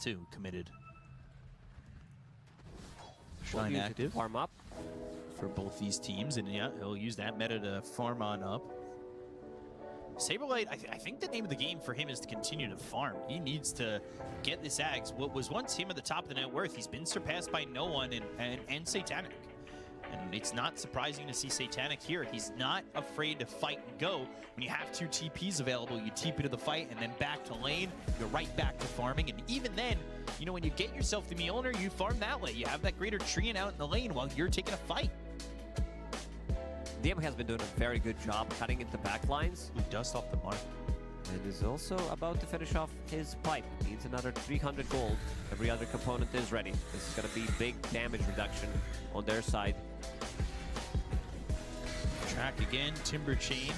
too, committed. We'll Shine use it to active farm up. for both these teams, and yeah, he'll use that meta to farm on up. Saberlight, I think the name of the game for him is to continue to farm. He needs to get this Ags. What was once him at the top of the net worth, he's been surpassed by no one and Satanic. And it's not surprising to see Satanic here. He's not afraid to fight and go. When you have 2 TPs available, you TP to the fight and then back to lane. You're right back to farming. And even then, you know, when you get yourself the Mjolnir, you farm that way. You have that greater treant out in the lane while you're taking a fight. DM has been doing a very good job cutting into backlines. Ooh, dust off the mark. And is also about to finish off his pipe. Needs another 300 gold. Every other component is ready. This is going to be big damage reduction on their side. Track again, Timber Chain.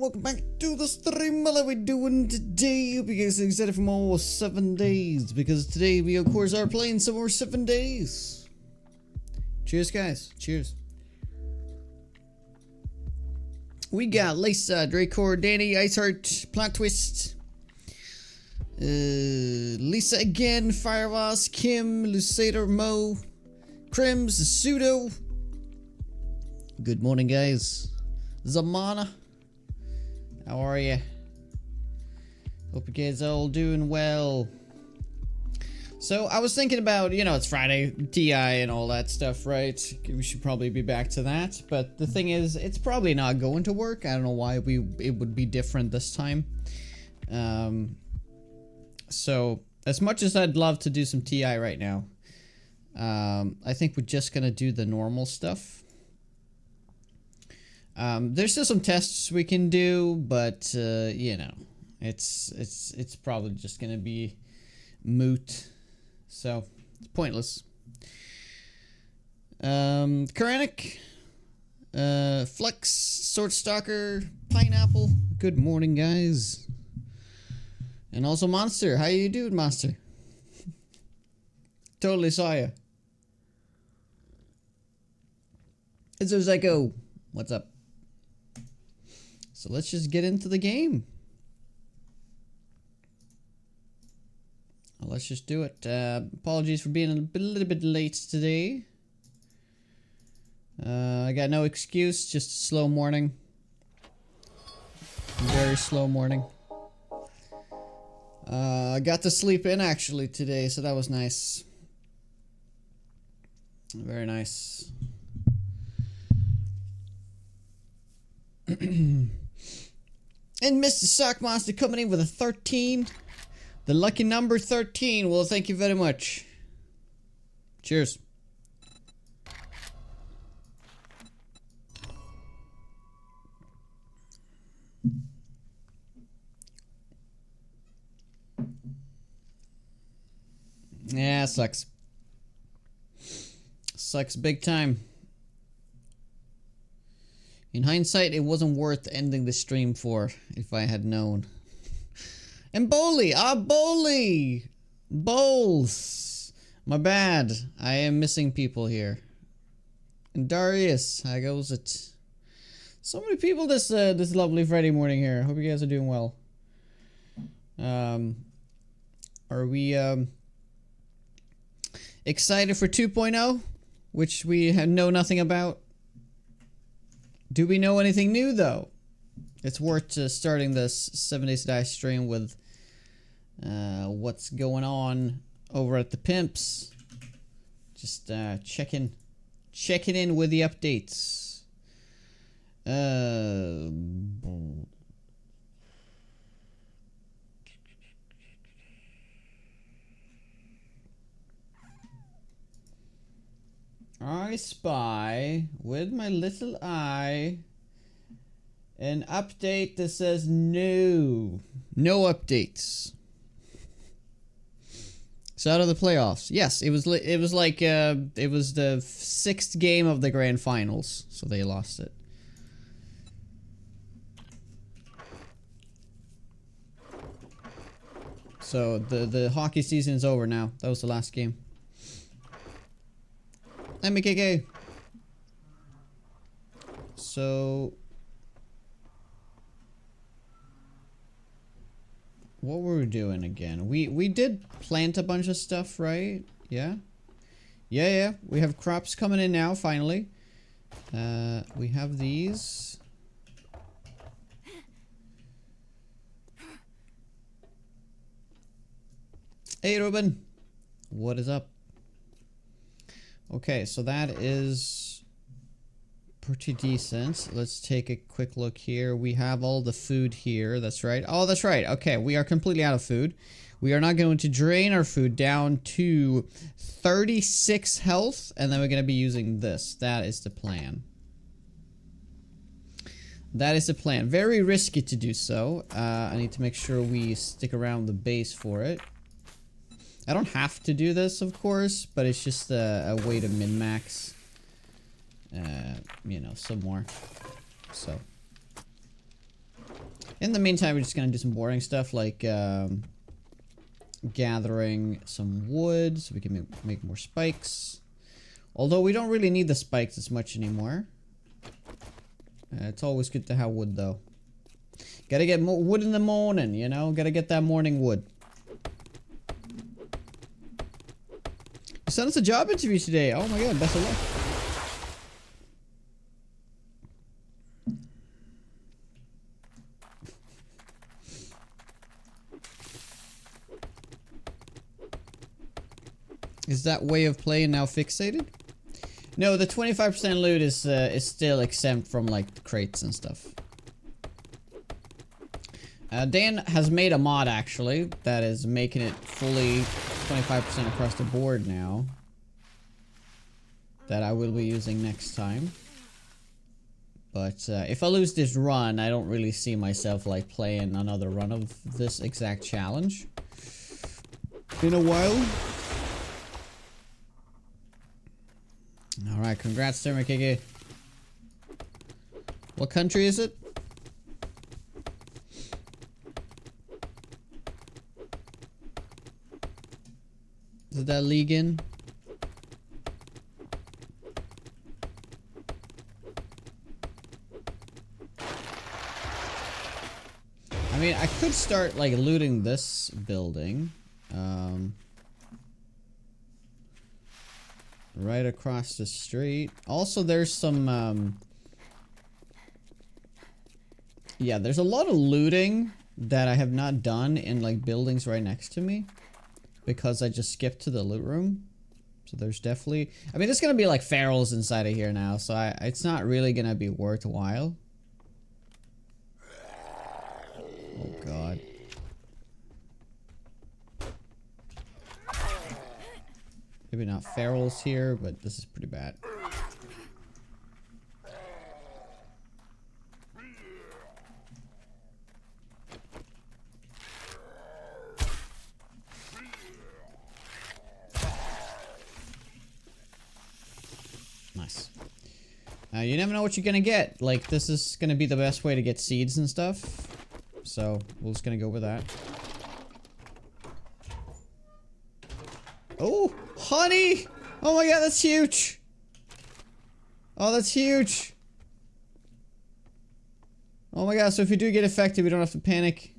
welcome back to the stream. What are we doing today? Hope you guys are excited for more 7 days, because today we of course are playing some more 7 days. Cheers guys, cheers. We got Lisa, Dracor, Danny, Iceheart, Plot Twist, Lisa again, Firewalls, Kim, Lucidator, Mo, Crims, Pseudo. Good morning guys. Zamana, how are you? Hope you guys all doing well. So I was thinking about, you know, it's Friday, TI and all that stuff, right? We should probably be back to that. But the thing is, it's probably not going to work. I don't know why it would be different this time. So as much as I'd love to do some TI right now, I think we're just gonna do the normal stuff. There's still some tests we can do, but you know, it's probably just gonna be moot, so it's pointless. Karanik, Flex, Sword Stalker, Pineapple. Good morning, guys, and also Monster. How you doing, Monster? Totally saw ya. It's a Zyko. What's up? So let's just get into the game. Let's just do it. Apologies for being a little bit late today. I got no excuse, just a slow morning. Very slow morning. I got to sleep in actually today, so that was nice. Very nice. And Mr. Sock Monster coming in with a 13. The lucky number 13. Well, thank you very much. Cheers. Yeah, sucks. Sucks big time. In hindsight, it wasn't worth ending the stream for, if I had known. And Bowley! Ah, Bowley! Bowls! My bad. I am missing people here. And Darius, how goes it? So many people this lovely Friday morning here. Hope you guys are doing well. Are we excited for 2.0? Which we know nothing about. Do we know anything new though? It's worth starting this 7 Days to Die stream with what's going on over at the Pimps. Just checking in with the updates. I spy with my little eye an update that says no updates. It's out of the playoffs. Yes, it was like it was the 6th game of the grand finals, so they lost it. So the hockey season is over now. That was the last game. MKK. So what were we doing again? We did plant a bunch of stuff, right? Yeah. Yeah. We have crops coming in now, finally. We have these. Hey, Ruben. What is up? Okay, so that is pretty decent. Let's take a quick look here. We have all the food here. That's right. Oh, that's right. Okay, we are completely out of food. We are not going to drain our food down to 36 health, and then we're going to be using this. That is the plan. That is the plan. Very risky to do so. I need to make sure we stick around the base for it. I don't have to do this, of course, but it's just a way to min-max, you know, some more. So In the meantime, we're just gonna do some boring stuff like gathering some wood so we can make more spikes. Although we don't really need the spikes as much anymore. It's always good to have wood though. Gotta get more wood in the morning, you know? Gotta get that morning wood. You sent us a job interview today. Oh my god, best of luck. Is that way of playing now fixated? No, the 25% loot is still exempt from like the crates and stuff. Dan has made a mod actually that is making it fully 25% across the board now. That I will be using next time. But if I lose this run, I don't really see myself like playing another run of this exact challenge in a while. Alright, congrats Thermokiki. What country is it? Is that league in? I mean, I could start like looting this building. Right across the street. Also, there's some, yeah, there's a lot of looting that I have not done in, like, buildings right next to me. Because I just skipped to the loot room. So there's definitely... I mean, there's gonna be, like, ferals inside of here now, so it's not really gonna be worthwhile. Oh, God. Maybe not ferals here, but this is pretty bad. Nice. You never know what you're gonna get. Like, this is gonna be the best way to get seeds and stuff. So, we're just gonna go with that. Oh! Honey! Oh my god, that's huge! Oh, that's huge! Oh my god, so if you do get affected, we don't have to panic.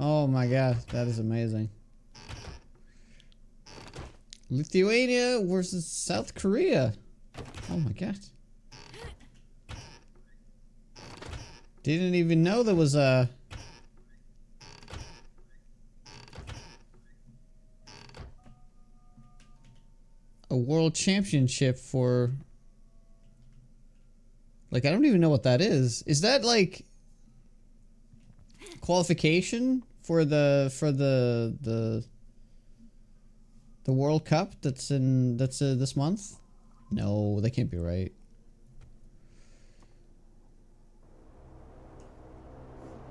Oh my god, that is amazing. Lithuania versus South Korea. Oh my god. Didn't even know there was a... world championship for... Like, I don't even know what that is. Is that like... qualification for the World Cup that's this month? No, that can't be right.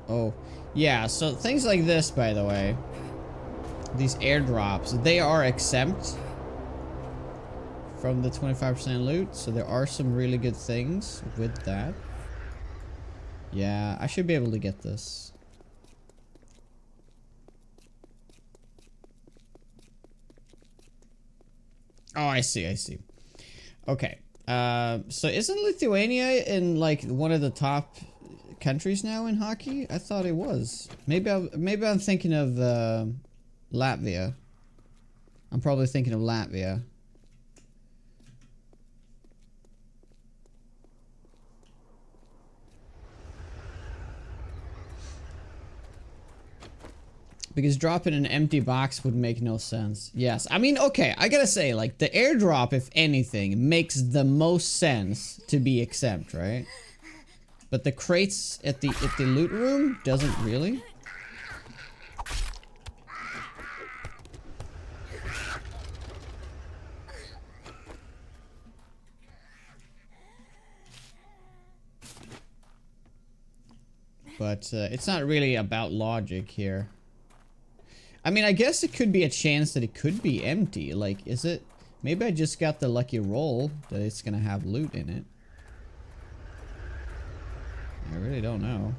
Oh, yeah, so things like this, by the way, these airdrops, they are exempt from the 25% loot, so there are some really good things with that. Yeah, I should be able to get this. Oh, I see, I see. Okay. So isn't Lithuania in like one of the top countries now in hockey? I thought it was. Maybe I'm thinking of Latvia. I'm probably thinking of Latvia. Because dropping an empty box would make no sense. Yes, I mean, okay, I gotta say, like, the airdrop, if anything, makes the most sense to be exempt, right? But the crates at the loot room doesn't really. But it's not really about logic here. I mean, I guess it could be a chance that it could be empty. Like, is it... Maybe I just got the lucky roll that it's gonna have loot in it. I really don't know.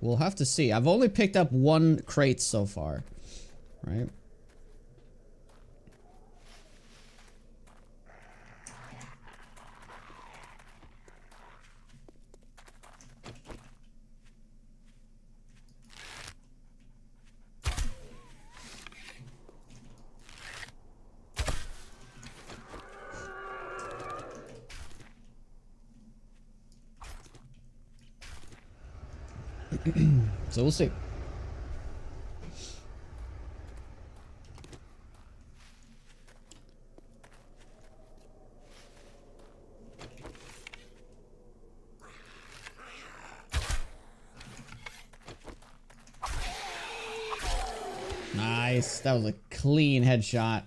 We'll have to see. I've only picked up 1 crate so far, right? So we'll see. Nice. That was a clean headshot.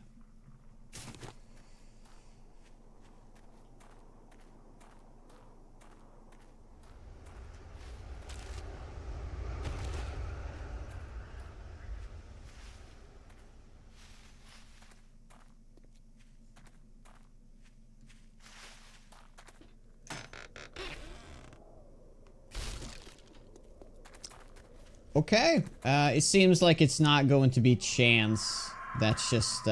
Okay, it seems like it's not going to be chance. That's just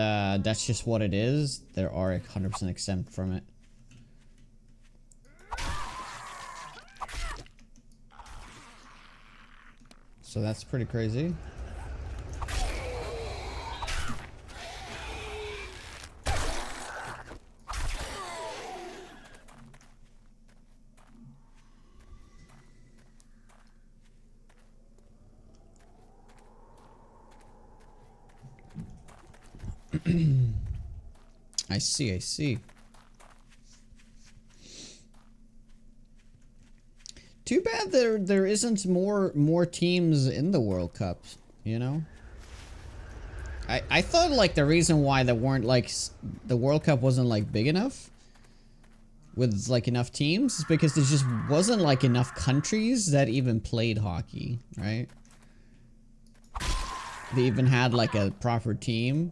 what it is. There are 100% exempt from it. So that's pretty crazy. I see, I see. Too bad there isn't more teams in the World Cup, you know? I thought like the reason why there weren't like the World Cup wasn't like big enough with like enough teams is because there just wasn't like enough countries that even played hockey, right? They even had like a proper team.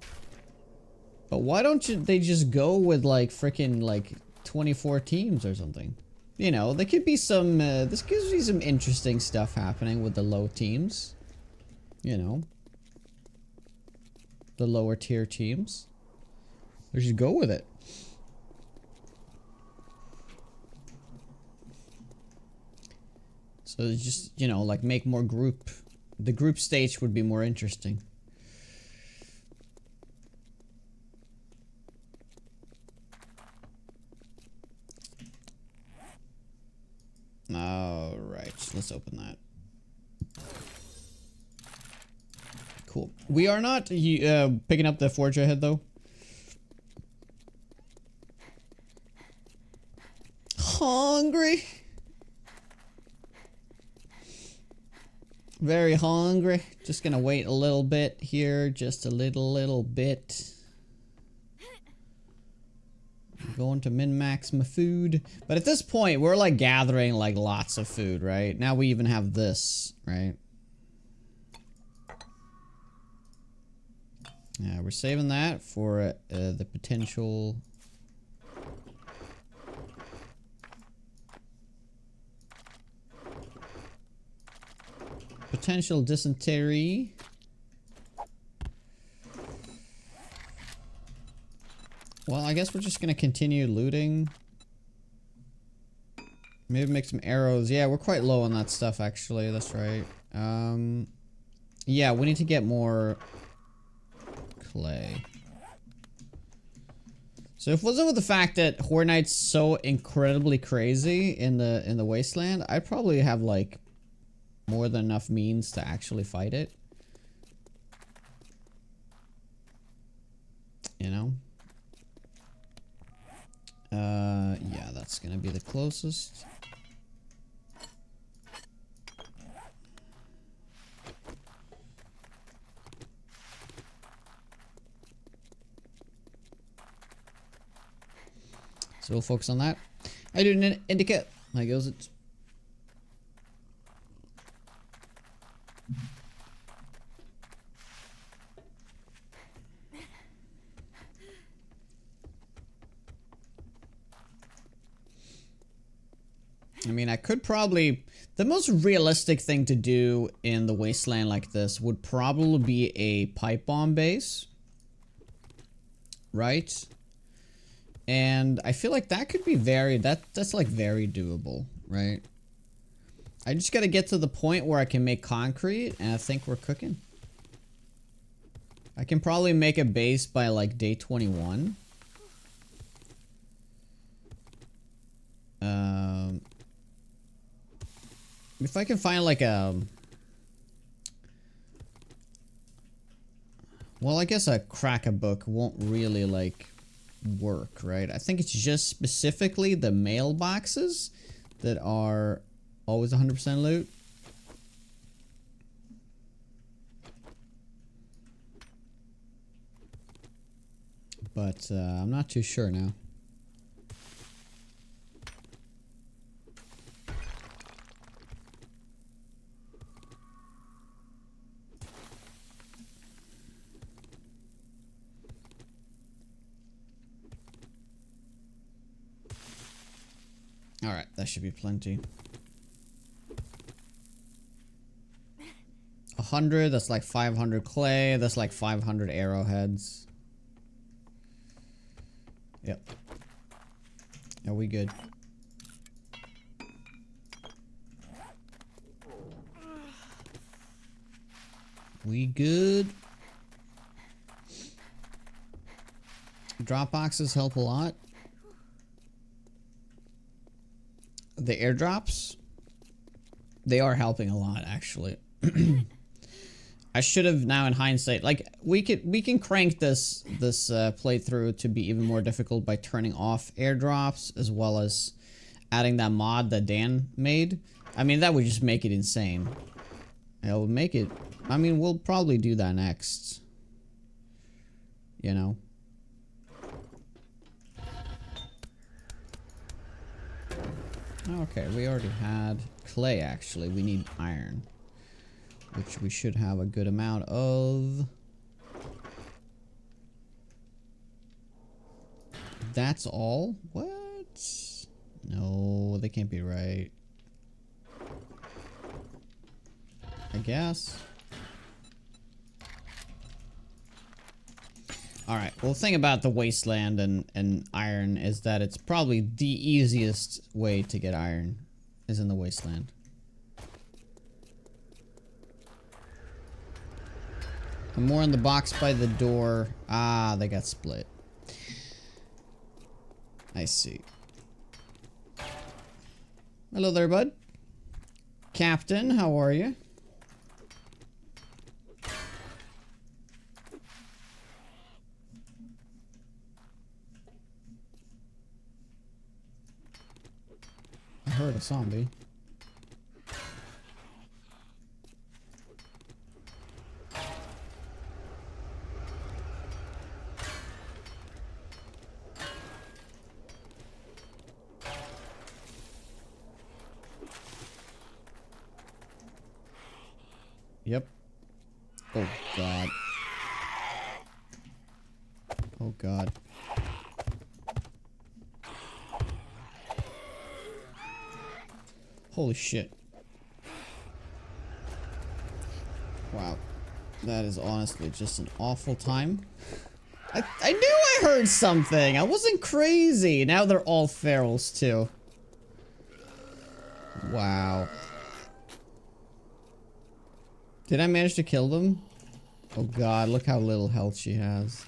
But why don't they just go with like freaking like 24 teams or something? You know, there could be some, this gives me some interesting stuff happening with the low teams. You know. The lower tier teams. Let's just go with it. So just, you know, like make more group. The group stage would be more interesting. Alright, let's open that. Cool. We are not picking up the forge ahead though. Hungry. Very hungry. Just gonna wait a little bit here. Just a little bit. I'm going to min-max my food. But at this point, we're like gathering like lots of food, right? Now we even have this, right? Yeah, we're saving that for the potential... Potential dysentery. Well, I guess we're just gonna continue looting. Maybe make some arrows. Yeah, we're quite low on that stuff, actually. That's right. Yeah, we need to get more clay. So if it wasn't with the fact that Horde Knight's so incredibly crazy in the Wasteland, I'd probably have like more than enough means to actually fight it. You know? Yeah, that's gonna be the closest. So we'll focus on that. I didn't indicate. How goes it? I mean, I could probably... The most realistic thing to do in the Wasteland like this would probably be a pipe bomb base. Right? And I feel like that could be very... That's like very doable, right? I just gotta get to the point where I can make concrete, and I think we're cooking. I can probably make a base by like day 21. If I can find like a... Well, I guess a crack a book won't really like work, right? I think it's just specifically the mailboxes that are always 100% loot. But I'm not too sure now. Alright, that should be plenty. 100, that's like 500 clay, that's like 500 arrowheads. Yep. Are we good? We good? Drop boxes help a lot. The airdrops, they are helping a lot, actually. I should have now in hindsight, like we can crank this playthrough to be even more difficult by turning off airdrops as well as adding that mod that Dan made. I mean, that would just make it insane. It would make it. I mean, we'll probably do that next. You know. Okay, we already had clay, actually. We need iron, which we should have a good amount of. That's all? What? No, they can't be right. I guess. Alright, well, the thing about the Wasteland and iron is that it's probably the easiest way to get iron is in the Wasteland. I'm more in the box by the door. Ah, they got split. I see. Hello there, bud. Captain, how are you? I heard a zombie. Yep. Oh god. Oh god. Holy shit. Wow. That is honestly just an awful time. I knew I heard something! I wasn't crazy! Now they're all ferals too. Wow. Did I manage to kill them? Oh god, look how little health she has.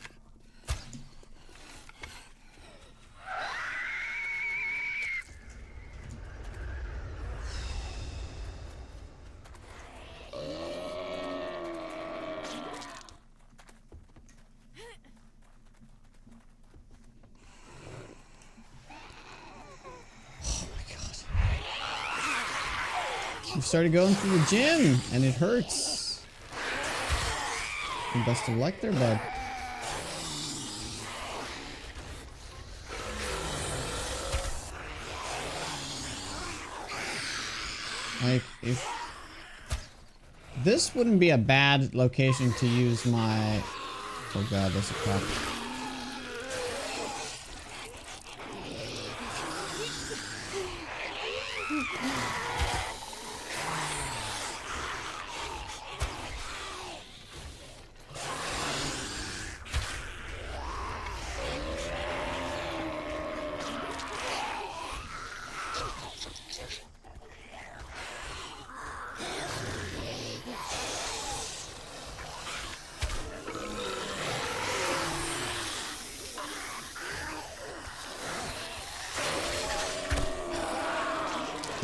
We've started going through the gym, and it hurts. And best of luck there, bud. Like, if... This wouldn't be a bad location to use my... Oh god, there's a crap.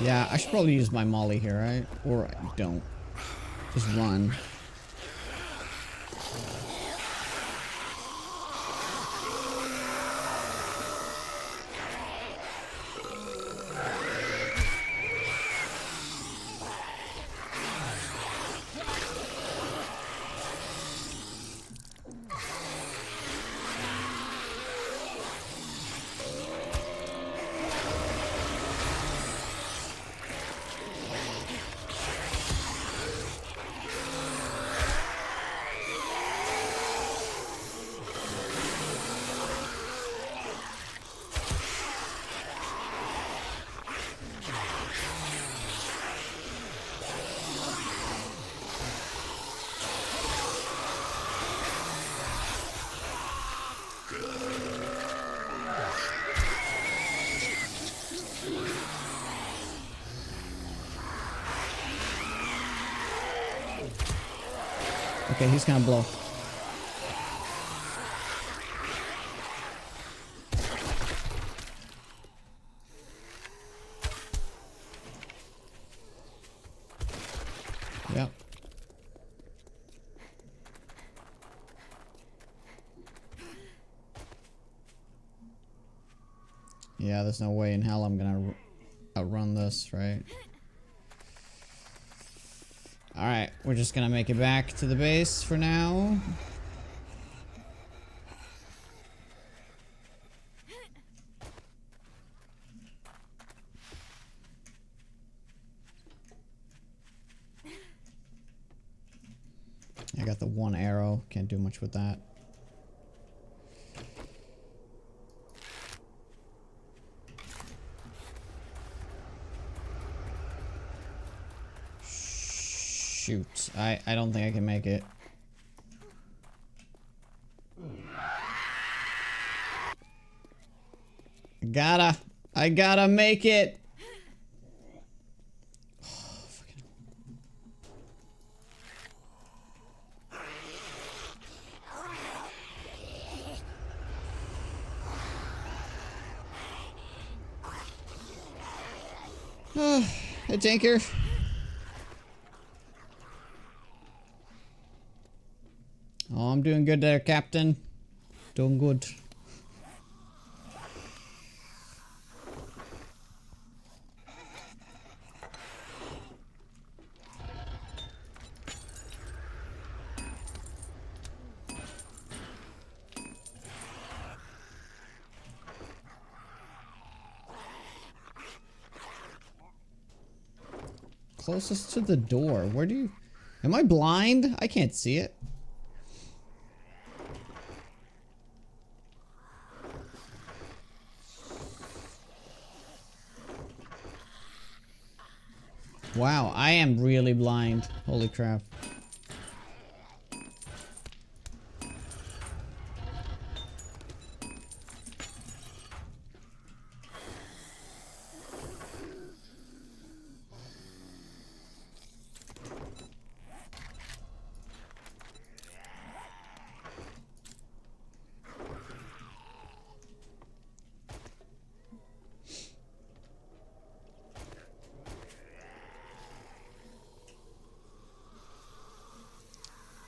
Yeah, I should probably use my molly here, right? Or I don't. Just run. Okay, he's gonna blow. Yep. Yeah, there's no way in hell I'm gonna outrun this, right? Alright, we're just gonna make it back to the base for now. I got the one arrow, can't do much with that. Shoot, I don't think I can make it. I gotta make it. Hey, tanker. Oh, I'm doing good there, Captain. Doing good. Closest to the door. Where do you... Am I blind? I can't see it. Wow, I am really blind. Holy crap.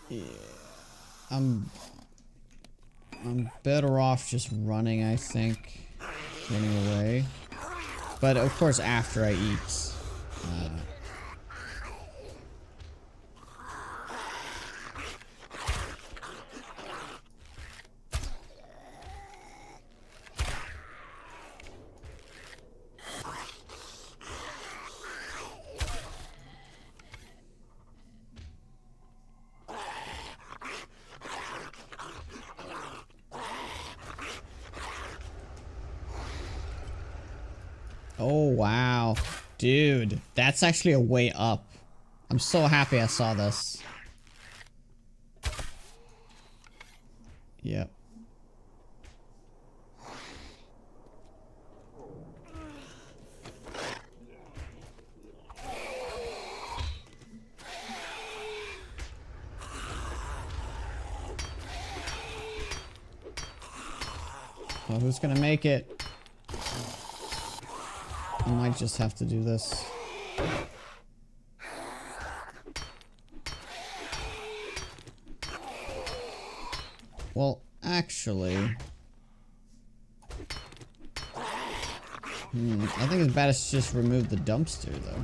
Yeah, I'm better off just running, I think. Running away. But of course after I eat. Oh, wow. Dude, that's actually a way up. I'm so happy I saw this. Yep. Well, who's gonna make it? I might just have to do this. Well, actually... I think it's best to just remove the dumpster, though.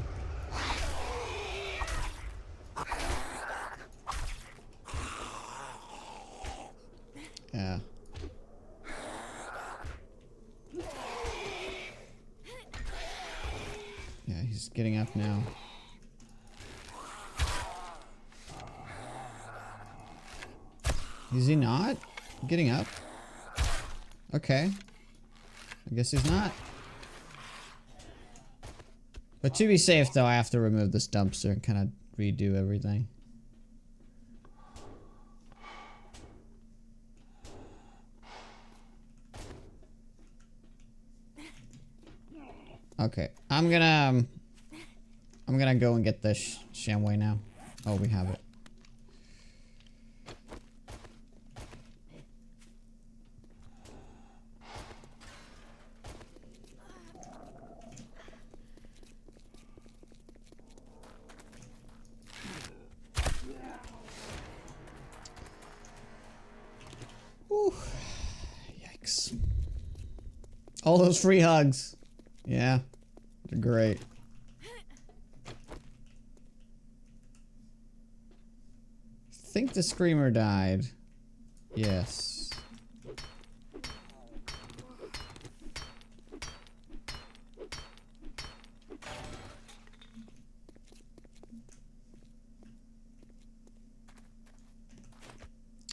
Yeah. Yeah, he's getting up now. Is he not getting up? Okay. I guess he's not. But to be safe, though, I have to remove this dumpster and kind of redo everything. Okay, I'm gonna go and get this Shamway now. Oh, we have it. Whew. Yikes. All those free hugs. Yeah, they're great. I think the screamer died. Yes.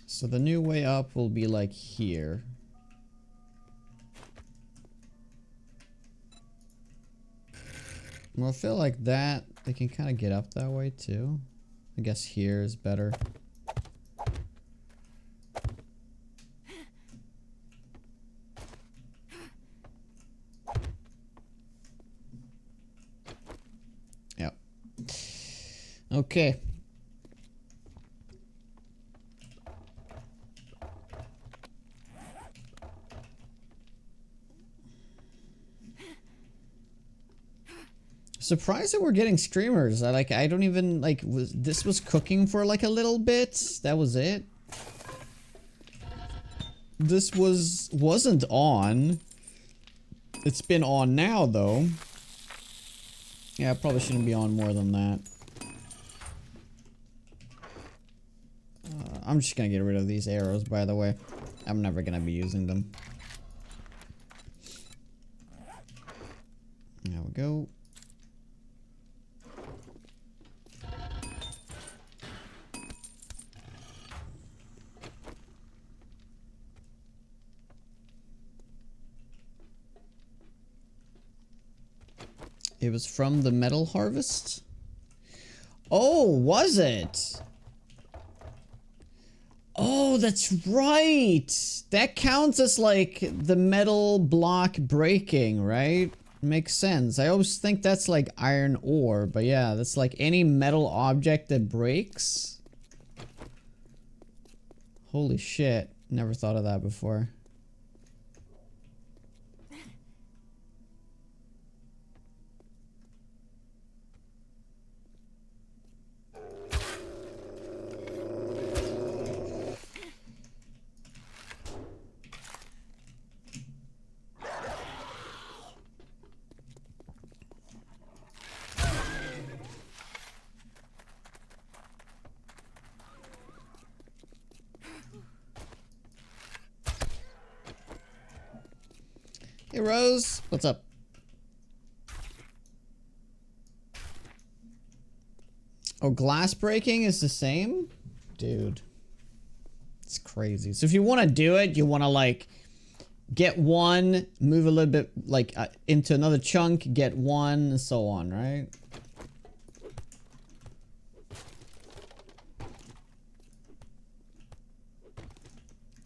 So the new way up will be like here. Well, I feel like that, they can kind of get up that way too. I guess here is better. Yep. Okay. Surprised that we're getting screamers. I don't even like this was cooking for like a little bit. That was it. This wasn't on. It's been on now though. Yeah, it probably shouldn't be on more than that. I'm just gonna get rid of these arrows, by the way. I'm never gonna be using them. There we go. It was from the metal harvest? Oh, was it? Oh, that's right. That counts as like the metal block breaking, right? Makes sense. I always think that's like iron ore, but yeah, that's like any metal object that breaks. Holy shit. Never thought of that before. Hey Rose, what's up? Oh, glass breaking is the same? Dude. It's crazy. So if you want to do it, you want to like get one, move a little bit like into another chunk, get one, and so on, right?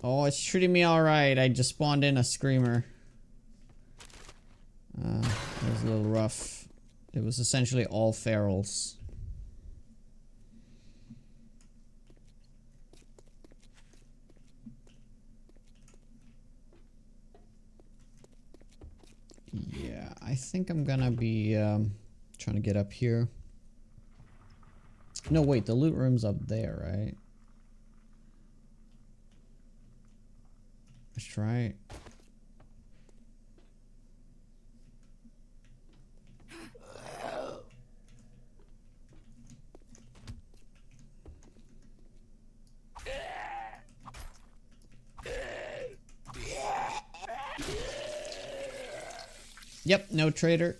Oh, it's treating me alright. I just spawned in a screamer. It was a little rough. It was essentially all ferals. Yeah. I think I'm gonna be trying to get up here. No, wait, the loot room's up there, right? Let's try it. Yep, no trader.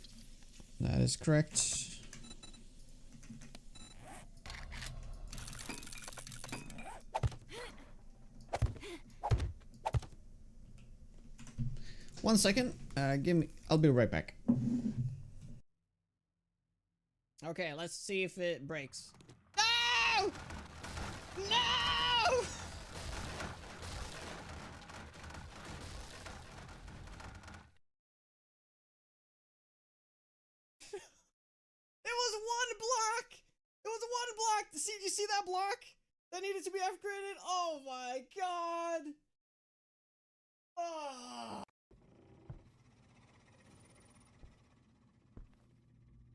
That is correct. One second. I'll be right back. Okay, let's see if it breaks. No! No! It was one block! It was one block! See, did you see that block? That needed to be upgraded? Oh my god! Oh.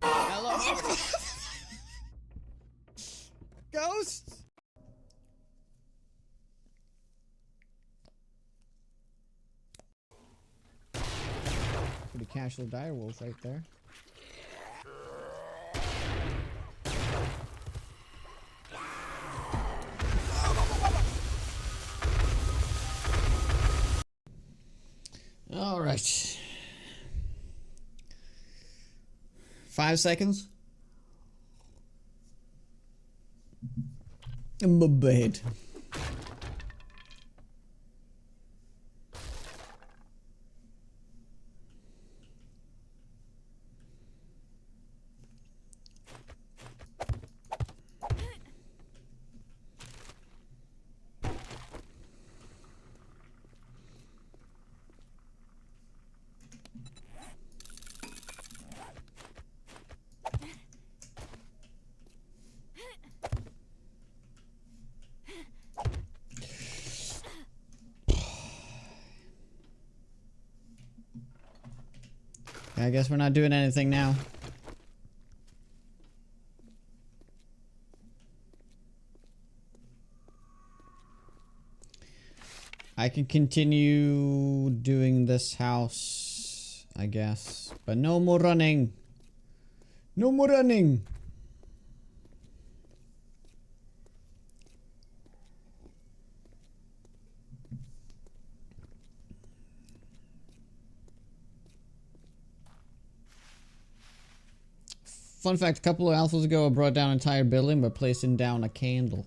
Hello? Ghosts? Pretty casual direwolf right there. All right. 5 seconds. In my bed. I guess we're not doing anything now. I can continue doing this house, I guess. But no more running. No more running. Fun fact, a couple of alphas ago I brought down an entire building by placing down a candle.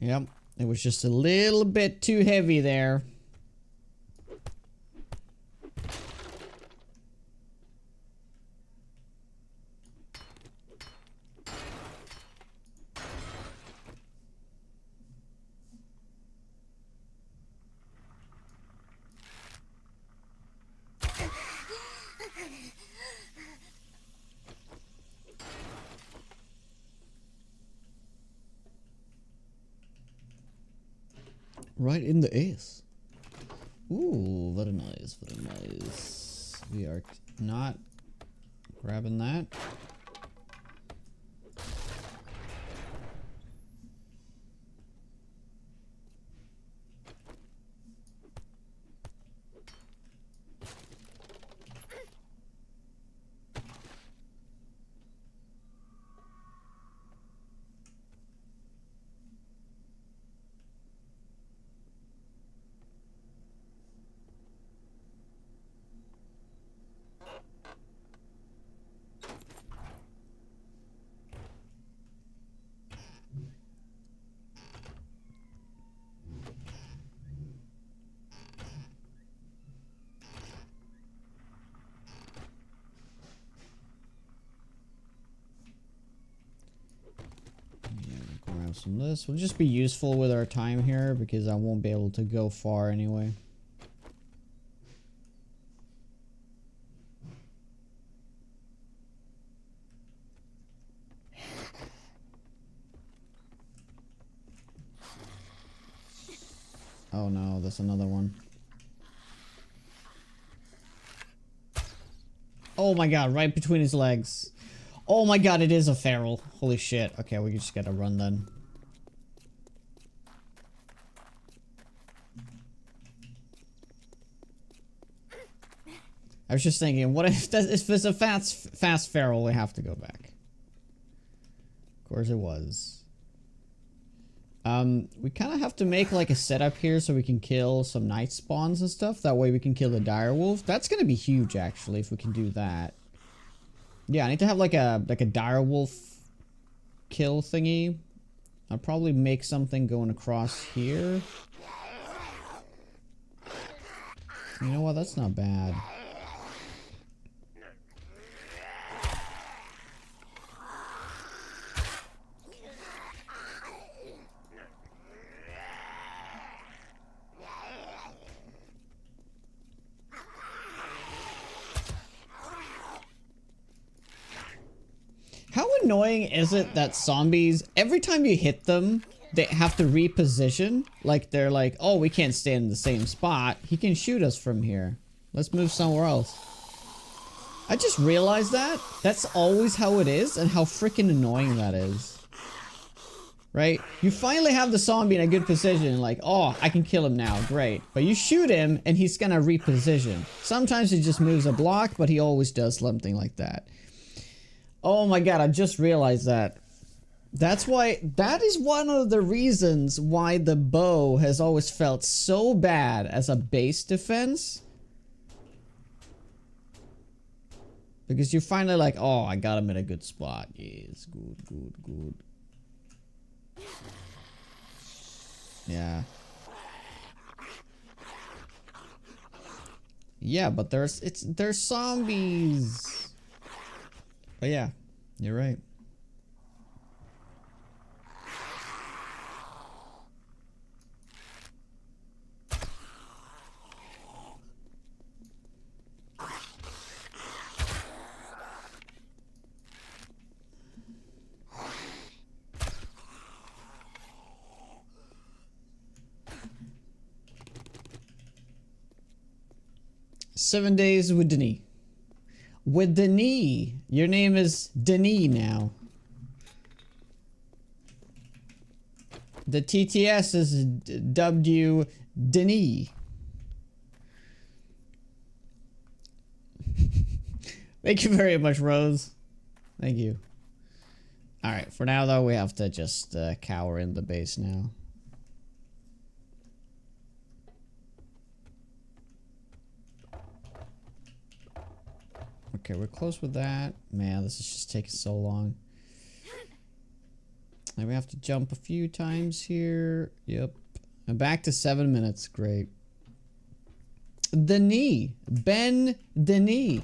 Yep, it was just a little bit too heavy there. Right in the ace. Ooh, very nice, very nice. We are not grabbing that. Some of this will just be useful with our time here because I won't be able to go far anyway. Oh no, that's another one. Oh my god, right between his legs. Oh my god, it is a feral. Holy shit. Okay, we just gotta run then. I was just thinking, what if it's a fast feral, we have to go back. Of course it was. We kind of have to make like a setup here so we can kill some night spawns and stuff. That way we can kill the direwolf. That's gonna be huge actually if we can do that. Yeah, I need to have like a direwolf kill thingy. I'll probably make something going across here. You know what? That's not bad. How annoying is it that zombies, every time you hit them, they have to reposition? Like, they're like, oh, we can't stay in the same spot. He can shoot us from here. Let's move somewhere else. I just realized that. That's always how it is, and how freaking annoying that is. Right? You finally have the zombie in a good position, like, oh, I can kill him now, great. But you shoot him, and he's gonna reposition. Sometimes he just moves a block, but he always does something like that. Oh my god, I just realized that. That's why, that is one of the reasons why the bow has always felt so bad as a base defense. Because you're finally like, oh, I got him in a good spot. Yes, good, good, good. Yeah. Yeah, but there's zombies. But yeah, you're right. "7 days with Denis." With Denis. Your name is Denis now. The TTS has dubbed you Denis. Thank you very much, Rose. Thank you. Alright, for now though, we have to just cower in the base now. Okay, we're close with that. Man, this is just taking so long. And we have to jump a few times here. Yep. And back to 7 minutes. Great. Denis. Ben Denis.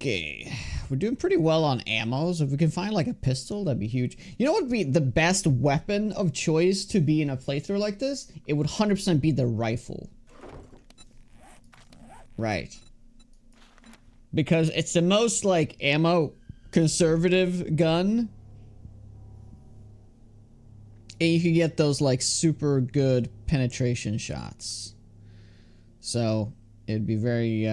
Okay, we're doing pretty well on ammo, so if we can find like a pistol, that'd be huge. You know what would be the best weapon of choice to be in a playthrough like this? It would 100% be the rifle. Right. Because it's the most like ammo conservative gun. And you can get those like super good penetration shots. So it'd be very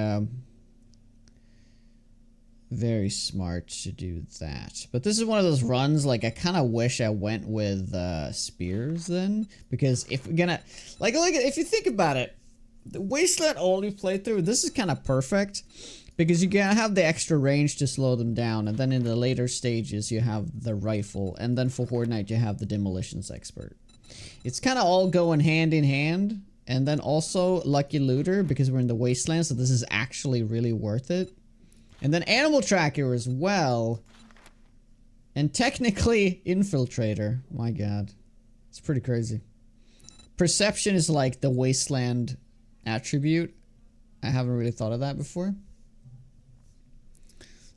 smart to do that. But this is one of those runs, like, I kind of wish I went with spears then. Because if we're gonna... Like, if you think about it, the Wasteland only playthrough, this is kind of perfect. Because you gotta have the extra range to slow them down. And then in the later stages, you have the rifle. And then for Horde Night, you have the Demolitions Expert. It's kind of all going hand in hand. And then also Lucky Looter, because we're in the Wasteland, so this is actually really worth it. And then Animal Tracker as well. And technically Infiltrator. My god. It's pretty crazy. Perception is like the Wasteland attribute. I haven't really thought of that before.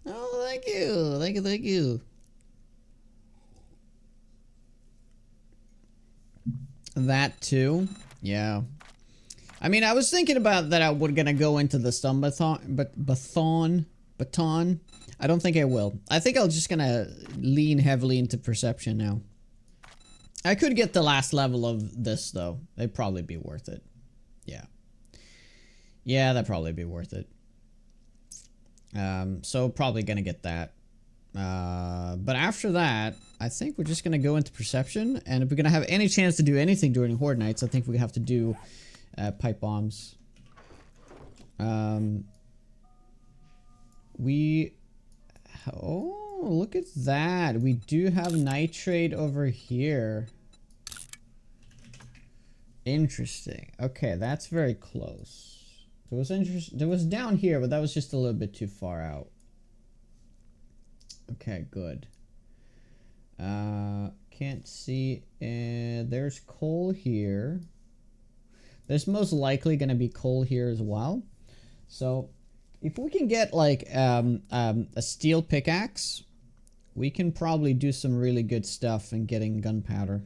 Oh, thank you. Thank you, thank you. That too. Yeah. I mean, I was thinking about that I was gonna go into the stun baton. I don't think I will. I think I'm just gonna lean heavily into perception now. I could get the last level of this though. It'd probably be worth it. Yeah. Yeah, that'd probably be worth it. So probably gonna get that. But after that, I think we're just gonna go into perception, and if we're gonna have any chance to do anything during Horde nights, I think we have to do pipe bombs. Oh, look at that. We do have nitrate over here. Interesting. Okay, that's very close. There was down here, but that was just a little bit too far out. Okay, good. Can't see. There's coal here. There's most likely going to be coal here as well. So, if we can get like a steel pickaxe, we can probably do some really good stuff in getting gunpowder.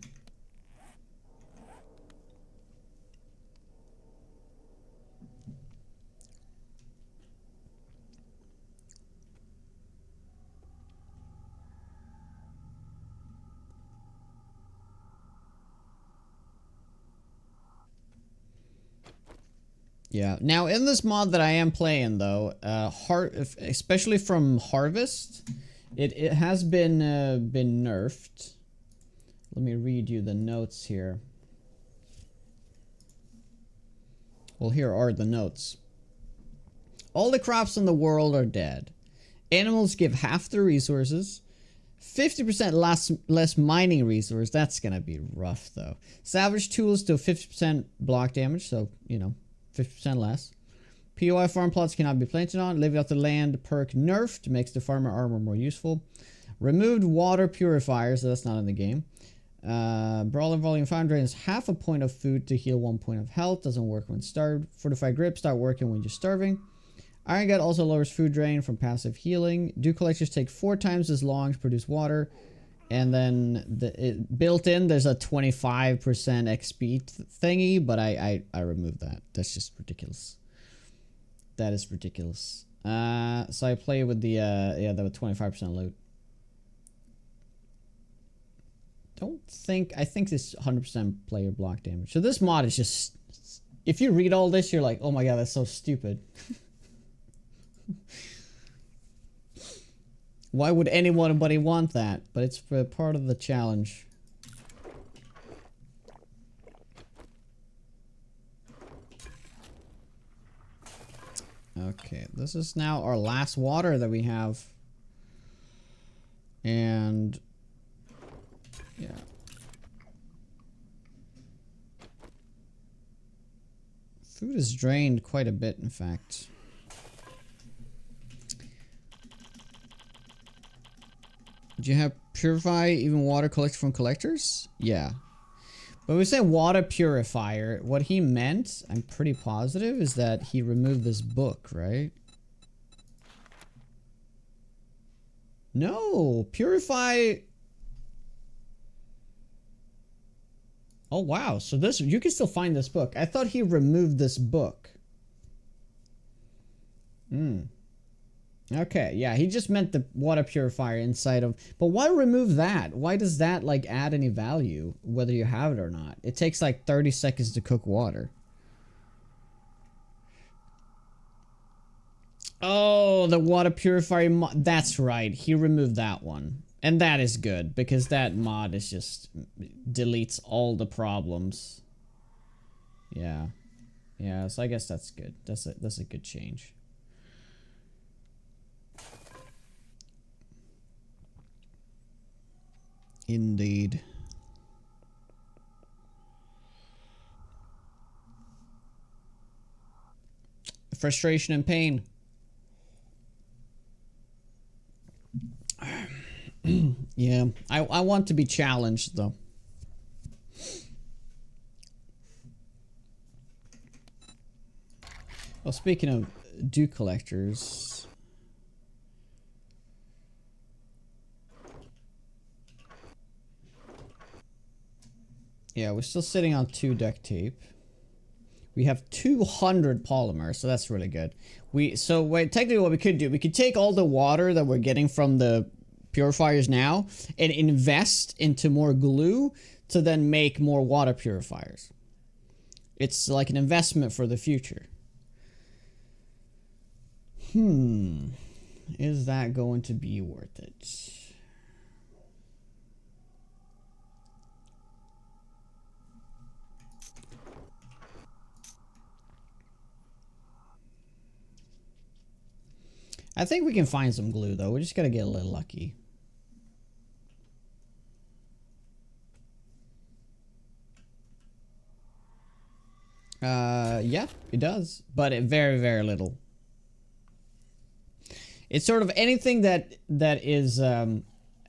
Yeah. Now, in this mod that I am playing, though, especially from Harvest, it has been nerfed. Let me read you the notes here. Well, here are the notes. All the crops in the world are dead. Animals give half their resources. 50% less mining resource. That's gonna be rough, though. Salvage tools do 50% block damage, so, you know, 50% less. POI farm plots cannot be planted on. Living off the land perk nerfed makes the farmer armor more useful. Removed water purifier, so that's not in the game. Brawler volume 5 drains half a point of food to heal 1 point of health. Doesn't work when starved. Fortified grip start working when you're starving. Iron gut also lowers food drain from passive healing. Dew collectors take 4 times as long to produce water. And then built in, there's a 25% XP thingy, but I removed that. That's just ridiculous. That is ridiculous. So I play with the the 25% loot. I think this 100% player block damage. So this mod is just, if you read all this, you're like, oh my god, that's so stupid. Why would anybody want that? But it's part of the challenge. Okay, this is now our last water that we have. And yeah. Food is drained quite a bit, in fact. Did you have purify even water collected from collectors? Yeah. But when we say water purifier, what he meant, I'm pretty positive, is that he removed this book, right? No, purify. Oh wow, so this, you can still find this book. I thought he removed this book. Okay, yeah, he just meant the water purifier inside of... But why remove that? Why does that, like, add any value, whether you have it or not? It takes, like, 30 seconds to cook water. Oh, the water purifier mod. That's right, he removed that one. And that is good, because that mod is just... deletes all the problems. Yeah. Yeah, so I guess that's good. That's a good change. Indeed. Frustration and pain. Yeah, I want to be challenged though. Well, speaking of dew collectors, yeah, we're still sitting on 2 duct tape. We have 200 polymer, so that's really good. Technically what we could do, we could take all the water that we're getting from the purifiers now and invest into more glue to then make more water purifiers. It's like an investment for the future. Is that going to be worth it? I think we can find some glue though. We just gotta get a little lucky. Yeah, it does, but it very, very little. It's sort of anything that is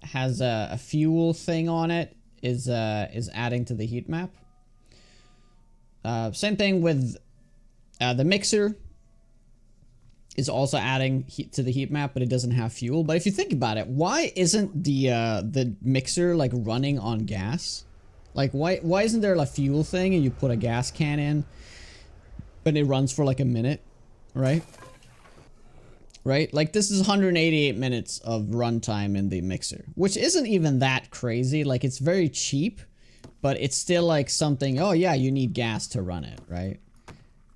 has a fuel thing on it is adding to the heat map. Same thing with the mixer is also adding heat to the heat map, but it doesn't have fuel. But if you think about it, why isn't the mixer like running on gas? Like why isn't there a fuel thing and you put a gas can in, but it runs for like a minute, right? Right? Like this is 188 minutes of runtime in the mixer, which isn't even that crazy. Like it's very cheap, but it's still like something, oh yeah, you need gas to run it, right?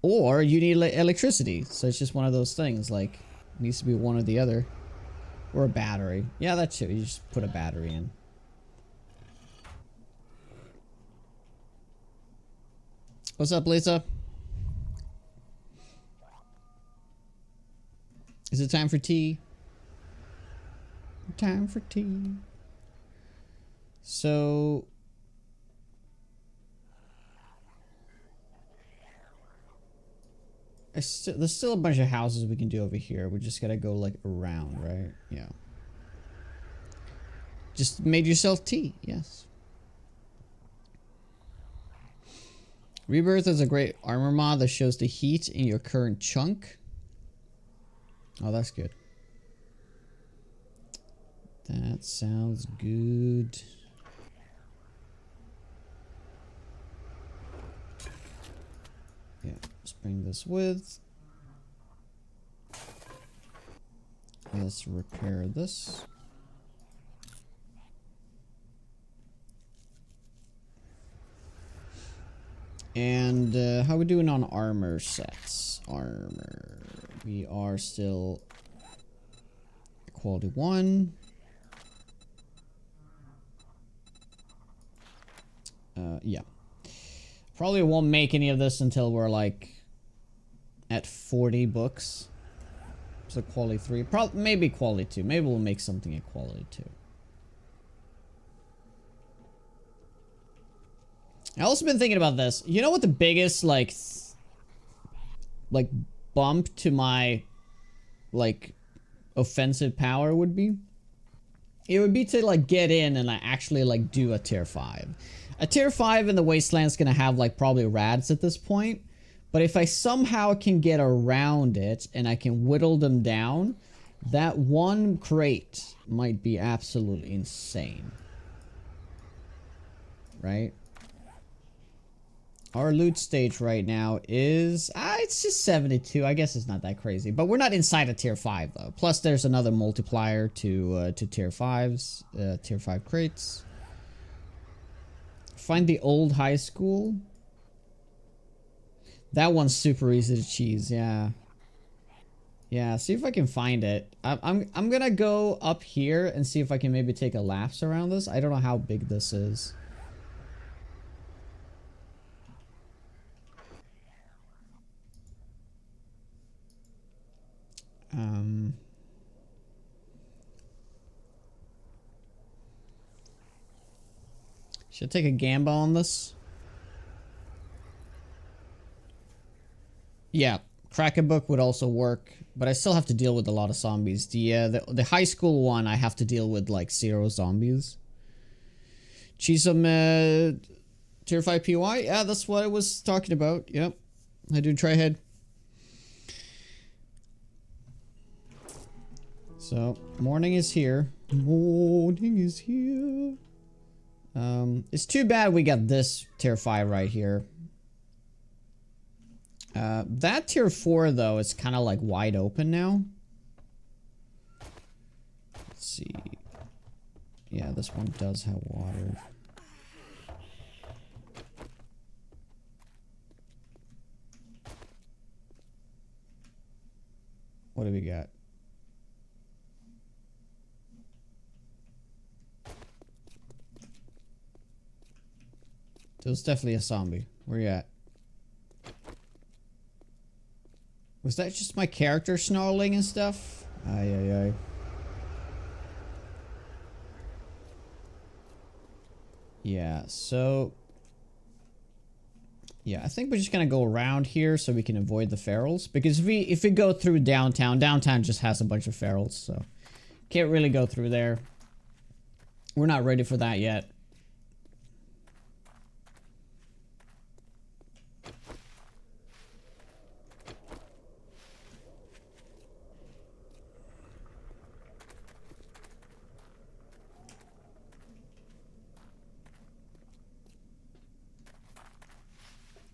Or you need electricity. So it's just one of those things, like it needs to be one or the other. Or a battery. Yeah, that's it. You just put a battery in. What's up, Lisa? Is it time for tea? Time for tea. So there's still a bunch of houses we can do over here. We just gotta go like around, right? Yeah. Just made yourself tea, yes. Rebirth is a great armor mod that shows the heat in your current chunk. Oh, that's good. That sounds good. Yeah, let's bring this with. Let's repair this. And how are we doing on armor sets? Armor. We are still quality 1. Yeah. Probably won't make any of this until we're like at 40 books. So quality 3. Maybe quality 2. Maybe we'll make something at quality 2. I also been thinking about this. You know what the biggest like bump to my like offensive power would be? It would be to like get in and I actually like do a tier 5. A tier 5 in the Wasteland is gonna have like probably rads at this point, but if I somehow can get around it and I can whittle them down, that one crate might be absolutely insane. Right? Our loot stage right now is, it's just 72. I guess it's not that crazy, but we're not inside a tier 5 though. Plus there's another multiplier to tier 5s, tier 5 crates. Find the old high school. That one's super easy to cheese, yeah. Yeah, see if I can find it. I'm gonna go up here and see if I can maybe take a lapse around this. I don't know how big this is. Should I take a gamble on this? Yeah, crack a book would also work, but I still have to deal with a lot of zombies. The high school one, I have to deal with like 0 zombies. Cheese some tier 5 PY? Yeah, that's what I was talking about. Yep, I do try ahead. So, morning is here. Morning is here. It's too bad we got this tier 5 right here. That tier 4 though is kind of like wide open now. Let's see. Yeah, this one does have water. What do we got? There's definitely a zombie. Where you at? Was that just my character snarling and stuff? Ay, ay, ay. Yeah, so... Yeah, I think we're just gonna go around here so we can avoid the ferals. Because if we go through downtown just has a bunch of ferals, so... Can't really go through there. We're not ready for that yet.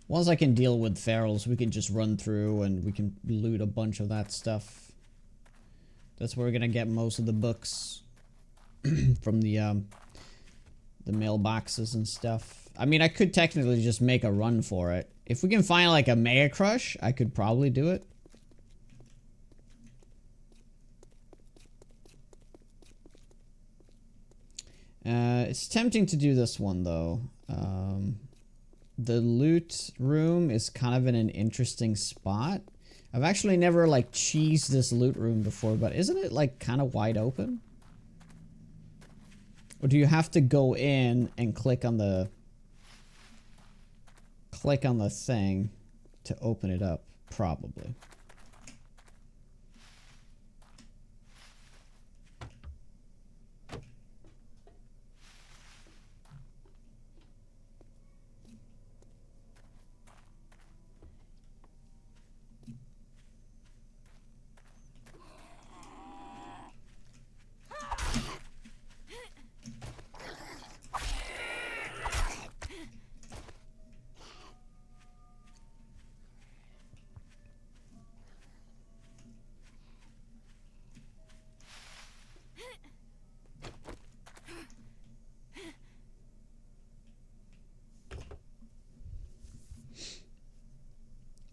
Once I can deal with ferals, we can just run through and we can loot a bunch of that stuff. That's where we're gonna get most of the books from the mailboxes and stuff. I mean, I could technically just make a run for it. If we can find like a Mega Crush, I could probably do it. It's tempting to do this one though. The loot room is kind of in an interesting spot. I've actually never like cheesed this loot room before, but isn't it like kind of wide open? Or do you have to go in and click on the thing to open it up? Probably.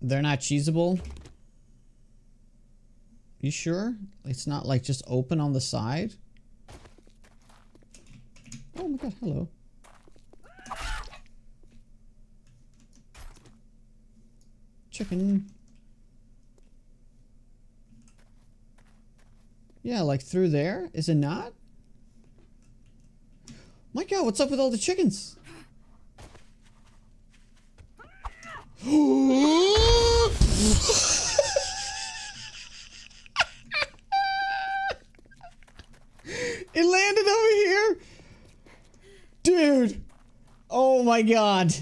They're not cheesable? You sure? It's not like just open on the side? Oh my god, hello. Chicken. Yeah, like through there? Is it not? My god, what's up with all the chickens? It landed over here. Dude. Oh my god.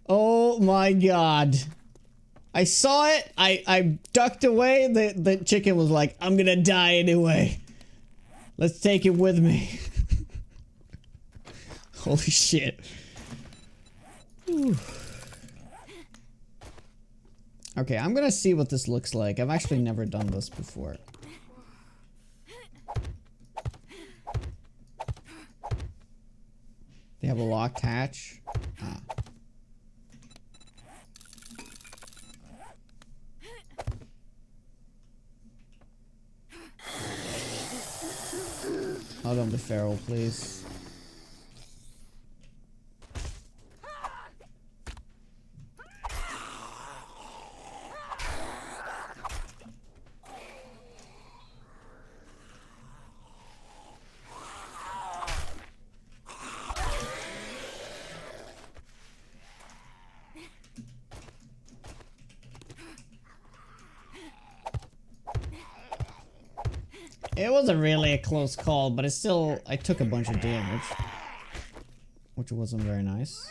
Oh my god. I saw it. I ducked away. The chicken was like, I'm gonna die anyway. Let's take it with me. Holy shit. Whew. Okay, I'm gonna see what this looks like. I've actually never done this before. They have a locked hatch. Ah. Hold on the feral, please. It wasn't really a close call, but it's still, I took a bunch of damage, which wasn't very nice.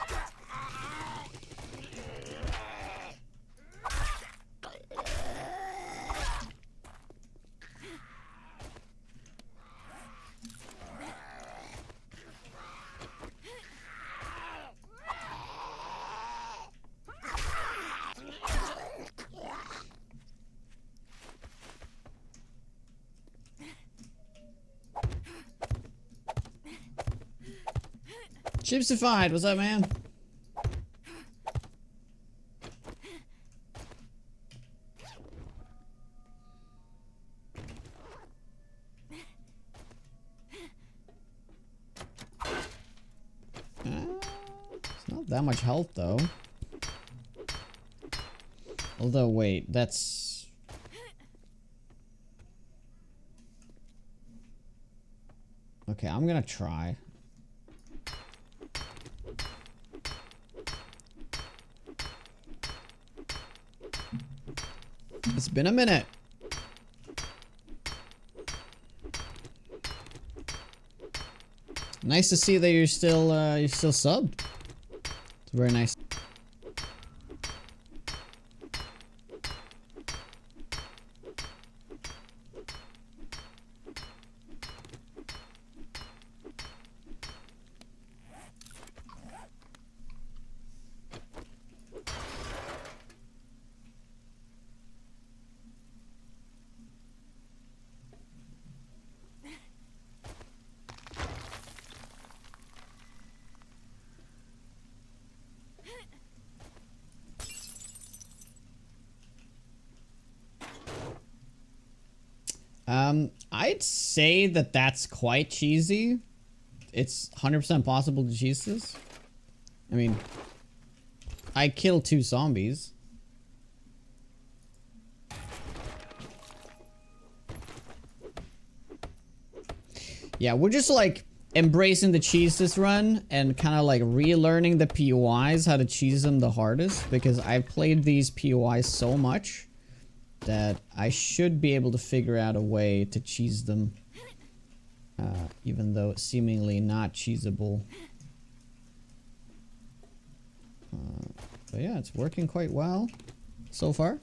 Chipsified, what's up, man? It's not that much health, though. Although, wait, that's... Okay, I'm gonna try. It's been a minute. Nice to see that you're still subbed. It's very nice. I'd say that that's quite cheesy. It's 100% possible to cheese this. I mean, I killed 2 zombies. Yeah, we're just like embracing the cheese this run and kind of like relearning the POIs, how to cheese them the hardest, because I've played these POIs so much that I should be able to figure out a way to cheese them, even though it's seemingly not cheesable. But yeah, it's working quite well so far.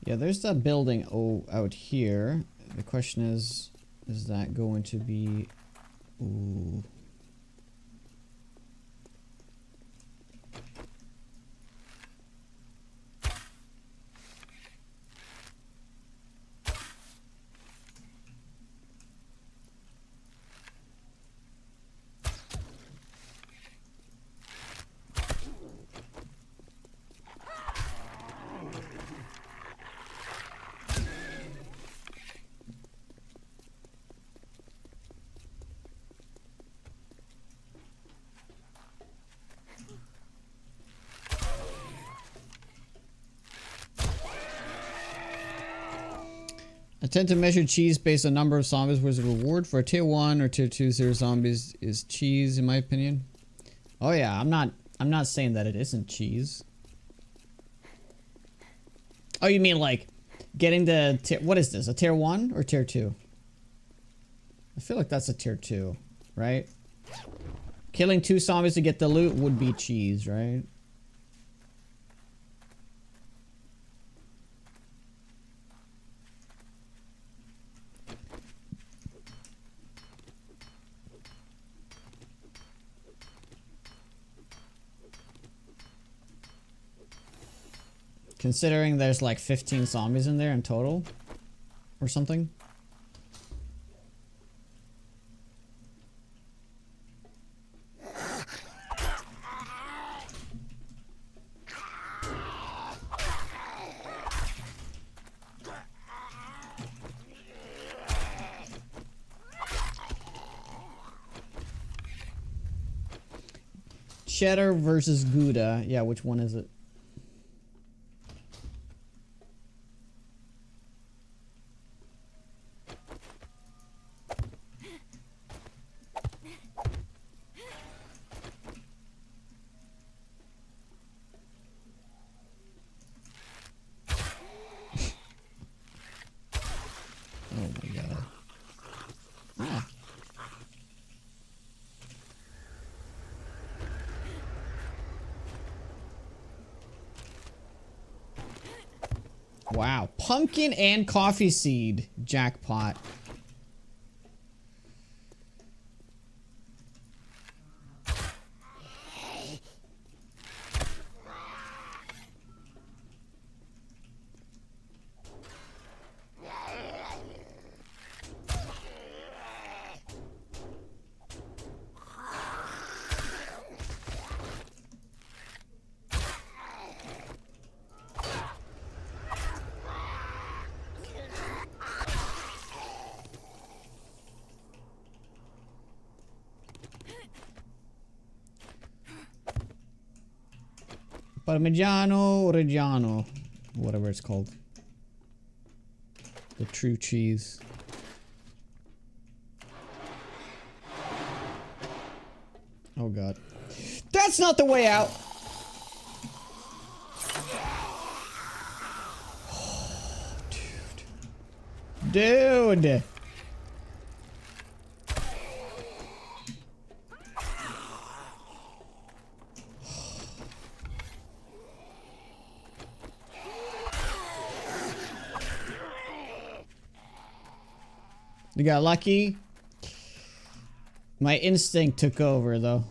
Yeah, there's that building out here. The question is that going to be... Ooh. Attempt to measure cheese based on number of zombies was a reward for a tier 1 or tier 2 0 zombies is cheese in my opinion. Oh yeah, I'm not saying that it isn't cheese. Oh, you mean like getting the tier, what is this? A tier 1 or tier 2? I feel like that's a tier 2, right? Killing 2 zombies to get the loot would be cheese, right? Considering there's like 15 zombies in there in total or something. Cheddar versus Gouda. Yeah, which one is it? Wow, pumpkin and coffee seed jackpot. Parmigiano Reggiano. Whatever it's called. The true cheese. Oh god. That's not the way out! Oh, dude. Dude! You got lucky. My instinct took over, though.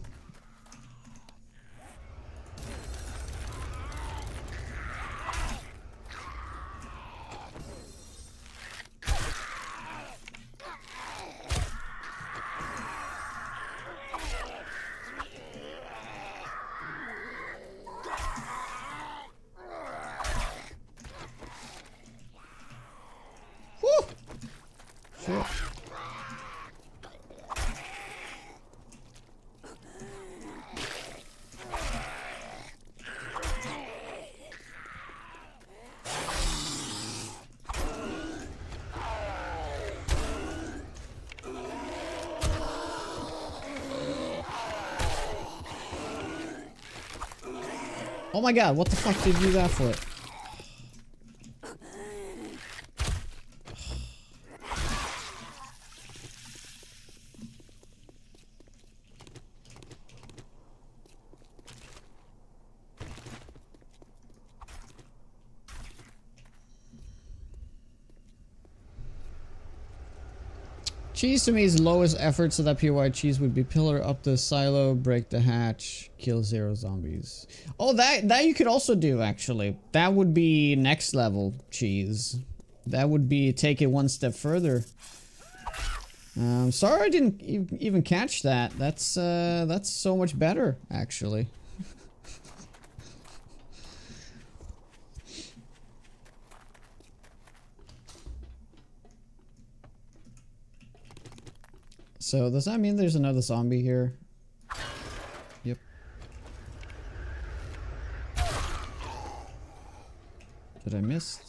Whew. Shit. Oh my god, what the fuck did you do that for? Cheese to me is lowest effort, so that POI cheese would be pillar up the silo, break the hatch, kill 0 zombies. Oh, that you could also do, actually. That would be next level cheese. That would be take it one step further. Sorry I didn't even catch that. That's so much better, actually. So, does that mean there's another zombie here? Yep. Did I miss?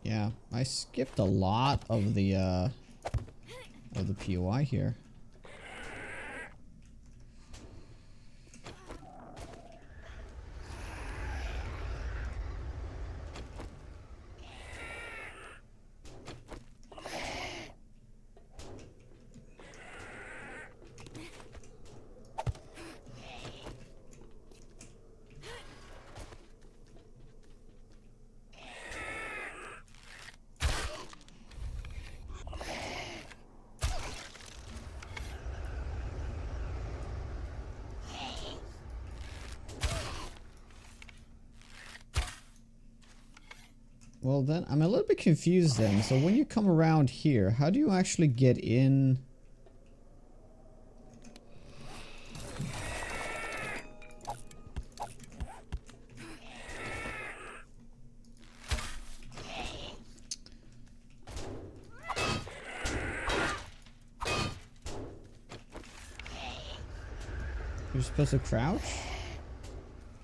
Yeah, I skipped a lot of the POI here. Well then, I'm a little bit confused then. So when you come around here, how do you actually get in? You're supposed to crouch?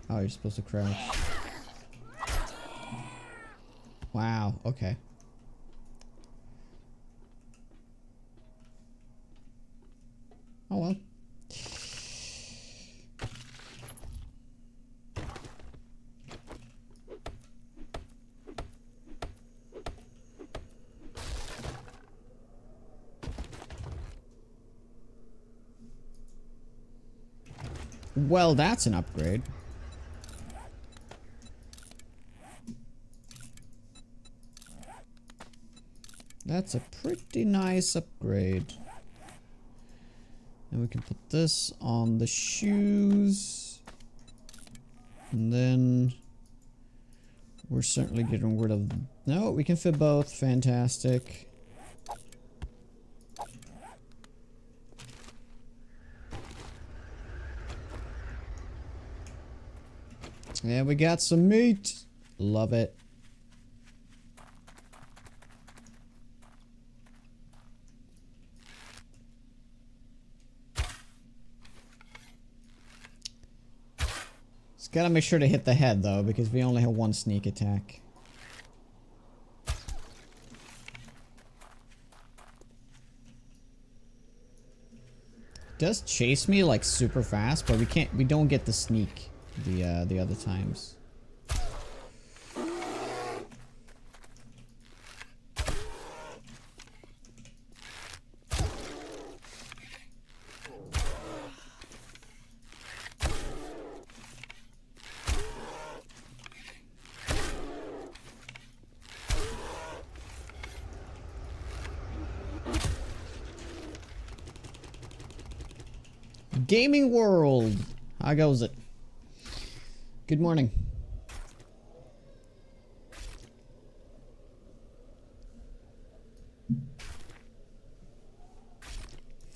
Oh, you're supposed to crouch. Wow, okay. Oh well. Well, that's an upgrade. That's a pretty nice upgrade. And we can put this on the shoes. And then we're certainly getting rid of... No, we can fit both. Fantastic. Yeah, we got some meat. Love it. Just gotta make sure to hit the head though, because we only have one sneak attack. Does chase me like super fast, but we don't get the sneak the other times. Gaming world. How goes it? Good morning.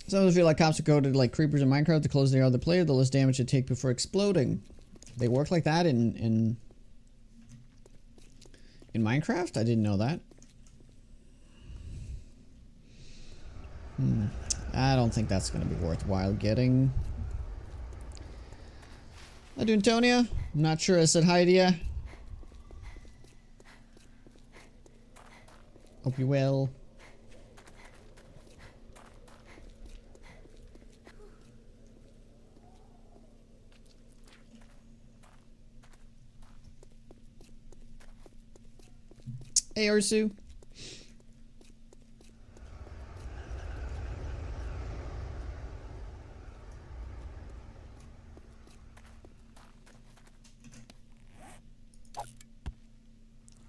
Some feel like cops are coded like creepers in Minecraft. The closer they are to the player, the less damage they take before exploding. They work like that in Minecraft? I didn't know that. I don't think that's going to be worthwhile getting. How you doing, Tonya? I'm not sure I said hi to you. Hope you're well. Hey, Ursu.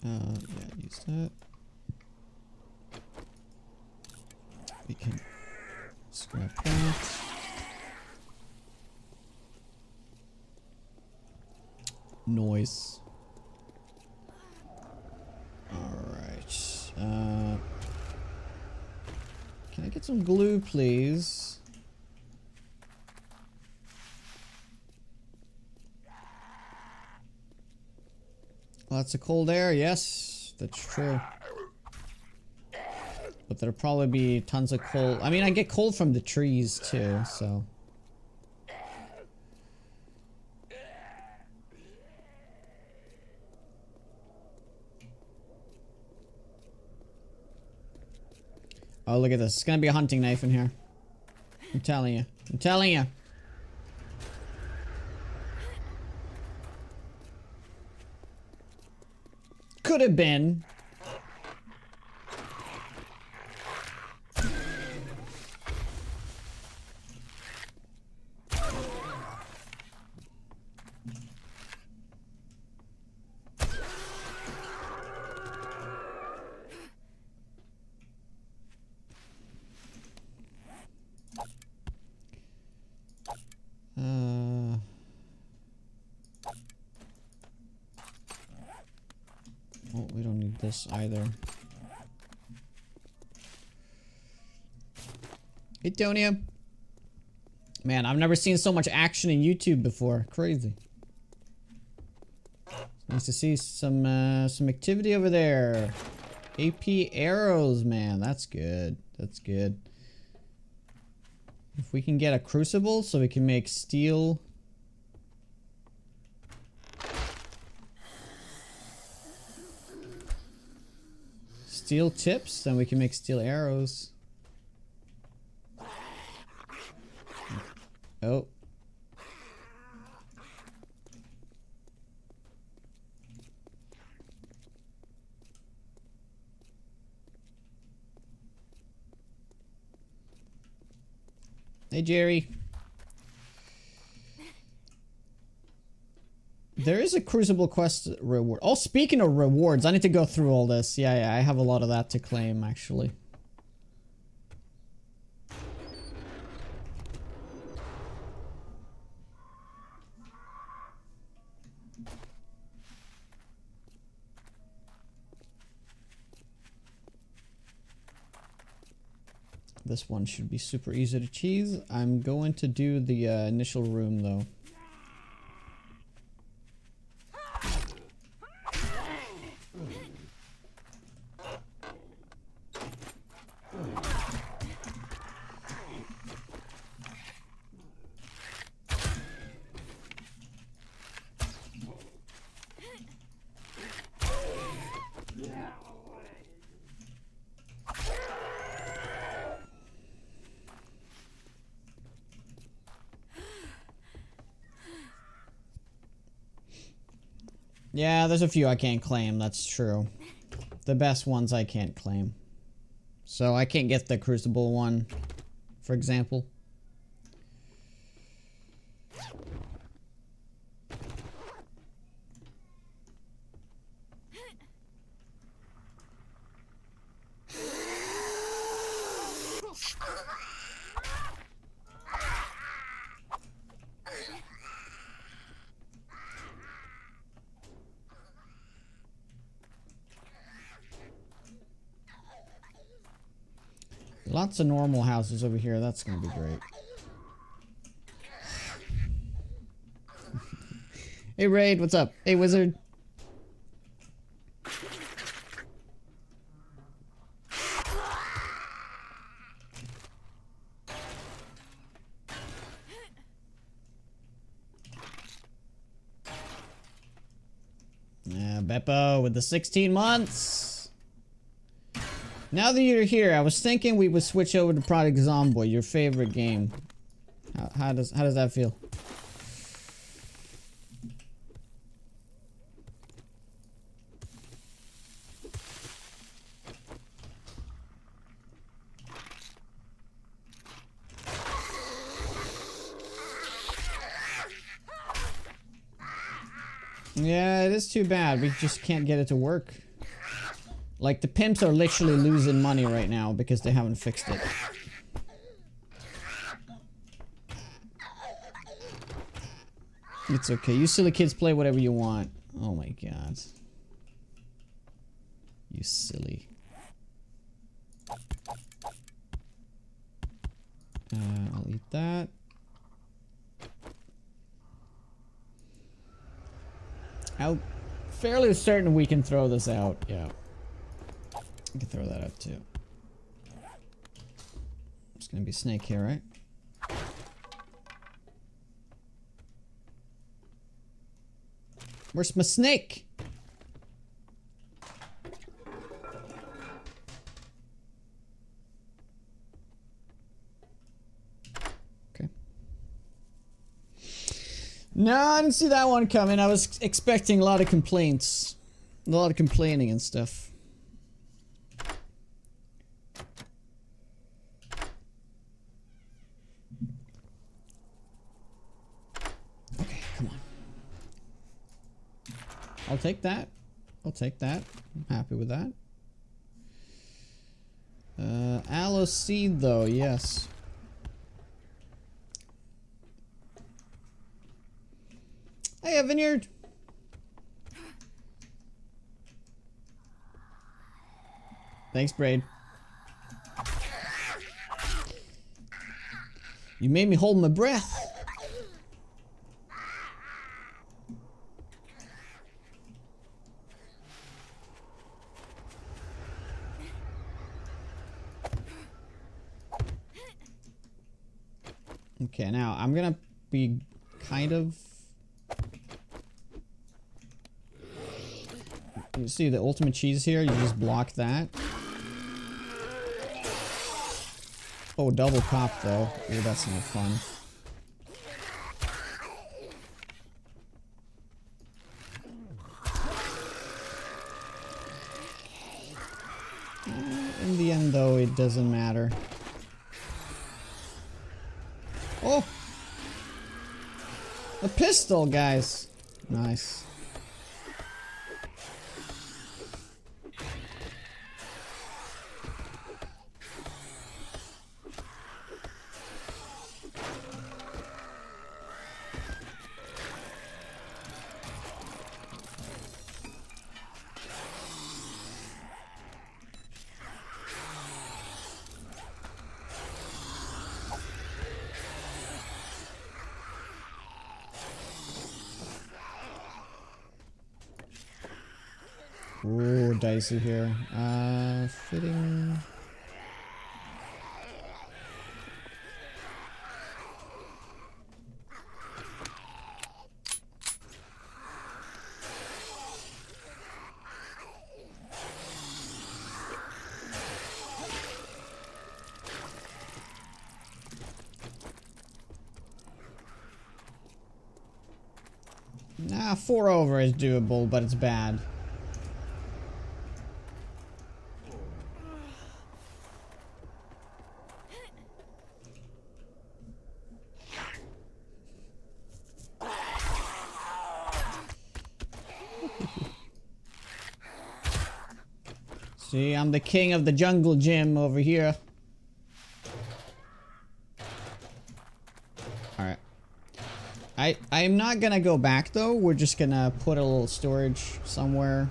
Yeah, use that. We can scrap that. Noise. Alright. Can I get some glue, please? Lots of cold air, yes, that's true. But there'll probably be tons of cold. I mean, I get cold from the trees too, so. Oh, look at this. It's gonna be a hunting knife in here. I'm telling you. I'm telling you. Could have been. Oh, we don't need this either. Hey, Tonya. Man, I've never seen so much action in YouTube before. Crazy. It's nice to see some activity over there. AP arrows, man. That's good. That's good. If we can get a crucible so we can make steel. Steel tips, then we can make steel arrows. Oh. Hey, Jerry. There is a Crucible quest reward. Oh, speaking of rewards, I need to go through all this. Yeah, I have a lot of that to claim, actually. This one should be super easy to cheese. I'm going to do the initial room, though. Yeah, there's a few I can't claim, that's true. The best ones I can't claim. So I can't get the Crucible one, for example. Lots of normal houses over here. That's gonna be great. Hey Raid, what's up? Hey Wizard. Yeah, Beppo with the 16 months. Now that you're here, I was thinking we would switch over to Project Zomboid, your favorite game. How does that feel? Yeah, it is too bad. We just can't get it to work. Like, the pimps are literally losing money right now because they haven't fixed it. It's okay. You silly kids play whatever you want. Oh my god. You silly. I'll eat that. I'm fairly certain we can throw this out. Yeah. I can throw that out too. There's gonna be a snake here, right? Where's my snake? Okay. No, I didn't see that one coming. I was expecting a lot of complaints. A lot of complaining and stuff. Okay, come on. I'll take that. I'll take that. I'm happy with that. Aloe seed though, yes. Hey, a vineyard. Thanks, Braid. You made me hold my breath. Okay, now I'm gonna be kind of... You see the ultimate cheese here? You just block that. Oh, double pop though. Ooh, that's no fun. In the end though, it doesn't matter. Oh! A pistol, guys! Nice. Ooh, dicey here. Fitting. 4 over is doable, but it's bad. See, I'm the king of the jungle gym over here. Alright. I'm not gonna go back though. We're just gonna put a little storage somewhere.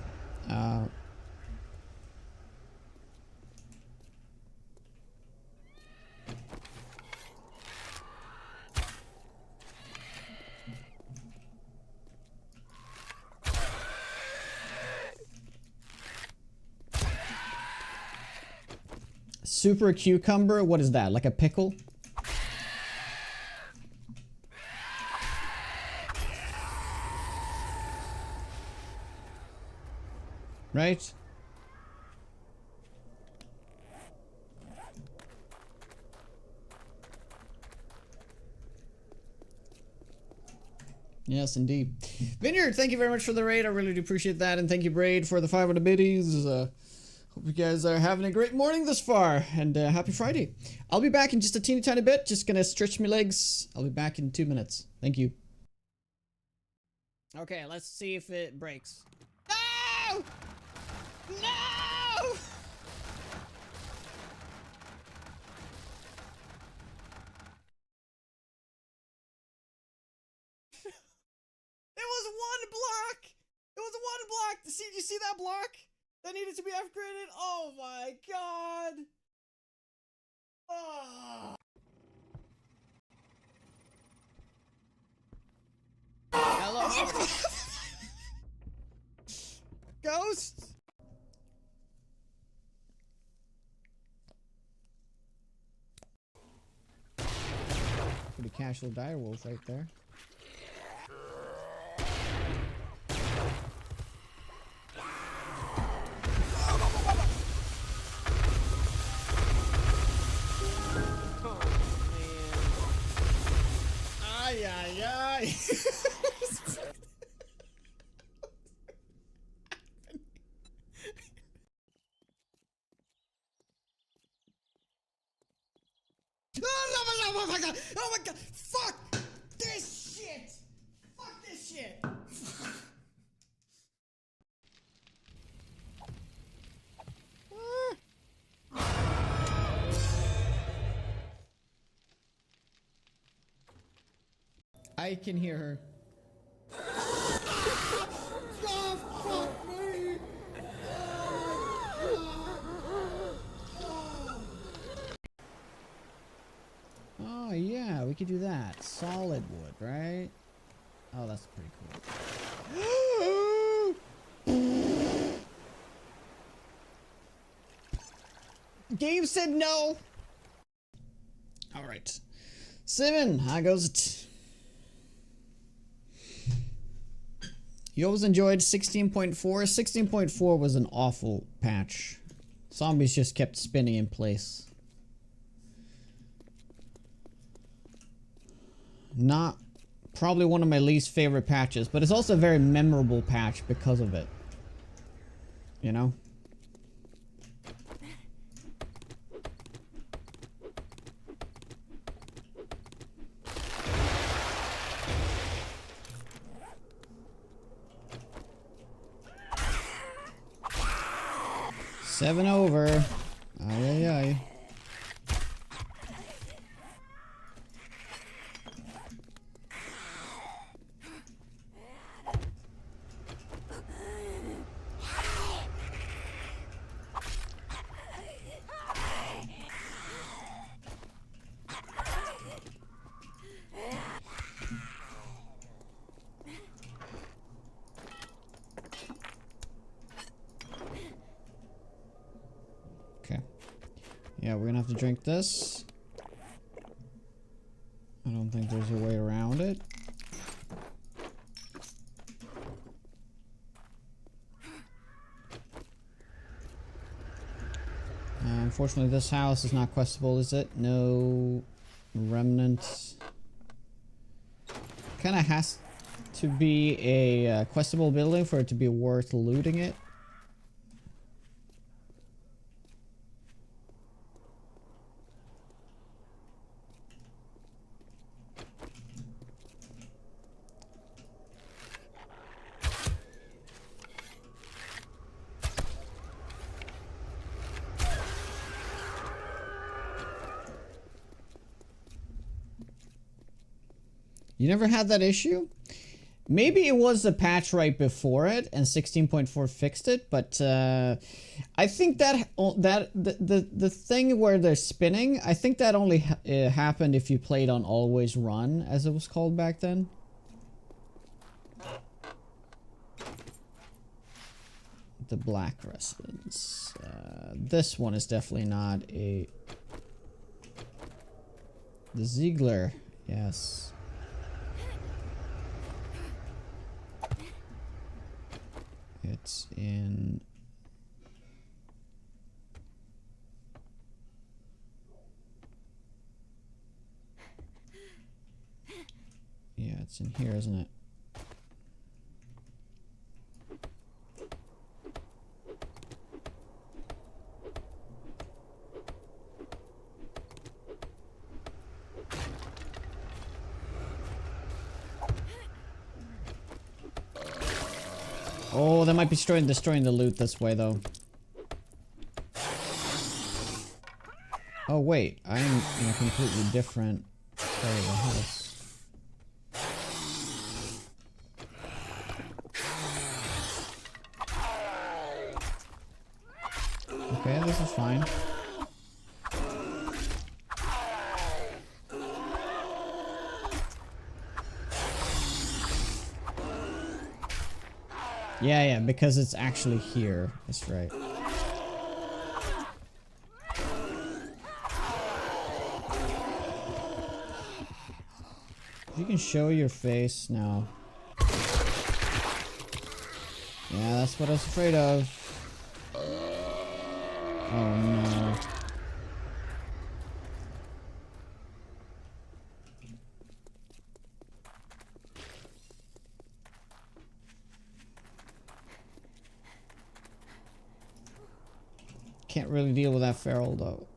Super cucumber? What is that? Like a pickle? Right? Yes, indeed. Vineyard, thank you very much for the raid. I really do appreciate that. And thank you, Braid, for the 500 biddies. Hope you guys are having a great morning thus far. And happy Friday. I'll be back in just a teeny tiny bit. Just gonna stretch my legs. I'll be back in 2 minutes. Thank you. Okay, let's see if it breaks. No! No! It was one block! It was one block! See, you see that block? That needed to be upgraded? Oh my god! Oh. Hello? Ghost? Pretty casual direwolf right there. Ay, ay, ay. Oh my god! Oh my god! Fuck this shit! Fuck this shit! I can hear her. Oh, fuck me! Oh yeah, we could do that. Solid wood, right? Oh, that's pretty cool. Game said no. All right, 7. How goes it? You always enjoyed 16.4. 16.4 was an awful patch. Zombies just kept spinning in place. Not probably one of my least favorite patches, but it's also a very memorable patch because of it. You know? Seven over. Ay, ay, ay. Yeah, we're gonna have to drink this. I don't think there's a way around it. Unfortunately, this house is not questable, is it? No remnants. Kinda has to to be a questable building for it to be worth looting it? You never had that issue? Maybe it was the patch right before it and 16.4 fixed it, but I think that the thing where they're spinning, I think that only happened if you played on Always Run, as it was called back then. The Black Residence. This one is definitely not a... The Ziegler, yes. It's in... Yeah, it's in here, isn't it? Oh, they might be destroying the loot this way, though. Oh, wait. I'm in a completely different part of the house. Okay, this is fine. Yeah, because it's actually here. That's right. You can show your face now. Yeah, that's what I was afraid of. Oh no. Can't really deal with that feral though.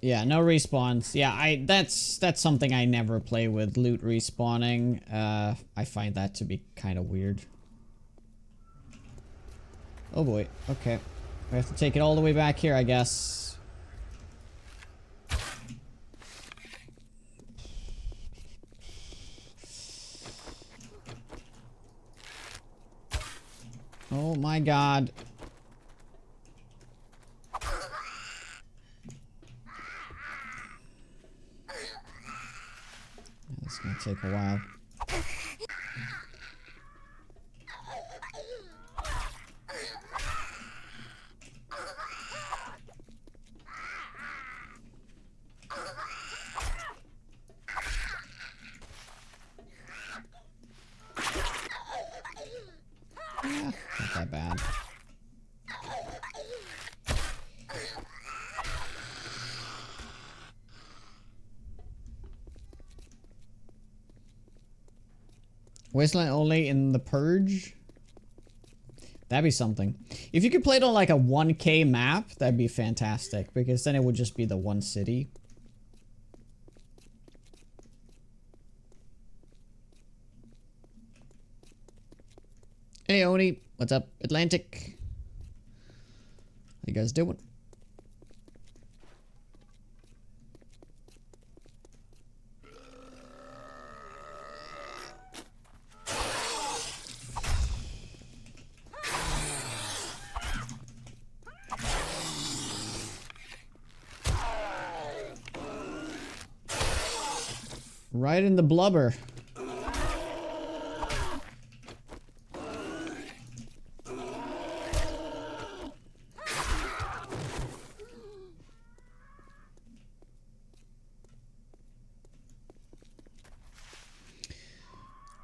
Yeah, no respawns. Yeah, that's something I never play with, loot respawning. I find that to be kind of weird. Oh boy. Okay. We have to take it all the way back here, I guess. Oh my god. That's gonna take a while. Not that bad. Wasteland only in the Purge? That'd be something. If you could play it on like a 1K map, that'd be fantastic, because then it would just be the one city. Hey Oni, what's up? Atlantic. How you guys doing? Right in the blubber.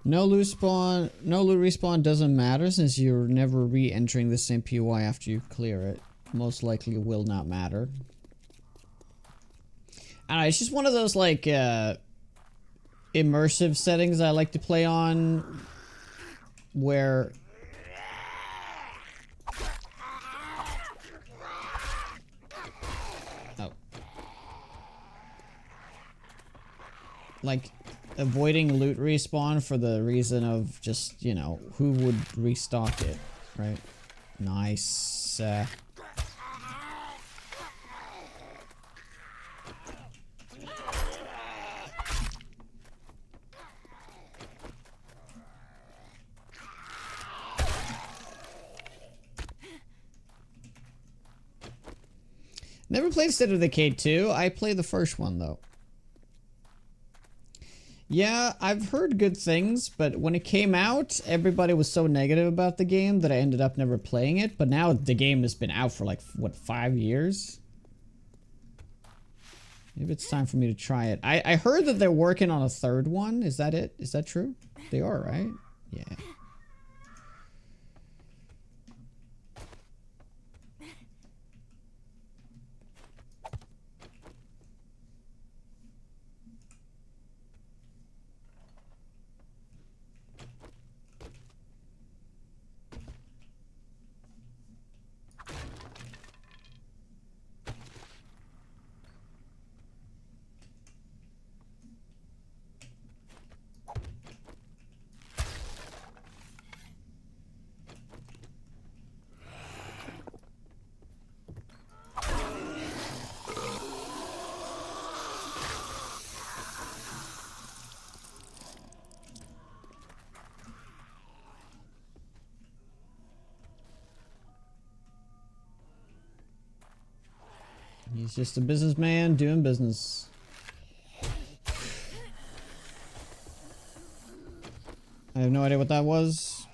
No loot respawn doesn't matter since you're never re-entering the same POI after you clear it. Most likely will not matter. I don't know, it's just one of those like immersive settings I like to play on where like avoiding loot respawn for the reason of just, you know, who would restock it, right? Nice. Never played State of Decay 2. I played the first one, though. Yeah, I've heard good things, but when it came out, everybody was so negative about the game that I ended up never playing it. But now the game has been out for like, what, 5 years? Maybe it's time for me to try it. I heard that they're working on a third one. Is that it? Is that true? They are, right? Yeah. He's just a businessman doing business. I have no idea what that was.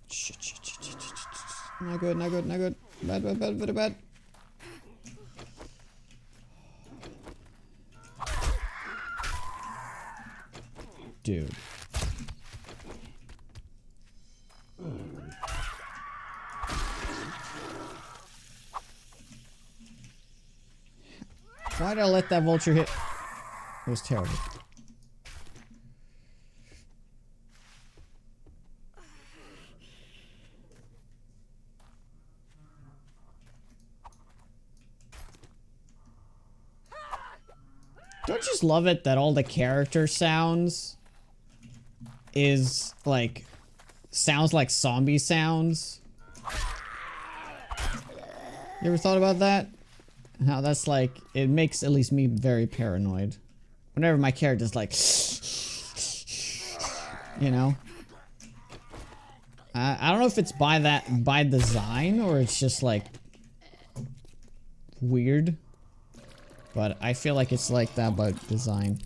Shit. Not good, not good, not good. Bad. Dude. Why did I let that vulture hit? It was terrible. Don't you just love it that all the character sounds is like sounds like zombie sounds? You ever thought about that? How that's like, it makes at least me very paranoid. Whenever my character's like, you know? I don't know if it's by design or it's just like weird. But I feel like it's like that by design.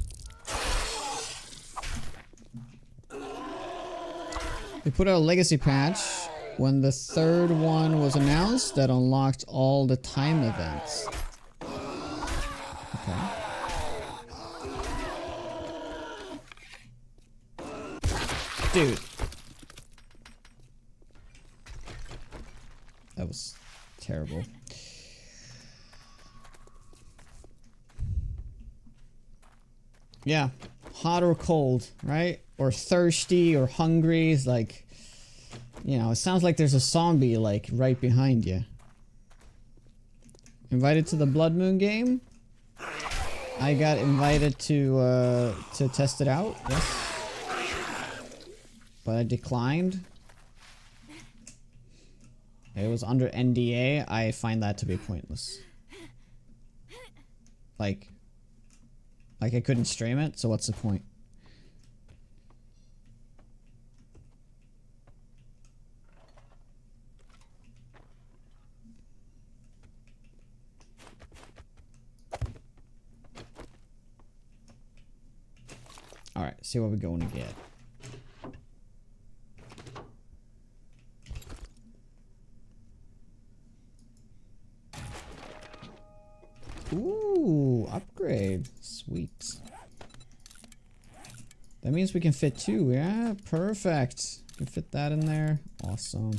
They put out a legacy patch when the third one was announced that unlocked all the time events. Okay. Dude. That was terrible. Yeah. Hot or cold, right? Or thirsty or hungry. It's like, you know, it sounds like there's a zombie like right behind you. Invited to the Blood Moon game? I got invited to test it out, yes. But I declined. It was under NDA. I find that to be pointless. Like I couldn't stream it, so what's the point? Alright, see what we're going to get. Ooh, upgrade. Sweet. That means we can fit two. Yeah, perfect. We can fit that in there. Awesome.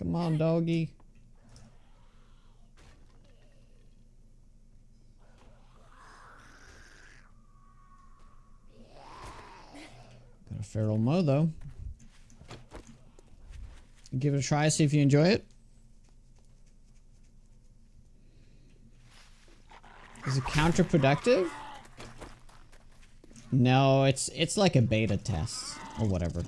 Come on, doggy. Got a feral mo though. Give it a try, see if you enjoy it. Is it counterproductive? No, it's like a beta test or whatever.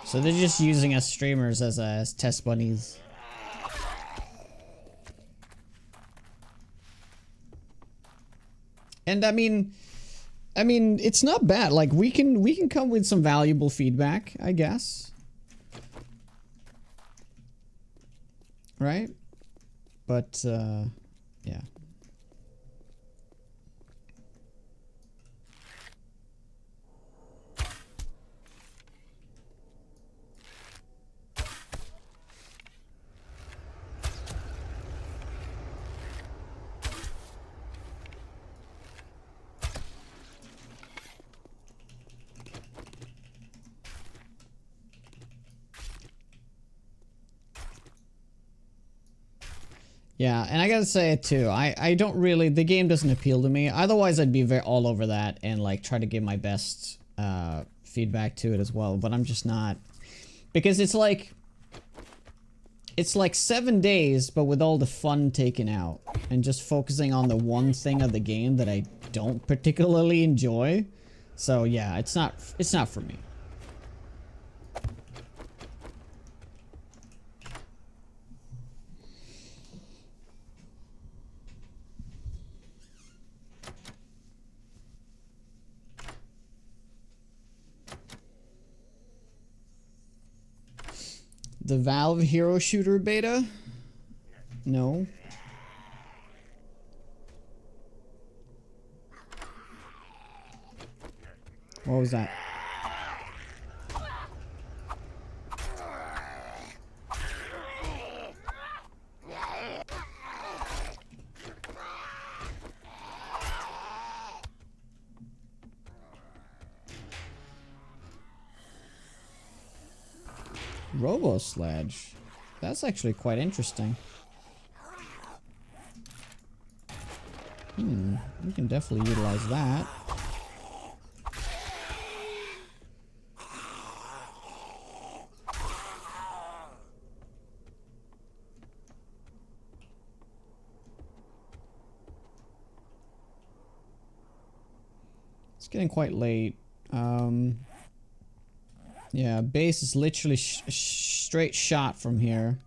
So they're just using us streamers as test bunnies. And I mean it's not bad. Like we can come with some valuable feedback, I guess. Right? But yeah. Yeah, and I gotta say it too. I don't really, the game doesn't appeal to me. Otherwise, I'd be very all over that and like try to give my best feedback to it as well. But I'm just not, because it's like 7 days, but with all the fun taken out and just focusing on the one thing of the game that I don't particularly enjoy. So yeah, it's not for me. The Valve Hero Shooter beta? No. What was that? Robo Sledge. That's actually quite interesting. We can definitely utilize that. It's getting quite late. Yeah, base is literally straight shot from here.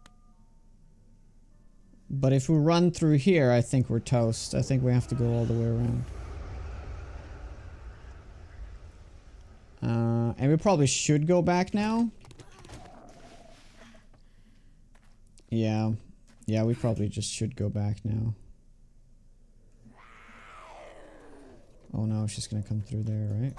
But if we run through here, I think we're toast. I think we have to go all the way around. And we probably should go back now. Yeah. Yeah, we probably just should go back now. Oh no, she's gonna come through there, right?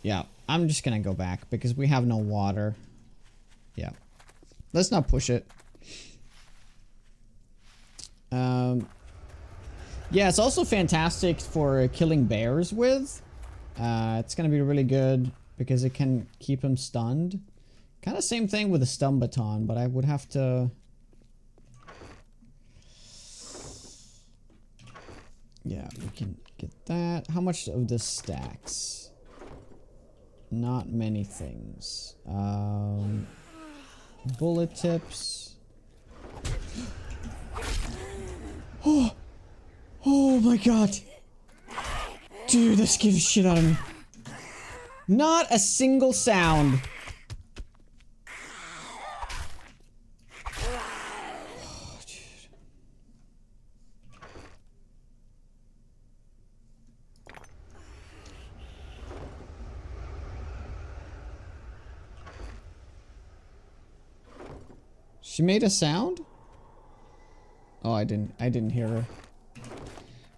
Yeah, I'm just gonna go back because we have no water. Yeah. Let's not push it. Yeah, it's also fantastic for killing bears with. It's gonna be really good because it can keep them stunned. Kind of same thing with the stun baton, but I would have to... Yeah, we can get that. How much of this stacks? Not many things. Bullet tips. Oh! Oh my god! Dude, that scared the shit out of me. Not a single sound. Oh, dude. She made a sound? Oh, I didn't hear her.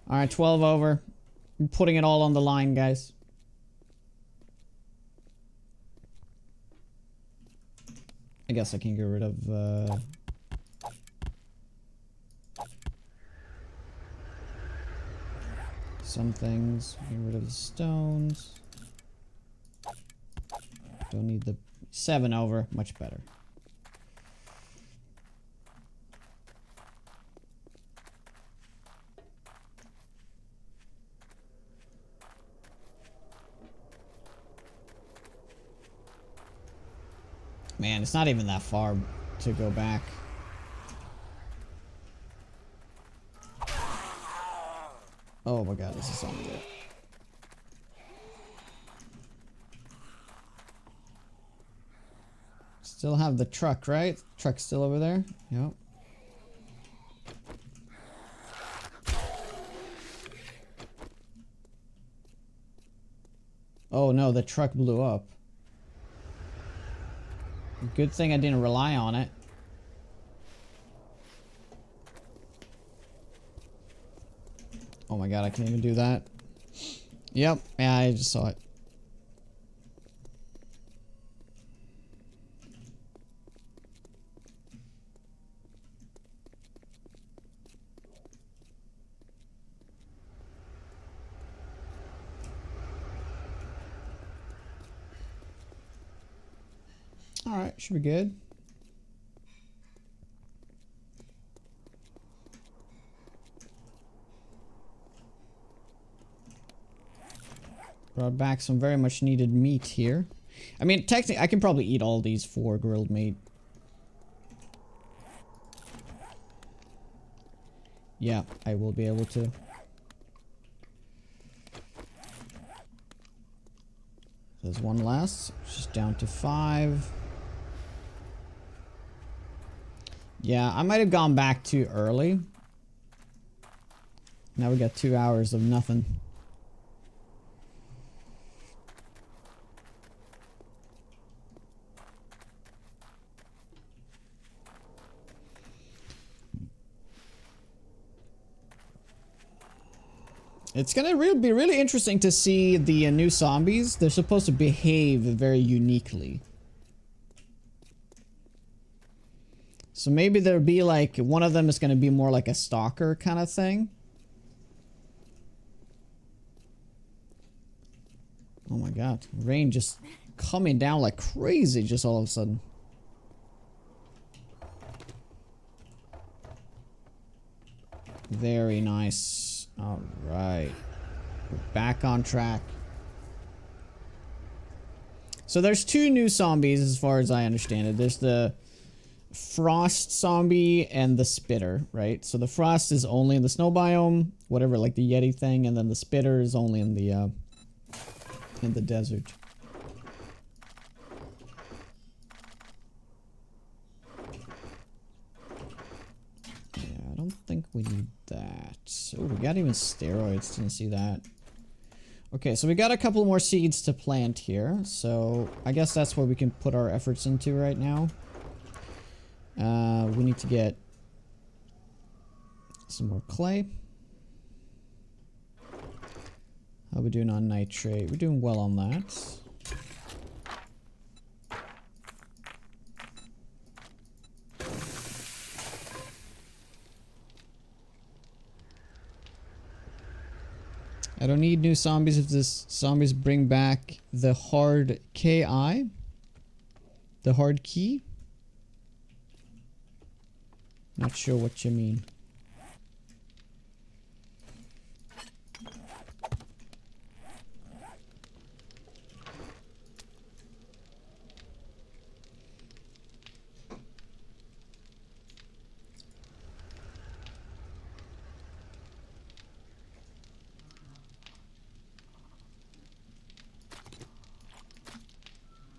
Alright, 12 over. I'm putting it all on the line, guys. I guess I can get rid of, some things. Get rid of the stones. Don't need the 7 over. Much better. Man, it's not even that far to go back. Oh my god, this is so good. Still have the truck, right? Truck's still over there? Yep. Oh no, the truck blew up. Good thing I didn't rely on it. Oh my god, I can't even do that. Yep, yeah, I just saw it. Alright, should be good. Brought back some very much needed meat here. I mean, technically, I can probably eat all these 4 grilled meat. Yeah, I will be able to. There's one less. Just down to 5. Yeah, I might have gone back too early. Now we got 2 hours of nothing. It's gonna be really interesting to see the new zombies. They're supposed to behave very uniquely. So maybe there'll be like, one of them is gonna be more like a stalker kind of thing. Oh my god, rain just coming down like crazy just all of a sudden. Very nice. Alright. We're back on track. So there's 2 new zombies as far as I understand it. There's the frost zombie and the spitter, right? So the frost is only in the snow biome, whatever, like the Yeti thing, and then the spitter is only in the desert. Yeah, I don't think we need that. Oh, we got even steroids. Didn't see that. Okay, so we got a couple more seeds to plant here. So I guess that's what we can put our efforts into right now. We need to get some more clay. How are we doing on nitrate? We're doing well on that. I don't need new zombies if this zombies bring back the hard KI. The hard key. Not sure what you mean.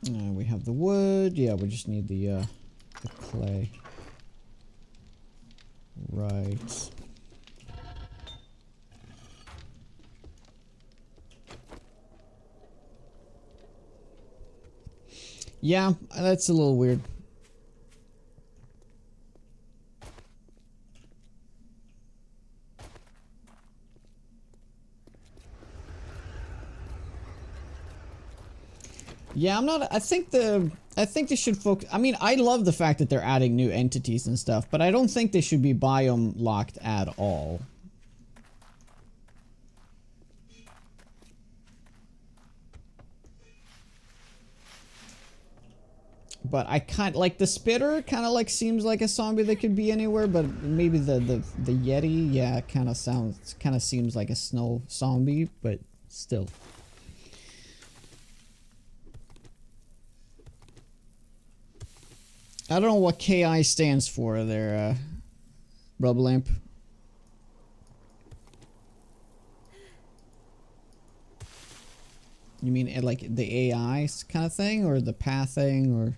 We have the wood. Yeah, we just need the clay. Right. Yeah, that's a little weird. Yeah, I'm not. I think they should focus. I mean, I love the fact that they're adding new entities and stuff, but I don't think they should be biome locked at all. But I kind like the spitter kind of like seems like a zombie that could be anywhere, but maybe the yeti, yeah, kind of seems like a snow zombie, but still. I don't know what KI stands for there, Rub Lamp. You mean like the AI kind of thing, or the pathing, or?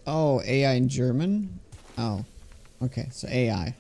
Oh, AI in German? Oh. Okay, so AI.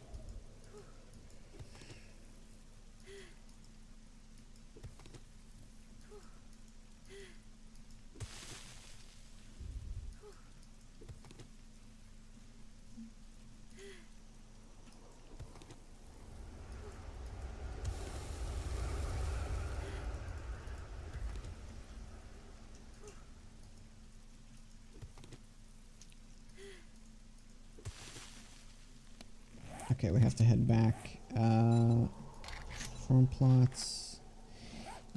Okay, we have to head back. Farm plots.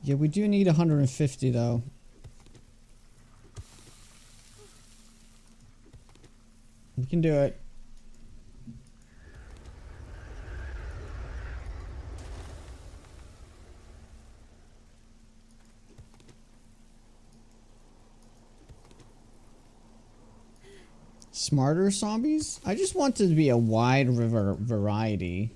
Yeah, we do need 150 though. We can do it. Smarter zombies? I just want it to be a wide variety.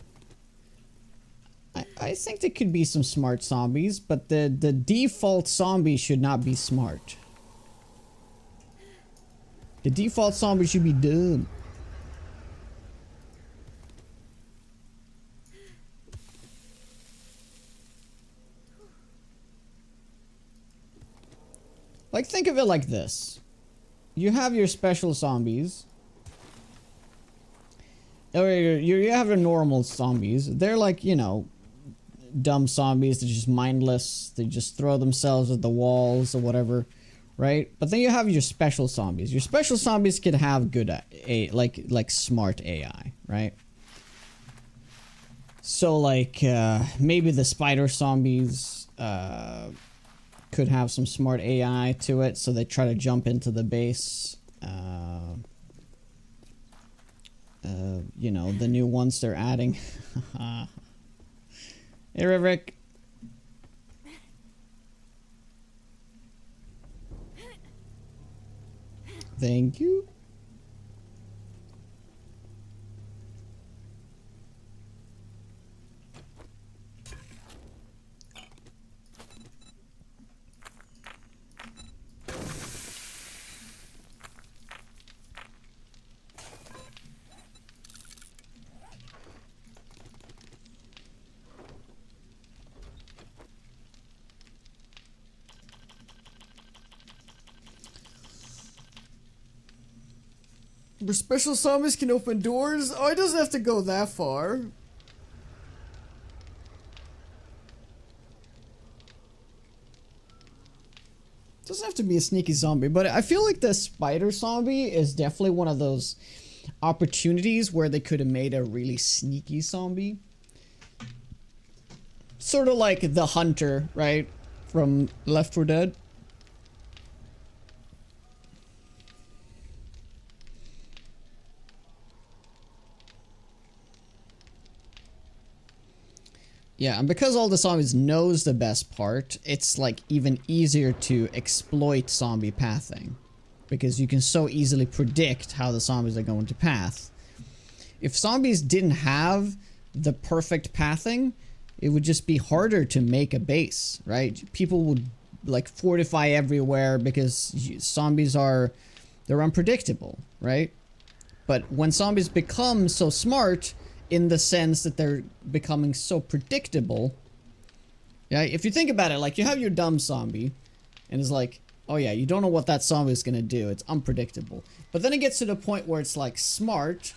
I think there could be some smart zombies, but the default zombie should not be smart. The default zombie should be dumb. Like, think of it like this. You have your special zombies. Or you have your normal zombies. They're like, you know, dumb zombies. They're just mindless. They just throw themselves at the walls or whatever, right? But then you have your special zombies. Your special zombies can have good like smart AI, right? So like maybe the spider zombies could have some smart AI to it, so they try to jump into the base. You know, the new ones they're adding. Hey, Rick. Thank you. But special zombies can open doors? Oh, it doesn't have to go that far. Doesn't have to be a sneaky zombie, but I feel like the spider zombie is definitely one of those opportunities where they could have made a really sneaky zombie. Sort of like the hunter, right? From Left 4 Dead. Yeah, and because all the zombies knows the best part, it's like even easier to exploit zombie pathing. Because you can so easily predict how the zombies are going to path. If zombies didn't have the perfect pathing, it would just be harder to make a base, right? People would like fortify everywhere because zombies they're unpredictable, right? But when zombies become so smart, in the sense that they're becoming so predictable. Yeah, if you think about it, like you have your dumb zombie, and it's like, oh yeah, you don't know what that zombie is gonna do. It's unpredictable. But then it gets to the point where it's like smart,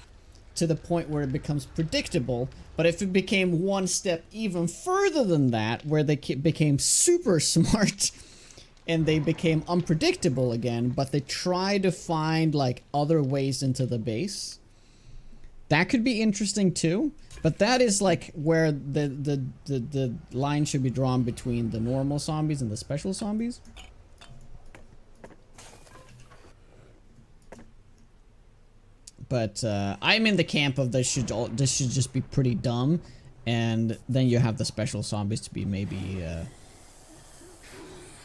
to the point where it becomes predictable. But if it became one step even further than that, where they became super smart and they became unpredictable again, but they try to find like other ways into the base, that could be interesting too. But that is like where the line should be drawn between the normal zombies and the special zombies. But I'm in the camp of this should just be pretty dumb, and then you have the special zombies to be maybe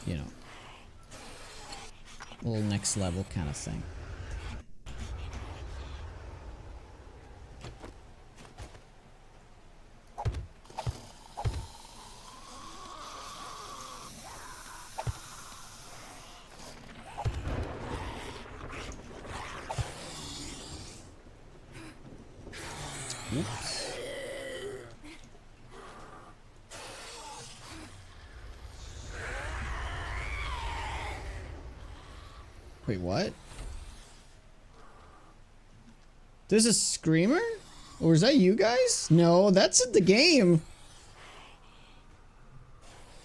you know, a little next level kind of thing. Oops. Wait, what? There's a screamer? Or is that you guys? No, that's in the game.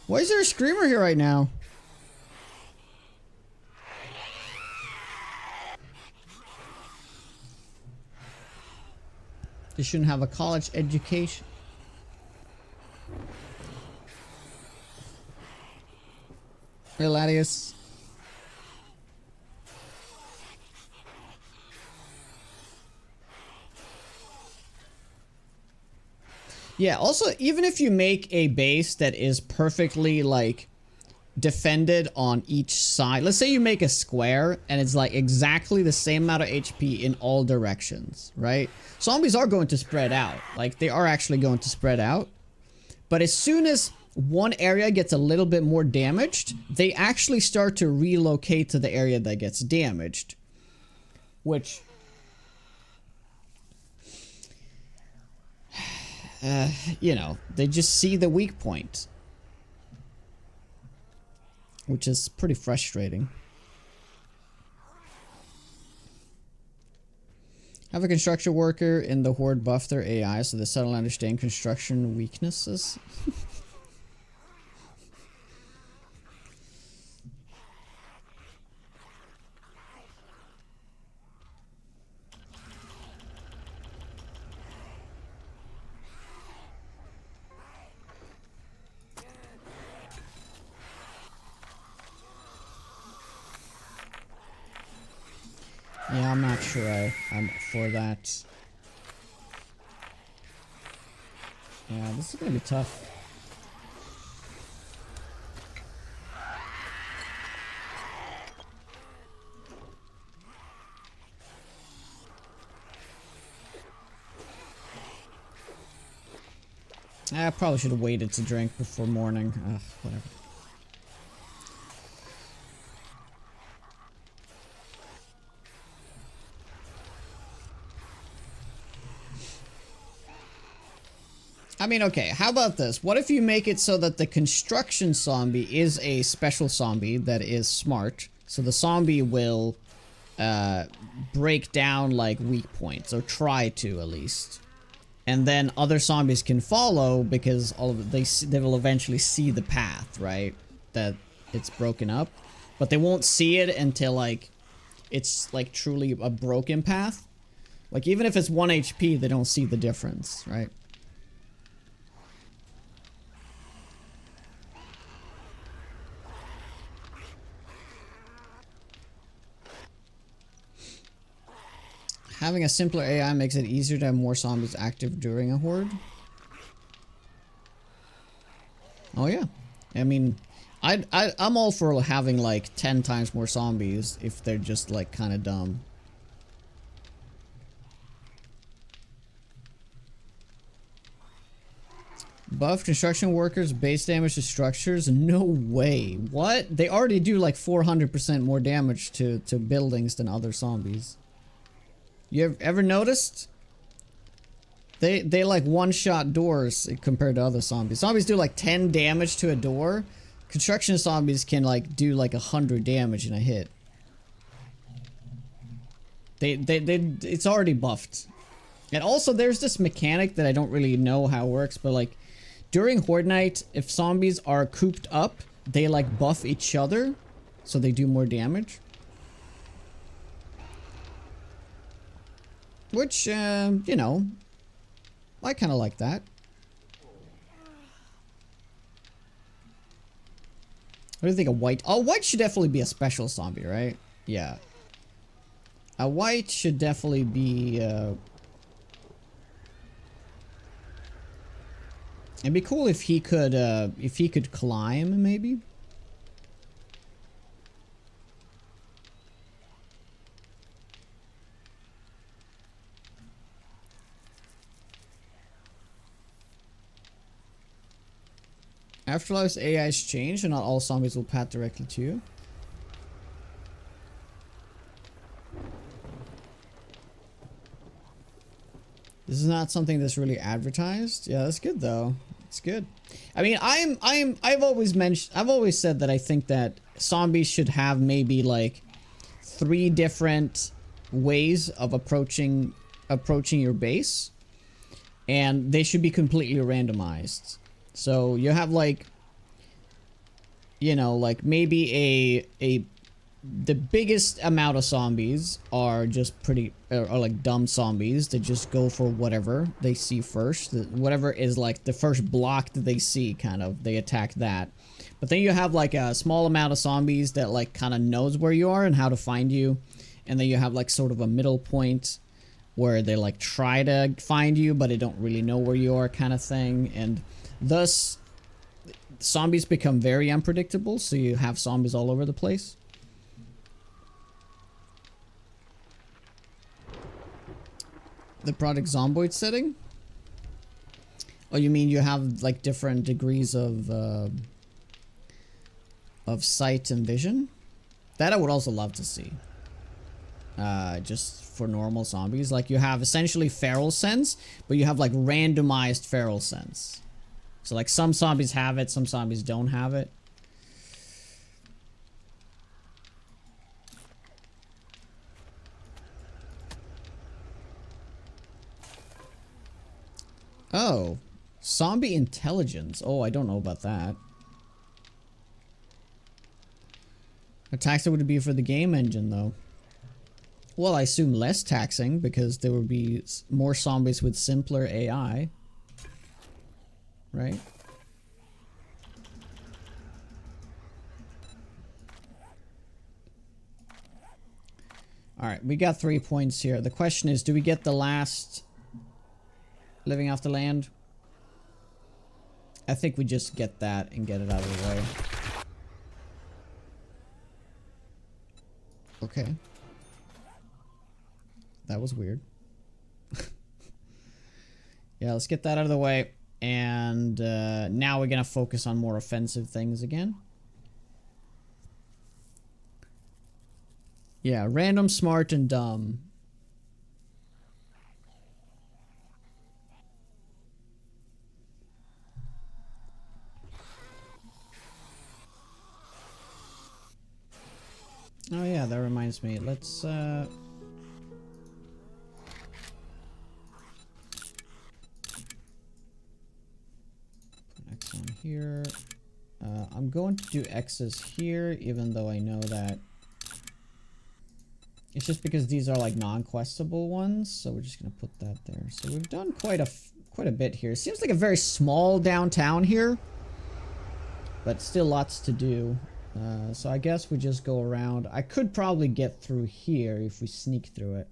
Why is there a screamer here right now? They shouldn't have a college education. Relatius. Yeah, also, even if you make a base that is perfectly, like, defended on each side. Let's say you make a square and it's like exactly the same amount of HP in all directions, right? Zombies are going to spread out. Like, they are actually going to spread out. But as soon as one area gets a little bit more damaged, they actually start to relocate to the area that gets damaged. Which... you know, they just see the weak point. Which is pretty frustrating. Have a construction worker in the horde buff their AI so they suddenly understand construction weaknesses. Yeah, I'm not sure I'm for that. Yeah, this is gonna be tough. I probably should have waited to drink before morning. Ugh, whatever. I mean, okay, how about this? What if you make it so that the construction zombie is a special zombie that is smart? So the zombie will break down, like, weak points, or try to, at least. And then other zombies can follow because all of they will eventually see the path, right? That it's broken up. But they won't see it until, like, it's, like, truly a broken path. Like, even if it's 1 HP, they don't see the difference, right? Having a simpler AI makes it easier to have more zombies active during a horde. Oh yeah. I mean, I'm all for having like 10 times more zombies if they're just like kind of dumb. Buff construction workers base damage to structures? No way. What? They already do like 400% more damage to buildings than other zombies. You have ever noticed? They like one-shot doors compared to other zombies. Zombies do like 10 damage to a door. Construction zombies can like do like 100 damage in a hit. It's already buffed. And also there's this mechanic that I don't really know how it works, but like during Horde Night, if zombies are cooped up, they like buff each other, so they do more damage. Which, you know, I kind of like that. What do you think of white? Oh, white should definitely be a special zombie, right? Yeah. A white should definitely be, it'd be cool if he could climb, maybe. Afterlife's AI has changed and not all zombies will path directly to you. This is not something that's really advertised. Yeah, that's good though. It's good. I mean, I've always said that I think that zombies should have maybe like 3 different ways of approaching your base, and they should be completely randomized. So you have like, you know, like maybe the biggest amount of zombies are just pretty, or like dumb zombies that just go for whatever they see first. Whatever is like the first block that they see, kind of, they attack that. But then you have like a small amount of zombies that like kind of knows where you are and how to find you. And then you have like sort of a middle point where they like try to find you, but they don't really know where you are, kind of thing. And thus, zombies become very unpredictable, so you have zombies all over the place. The product zomboid setting? Oh, you mean you have like different degrees of sight and vision? That I would also love to see. Just for normal zombies, like you have essentially feral sense, but you have like randomized feral sense. So like some zombies have it, some zombies don't have it. Oh, zombie intelligence. Oh, I don't know about that. How taxing would it be for the game engine, though? Well, I assume less taxing, because there would be more zombies with simpler AI. Right? Alright, we got 3 points here. The question is, do we get the last living off the land? I think we just get that and get it out of the way. Okay. That was weird. Yeah, let's get that out of the way. And now we're gonna focus on more offensive things again. Yeah, random, smart, and dumb. Oh yeah, that reminds me. Let's put X on here. I'm going to do X's here, even though I know that it's just because these are like non-questable ones, so we're just gonna put that there. So we've done quite a bit here. It seems like a very small downtown here, but still lots to do. So I guess we just go around. I could probably get through here if we sneak through it,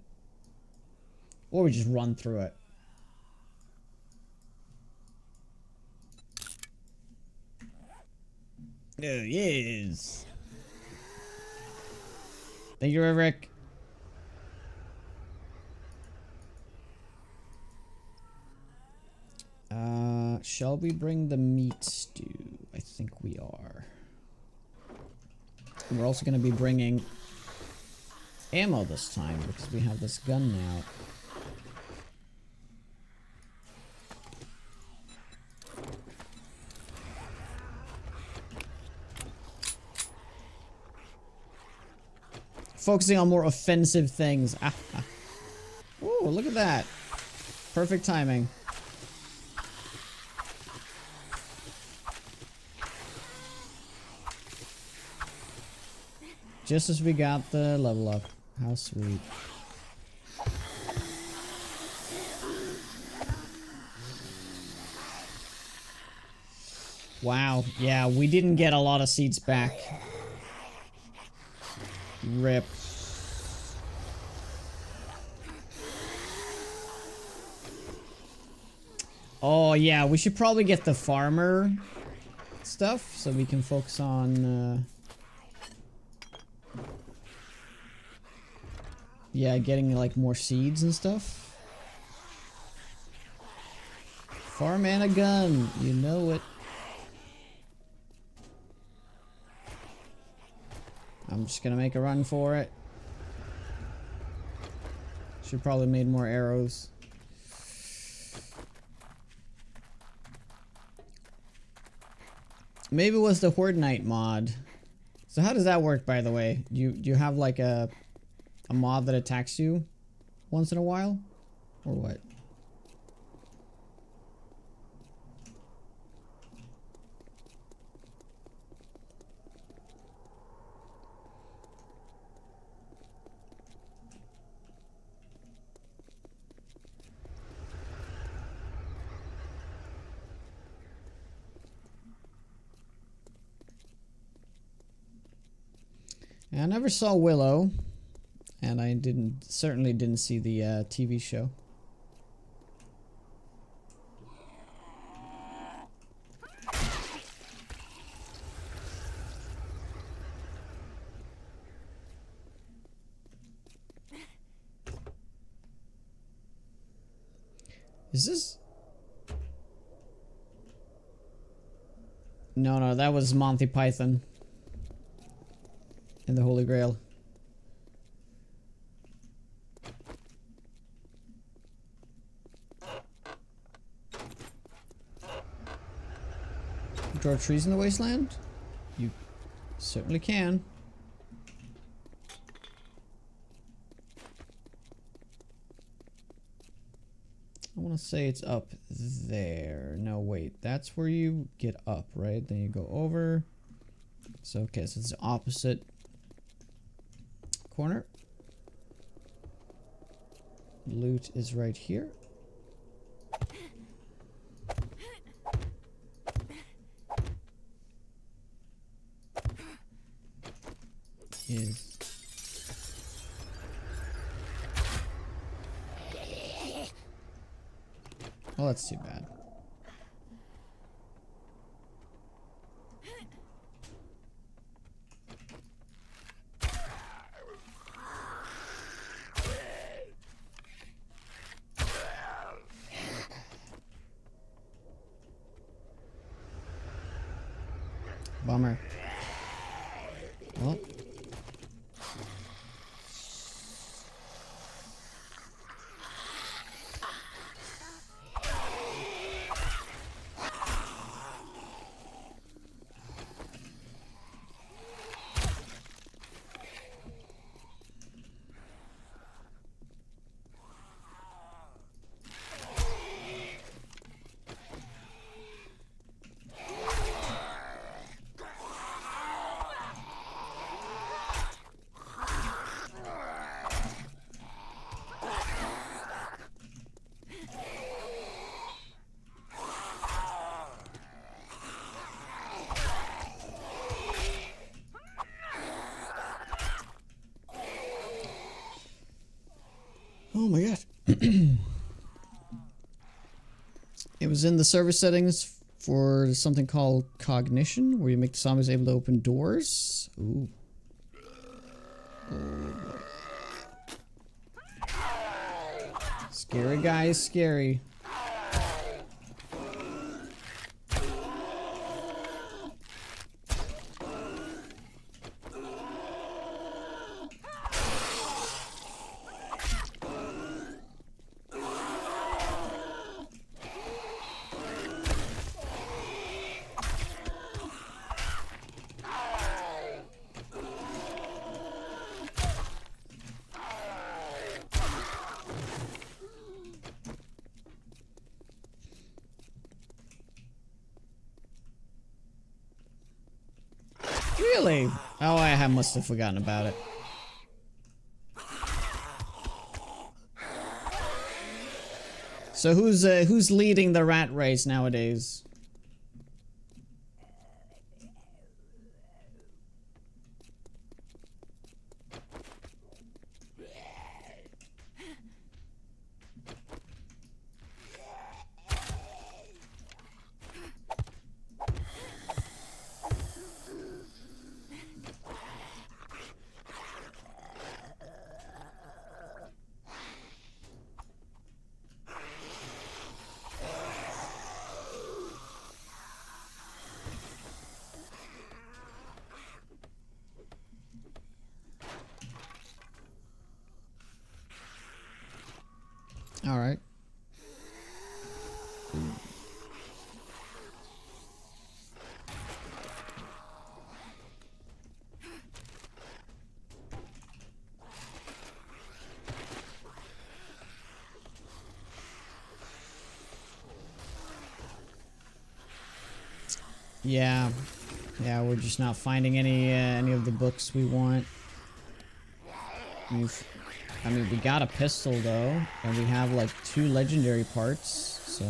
or we just run through it. Oh yes. Thank you, Eric. Shall we bring the meat stew? I think we are. And we're also going to be bringing ammo this time because we have this gun now. focusing on more offensive things. Ah, ah. Ooh, look at that. Perfect timing. Just as we got the level up. How sweet. Wow. Yeah, we didn't get a lot of seats back. Rip. Oh yeah, we should probably get the farmer stuff so we can focus on yeah, getting like more seeds and stuff. Farm and a gun, you know it. I'm just gonna make a run for it. Should probably made more arrows. Maybe it was the Horde Night mod. So how does that work, by the way? Do you have like a mod that attacks you once in a while? Or what? I never saw Willow, and I certainly didn't see the TV show. Is this? No, that was Monty Python. And the Holy Grail. Draw trees in the wasteland? You certainly can. I want to say it's up there. No, wait. That's where you get up, right? Then you go over. So, okay, so it's the opposite corner. Loot is right here. Is well, that's too bad. Bummer. Well. Oh my god. It was in the service settings for something called cognition, where you make the zombies able to open doors. Ooh. Oh. Scary guys, scary. Really? Oh, I must have forgotten about it. So who's leading the rat race nowadays? All right. Yeah. Yeah, we're just not finding any of the books we want. I mean, we got a pistol though, and we have like 2 legendary parts, so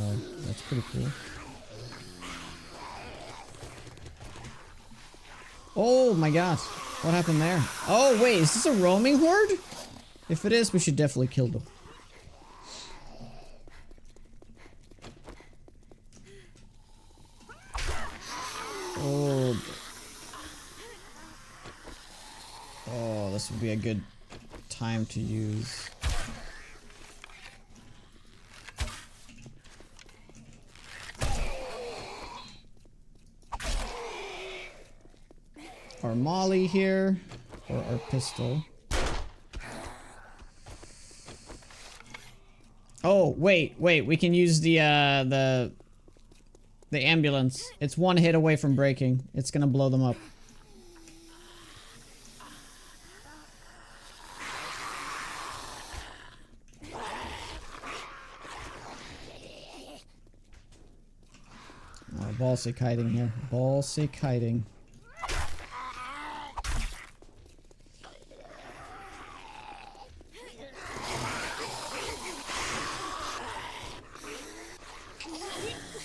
that's pretty cool. Oh my god, what happened there? Oh wait, is this a roaming horde? If it is, we should definitely kill them. Oh. Oh, this would be a good time to use. Our molly here, or our pistol. Oh, wait, we can use the ambulance. It's 1 hit away from breaking. It's gonna blow them up. Oh, ballsy kiting here. Ballsy kiting.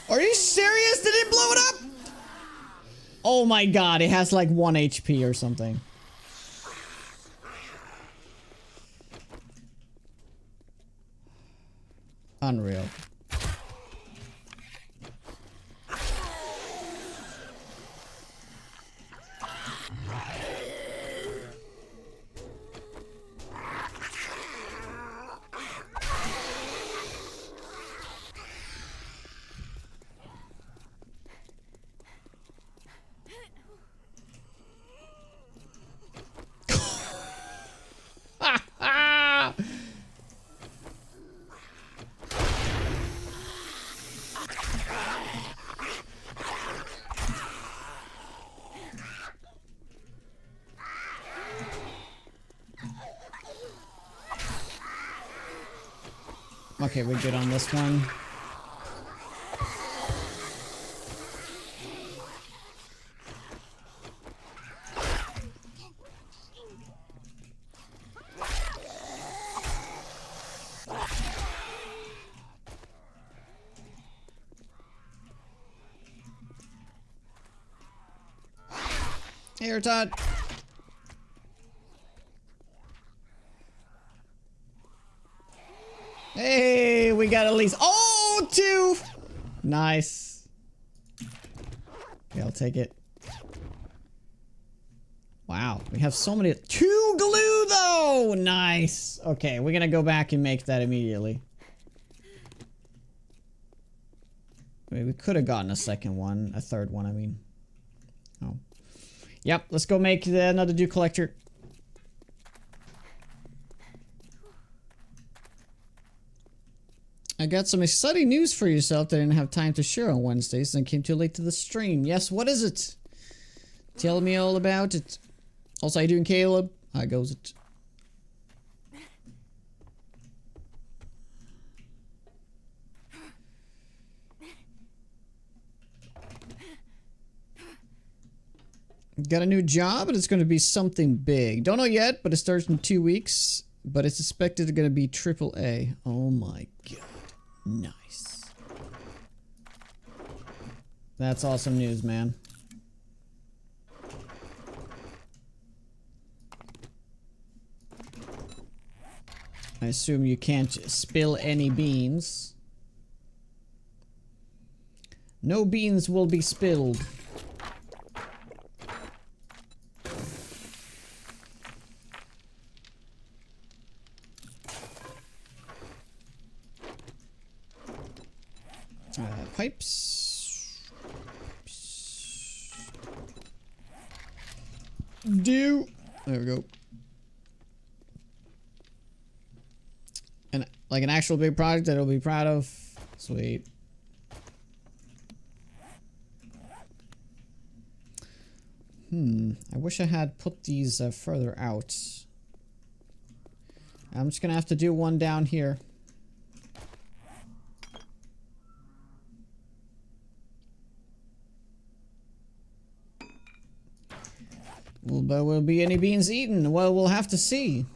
Are you serious? Did it blow it up? Oh my god, it has like 1 HP or something. Unreal. Okay, we're good on this one. Here, Todd. Hey, we got at least 2. Nice. Okay, I'll take it. Wow, we have so many. 2 glue though. Nice. Okay, we're gonna go back and make that immediately. I mean, we could have gotten a second one, a third one. I mean. Oh. Yep. Let's go make another dew collector. I got some exciting news for yourself that I didn't have time to share on Wednesdays and came too late to the stream. Yes, what is it? Tell me all about it. Also, how you doing, Caleb? How goes it? Got a new job, and it's going to be something big. Don't know yet, but it starts in 2 weeks. But it's expected to be AAA. Oh my god. Nice. That's awesome news, man. I assume you can't spill any beans. No beans will be spilled. Pipes. There we go. And like an actual big project that I'll be proud of. Sweet. I wish I had put these further out. I'm just gonna have to do one down here. Well, but will be any beans eaten? Well, we'll have to see.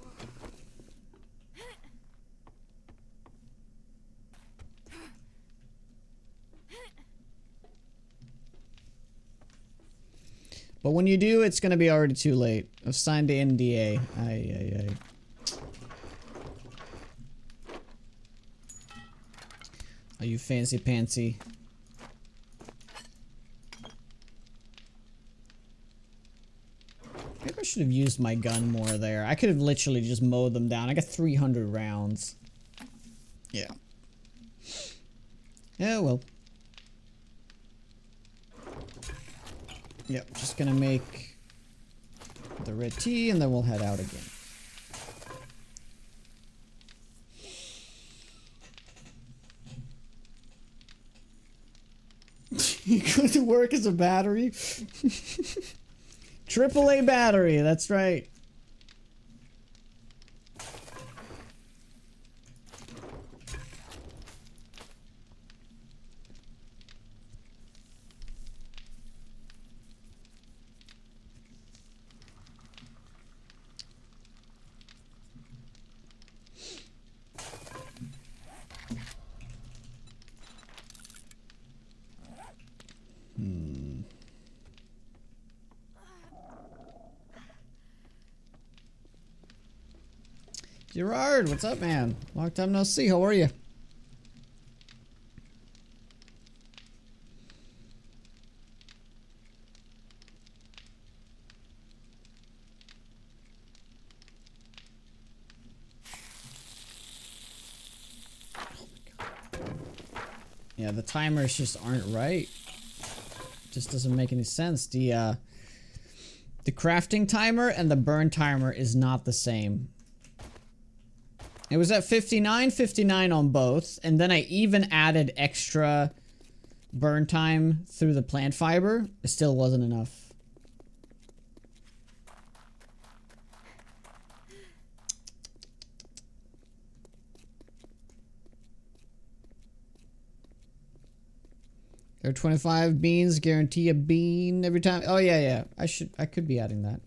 But when you do, it's gonna be already too late. I've signed the NDA. Aye. Are you fancy pantsy? Maybe I should have used my gun more there. I could have literally just mowed them down. I got 300 rounds. Yeah. Yeah, well. Yep, just gonna make the red tea and then we'll head out again. You go to work as a battery? AAA battery, that's right. Gerard, what's up, man? Long time no see. How are you? Yeah, the timers just aren't right. Just doesn't make any sense. The crafting timer and the burn timer is not the same. It was at 59 on both, and then I even added extra burn time through the plant fiber. It still wasn't enough. There are 25 beans, guarantee a bean every time. Oh yeah. I could be adding that.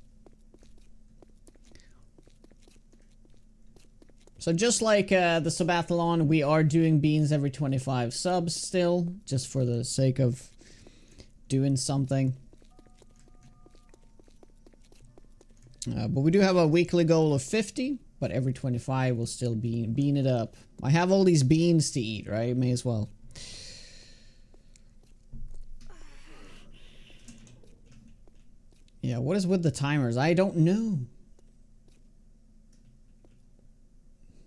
So just like the subathlon, we are doing beans every 25 subs still, just for the sake of doing something. But we do have a weekly goal of 50, but every 25 will still bean it up. I have all these beans to eat, right? May as well. Yeah, what is with the timers? I don't know.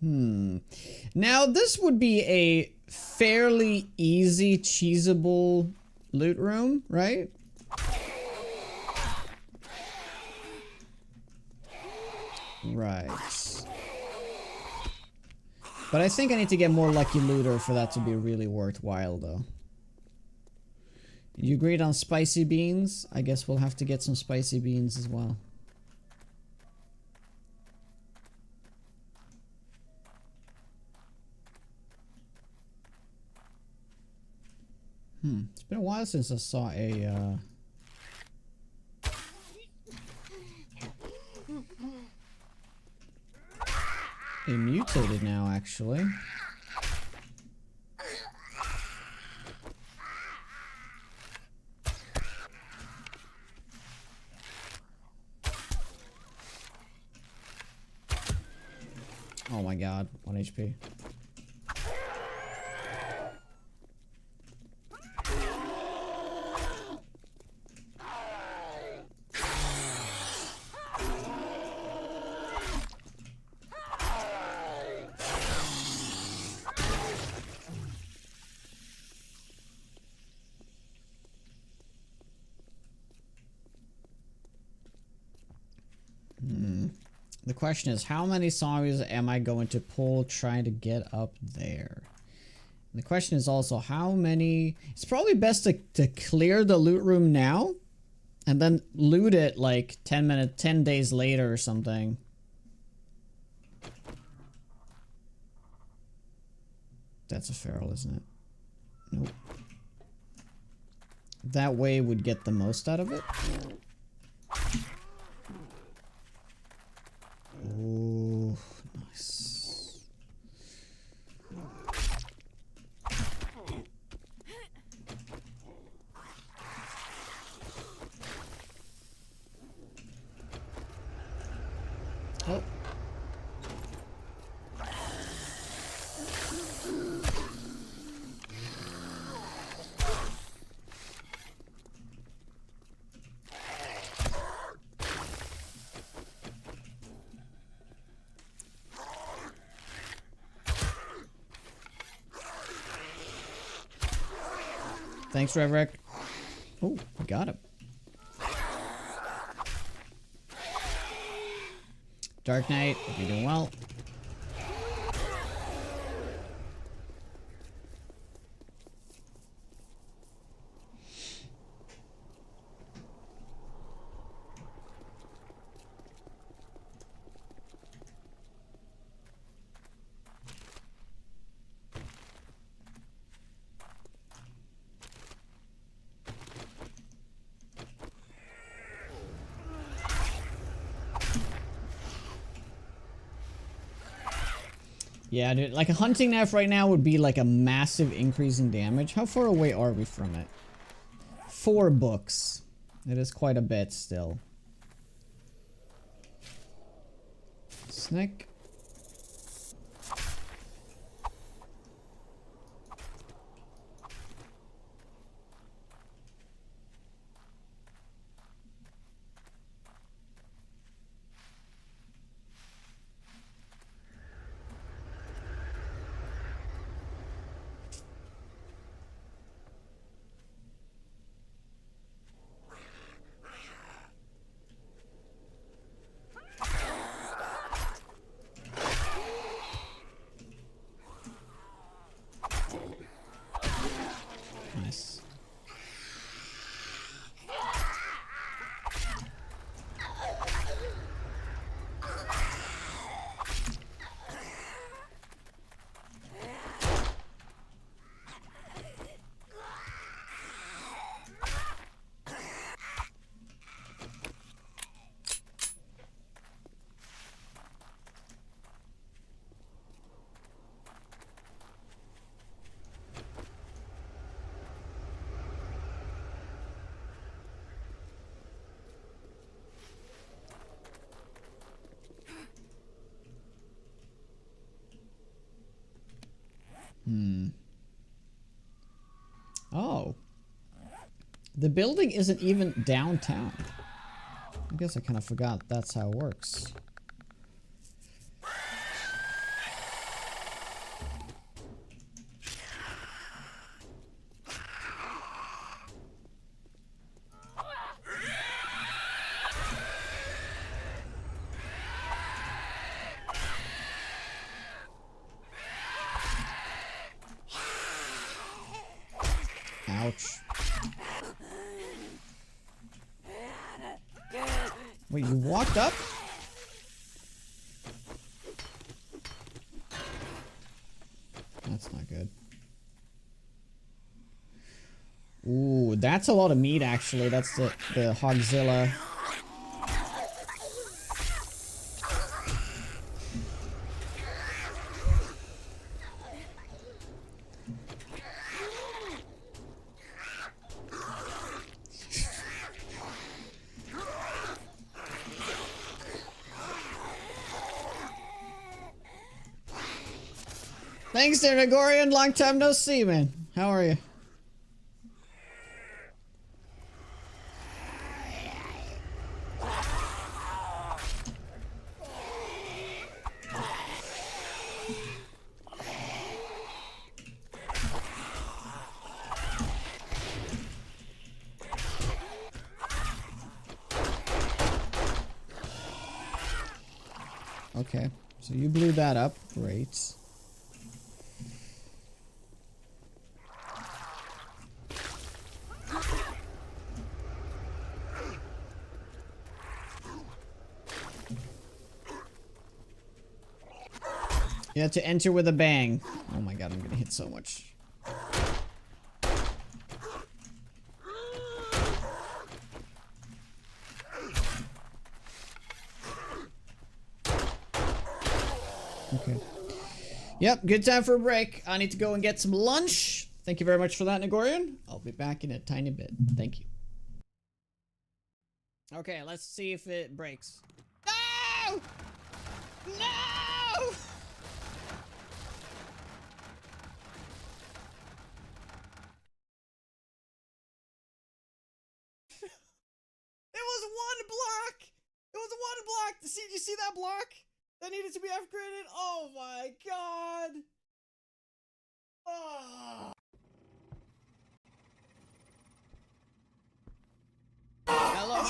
Now, this would be a fairly easy, cheesable loot room, right? Right. But I think I need to get more lucky looter for that to be really worthwhile, though. You agreed on spicy beans? I guess we'll have to get some spicy beans as well. It's been a while since I saw a He mutated now, actually. Oh my god, 1 HP. The question is, how many zombies am I going to pull trying to get up there? And the question is also, how many... It's probably best to clear the loot room now, and then loot it like 10 days later or something. That's a feral, isn't it? Nope. That way would get the most out of it. Oh, nice. Oh. Thanks, Revrek. Oh, we got him. Dark Knight, hope you're doing well. Yeah, dude, like a hunting knife right now would be like a massive increase in damage. How far away are we from it? 4 books. It is quite a bit still. Snake. Nice. Oh. The building isn't even downtown. I guess I kind of forgot that's how it works. Ouch. Wait, you walked up? That's not good. Ooh, that's a lot of meat actually. That's the Hogzilla. Thanks there, Nagorian. Long time no see, man. How are you? Okay, so you blew that up. Great. You have to enter with a bang. Oh my god, I'm gonna hit so much. Okay. Yep, good time for a break. I need to go and get some lunch. Thank you very much for that, Nagorian. I'll be back in a tiny bit. Thank you. Okay, let's see if it breaks. No! No! It was one block! It was one block! See, did you see that block? That needed to be upgraded? Oh my god! Oh. Hello?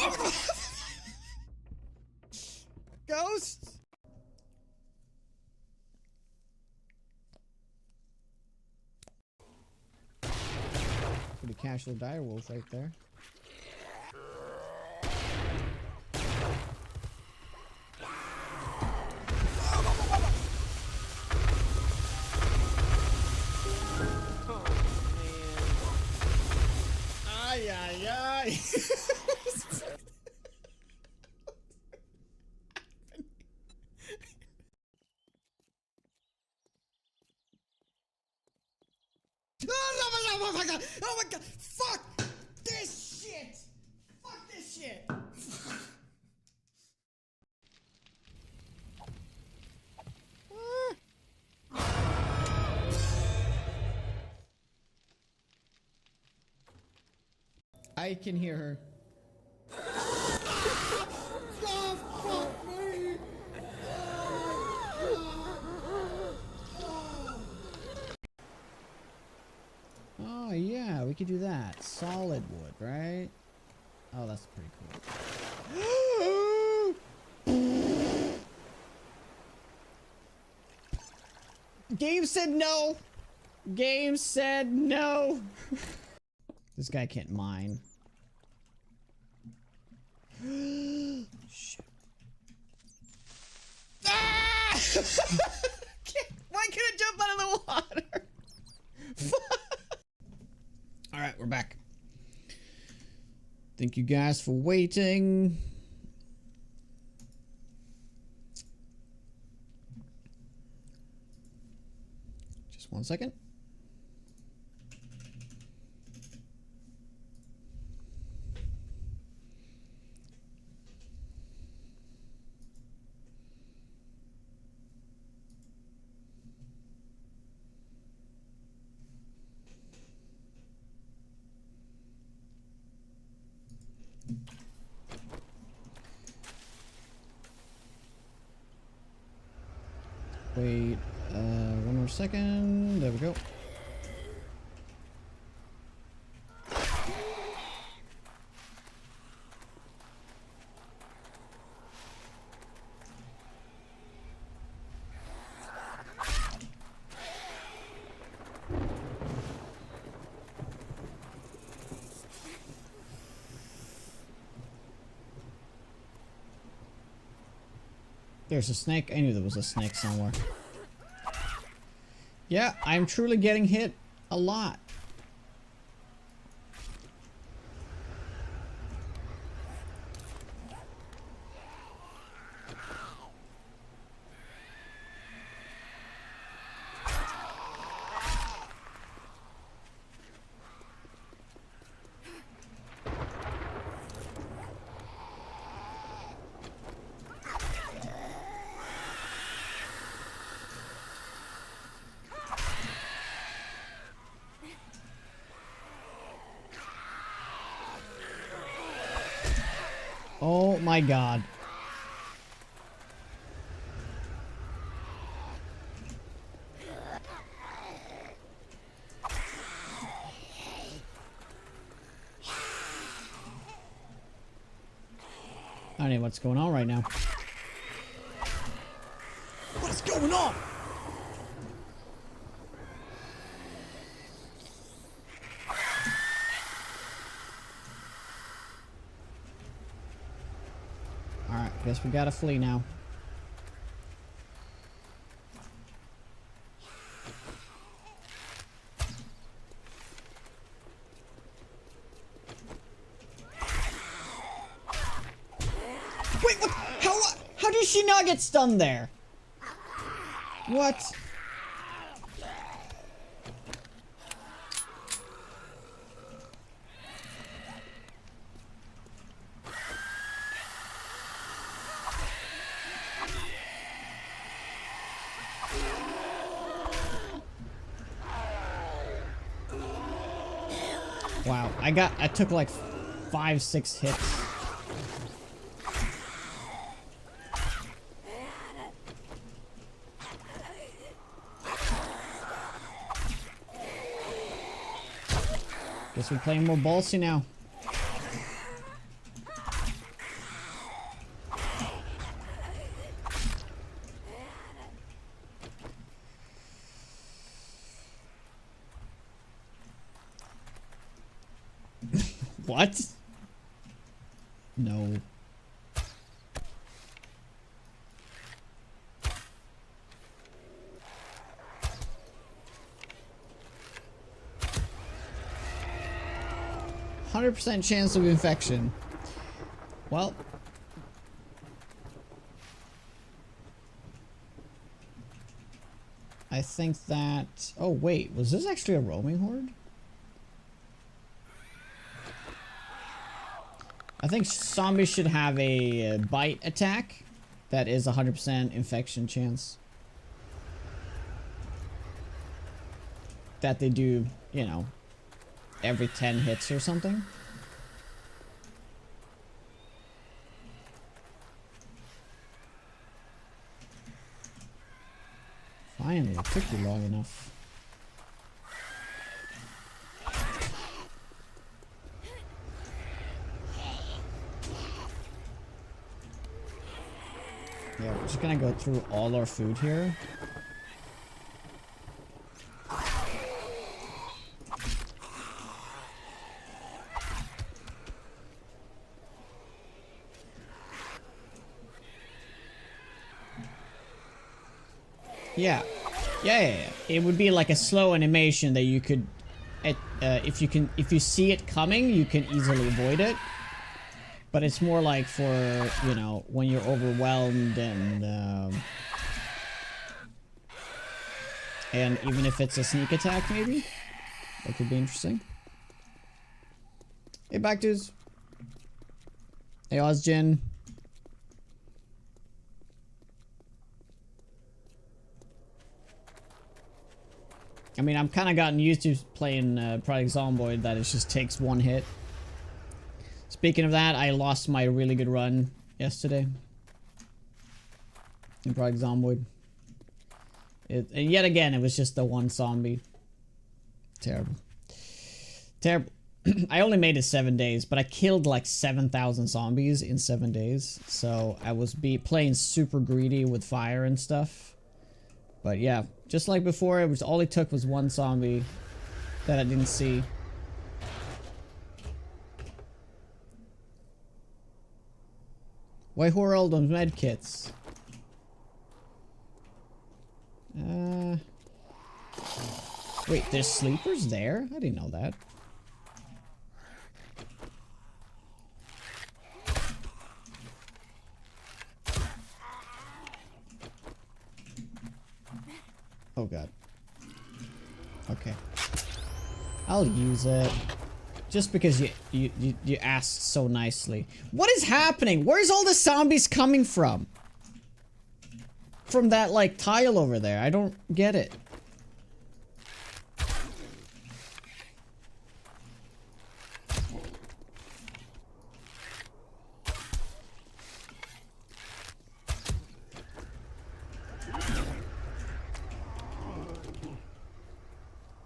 Ghost? Pretty casual direwolf right there. Ay, ay, ay. Oh my god! Oh my god! Fuck this shit! Fuck this shit! I can hear her. Oh, fuck me! Oh yeah, we could do that. Solid wood, right? Oh, that's pretty cool. Game said no. Game said no. This guy can't mine. Shit. Ah! Why can't I jump out of the water? Alright, we're back. Thank you guys for waiting. Just 1 second. Wait, 1 more second. There we go. There's a snake. I knew there was a snake somewhere. Yeah, I'm truly getting hit a lot. Oh my god. I don't know what's going on right now. What's going on? Alright, guess we gotta flee now. Wait, what? How did she not get stunned there? What? Wow, I took like 5-6 hits. Guess we're playing more ballsy now. What? No. %100% chance of infection. Well. I think that... Oh, wait. Was this actually a roaming horde? I think zombies should have a bite attack. That is 100% infection chance. That they do, you know, every 10 hits or something. Finally, it took you long enough. Yeah, we're just gonna go through all our food here. Yeah. Yeah. It would be like a slow animation that you could, if you see it coming, you can easily avoid it. But it's more like for, you know, when you're overwhelmed and even if it's a sneak attack, maybe that could be interesting. Hey, back dudes. Hey, Ozjin. I mean, I'm kind of gotten used to playing Project Zomboid that it just takes one hit. Speaking of that, I lost my really good run yesterday in Project Zomboid. And yet again, it was just the one zombie. Terrible. Terrible. I only made it 7 days, but I killed like 7,000 zombies in 7 days. So I was playing super greedy with fire and stuff. But yeah, just like before, it was all it took was one zombie that I didn't see. Why World on medkits? Wait, there's sleepers there? I didn't know that. Oh god. Okay. I'll use it. Just because you asked so nicely. What is happening? Where's all the zombies coming from? From that, like, tile over there. I don't get it.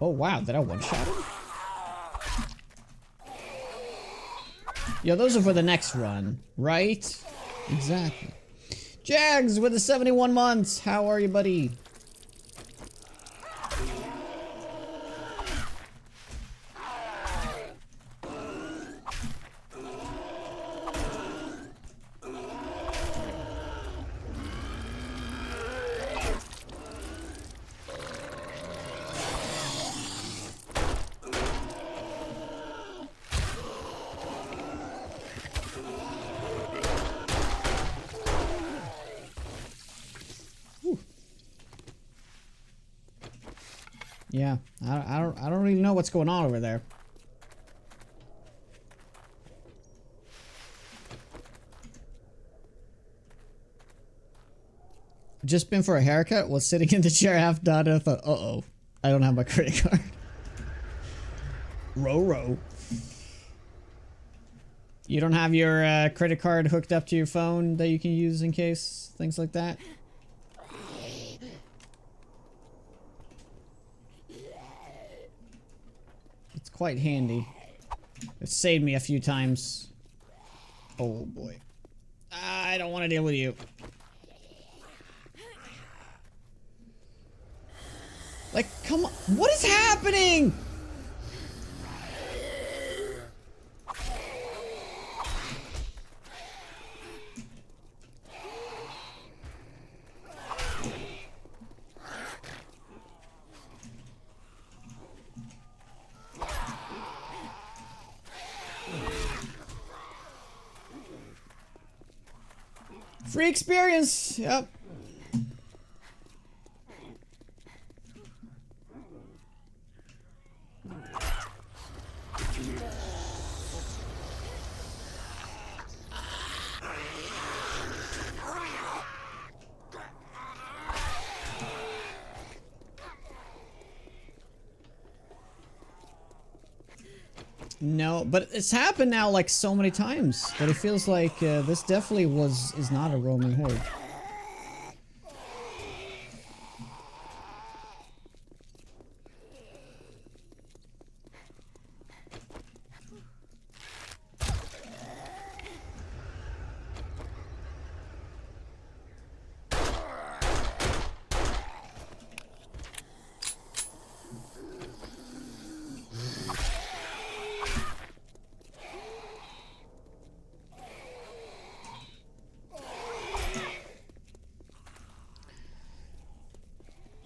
Oh wow, did I one-shot him? Yo, those are for the next run, right? Exactly. Jags with the 71 months. How are you, buddy? Yeah, I don't really know what's going on over there. Just been for a haircut, was sitting in the chair half done, and I thought, uh-oh, I don't have my credit card. Row. You don't have your credit card hooked up to your phone that you can use in case, things like that? It's quite handy. It saved me a few times. Oh boy. I don't want to deal with you. Like, come on. What is happening? Free experience. Yep. No, but it's happened now like so many times that it feels like this definitely is not a roaming horde.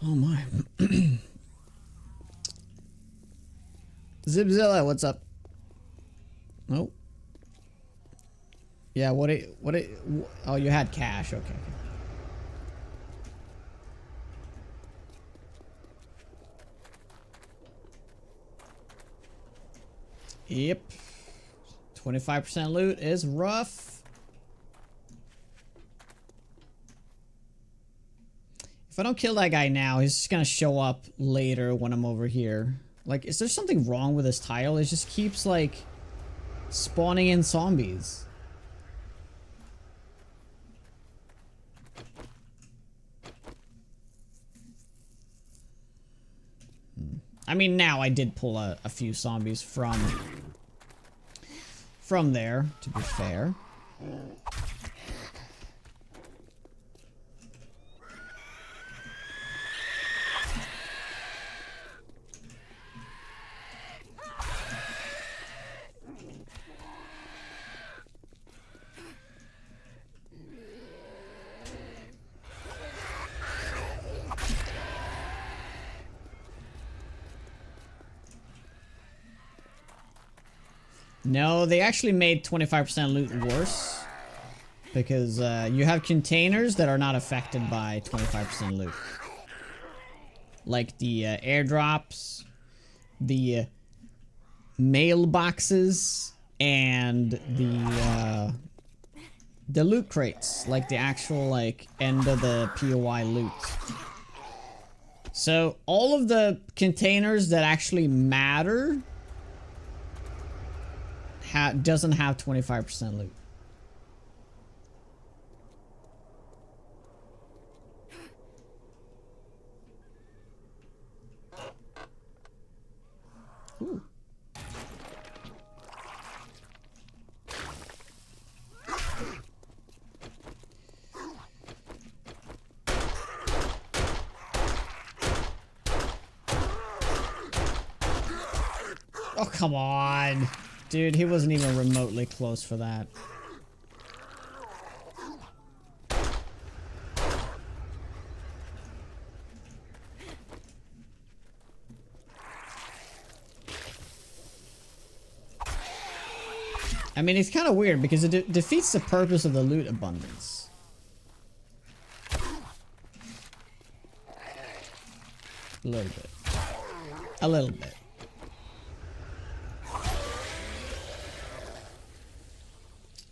Oh my. Zipzilla, what's up? Nope. Yeah, oh, you had cash, okay. Yep. 25% loot is rough. If I don't kill that guy now, he's just gonna show up later when I'm over here. Like, is there something wrong with this tile? It just keeps, like, spawning in zombies. I mean, now I did pull a few zombies from there, to be fair. No, they actually made 25% loot worse. Because you have containers that are not affected by 25% loot. Like the airdrops, the mailboxes, and the loot crates. Like the actual, like, end of the POI loot. So, all of the containers that actually matter doesn't have 25% loot. Oh, come on. Dude, he wasn't even remotely close for that. I mean, it's kind of weird because it defeats the purpose of the loot abundance. A little bit. A little bit.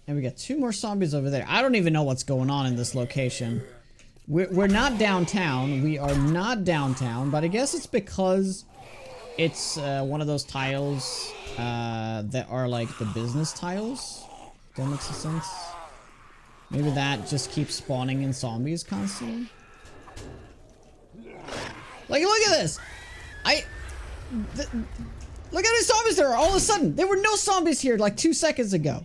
And we got 2 more zombies over there. I don't even know what's going on in this location. We're not downtown. We are not downtown, but I guess it's because it's one of those tiles that are like the business tiles. That makes sense. Maybe that just keeps spawning in zombies constantly. Like, look at this! Look how many zombies there are all of a sudden! There were no zombies here like 2 seconds ago.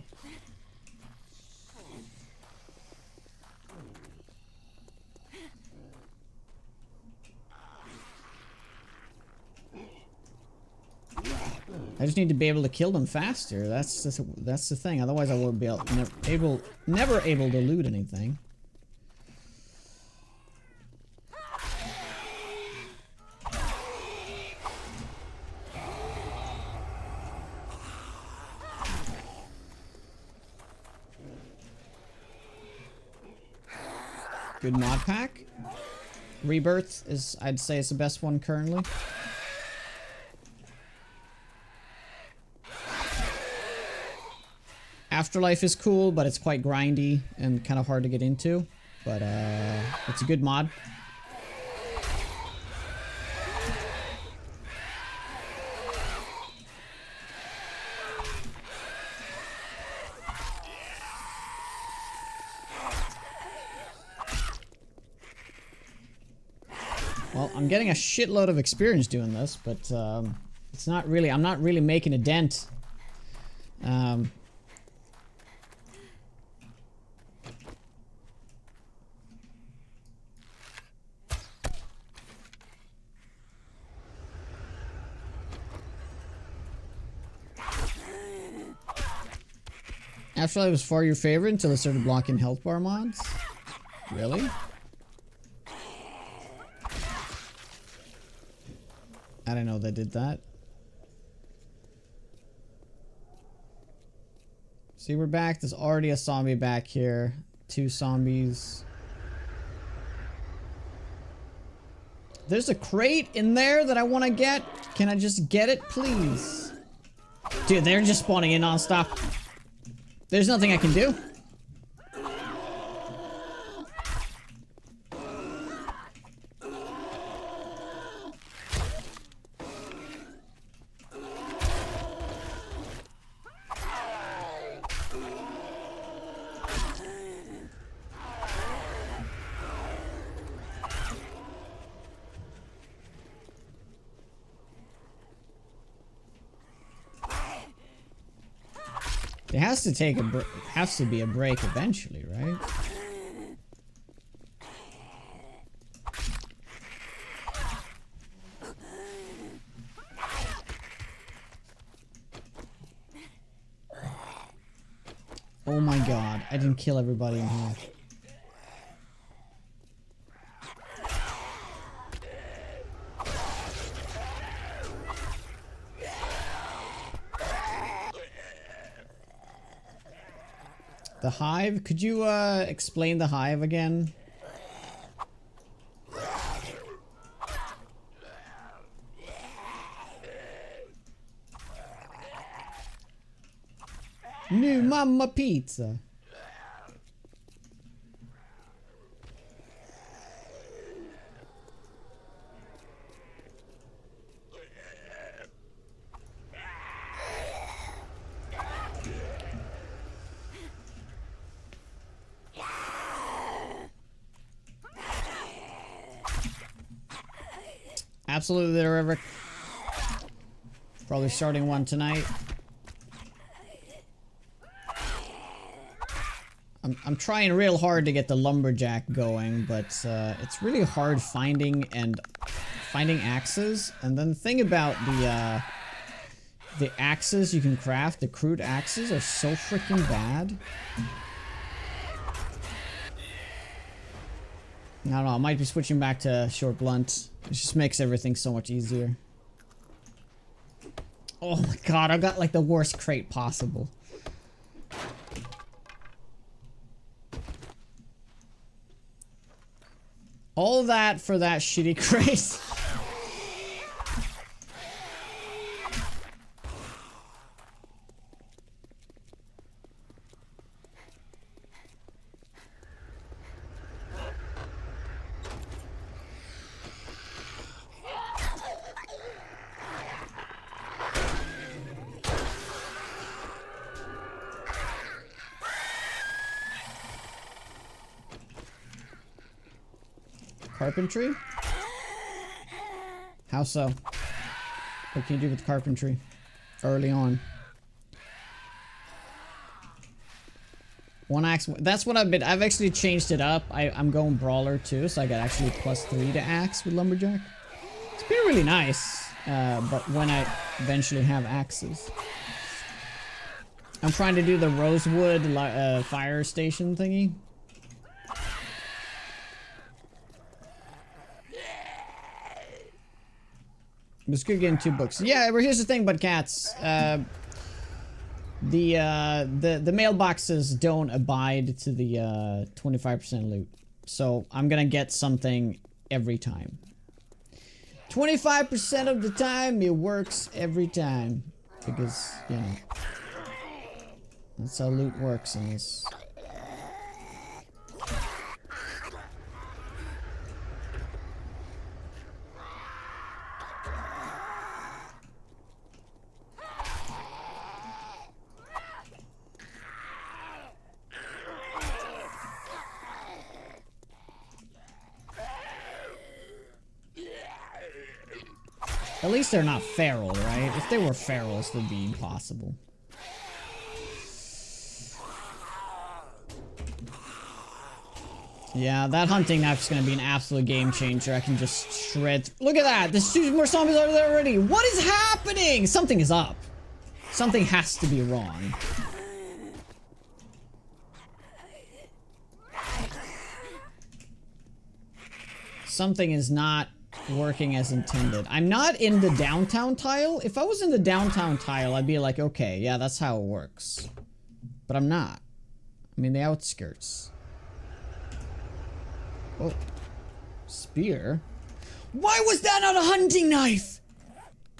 I just need to be able to kill them faster. That's the thing. Otherwise, I won't be never able to loot anything. Good mod pack. Rebirth is, I'd say, it's the best one currently. Afterlife is cool, but it's quite grindy and kind of hard to get into. But it's a good mod. Well, I'm getting a shitload of experience doing this, but it's not really, I'm not really making a dent. Afterlife was far your favorite until it started blocking health bar mods? Really? I didn't know they did that. See, we're back. There's already a zombie back here. 2 zombies. There's a crate in there that I want to get. Can I just get it, please? Dude, they're just spawning in non-stop. There's nothing I can do. It has to take a has to be a break eventually, right? Oh my god, I didn't kill everybody in here. The hive? Could you explain the hive again? New Mama Pizza. Absolutely terrific. Probably starting one tonight. I'm trying real hard to get the lumberjack going, but it's really hard finding axes. And then the thing about The axes you can craft, the crude axes, are so freaking bad. I don't know, I might be switching back to short blunt. It just makes everything so much easier. Oh my god, I got like the worst crate possible. All that for that shitty crate. Carpentry? How so? What can you do with carpentry? Early on. One axe. That's what I've actually changed it up. I'm going brawler too, so I got actually +3 to axe with lumberjack. It's been really nice. But when I eventually have axes. I'm trying to do the rosewood fire station thingy. It's good getting 2 books. Yeah, but here's the thing about cats. The mailboxes don't abide to the 25% loot. So I'm gonna get something every time. 25% of the time, it works every time. Because, you know, that's how loot works in this. At least they're not feral, right? If they were ferals, it would be impossible. Yeah, that hunting knife's gonna be an absolute game changer. I can just shred. Look at that! There's 2 more zombies over there already! What is happening? Something is up. Something has to be wrong. Something is not working as intended. I'm not in the downtown tile. If I was in the downtown tile, I'd be like, okay, yeah, that's how it works. But I'm not. I'm in the outskirts. Oh. Spear? Why was that not a hunting knife?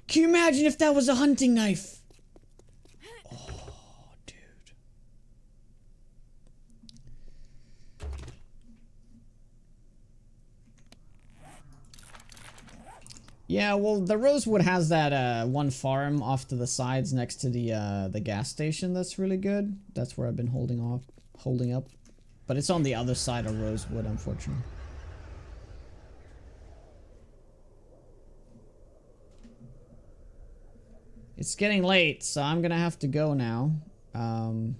Can you imagine if that was a hunting knife? Oh, dude. Yeah, well, the Rosewood has that one farm off to the sides next to the gas station. That's really good. That's where I've been holding up. But it's on the other side of Rosewood, unfortunately. It's getting late, so I'm gonna have to go now. I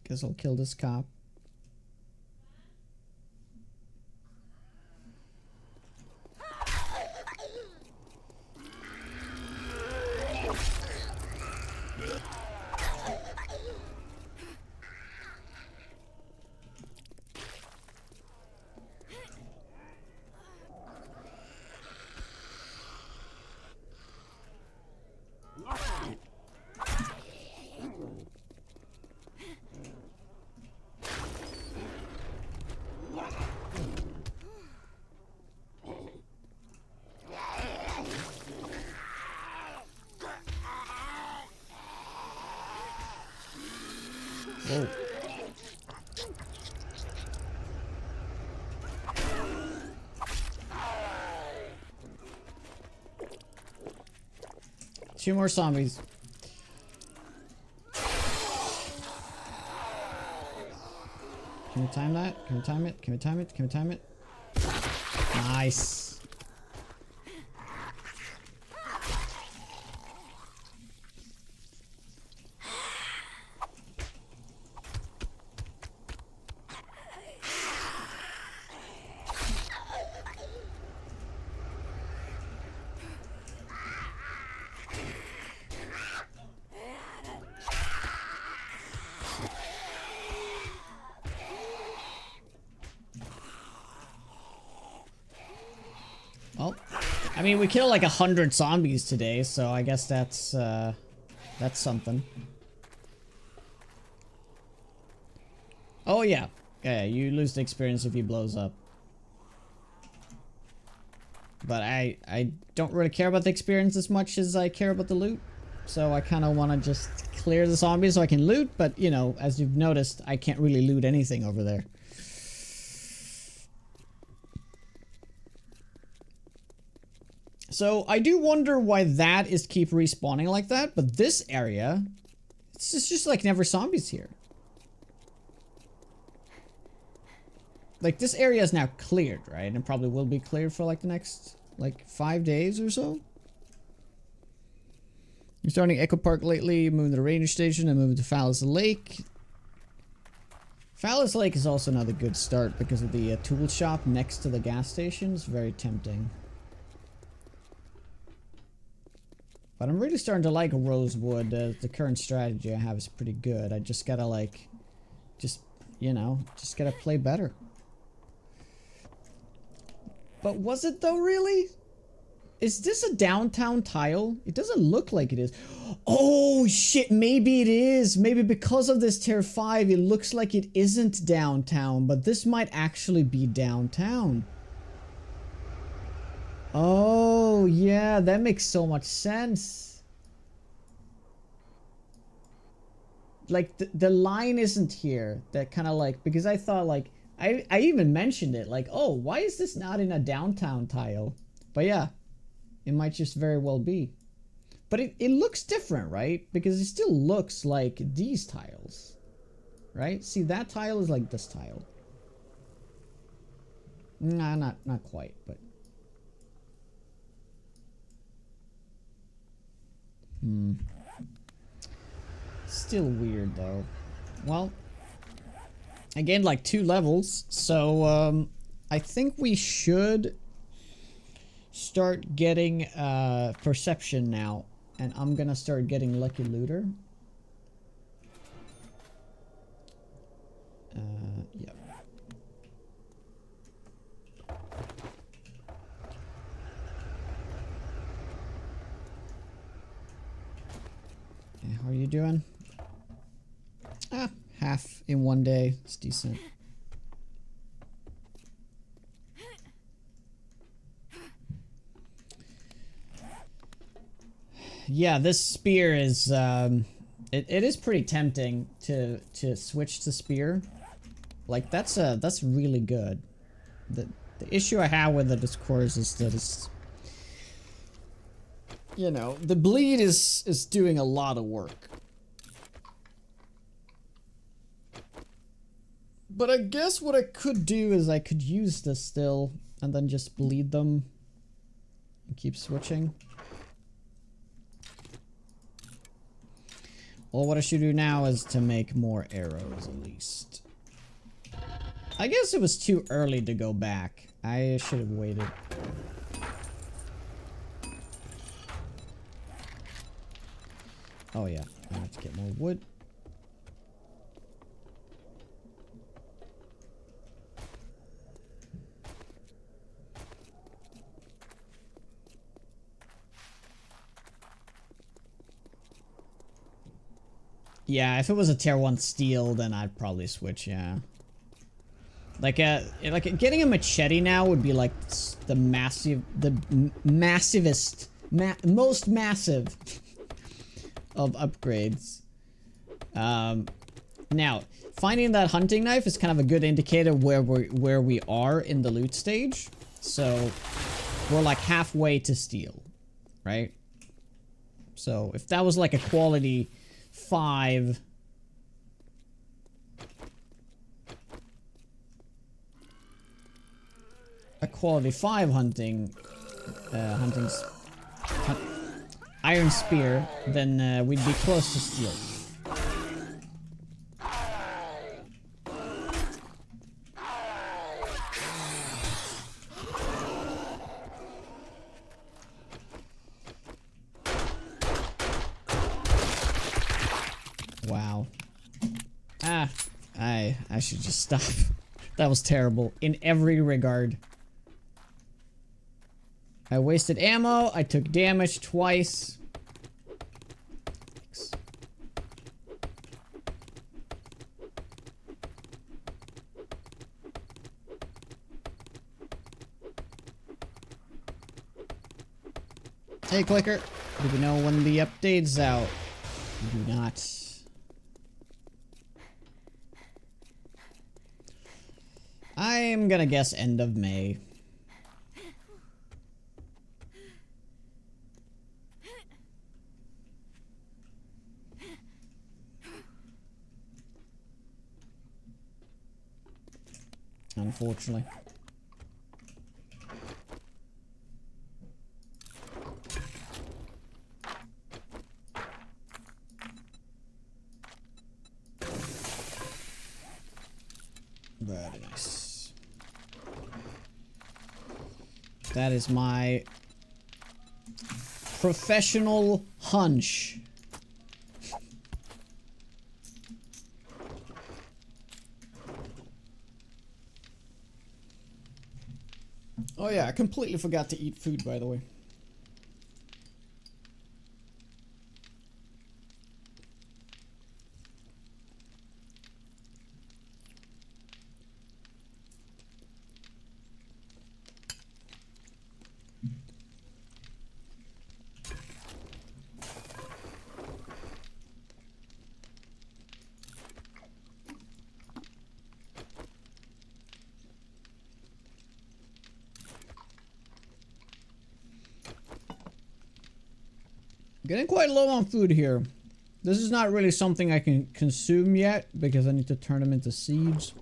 guess I'll kill this cop. Whoa. Two more zombies. Can we time that? Can we time it? Can we time it? Can we time it? Nice. Well, I mean, we killed like 100 zombies today, so I guess that's something. Oh yeah. Yeah, you lose the experience if he blows up. But I don't really care about the experience as much as I care about the loot. So I kind of want to just clear the zombies so I can loot, but you know, as you've noticed, I can't really loot anything over there. So I do wonder why that is keep respawning like that, but this area, it's just like never zombies here. Like, this area is now cleared, right? And probably will be cleared for, like, the next, like, 5 days or so. You're starting Echo Park lately, moving to the ranger station, and moving to Phallus Lake. Phallus Lake is also another good start because of the tool shop next to the gas station. It's very tempting. But I'm really starting to like Rosewood. The current strategy I have is pretty good. I just gotta, like, you know, just gotta play better. But was it though, really? Is this a downtown tile? It doesn't look like it is. Oh shit, maybe it is. Maybe because of this tier 5, it looks like it isn't downtown, but this might actually be downtown. Oh yeah, that makes so much sense. Like the line isn't here. That kind of like, because I thought like, I even mentioned it, like, oh, why is this not in a downtown tile? But yeah, it might just very well be. But it looks different, right? Because it still looks like these tiles, right? See, that tile is like this tile. Nah, not quite, but... Still weird, though. Well... I gained like 2 levels, so I think we should start getting perception now, and I'm gonna start getting Lucky Looter. Yeah. How are you doing? Ah. Half in 1 day. It's decent. Yeah, this spear is it is pretty tempting to switch to spear. Like that's really good. The issue I have with it, of course, is that it's, you know, the bleed is doing a lot of work. But I guess what I could do is I could use this still and then just bleed them and keep switching. Well, what I should do now is to make more arrows at least. I guess it was too early to go back. I should have waited. Oh yeah, I have to get more wood. Yeah, if it was a tier 1 steel, then I'd probably switch, yeah. Like getting a machete now would be like the most massive of upgrades. Now, finding that hunting knife is kind of a good indicator where we are in the loot stage. So, we're like halfway to steel, right? So, if that was like a quality 5... a quality 5 iron spear, then we'd be close to steel. Wow. I should just stop. That was terrible in every regard. I wasted ammo. I took damage twice. Thanks. Hey, Clicker. Do we know when the update's out? We do not. I'm gonna guess end of May. Unfortunately. Very nice. That is my professional hunch. Oh yeah, I completely forgot to eat food, by the way. Getting quite low on food here. This is not really something I can consume yet because I need to turn them into seeds.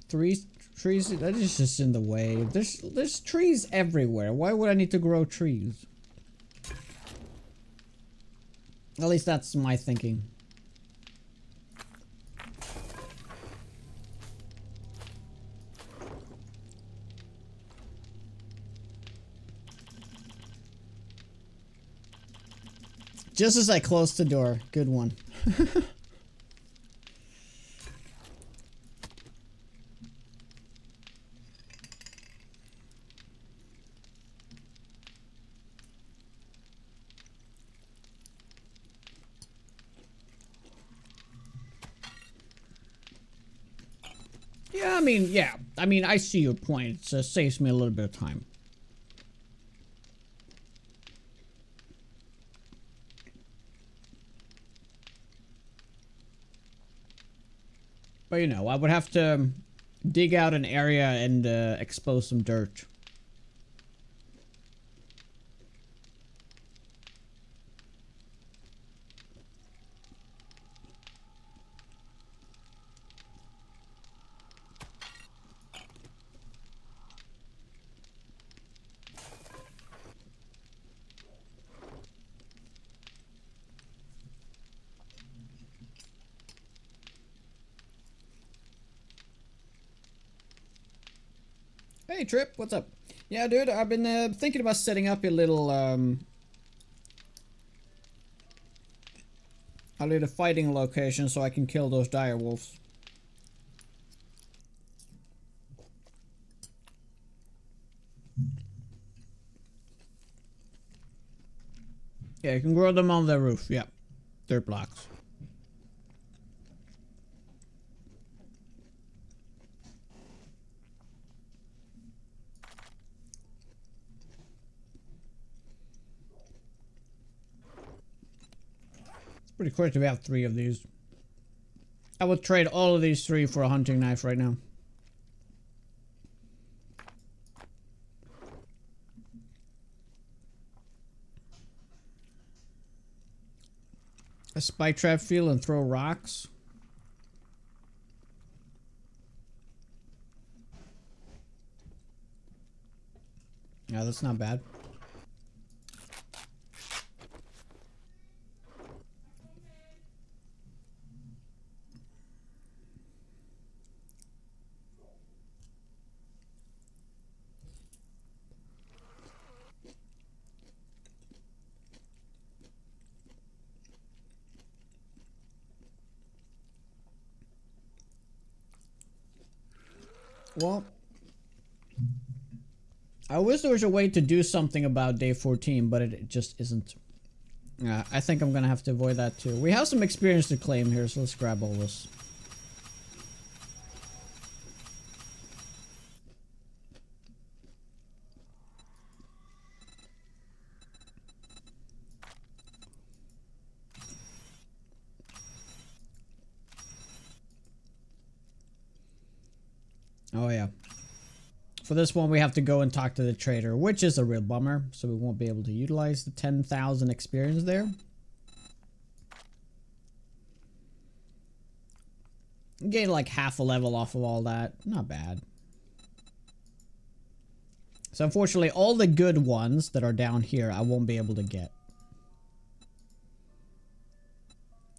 3 trees, that is just in the way. There's trees everywhere. Why would I need to grow trees? At least that's my thinking. Just as I closed the door. Good one. Yeah. I mean, I see your point. It saves me a little bit of time. But you know, I would have to dig out an area and expose some dirt. Hey Trip, what's up? Yeah, dude, I've been thinking about setting up a little fighting location so I can kill those dire wolves. Yeah, you can grow them on the roof. Yeah, dirt blocks. Pretty quick to have 3 of these. I would trade all of these 3 for a hunting knife right now. A spy trap field and throw rocks. Yeah, that's not bad. Well, I wish there was a way to do something about day 14, but it just isn't. I think I'm gonna have to avoid that too. We have some experience to claim here, so let's grab all this. Oh yeah. For this one, we have to go and talk to the trader, which is a real bummer, so we won't be able to utilize the 10,000 experience there. Gain like half a level off of all that. Not bad. So unfortunately, all the good ones that are down here, I won't be able to get.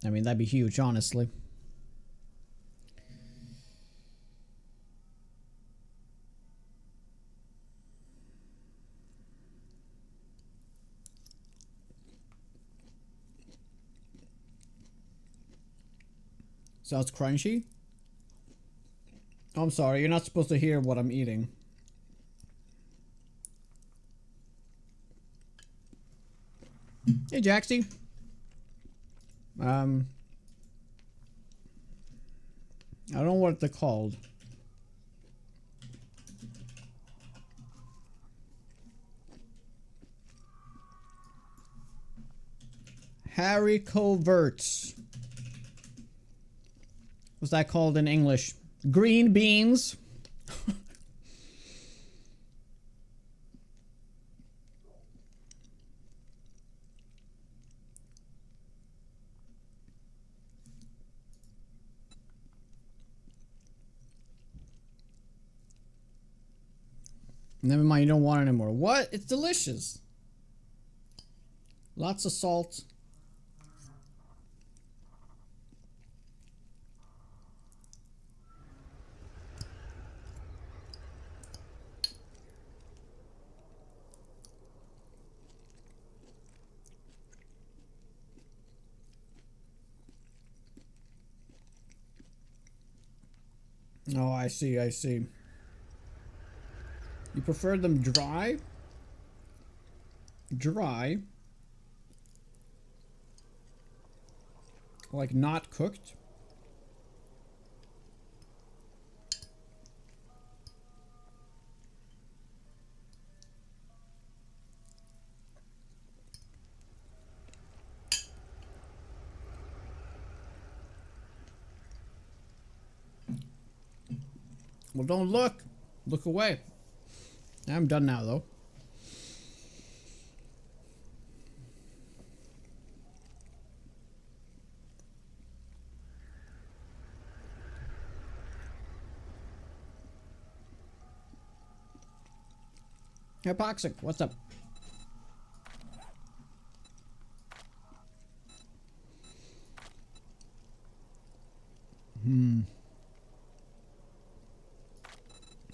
I mean, that'd be huge, honestly. Sounds crunchy. I'm sorry, you're not supposed to hear what I'm eating. Hey, Jaxie. I don't know what they're called. Haricots. What's that called in English? Green beans. Never mind, you don't want it anymore. What? It's delicious. Lots of salt. Oh, I see, I see. You prefer them dry? Dry? Like not cooked? Well, don't look. Look away. I'm done now, though. Hypoxic, what's up?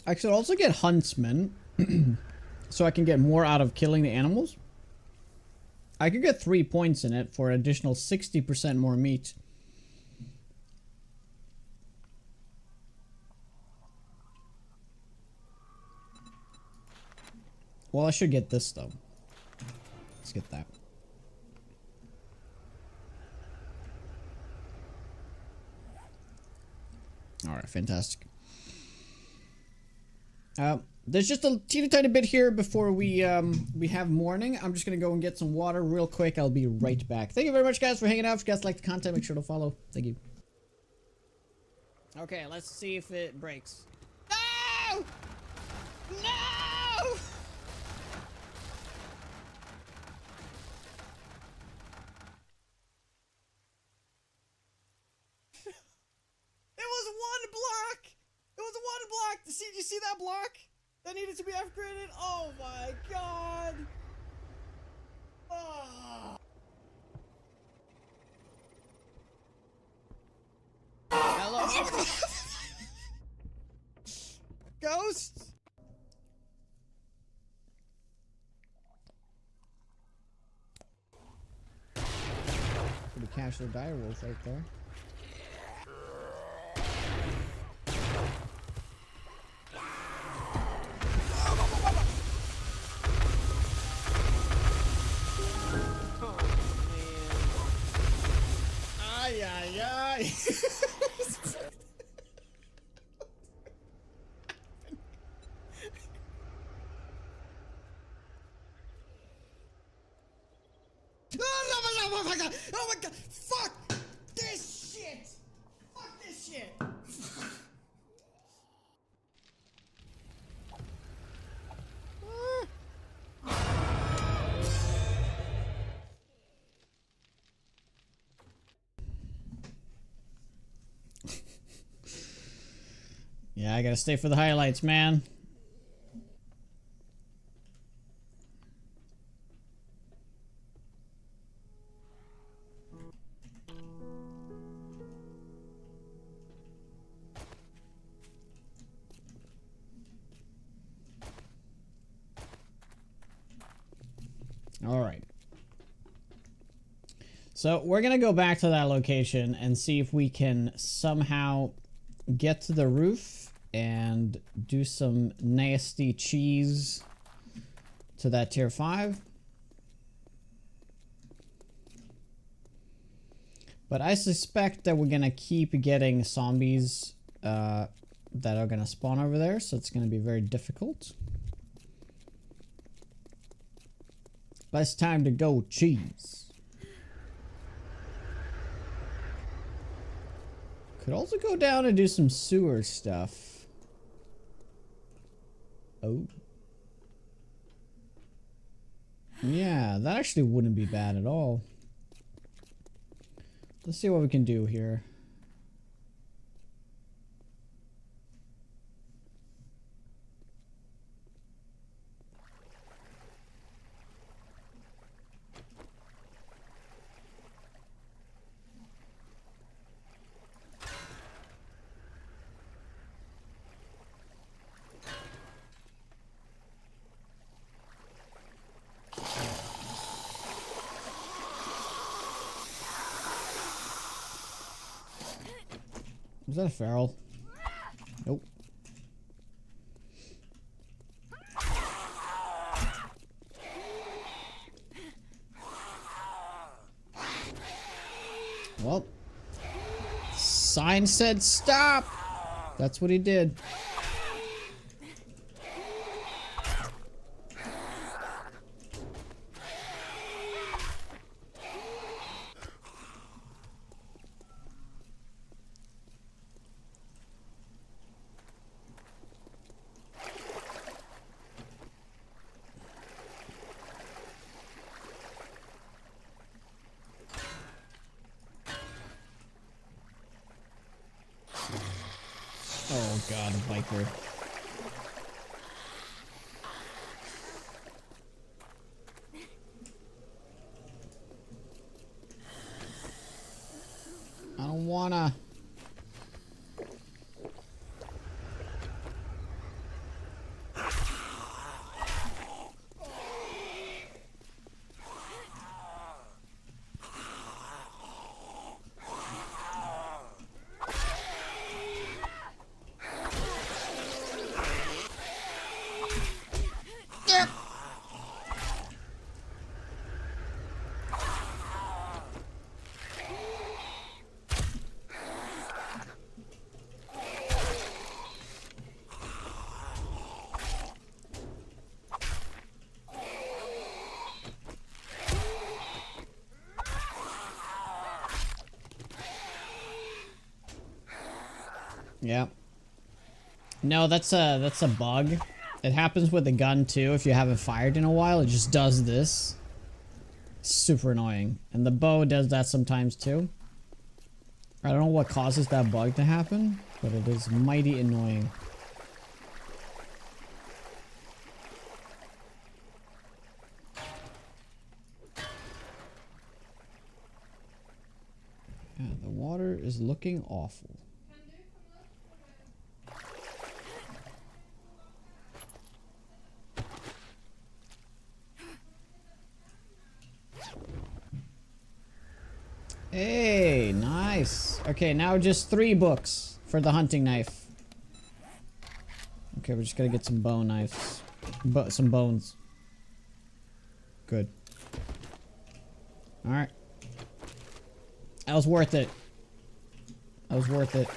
I could also get Huntsman, so I can get more out of killing the animals. I could get 3 points in it for an additional 60% more meat. Well, I should get this, though. Let's get that. Alright, fantastic. There's just a teeny tiny bit here before we have morning. I'm just gonna go and get some water real quick. I'll be right back. Thank you very much, guys, for hanging out. If you guys like the content, make sure to follow. Thank you. Okay, let's see if it breaks. No! No! It was one block! It was one block! Did you see that block? That needed to be upgraded? Oh my god! Oh. Hello? Ghost? Pretty cash the dire wolf right there. Oh my god! Oh my god! Fuck this shit! Fuck this shit! Yeah, I gotta stay for the highlights, man. All right. So we're gonna go back to that location and see if we can somehow get to the roof and do some nasty cheese to that tier 5. But I suspect that we're gonna keep getting zombies that are gonna spawn over there, so it's gonna be very difficult. But it's time to go cheese. Could also go down and do some sewer stuff. Oh. Yeah, that actually wouldn't be bad at all. Let's see what we can do here. Was that a feral? Nope. Well, sign said stop. That's what he did. Oh god, a biker. I don't wanna. Yeah. No, that's a bug. It happens with the gun too. If you haven't fired in a while, it just does this. Super annoying. And the bow does that sometimes too. I don't know what causes that bug to happen, but it is mighty annoying. Yeah, the water is looking awful. Hey, nice. Okay, now just 3 books for the hunting knife. Okay, we're just gonna get some bone knives. Some bones. Good. Alright. That was worth it. That was worth it.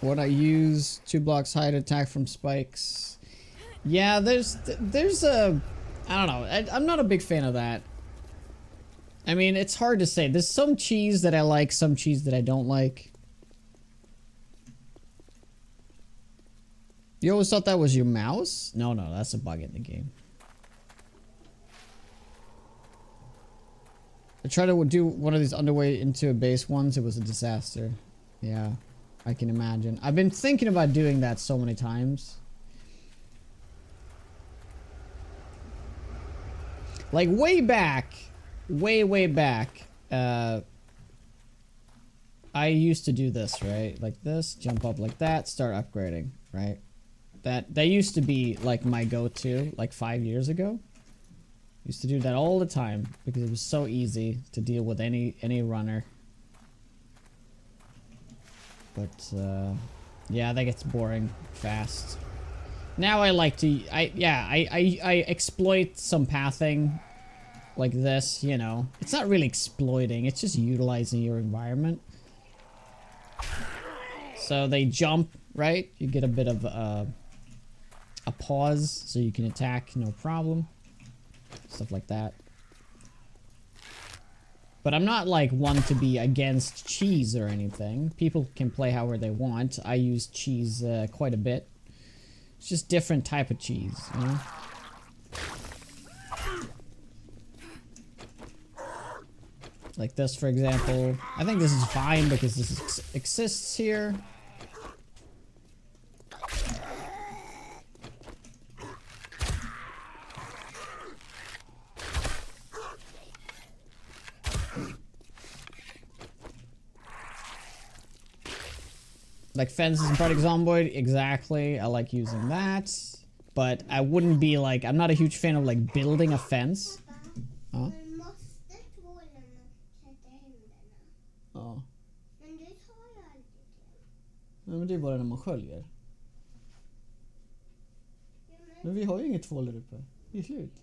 What I use, 2 blocks height attack from spikes. Yeah, there's a I don't know. I'm not a big fan of that. I mean, it's hard to say. There's some cheese that I like, some cheese that I don't like. You always thought that was your mouse? No, no, that's a bug in the game. I tried to do one of these underway into a base ones. It was a disaster. Yeah, I can imagine. I've been thinking about doing that so many times. Like way back, way back, I used to do this, right? Like this, jump up like that, start upgrading, right? That used to be like my go-to like 5 years ago. Used to do that all the time because it was so easy to deal with any runner. But yeah, that gets boring fast. Now I like to I exploit some pathing like this, you know. It's not really exploiting, it's just utilizing your environment. So they jump, right? You get a bit of a pause so you can attack, no problem. Stuff like that. But I'm not like one to be against cheese or anything. People can play however they want. I use cheese quite a bit. It's just different type of cheese, you know? Like this, for example. I think this is fine because this exists here. Like fences and Project Zomboid, exactly. I like using that. But I wouldn't be like, I'm not a huge fan of like building a fence. Huh? Ja. Nej, men det är bara när man sköljer. Men vi har ju inget tvål där uppe. Det är slut.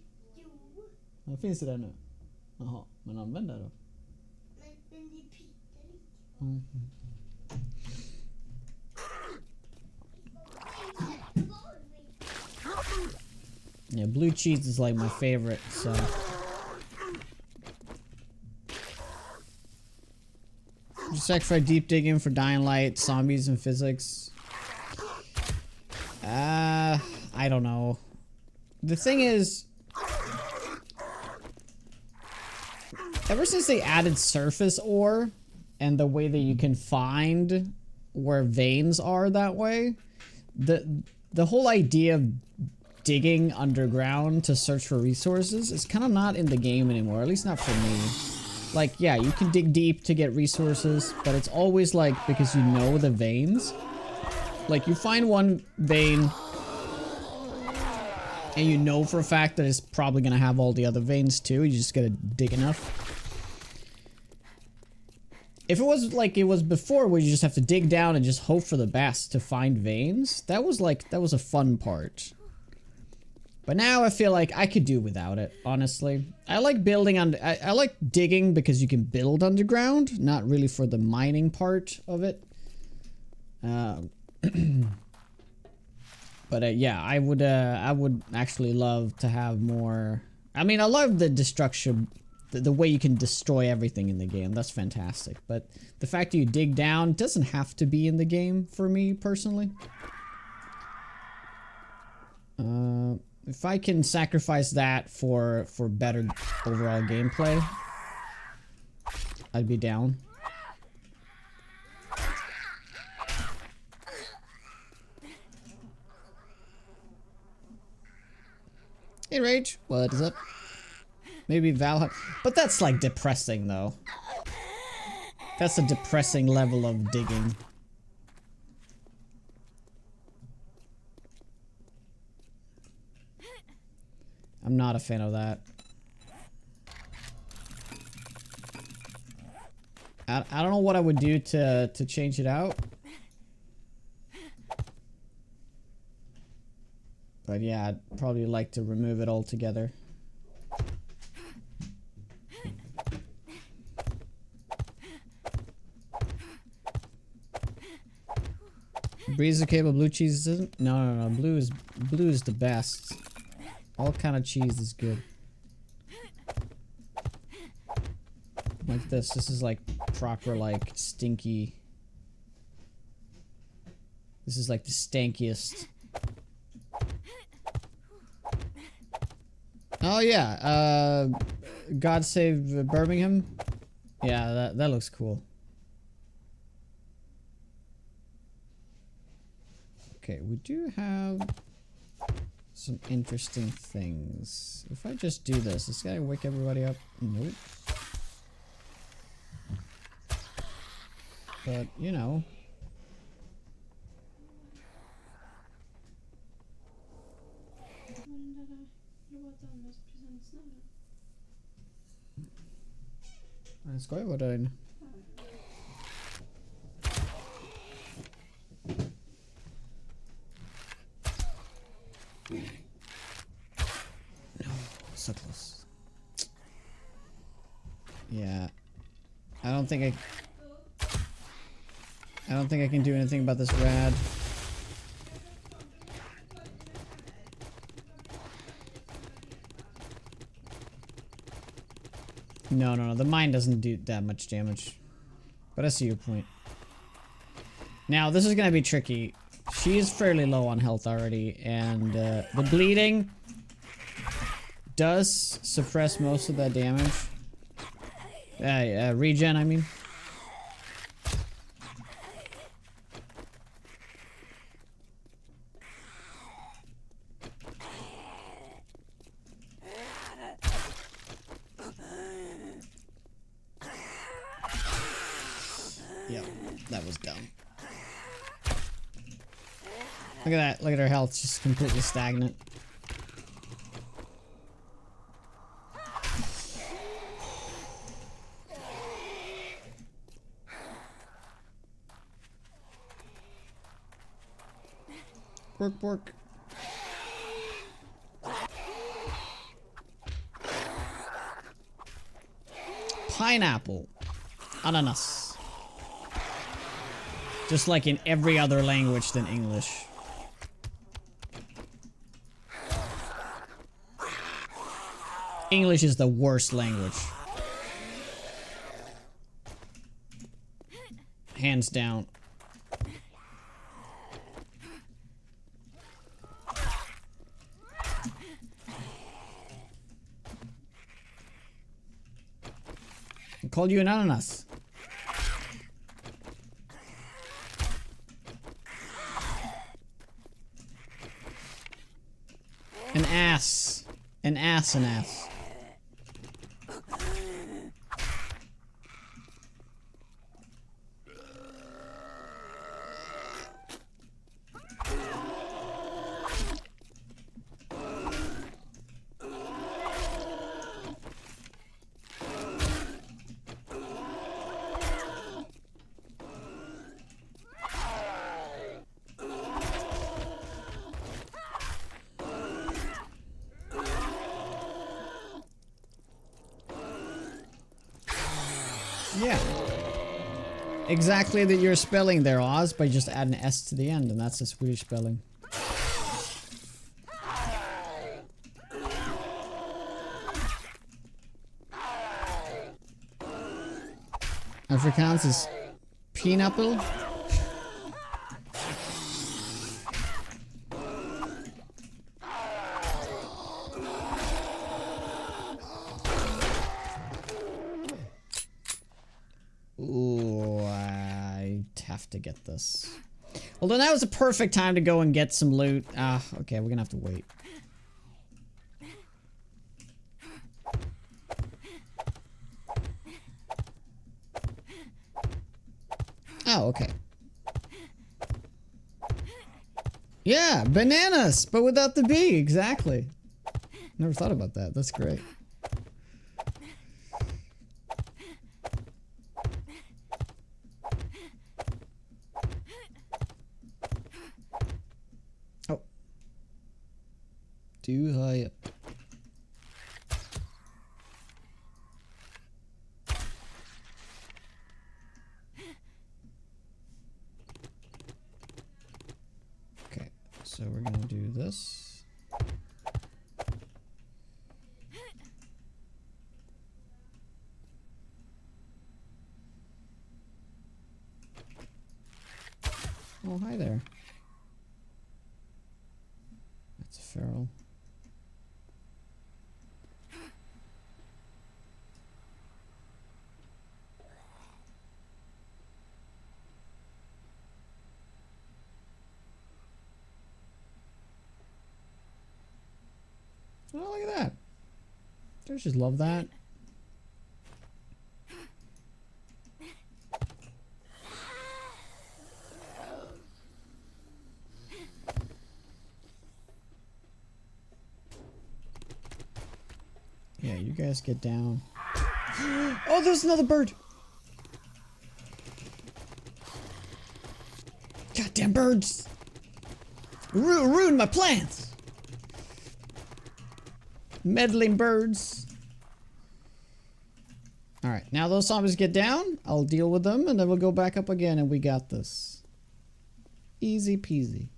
Ja, finns det där nu? Jaha, men använd det då. Men det är pyttelite. Yeah, blue cheese is like my favorite, so. Just sacrifice deep digging for dying light, zombies, and physics. I don't know. The thing is, ever since they added surface ore and the way that you can find where veins are that way, the whole idea of digging underground to search for resources is kind of not in the game anymore, at least not for me. Like, yeah, you can dig deep to get resources, but it's always like because you know the veins. Like, you find one vein and you know for a fact that it's probably gonna have all the other veins too. You just gotta dig enough. If it was like it was before where you just have to dig down and just hope for the best to find veins, that was a fun part. But now I feel like I could do without it, honestly. I like building on, I like digging because you can build underground, not really for the mining part of it. But yeah, I would actually love to have more. I mean, I love the destruction, the way you can destroy everything in the game. That's fantastic. But the fact that you dig down doesn't have to be in the game for me personally. If I can sacrifice that for better overall gameplay, I'd be down. Hey Rage, what is up? Maybe Valheim, but that's like depressing though. That's a depressing level of digging. I'm not a fan of that. I don't know what I would do to change it out. But yeah, I'd probably like to remove it altogether. Breeze is okay, but blue cheese isn't? No. Blue is the best. All kind of cheese is good. Like this. This is like proper, like, stinky. This is like the stankiest. Oh yeah, God Save Birmingham. Yeah, that looks cool. Okay, we do have some interesting things. If I just do this, this guy wake everybody up? Nope. But, you know. Jag skojar bara där inne. No, so close. Yeah. I don't think I can do anything about this rad. No. The mine doesn't do that much damage. But I see your point. Now, this is gonna be tricky. She is fairly low on health already, and the bleeding does suppress most of that damage. Regen, I mean. Yep, that was dumb. Look at that. Look at her health. Just completely stagnant. Bork. Pineapple. Ananas. Just like in every other language than English. English is the worst language. Hands down. I called you an ananas. An ass. An ass. Yeah. Exactly that you're spelling there, Oz, by just adding an S to the end, and that's the Swedish spelling. Afrikaans is pineapple. Ooh, I have to get this. Although now is the perfect time to go and get some loot. Ah, okay, we're gonna have to wait. Oh, okay. Yeah, bananas, but without the B, exactly. Never thought about that. That's great. Oh. Too high up. So we're gonna do this. feral. Oh, look at that. I just love that. Yeah, you guys get down. Oh, there's another bird! Goddamn birds! Ruin my plans! Meddling birds. Alright, now those zombies get down. I'll deal with them and then we'll go back up again and we got this. Easy peasy.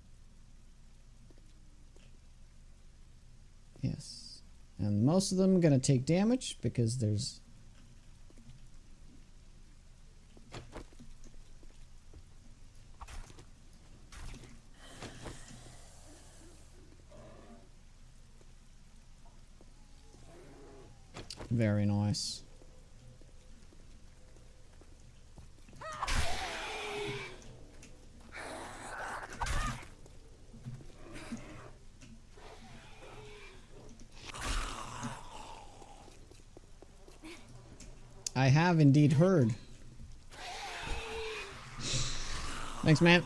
Yes. And most of them are gonna take damage because there's... Very nice. I have indeed heard. Thanks, man.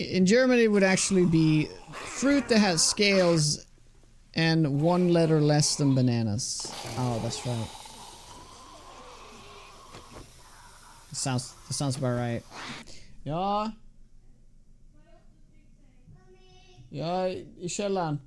In Germany, it would actually be fruit that has scales and one letter less than bananas. Oh, that's right. That sounds about right. Ja. Ja, I källaren.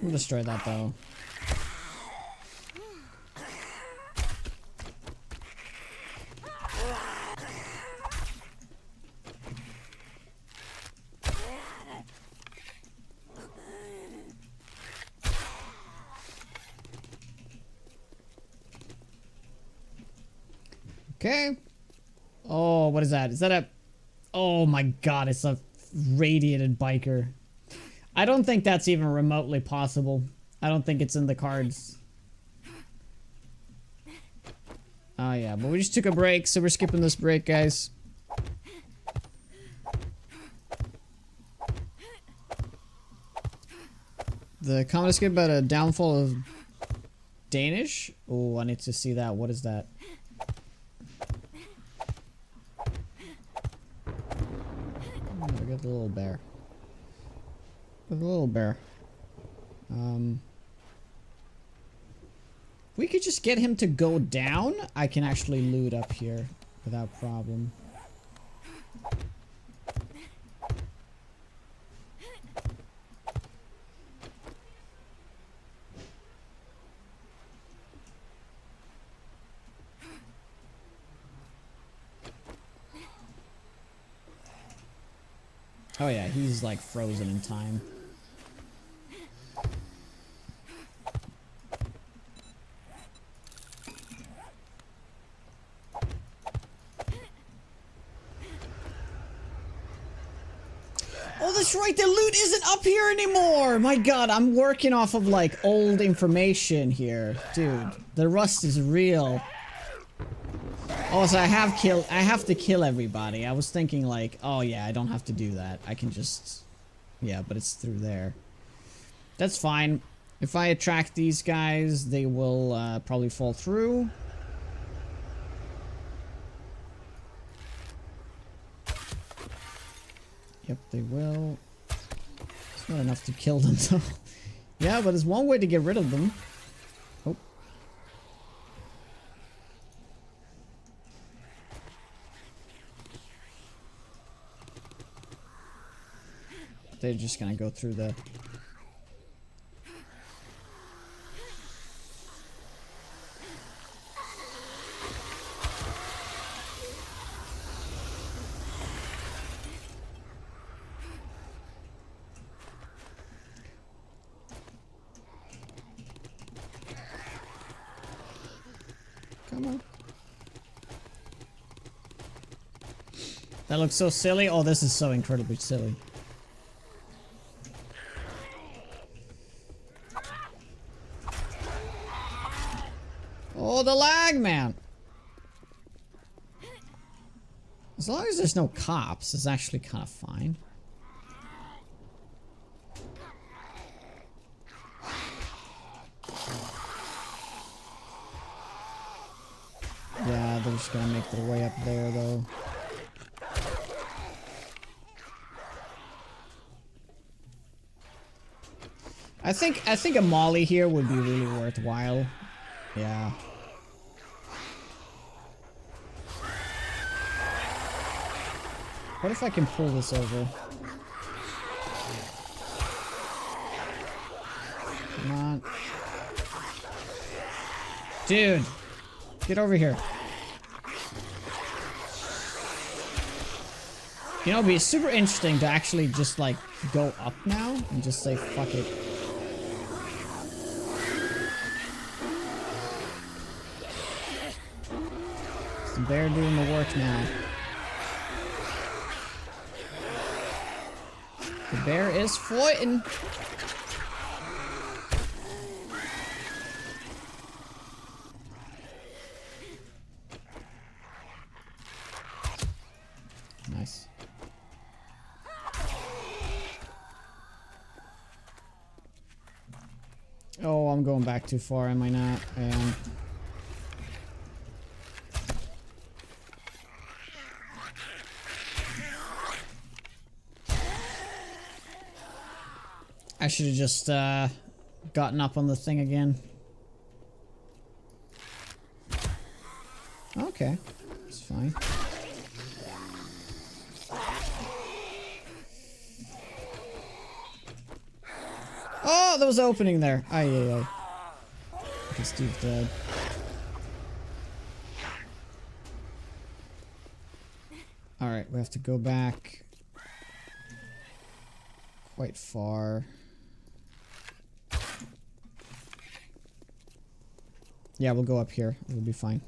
We'll destroy that though. Okay. Oh, what is that? Is that a... Oh my god, it's a radiated biker. I don't think that's even remotely possible. I don't think it's in the cards. Oh yeah, but we just took a break, so we're skipping this break, guys. The comment is good about a downfall of Danish. Oh, I need to see that. What is that? Oh, I got the little bear. The little bear. We could just get him to go down. I can actually loot up here without problem. Oh yeah, he's like frozen in time. Oh, that's right, the loot isn't up here anymore! My god, I'm working off of like old information here. Dude, the rust is real. Oh, so I have to kill everybody. I was thinking like, oh yeah, I don't have to do that. I can just... Yeah, but it's through there. That's fine. If I attract these guys, they will probably fall through. Yep, they will. It's not enough to kill them, though. Yeah, but there's one way to get rid of them. Oh. They're just gonna go through the... Come on. That looks so silly. Oh, this is so incredibly silly. Oh, the lag, man. As long as there's no cops, it's actually kind of fine. Yeah, they're just gonna make their way up there, though. I think a molly here would be really worthwhile. Yeah. What if I can pull this over? Come on. Dude! Get over here. You know, it'd be super interesting to actually just, like, go up now and just say, fuck it. It's the bear doing the work now. The bear is fighting. Nice. Oh, I'm going back too far, am I not? I am. I should have just gotten up on the thing again. Okay, it's fine. Oh, there was an opening there. Aye, aye, aye. Okay, Steve's dead. Alright, we have to go back quite far. Yeah, we'll go up here. It'll be fine.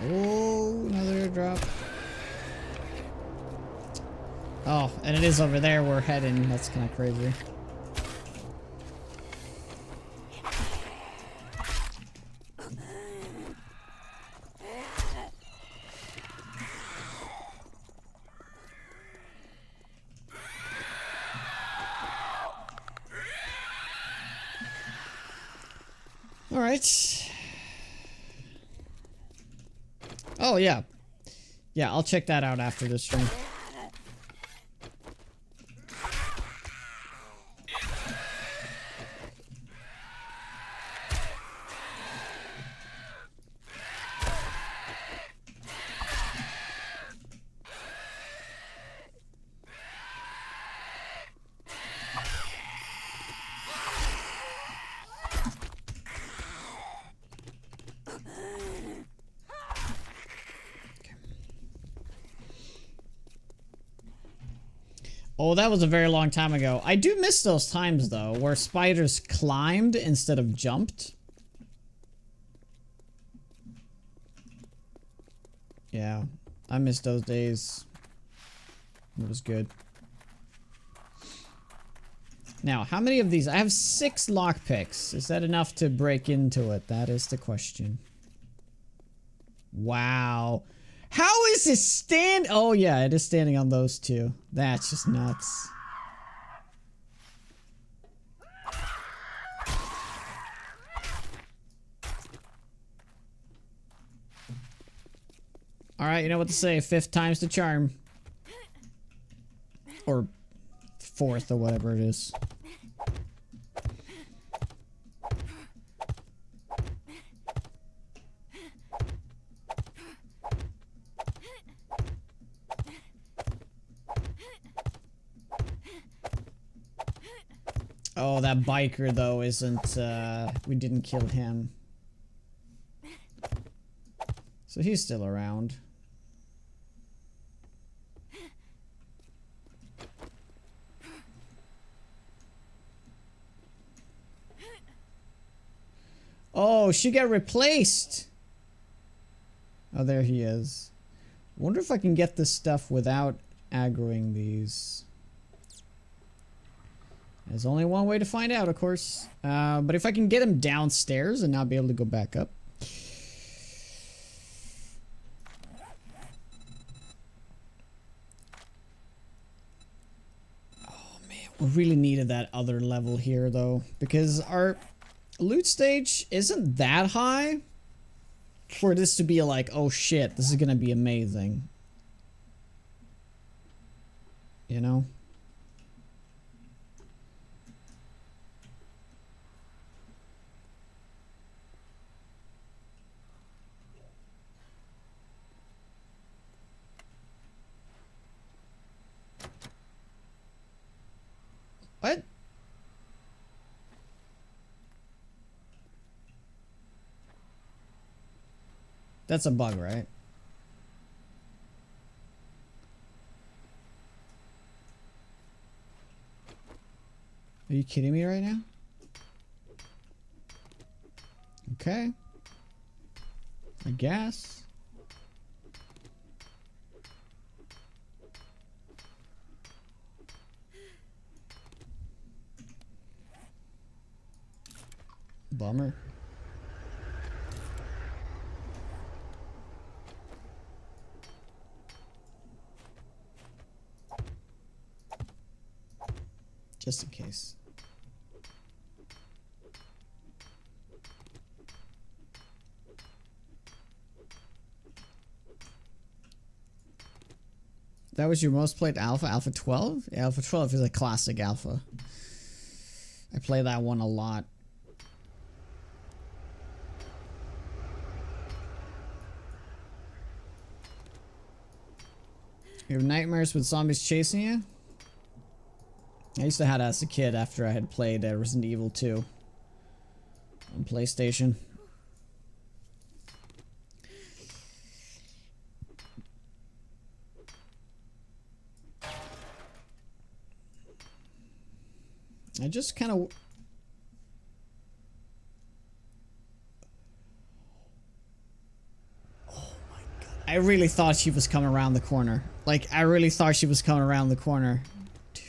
Oh, another airdrop. Oh, and it is over there we're heading. That's kind of crazy. All right. Oh, yeah. Yeah, I'll check that out after this stream. Oh, that was a very long time ago. I do miss those times, though, where spiders climbed instead of jumped. Yeah, I miss those days. It was good. Now, how many of these? I have 6 lockpicks. Is that enough to break into it? That is the question. Wow. How is it stand? Oh, yeah, it is standing on those two. That's just nuts. Alright, you know what to say. 5th time's the charm. Or 4th or whatever it is. Oh, that biker though isn't, we didn't kill him. So he's still around. Oh, she got replaced! Oh, there he is. Wonder if I can get this stuff without aggroing these. There's only one way to find out, of course. But if I can get him downstairs and not be able to go back up. Oh, man. We really needed that other level here, though. Because our loot stage isn't that high for this to be like, oh shit, this is gonna be amazing. You know? What? That's a bug, right? Are you kidding me right now? Okay. I guess. Bummer. Just in case. That was your most played alpha? Alpha 12? Yeah, Alpha 12 is a classic alpha. I play that one a lot. You have nightmares with zombies chasing you? I used to have that as a kid after I had played Resident Evil 2 on PlayStation. I just kind of... Oh my god. I really thought she was coming around the corner. Like, I really thought she was coming around the corner. Dude.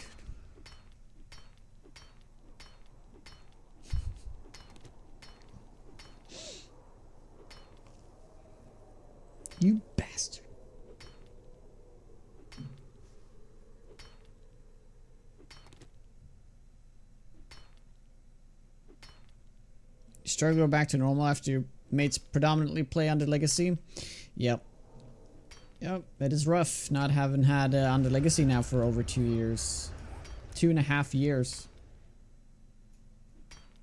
You bastard. You struggle to go back to normal after your mates predominantly play Under Legacy? Yep. Yep, it is rough not having had Under Legacy now for over 2 years. 2.5 years.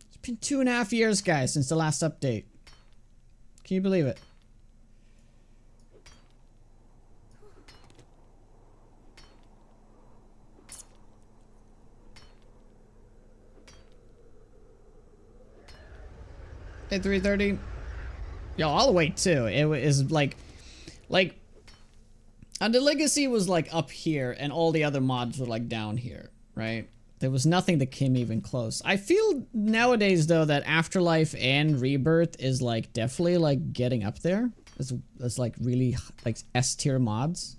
It's been 2.5 years, guys, since the last update. Can you believe it? Hey, 330. Yo, I'll wait too. It is like And the legacy was like up here and all the other mods were like down here, right? There was nothing that came even close. I feel nowadays though that Afterlife and Rebirth is like definitely like getting up there. It's like really like S tier mods.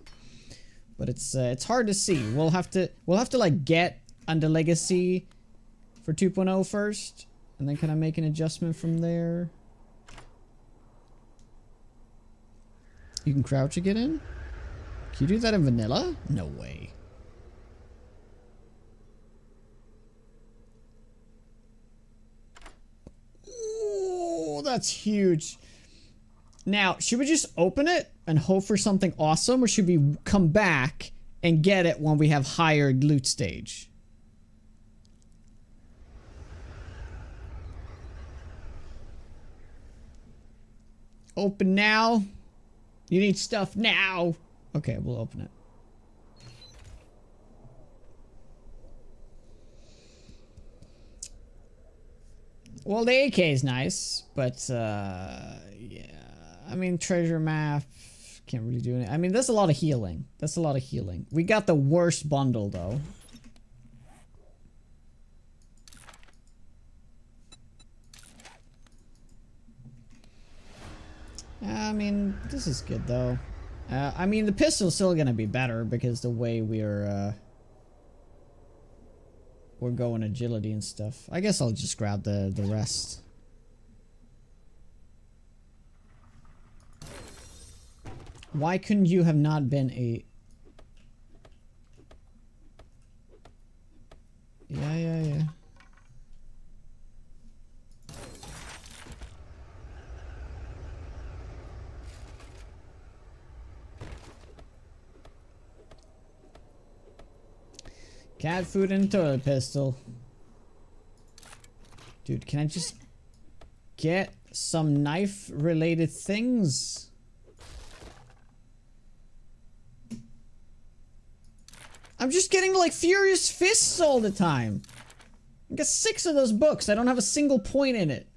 But it's hard to see. We'll have to like get Under Legacy for 2.0 first, and then can I make an adjustment from there? You can crouch to get in? Can you do that in vanilla? No way. Oh, that's huge. Now, should we just open it and hope for something awesome, or should we come back and get it when we have higher loot stage? Open now. You need stuff now. Okay, we'll open it. Well, the AK is nice, but yeah. I mean, treasure map can't really do anything. I mean, that's a lot of healing. That's a lot of healing. We got the worst bundle though. I mean, this is good though. I mean, the pistol's still gonna be better because the way we're going agility and stuff. I guess I'll just grab the rest. Why couldn't you have not been a... Yeah. Cat food and toilet pistol. Dude, can I just get some knife related things? I'm just getting like furious fists all the time. I got 6 of those books. I don't have a single point in it.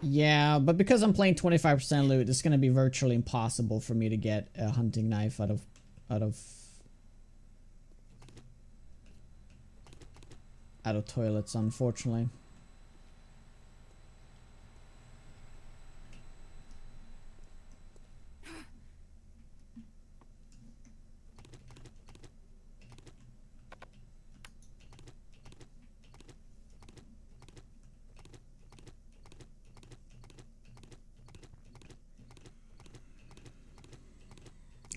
Yeah, but because I'm playing 25% loot, it's gonna be virtually impossible for me to get a hunting knife out of toilets, unfortunately.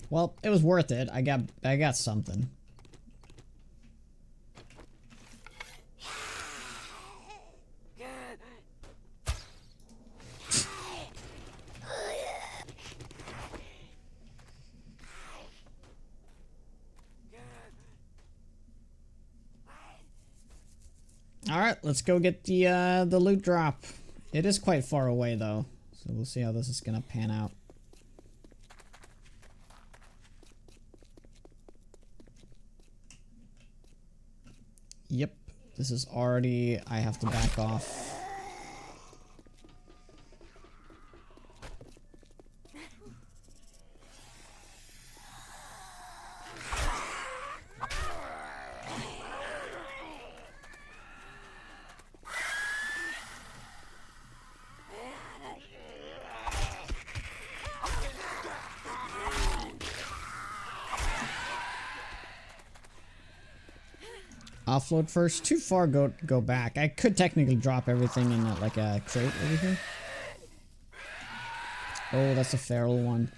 Well, it was worth it. I got something. All right, let's go get the loot drop. It is quite far away though, so we'll see how this is gonna pan out. Yep, this is already... I have to back off. Offload first. Too far, go back. I could technically drop everything in like a crate over here. Oh, that's a feral one.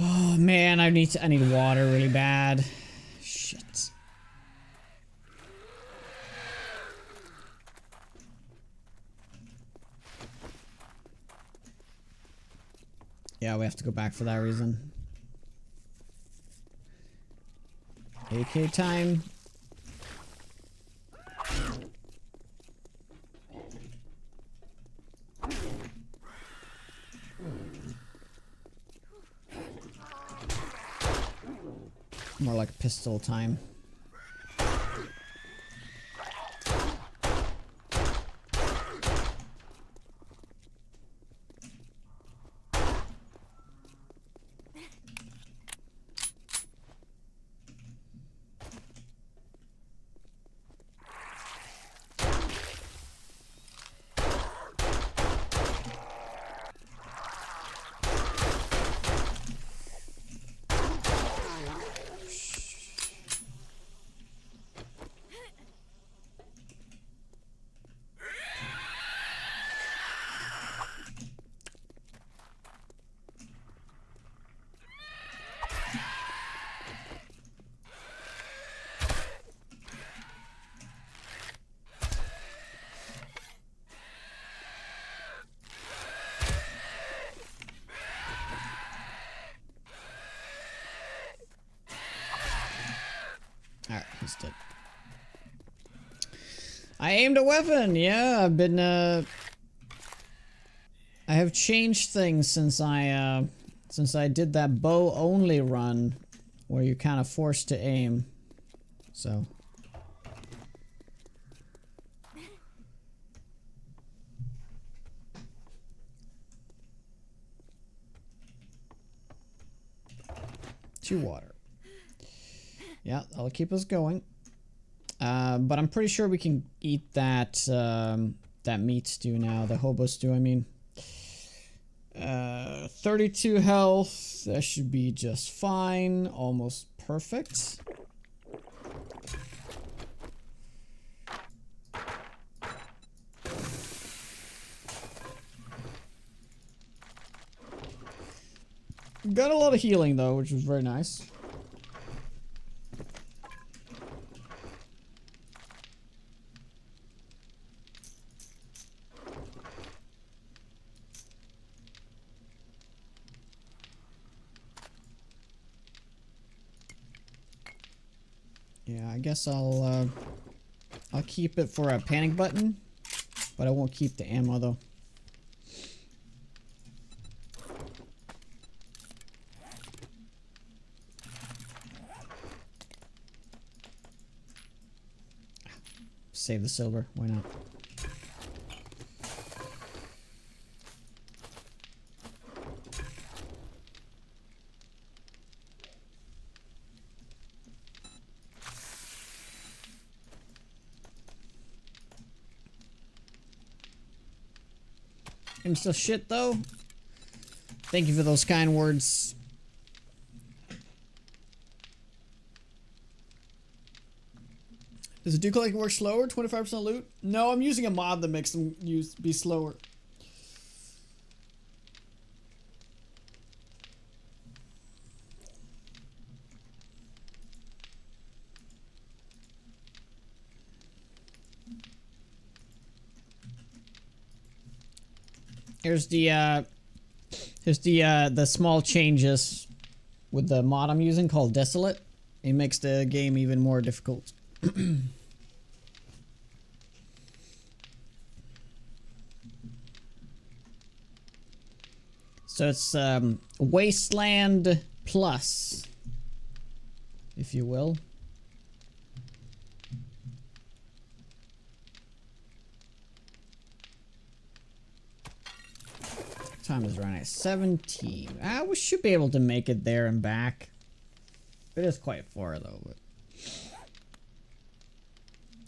Oh man, I need water really bad. Shit. Yeah, we have to go back for that reason. AK time. More like pistol time. left it. I aimed a weapon. Yeah, I've been I have changed things since I did that bow only run where you're kind of forced to aim. So to water. Yeah, that'll keep us going. But I'm pretty sure we can eat that that meat stew now, the hobo stew, I mean. 32 health, that should be just fine, almost perfect. Got a lot of healing though, which was very nice. Yeah, I guess I'll keep it for a panic button, but I won't keep the ammo though. Save the silver, why not? I'm still shit though. Thank you for those kind words. Does it do like work slower? 25% loot? No, I'm using a mod that makes them be slower. Here's the small changes with the mod I'm using called Desolate. It makes the game even more difficult. So it's Wasteland Plus, if you will. Time is running at 17. We should be able to make it there and back. It is quite far though. But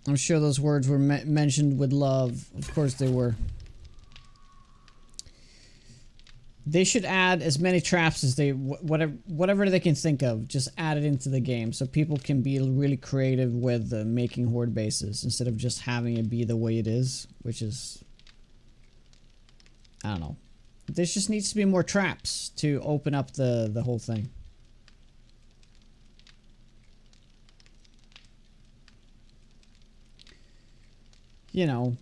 I'm sure those words were mentioned with love. Of course they were. They should add as many traps as they whatever they can think of. Just add it into the game so people can be really creative with making horde bases instead of just having it be the way it is, which is, I don't know. There just needs to be more traps to open up the whole thing. You know,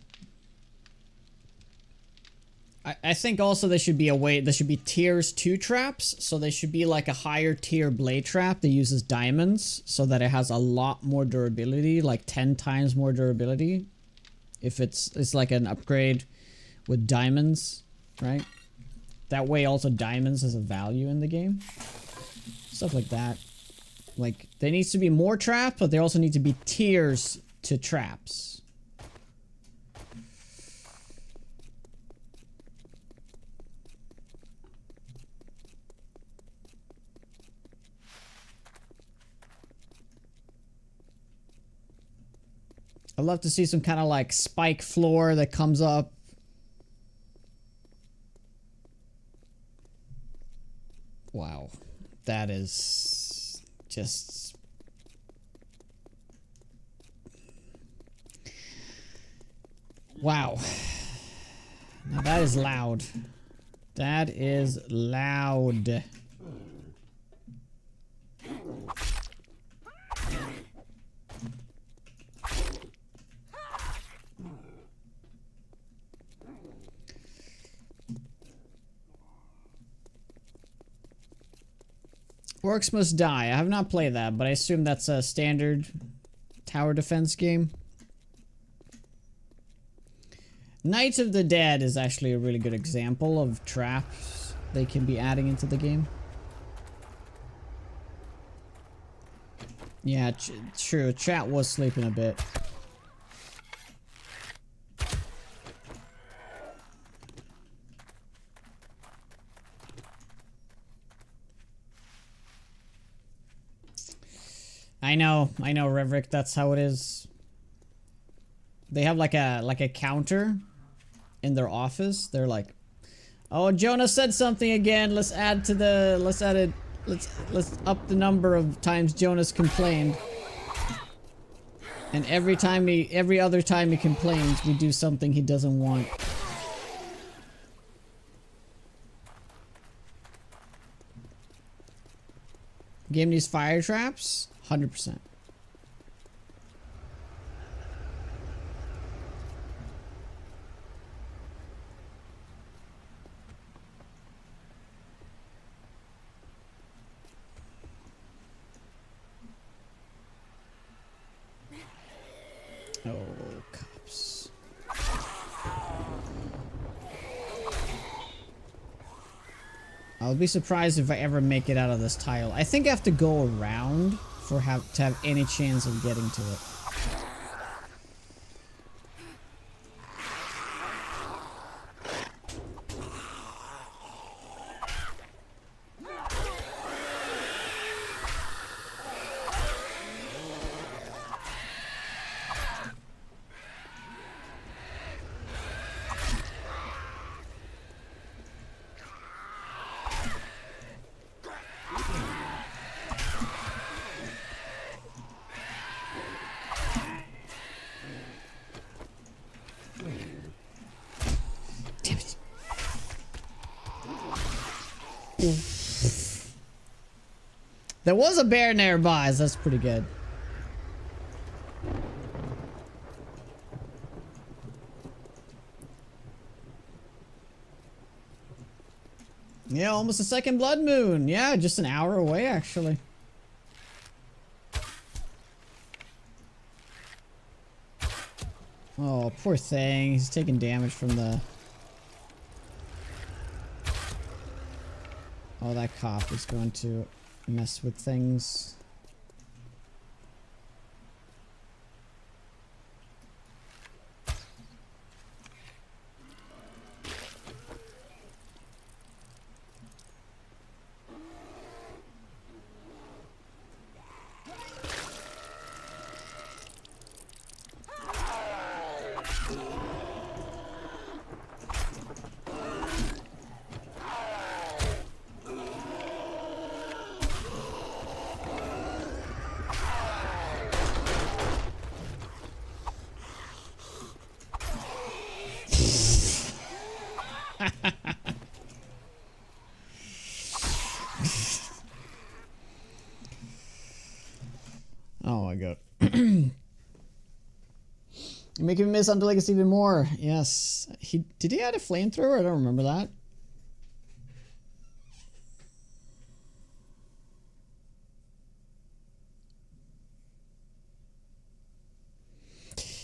I think also there should be there should be tiers to traps, so there should be like a higher tier blade trap that uses diamonds so that it has a lot more durability, like 10 times more durability. If it's like an upgrade with diamonds, right? That way also diamonds has a value in the game. Stuff like that. Like, there needs to be more traps, but there also need to be tiers to traps. I'd love to see some kind of like spike floor that comes up. Wow, that is just... Wow. Now that is loud. That is loud. Orcs Must Die. I have not played that, but I assume that's a standard tower defense game. Night of the Dead is actually a really good example of traps they can be adding into the game. Yeah, true. Chat was sleeping a bit. I know, Reverick, that's how it is. They have like a counter in their office. They're like, "Oh, Jonah said something again. Let's up the number of times Jonah's complained." And every other time he complains, we do something he doesn't want. Game needs fire traps? 100%. Oh, cops. I'll be surprised if I ever make it out of this tile. I think I have to go around to have any chance of getting to it. There was a bear nearby, so that's pretty good. Yeah, almost a second blood moon. Yeah, just an hour away, actually. Oh, poor thing. He's taking damage from the... Oh, that cop is going to mess with things. Oh my god. You're making me miss Unto Legacy even more. Yes. Did he add a flamethrower? I don't remember that.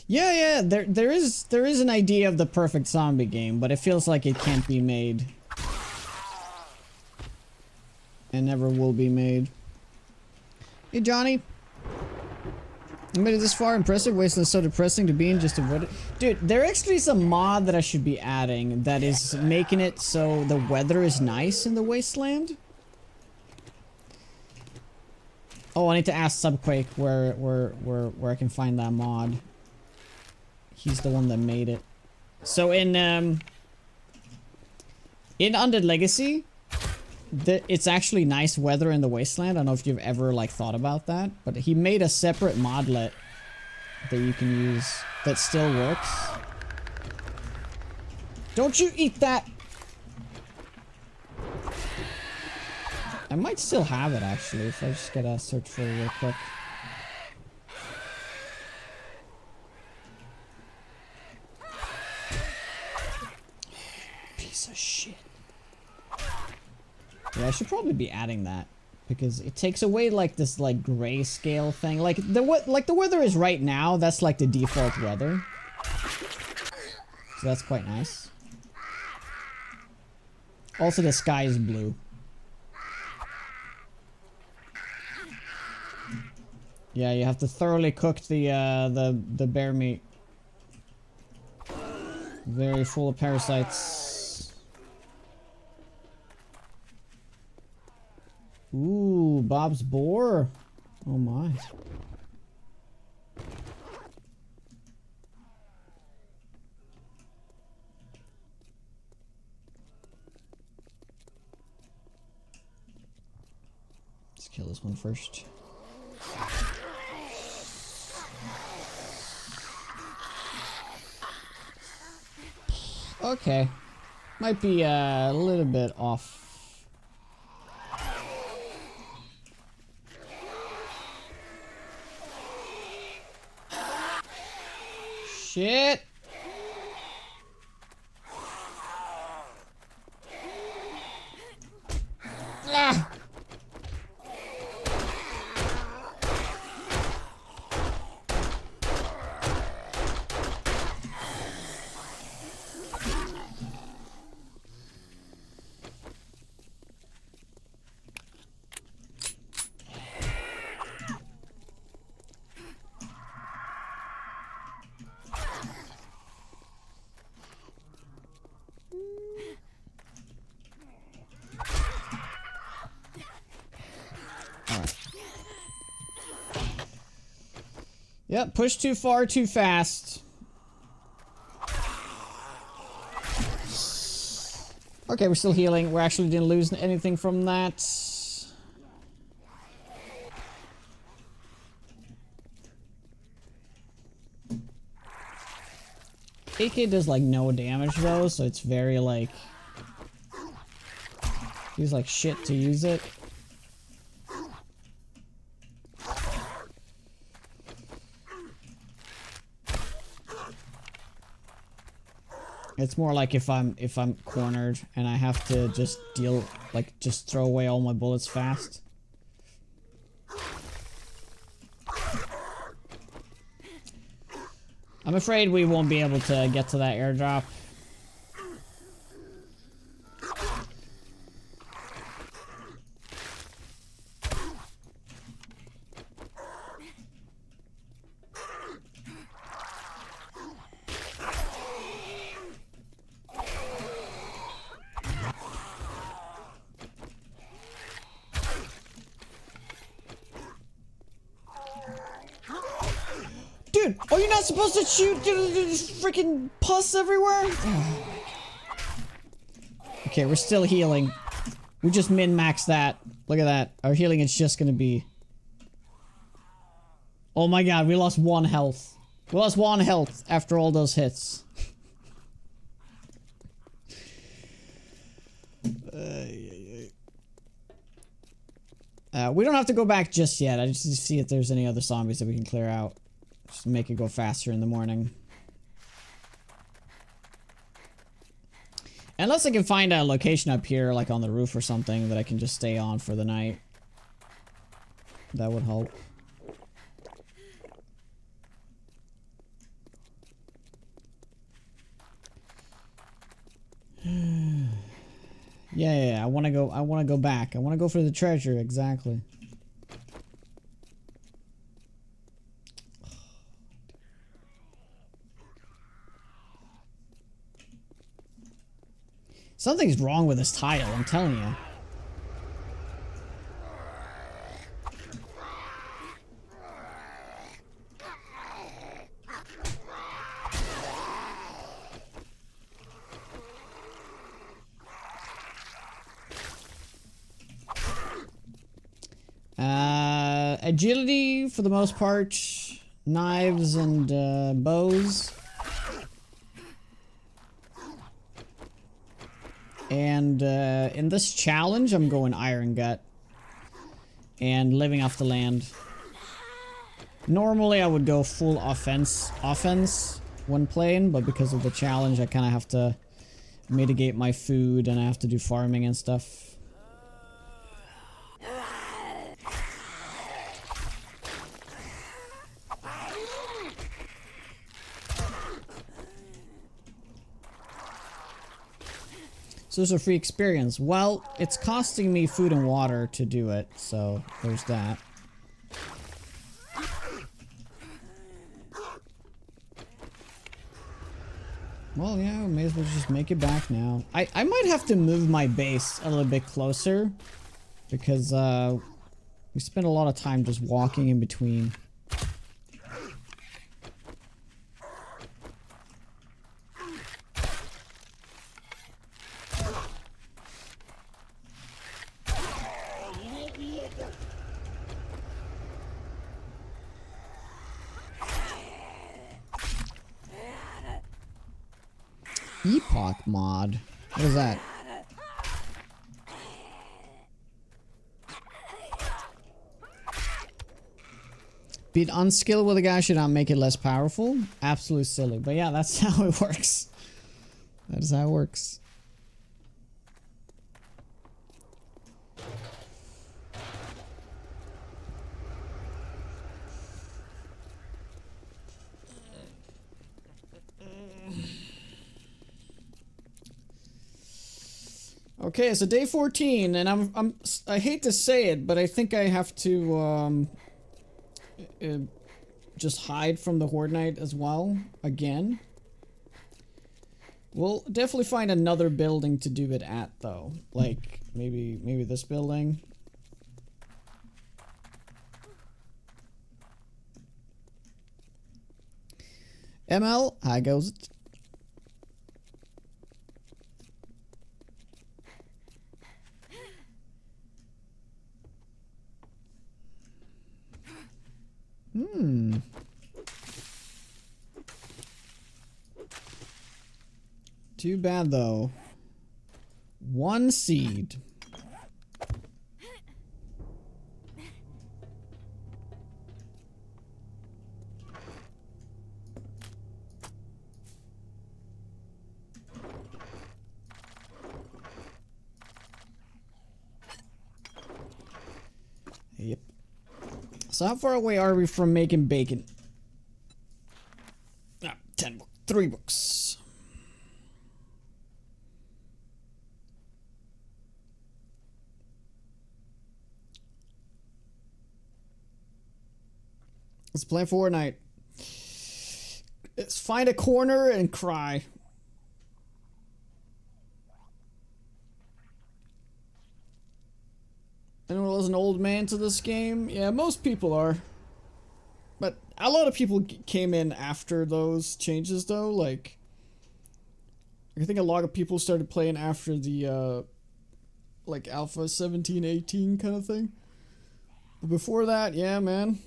Yeah, there is an idea of the perfect zombie game, but it feels like it can't be made. And never will be made. Hey Johnny. You made it this far. Impressive. Wasteland's so depressing to be in, just avoid it. Dude, there actually is a mod that I should be adding that is making it so the weather is nice in the Wasteland. Oh, I need to ask Subquake where I can find that mod. He's the one that made it. So in Undead Legacy, it's actually nice weather in the Wasteland. I don't know if you've ever like thought about that, but he made a separate modlet that you can use that still works. Don't you eat that! I might still have it actually if I just gotta search for it real quick. Piece of shit. Yeah, I should probably be adding that. because it takes away like this like grayscale thing. Like the weather is right now. That's like the default weather. So that's quite nice. Also, the sky is blue. Yeah, you have to thoroughly cook the bear meat. Very full of parasites. Ooh, Bob's boar. Oh my. Let's kill this one first. Okay. Might be a little bit off. Shit. Ah. Yep, push too far, too fast. Okay, we're still healing. We actually didn't lose anything from that. AK does like no damage though, so it's very like... feels like shit to use it. It's more like if I'm cornered and I have to just deal, like, just throw away all my bullets fast. I'm afraid we won't be able to get to that airdrop. Dude, are you not supposed to shoot? There's freaking pus everywhere? Oh. Okay, we're still healing. We just min-maxed that. Look at that. Our healing is just gonna be... Oh my god, we lost 1 health. We lost 1 health after all those hits. We don't have to go back just yet. I just need to see if there's any other zombies that we can clear out. Just to make it go faster in the morning. Unless I can find a location up here, like on the roof or something, that I can just stay on for the night. That would help. Yeah, I want to go back. I want to go for the treasure, exactly. Something's wrong with this tile, I'm telling you. Agility, for the most part. Knives and bows. And in this challenge, I'm going Iron Gut. And living off the land. Normally, I would go full offense when playing, but because of the challenge, I kind of have to mitigate my food and I have to do farming and stuff. So there's a free experience. Well, it's costing me food and water to do it, so there's that. Well, yeah, we may as well just make it back now. I might have to move my base a little bit closer because we spend a lot of time just walking in between. Epoch mod? What is that? Being unskilled with a guy should not make it less powerful. Absolutely silly. But yeah, that's how it works. That is how it works. Okay, so day 14, and I hate to say it, but I think I have to just hide from the Horde Knight as well again. We'll definitely find another building to do it at, though. Like maybe this building. ML, how goes it? Too bad though. One seed. Yep. So how far away are we from making bacon? 10 books. 3 books. Let's play Fortnite. Let's find a corner and cry. Anyone else an old man to this game? Yeah, most people are. But a lot of people came in after those changes, though. Like, I think a lot of people started playing after the, like, Alpha 17, 18 kind of thing. But before that, yeah, man.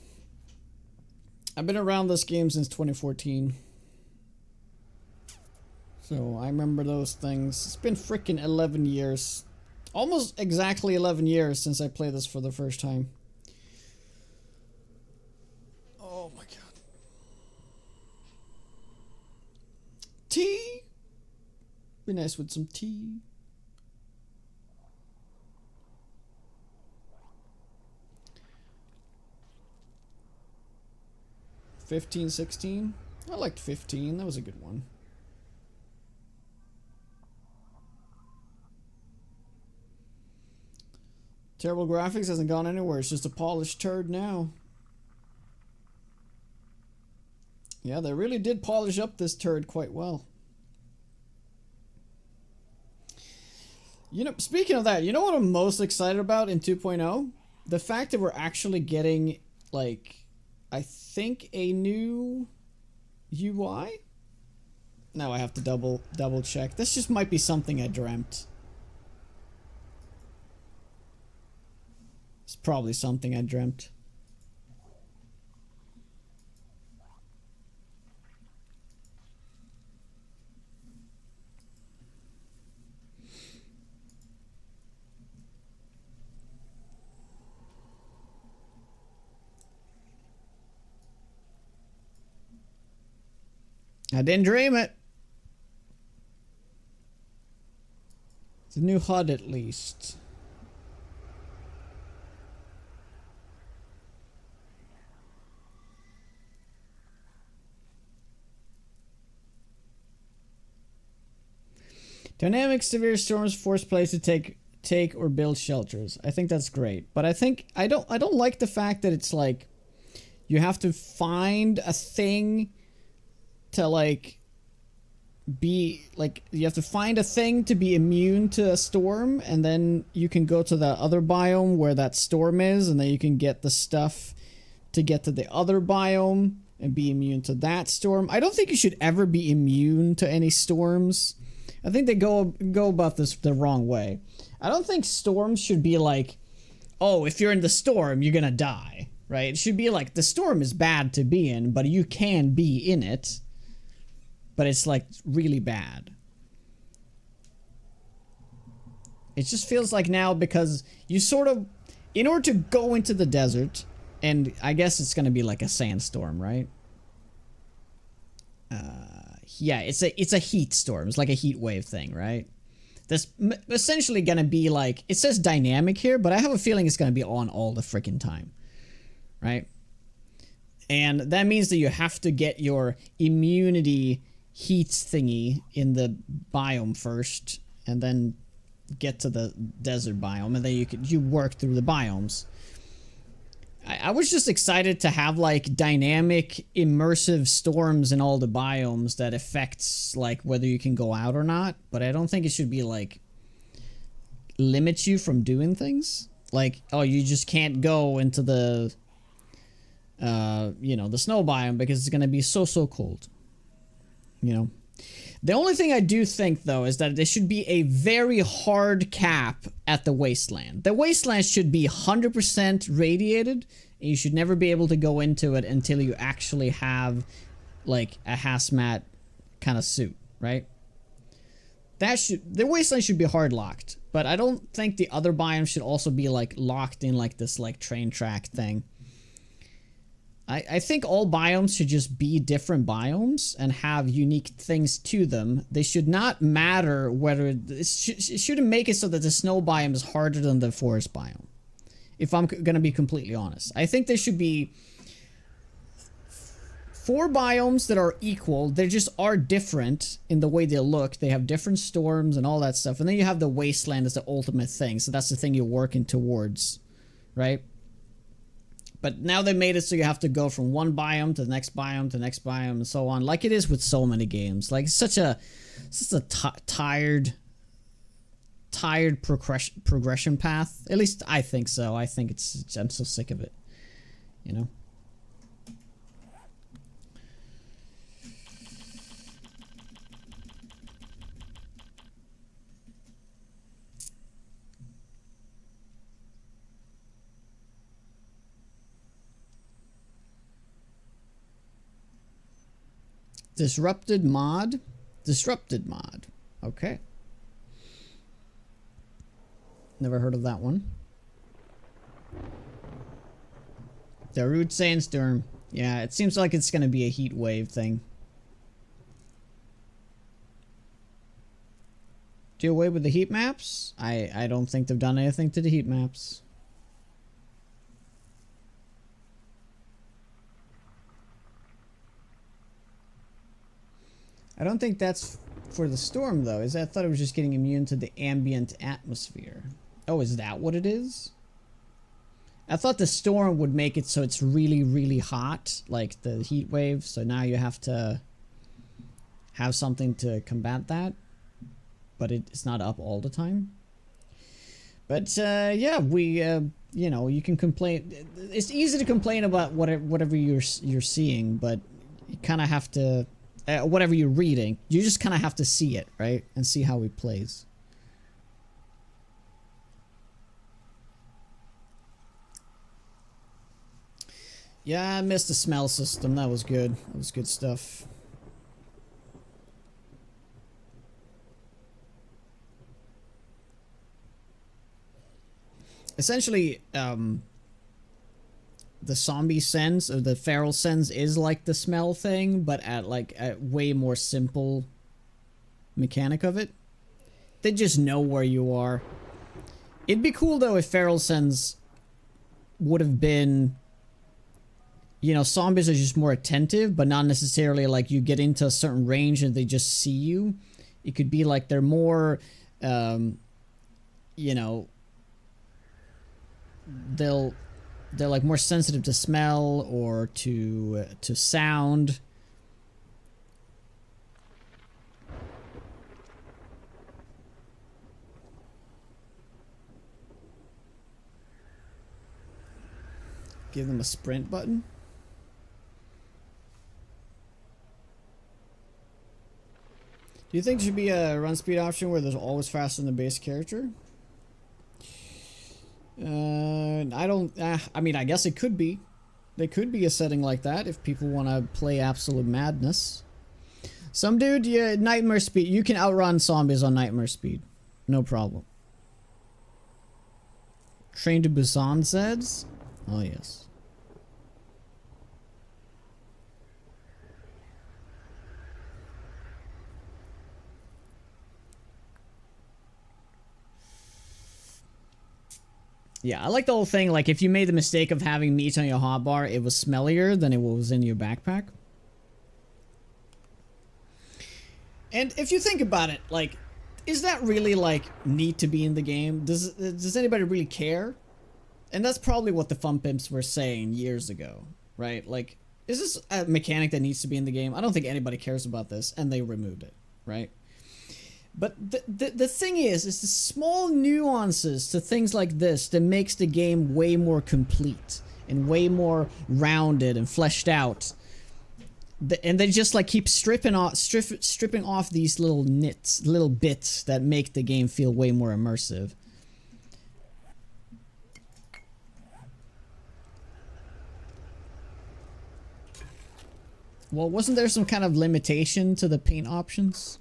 I've been around this game since 2014. So, I remember those things. It's been freaking 11 years. Almost exactly 11 years since I played this for the first time. Oh my god. Tea? Be nice with some tea. $15, $16? I liked 15. That was a good one. Terrible graphics hasn't gone anywhere. It's just a polished turd now. Yeah, they really did polish up this turd quite well. You know, speaking of that, you know what I'm most excited about in 2.0? The fact that we're actually getting, like, I think a new UI? Now I have to double check. This just might be something I dreamt. It's probably something I dreamt. I didn't dream it. It's a new HUD at least. Dynamic severe storms force players to take or build shelters. I think that's great, but I don't like the fact that it's like you have to find a thing to like be like you have to find a thing to be immune to a storm, and then you can go to the other biome where that storm is, and then you can get the stuff to get to the other biome and be immune to that storm. I don't think you should ever be immune to any storms. I think they go about this the wrong way. I don't think storms should be like, oh, if you're in the storm, you're gonna die, right? It should be like, the storm is bad to be in, but you can be in it. But it's like really bad. It just feels like now, because you sort of, in order to go into the desert, and I guess it's gonna be like a sandstorm, right? Yeah, it's a heat storm. It's like a heat wave thing, right? That's essentially gonna be like, it says dynamic here, but I have a feeling it's gonna be on all the freaking time, right? And that means that you have to get your immunity heat thingy in the biome first, and then get to the desert biome, and then you work through the biomes. I was just excited to have like dynamic immersive storms in all the biomes that affects like whether you can go out or not, but I don't think it should be like limits you from doing things like, oh, you just can't go into the you know, the snow biome because it's gonna be so cold, you know. The only thing I do think, though, is that there should be a very hard cap at the Wasteland. The Wasteland should be 100% radiated, and you should never be able to go into it until you actually have, like, a hazmat kind of suit, right? The Wasteland should be hard locked, but I don't think the other biomes should also be, like, locked in, like, this, like, train track thing. I think all biomes should just be different biomes and have unique things to them. They should not matter whether it shouldn't make it so that the snow biome is harder than the forest biome. If I'm going to be completely honest, I think there should be 4 biomes that are equal. They just are different in the way they look. They have different storms and all that stuff. And then you have the Wasteland as the ultimate thing. So that's the thing you're working towards, right? But now they made it so you have to go from one biome to the next biome to the next biome and so on, like it is with so many games. Like, it's such a tired progression path. At least I think so. I think I'm so sick of it, you know. Disrupted mod. Okay. Never heard of that one. The Root Sandstorm. Yeah, it seems like it's going to be a heat wave thing. Do away with the heat maps? I don't think they've done anything to the heat maps. I don't think that's for the storm, though. I thought it was just getting immune to the ambient atmosphere. Oh, is that what it is? I thought the storm would make it so it's really, really hot, like the heat wave. So now you have to have something to combat that. But it's not up all the time. But, yeah, you know, you can complain. It's easy to complain about whatever you're seeing, but you kind of have to... whatever you're reading, you just kind of have to see it, right? And see how he plays. Yeah, I missed the smell system. That was good. That was good stuff. Essentially, the zombie sense or the feral sense is like the smell thing, but at like a way more simple mechanic of it. They just know where you are. It'd be cool though if feral sense would have been, you know, zombies are just more attentive, but not necessarily like you get into a certain range and they just see you. It could be like they're more, you know, they're like more sensitive to smell or to sound. Give them a sprint button. Do you think there should be a run speed option where there's always faster than the base character? I don't. I mean, I guess it could be. There could be a setting like that if people want to play absolute madness. Some dude, yeah, nightmare speed. You can outrun zombies on nightmare speed, no problem. Train to Busan says, "Oh yes." Yeah, I like the whole thing, like, if you made the mistake of having meat on your hotbar, it was smellier than it was in your backpack. And if you think about it, like, is that really, like, neat to be in the game? Does anybody really care? And that's probably what the Fun Pimps were saying years ago, right? Like, is this a mechanic that needs to be in the game? I don't think anybody cares about this, and they removed it, right? But the thing is the small nuances to things like this that makes the game way more complete and way more rounded and fleshed out. And they just like keep stripping off these little little bits that make the game feel way more immersive. Well, wasn't there some kind of limitation to the paint options?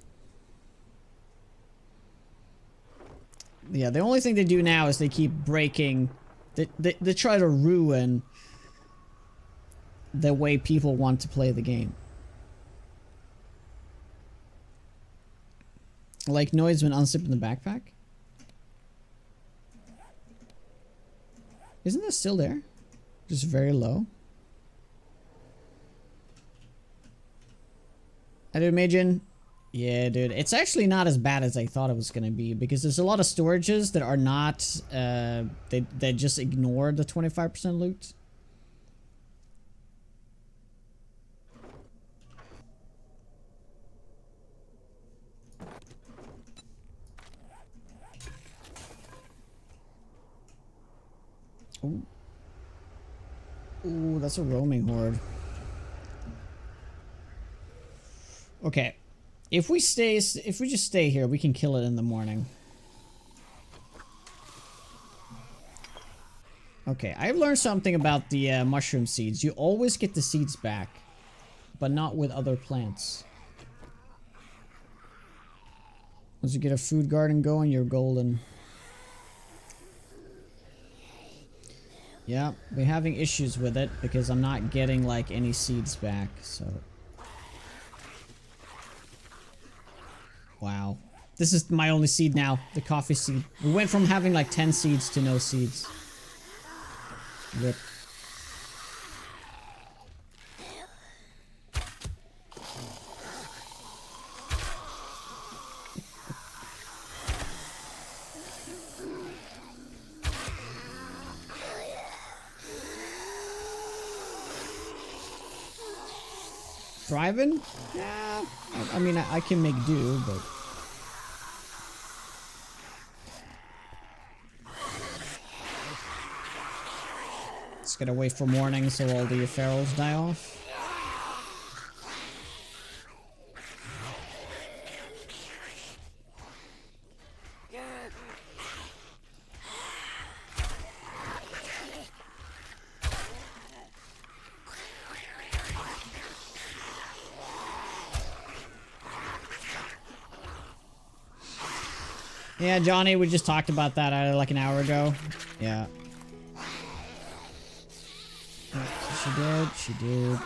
Yeah, the only thing they do now is they keep breaking. They try to ruin the way people want to play the game. Like noise when unzipping the backpack? Isn't this still there? Just very low. I'd imagine. Yeah, dude, it's actually not as bad as I thought it was gonna be because there's a lot of storages that are not, they just ignore the 25% loot. Ooh. Ooh, that's a roaming horde. Okay. If we just stay here, we can kill it in the morning. Okay, I've learned something about the mushroom seeds. You always get the seeds back, but not with other plants. Once you get a food garden going, you're golden. Yeah, we're having issues with it because I'm not getting like any seeds back, so... Wow. This is my only seed now, the coffee seed. We went from having like 10 seeds to no seeds. Rip. Thriving? Yeah. I mean, I can make do, but... Let's get away from morning so all the ferals die off. Yeah, Johnny, we just talked about that like an hour ago. Yeah. She did. She did.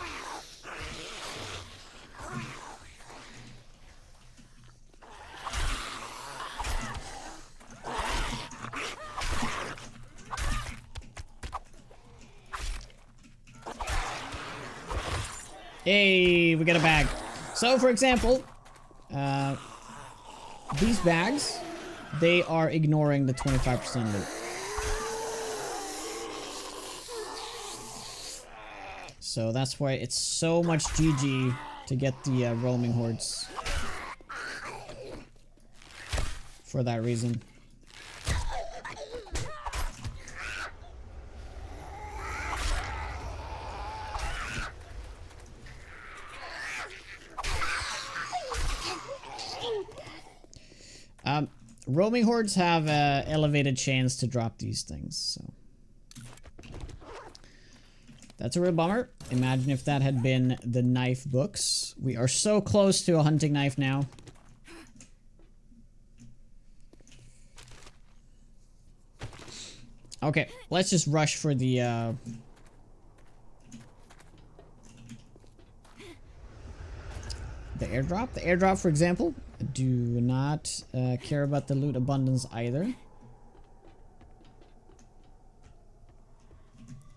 Hey, we got a bag. So, for example, these bags, they are ignoring the 25% loot. So that's why it's so much GG to get the roaming hordes. For that reason. Roaming hordes have an elevated chance to drop these things, so. That's a real bummer. Imagine if that had been the knife books. We are so close to a hunting knife now. Okay, let's just rush for the airdrop. The airdrop, for example, do not care about the loot abundance either.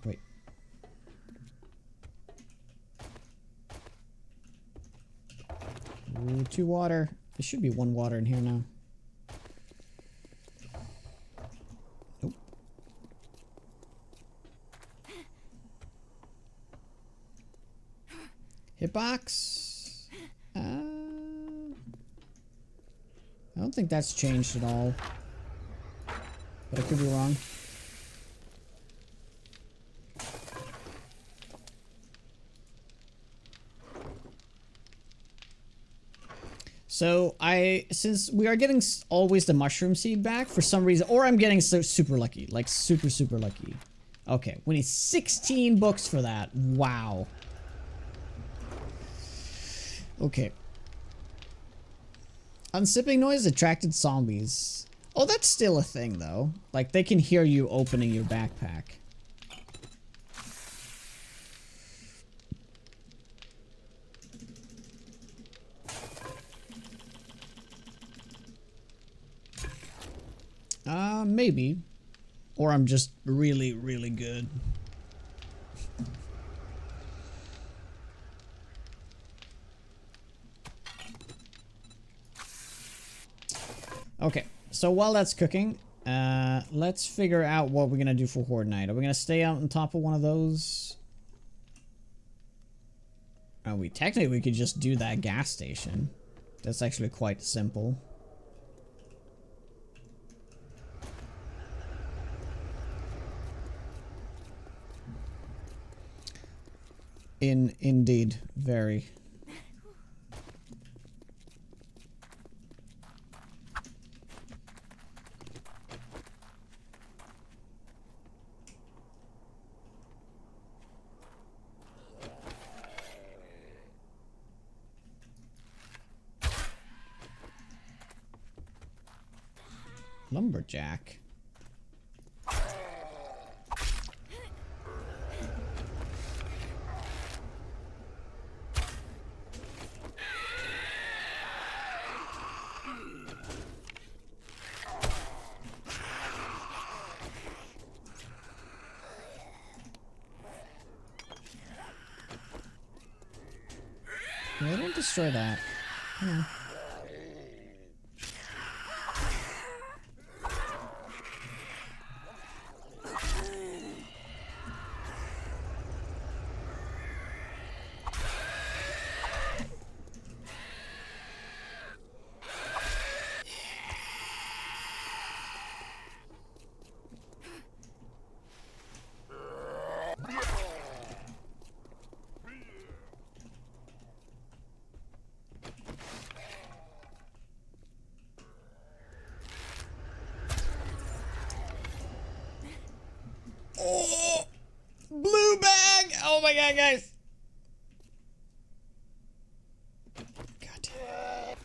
Wait. Ooh, 2 water. There should be 1 water in here now. Nope. Hitbox. I don't think that's changed at all. But I could be wrong. So since we are getting always the mushroom seed back for some reason, or I'm getting super lucky, like super lucky. Okay, we need 16 books for that. Wow. Okay. Unzipping noise attracted zombies. Oh, that's still a thing though. Like they can hear you opening your backpack. Maybe. Or I'm just really good. Okay, so while that's cooking, let's figure out what we're gonna do for Horde Night. Are we gonna stay out on top of one of those? Technically we could just do that gas station. That's actually quite simple. Indeed, very. Lumberjack. No, don't destroy that. Come on. Oh, blue bag! Oh my god, guys! God damn.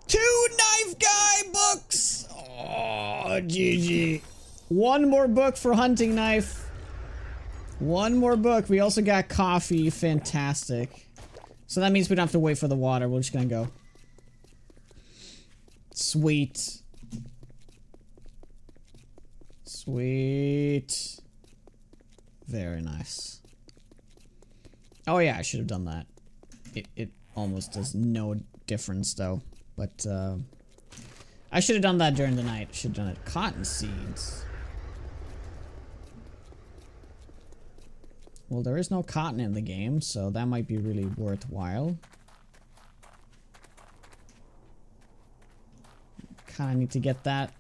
2 knife guy books! Oh, GG. 1 more book for hunting knife. 1 more book. We also got coffee. Fantastic. So that means we don't have to wait for the water. We're just gonna go. Sweet. Sweet. Very nice. Oh yeah, I should have done that. It almost does no difference though. But I should have done that during the night. Should have done it. Cotton seeds. Well, there is no cotton in the game, so that might be really worthwhile. Kind of need to get that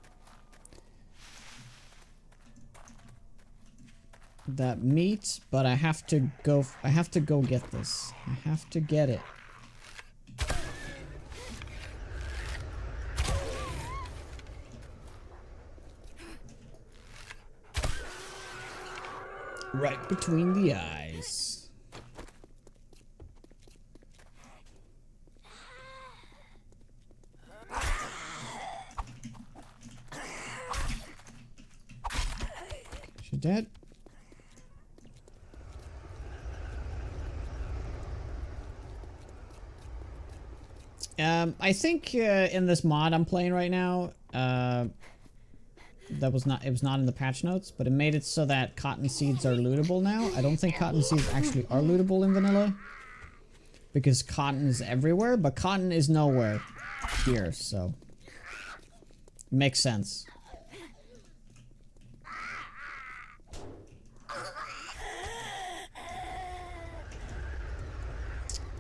meat, but I have to go get this. I have to get it. Right between the eyes. She dead? I think in this mod I'm playing right now, it was not in the patch notes, but it made it so that cotton seeds are lootable now. I don't think cotton seeds actually are lootable in vanilla, because cotton is everywhere, but cotton is nowhere here, so makes sense.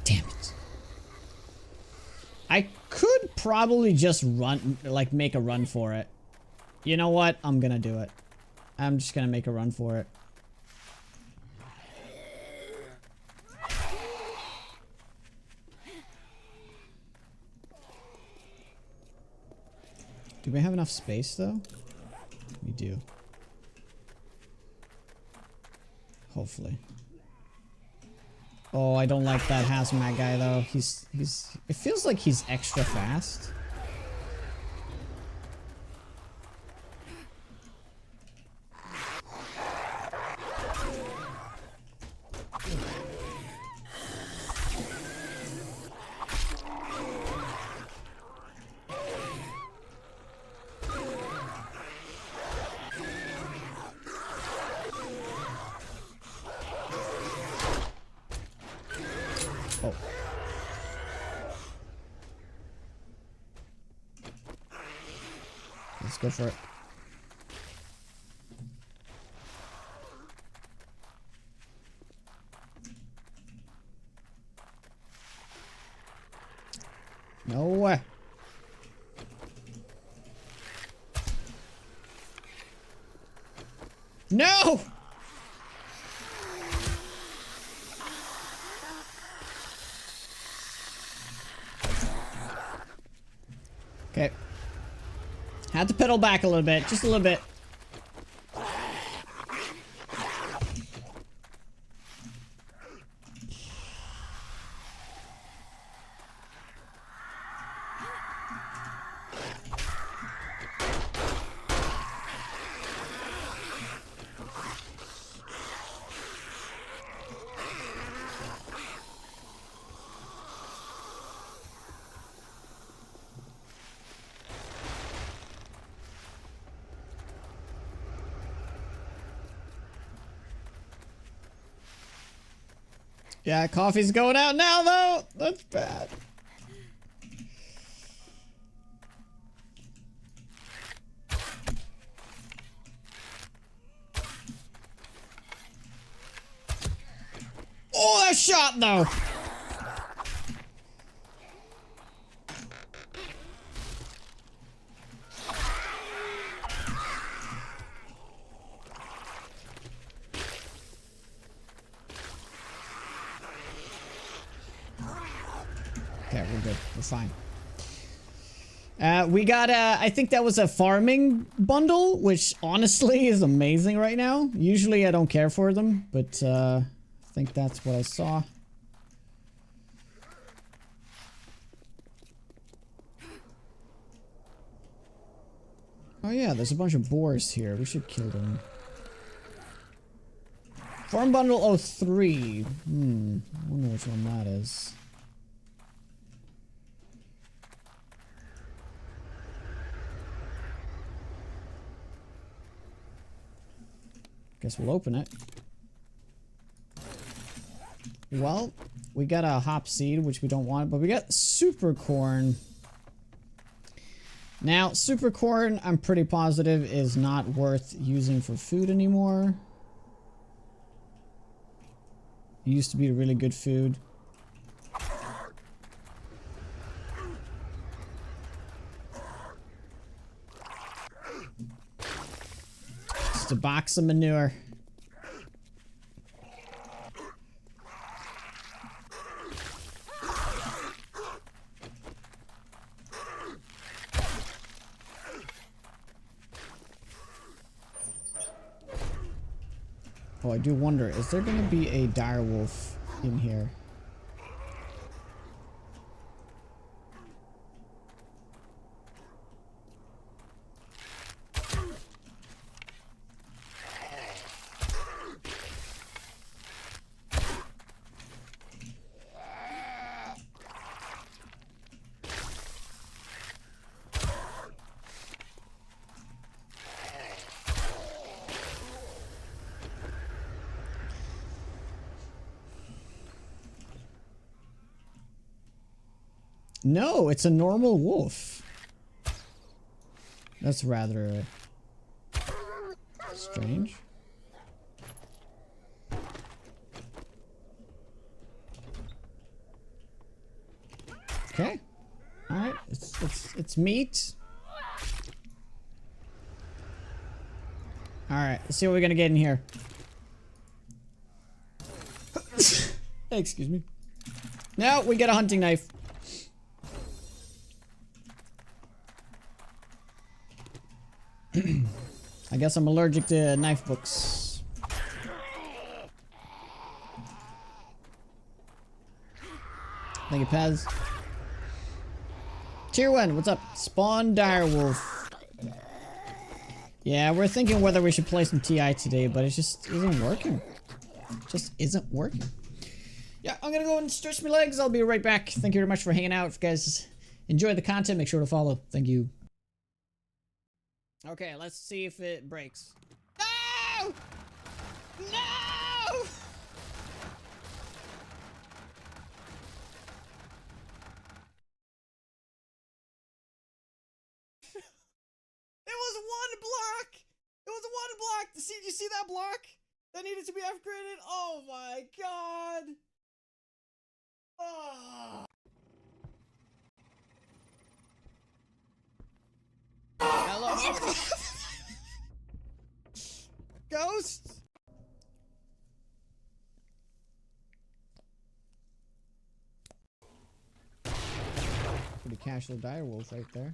Damn it. I could probably just run, like make a run for it. You know what? I'm gonna do it. I'm just gonna make a run for it. Do we have enough space though? We do. Hopefully. Oh, I don't like that hazmat guy though. It feels like he's extra fast. Oh. Let's go for it. No way. No! Okay. Had to pedal back a little bit, just a little bit. Yeah, coffee's going out now, though. That's bad. Oh, that shot, though. Okay, we're good. We're fine. We got, I think that was a farming bundle, which honestly is amazing right now. Usually I don't care for them, but I think that's what I saw. Oh yeah, there's a bunch of boars here. We should kill them. Farm bundle 03. I wonder which one that is. Guess we'll open it. Well, we got a hop seed, which we don't want, but we got super corn. Now, super corn, I'm pretty positive, is not worth using for food anymore. It used to be really good food. Just a box of manure. Oh, I do wonder, is there going to be a dire wolf in here? No, it's a normal wolf. That's rather strange. Okay. All right. It's meat. All right. Let's see what we're gonna get in here. Excuse me. Now we get a hunting knife. I guess I'm allergic to knife books. Thank you, Pez. Tier 1, what's up? Spawn Direwolf. Yeah, we're thinking whether we should play some TI today, but it just isn't working. It just isn't working. Yeah, I'm gonna go and stretch my legs. I'll be right back. Thank you very much for hanging out. If you guys enjoy the content, make sure to follow. Thank you. Okay, let's see if it breaks. No! No! It was one block! It was one block! Did you see that block? That needed to be upgraded? Oh my god! Oh. Hello? Ghost? Pretty casual direwolf right there.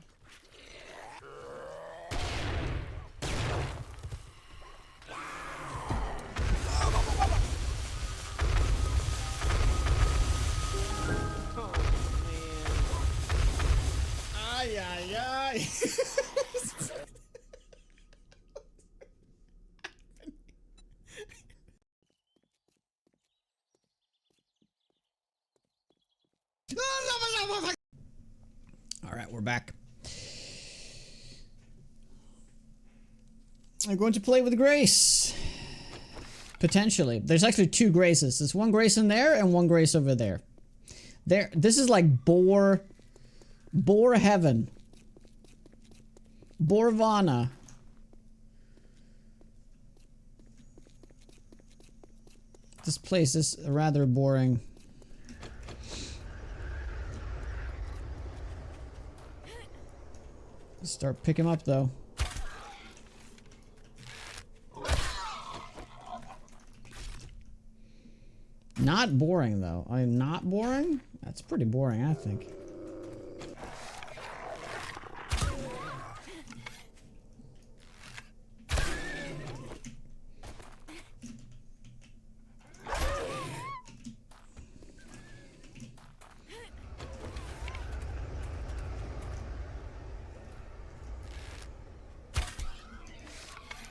Oh man. Ay ay ay. Alright, we're back. I'm going to play with Grace. Potentially. There's actually two Graces. There's one Grace in there and one Grace over there. This is like boar heaven. Borvana. This place is rather boring. Start picking him up though. Not boring though. I mean, not boring? That's pretty boring, I think.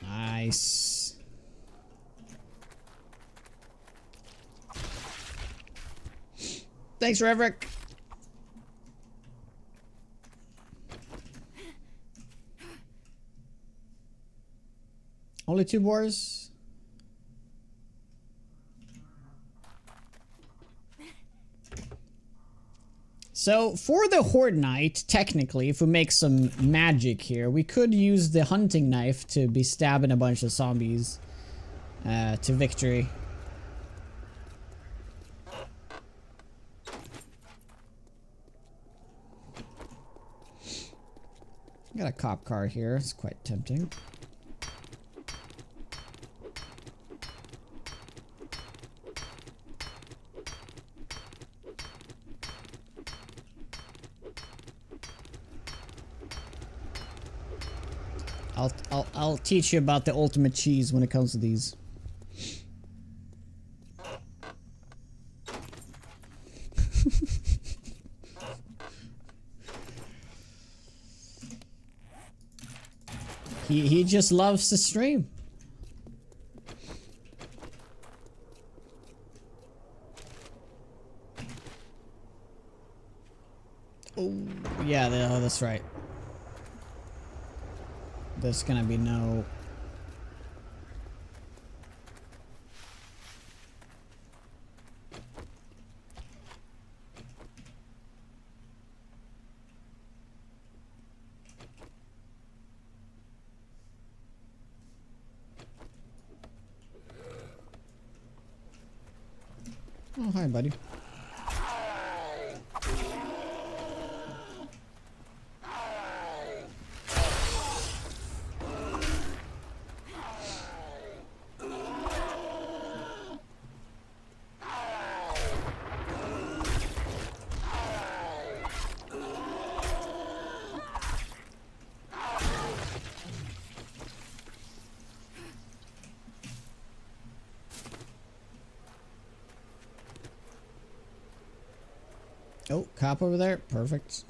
Nice. Thanks, Reverick. Only two boars. So for the Horde Knight, technically, if we make some magic here, we could use the hunting knife to be stabbing a bunch of zombies to victory. Got a cop car here, it's quite tempting. I'll teach you about the ultimate cheese when it comes to these. He just loves to stream. Oh yeah, that's right. There's gonna be no... Oh, hi, buddy. Oh, cop over there. Perfect.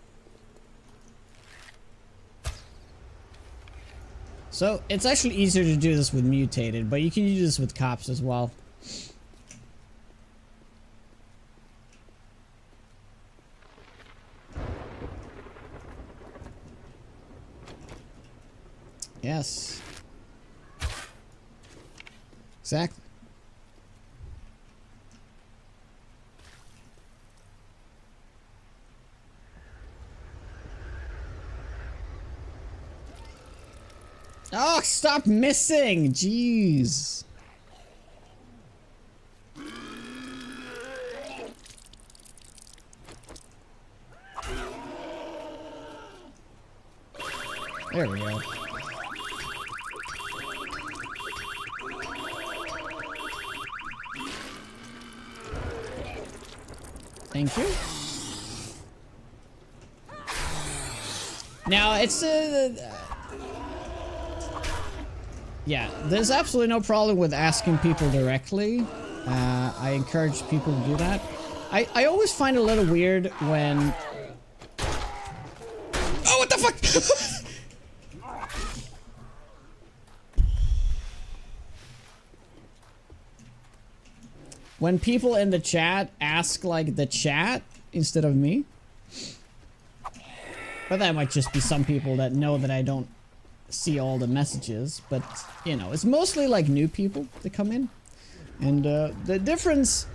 So, it's actually easier to do this with mutated, but you can use this with cops as well. Yes. Exactly. Oh, stop missing! Jeez. There we go. Thank you. Now, it's yeah, there's absolutely no problem with asking people directly. I encourage people to do that. I always find it a little weird when... Oh, what the fuck? When people in the chat ask, like, the chat instead of me. But that might just be some people that know that I don't see all the messages, but you know, it's mostly like new people that come in, and the difference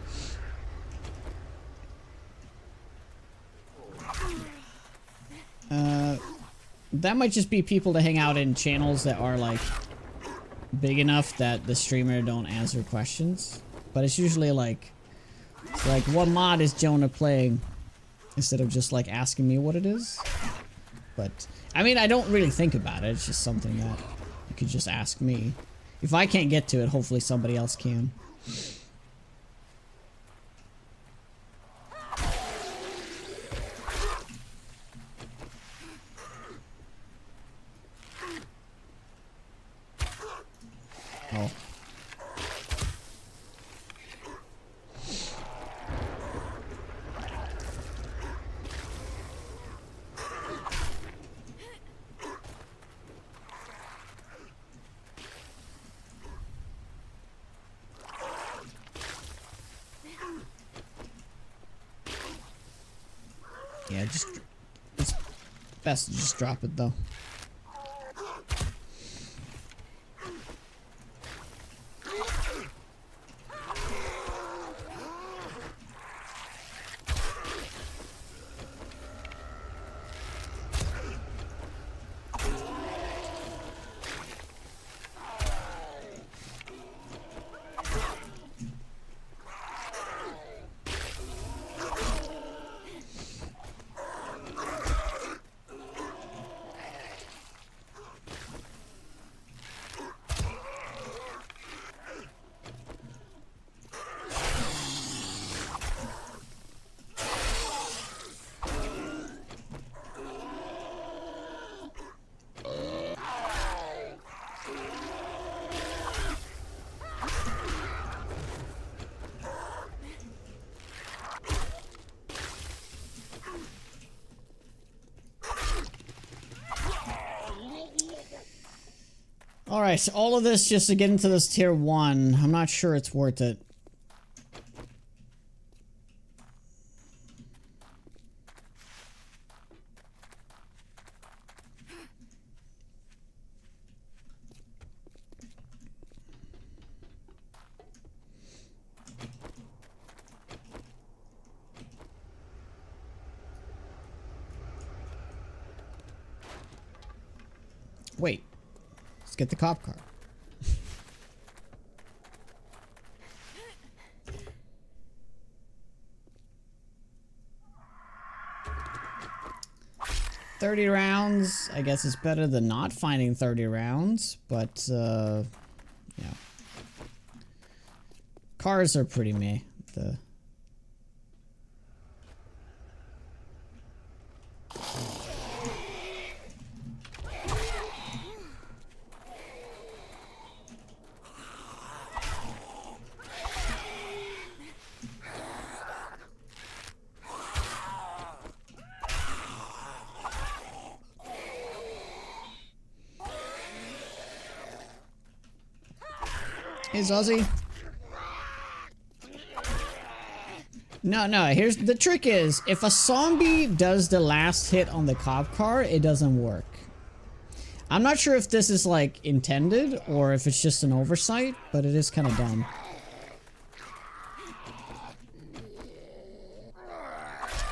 that might just be people that hang out in channels that are like big enough that the streamer don't answer questions, but it's usually like, it's like, what mod is Jonah playing, instead of just like asking me what it is. But I mean, I don't really think about it. It's just something that you could just ask me. If I can't get to it, hopefully somebody else can. Oh. Yeah, just... it's best to just drop it, though. Alright, all of this just to get into this tier 1. I'm not sure it's worth it. Wait. Let's get the cop car. $30 I guess it's better than not finding 30 rounds, but yeah. Cars are pretty meh. Hey, Zozzy. No, here's the trick is, if a zombie does the last hit on the cop car, it doesn't work. I'm not sure if this is like intended or if it's just an oversight, but it is kind of dumb.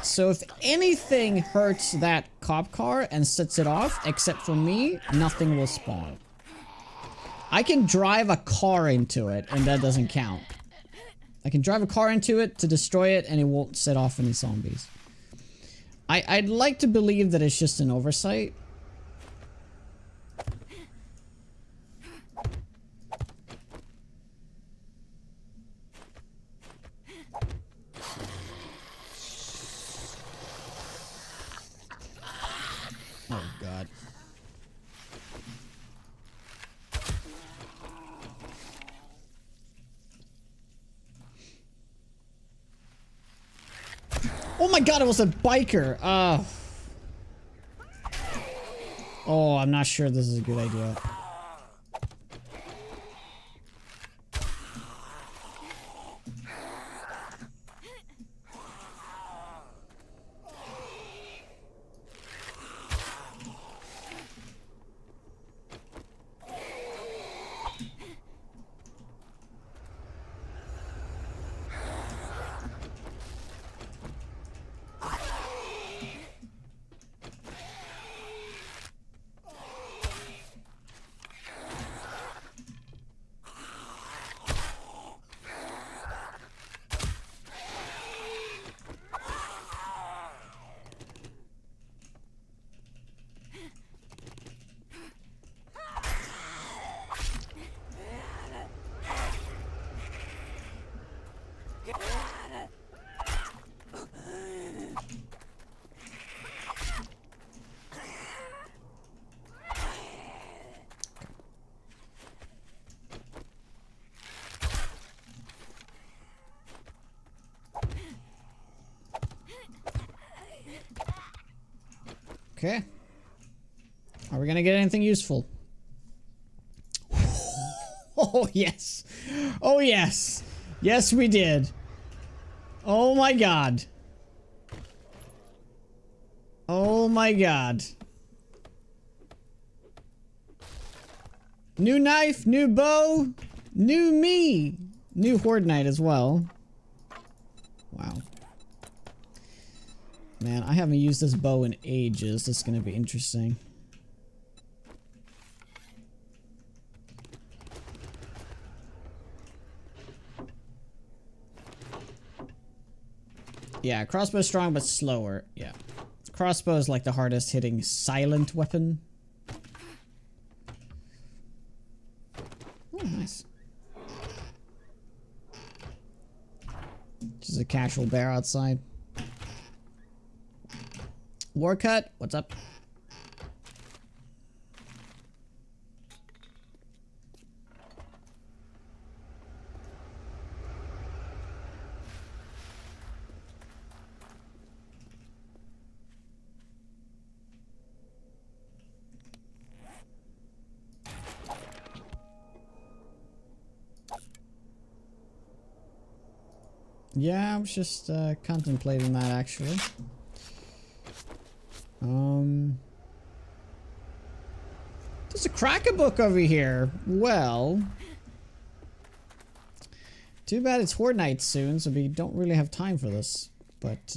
So if anything hurts that cop car and sets it off, except for me, nothing will spawn. I can drive a car into it, and that doesn't count. I can drive a car into it to destroy it, and it won't set off any zombies. I'd like to believe that it's just an oversight. Oh, God. Oh my God, it was a biker. Oh, I'm not sure this is a good idea. Okay. Are we gonna get anything useful? Oh, yes. Oh, yes. Yes, we did. Oh, my God. Oh, my God. New knife, new bow, new me. New Horde Knight as well. Wow. Man, I haven't used this bow in ages. This is gonna be interesting. Yeah, crossbow is strong but slower. Yeah. Crossbow is like the hardest hitting silent weapon. Oh, nice. Just a casual bear outside. Warcut, what's up? Yeah, I was just contemplating that actually. There's a cracker book over here. Well, too bad it's Horde Night soon, so we don't really have time for this. But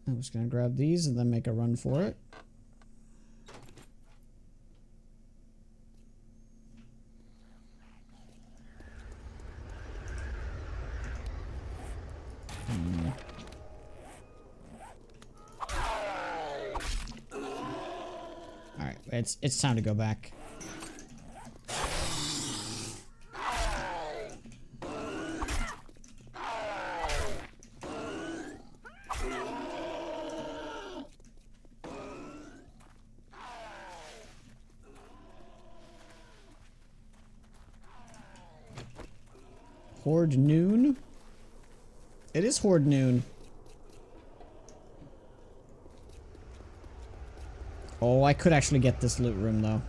I'm just gonna grab these and then make a run for it. Alright, it's time to go back. Horde noon? It is Horde noon. Oh, I could actually get this loot room though.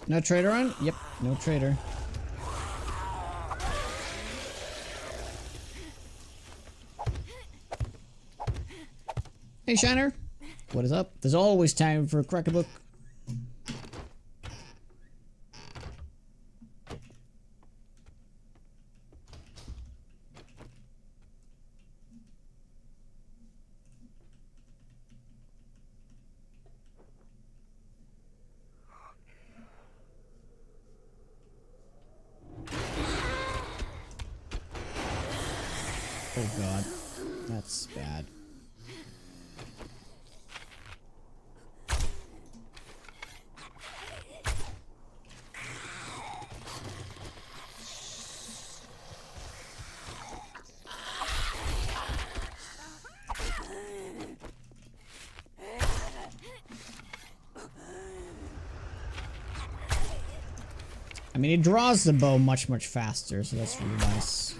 No trader on? Yep, no trader. Hey Shiner, what is up? There's always time for a cracker book. Oh god, that's bad. I mean, it draws the bow much faster, so that's really nice.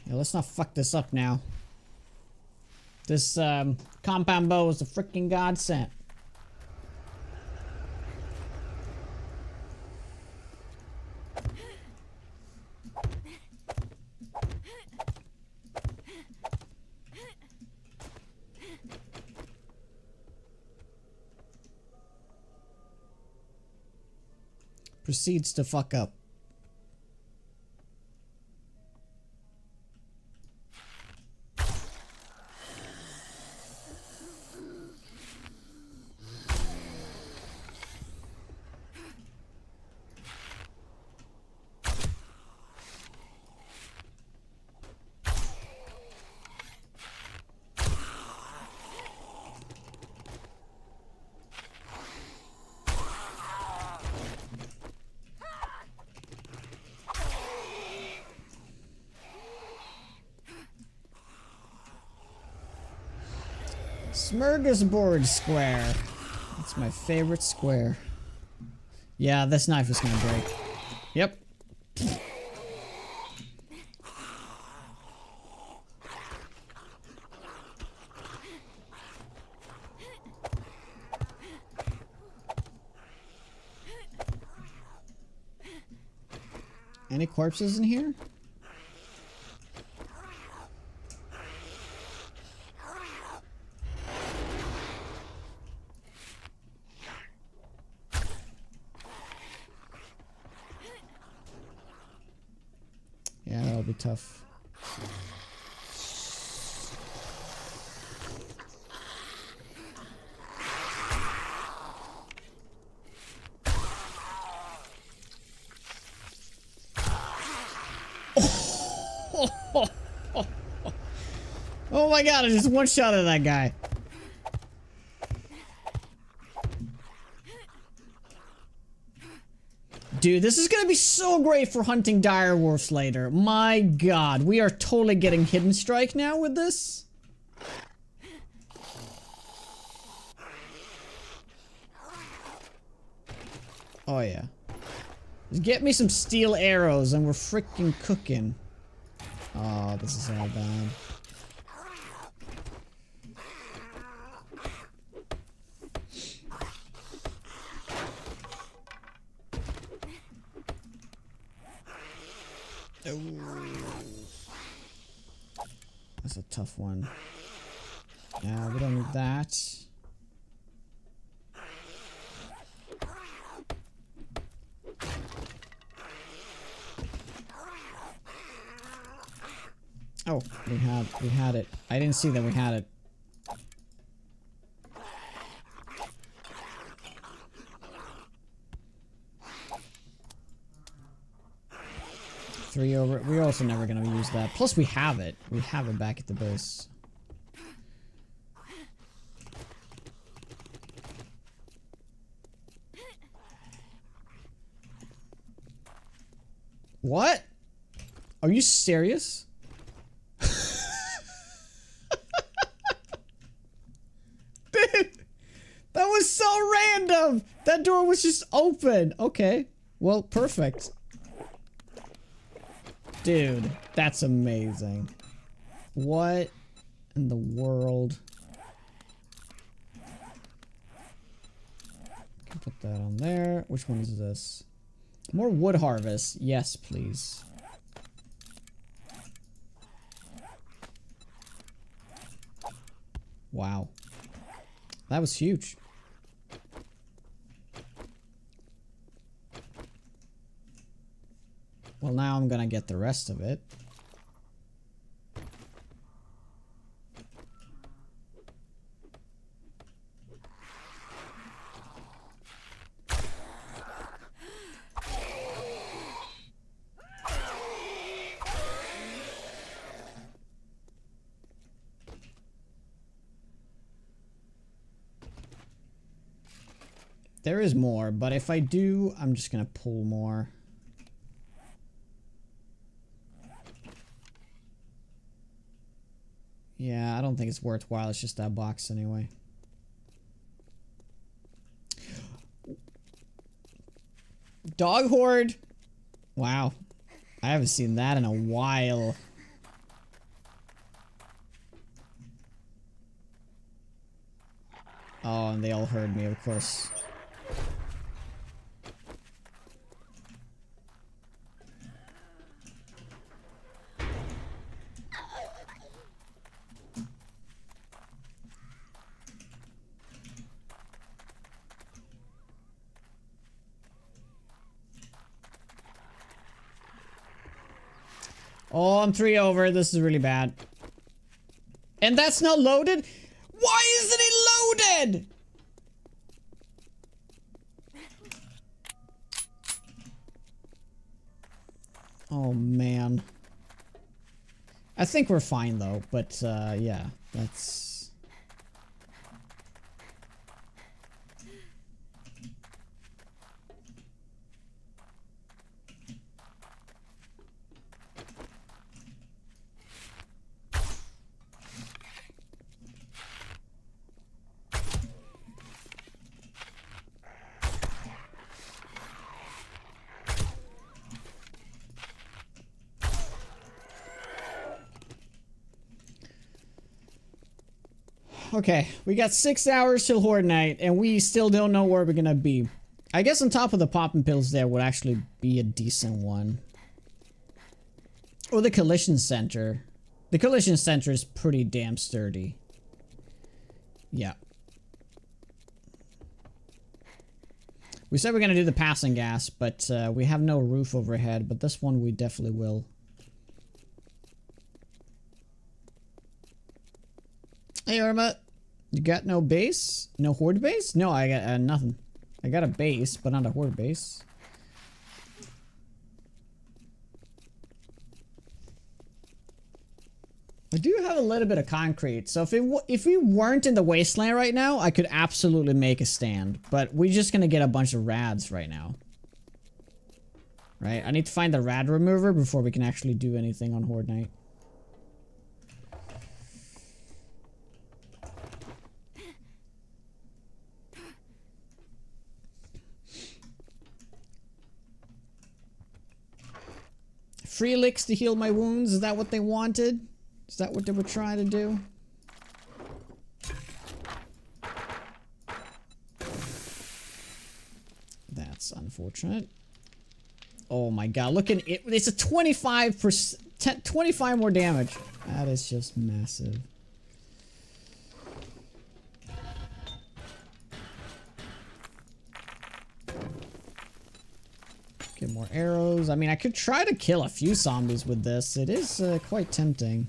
Yeah, let's not fuck this up now. This compound bow is a freaking godsend. Proceeds to fuck up. Smorgasbord square. That's my favorite square. Yeah, this knife is gonna break. Yep. Any corpses in here? Yeah, that'll be tough. Oh my god, I just one-shotted that guy. Dude, this is gonna be so great for hunting direwolves later. My god, we are totally getting hidden strike now with this. Oh yeah. Just get me some steel arrows and we're freaking cooking. Oh, this is all bad. That's a tough one. Yeah, we don't need that. Oh, we had it. I didn't see that we had it. Three over. We're also never gonna use that. Plus, we have it. We have it back at the base. What? Are you serious? Dude, that was so random. That door was just open. Okay. Well, perfect. Dude, that's amazing. What in the world? Can put that on there. Which one is this? More wood harvest. Yes, please. Wow. That was huge. Well, now I'm gonna get the rest of it. There is more, but if I do, I'm just gonna pull more. Yeah, I don't think it's worthwhile. It's just that box anyway. Dog horde. Wow. I haven't seen that in a while. Oh, and they all heard me, of course. Oh, I'm 3 over. This is really bad. And that's not loaded? Why isn't it loaded? Oh, man. I think we're fine, though. But, yeah. That's... Okay, we got 6 hours till Horde Night, and we still don't know where we're gonna be. I guess on top of the popping pills there would actually be a decent one. Or the collision center. The collision center is pretty damn sturdy. Yeah. We said we're gonna do the passing gas, but we have no roof overhead, but this one we definitely will. Hey Irma, you got no base? No horde base? No, I got nothing. I got a base, but not a horde base. I do have a little bit of concrete, so if we weren't in the wasteland right now, I could absolutely make a stand. But we're just gonna get a bunch of rads right now. Right? I need to find the rad remover before we can actually do anything on Horde Night. Free licks to heal my wounds, is that what they wanted? Is that what they were trying to do? That's unfortunate. Oh my god, look at it. It's a 25%, 25 more damage. That is just massive. Get more arrows. I mean, I could try to kill a few zombies with this. It is quite tempting.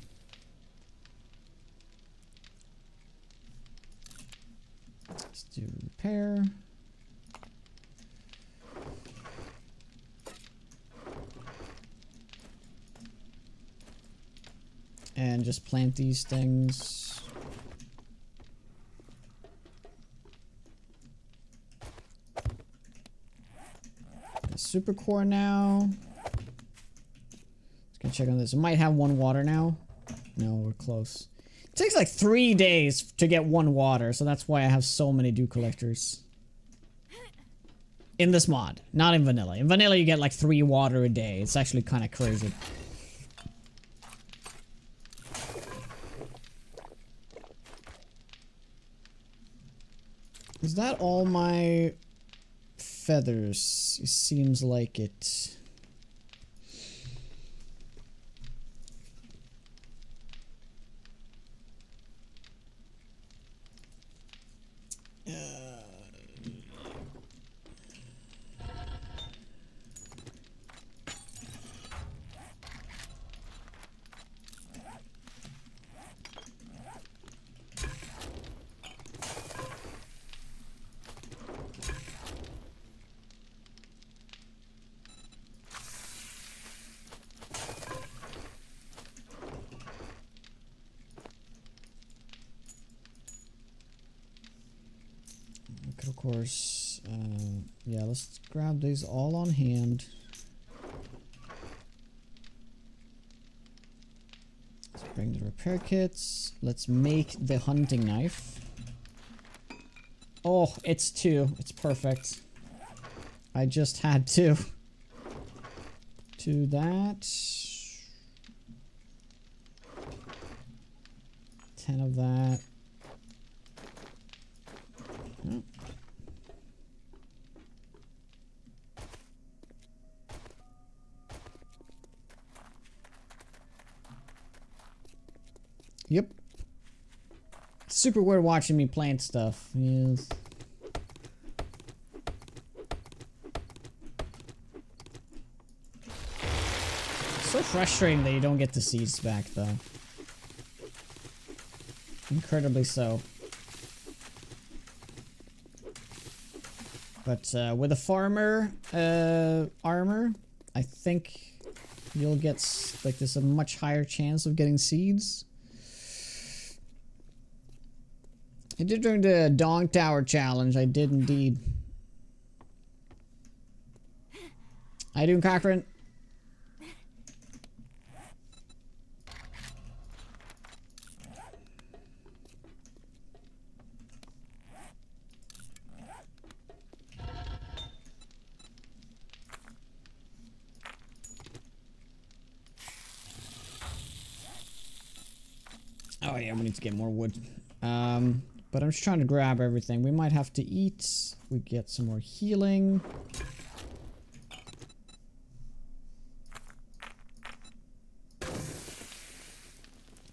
Let's do repair. And just plant these things. Super core now. Let's go check on this. It might have 1 water now. No, we're close. It takes like 3 days to get 1 water, so that's why I have so many dew collectors. In this mod, not in vanilla. In vanilla, you get like 3 water a day. It's actually kind of crazy. Is that all my feathers? It seems like it. Of course, yeah, let's grab these all on hand. Let's bring the repair kits. Let's make the hunting knife. Oh, it's 2. It's perfect. I just had 2. To that. 10 of that. Oh. Yep. Super weird watching me plant stuff. Yes. So frustrating that you don't get the seeds back, though. Incredibly so. But with a farmer armor, I think you'll get like there's a much higher chance of getting seeds. I did during the Dong Tower challenge. I did indeed. How you doing, Cochrane? Oh yeah, we need to get more wood. But I'm just trying to grab everything. We might have to eat. We get some more healing.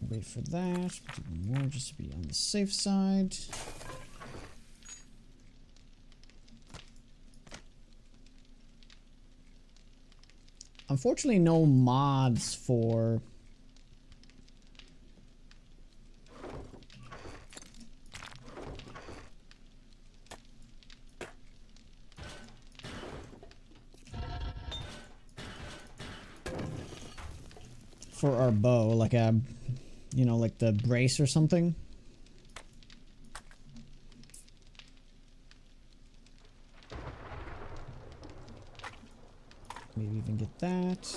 Wait for that. Do more just to be on the safe side. Unfortunately, no mods for our bow, like a, you know, like the brace or something. Maybe even get that.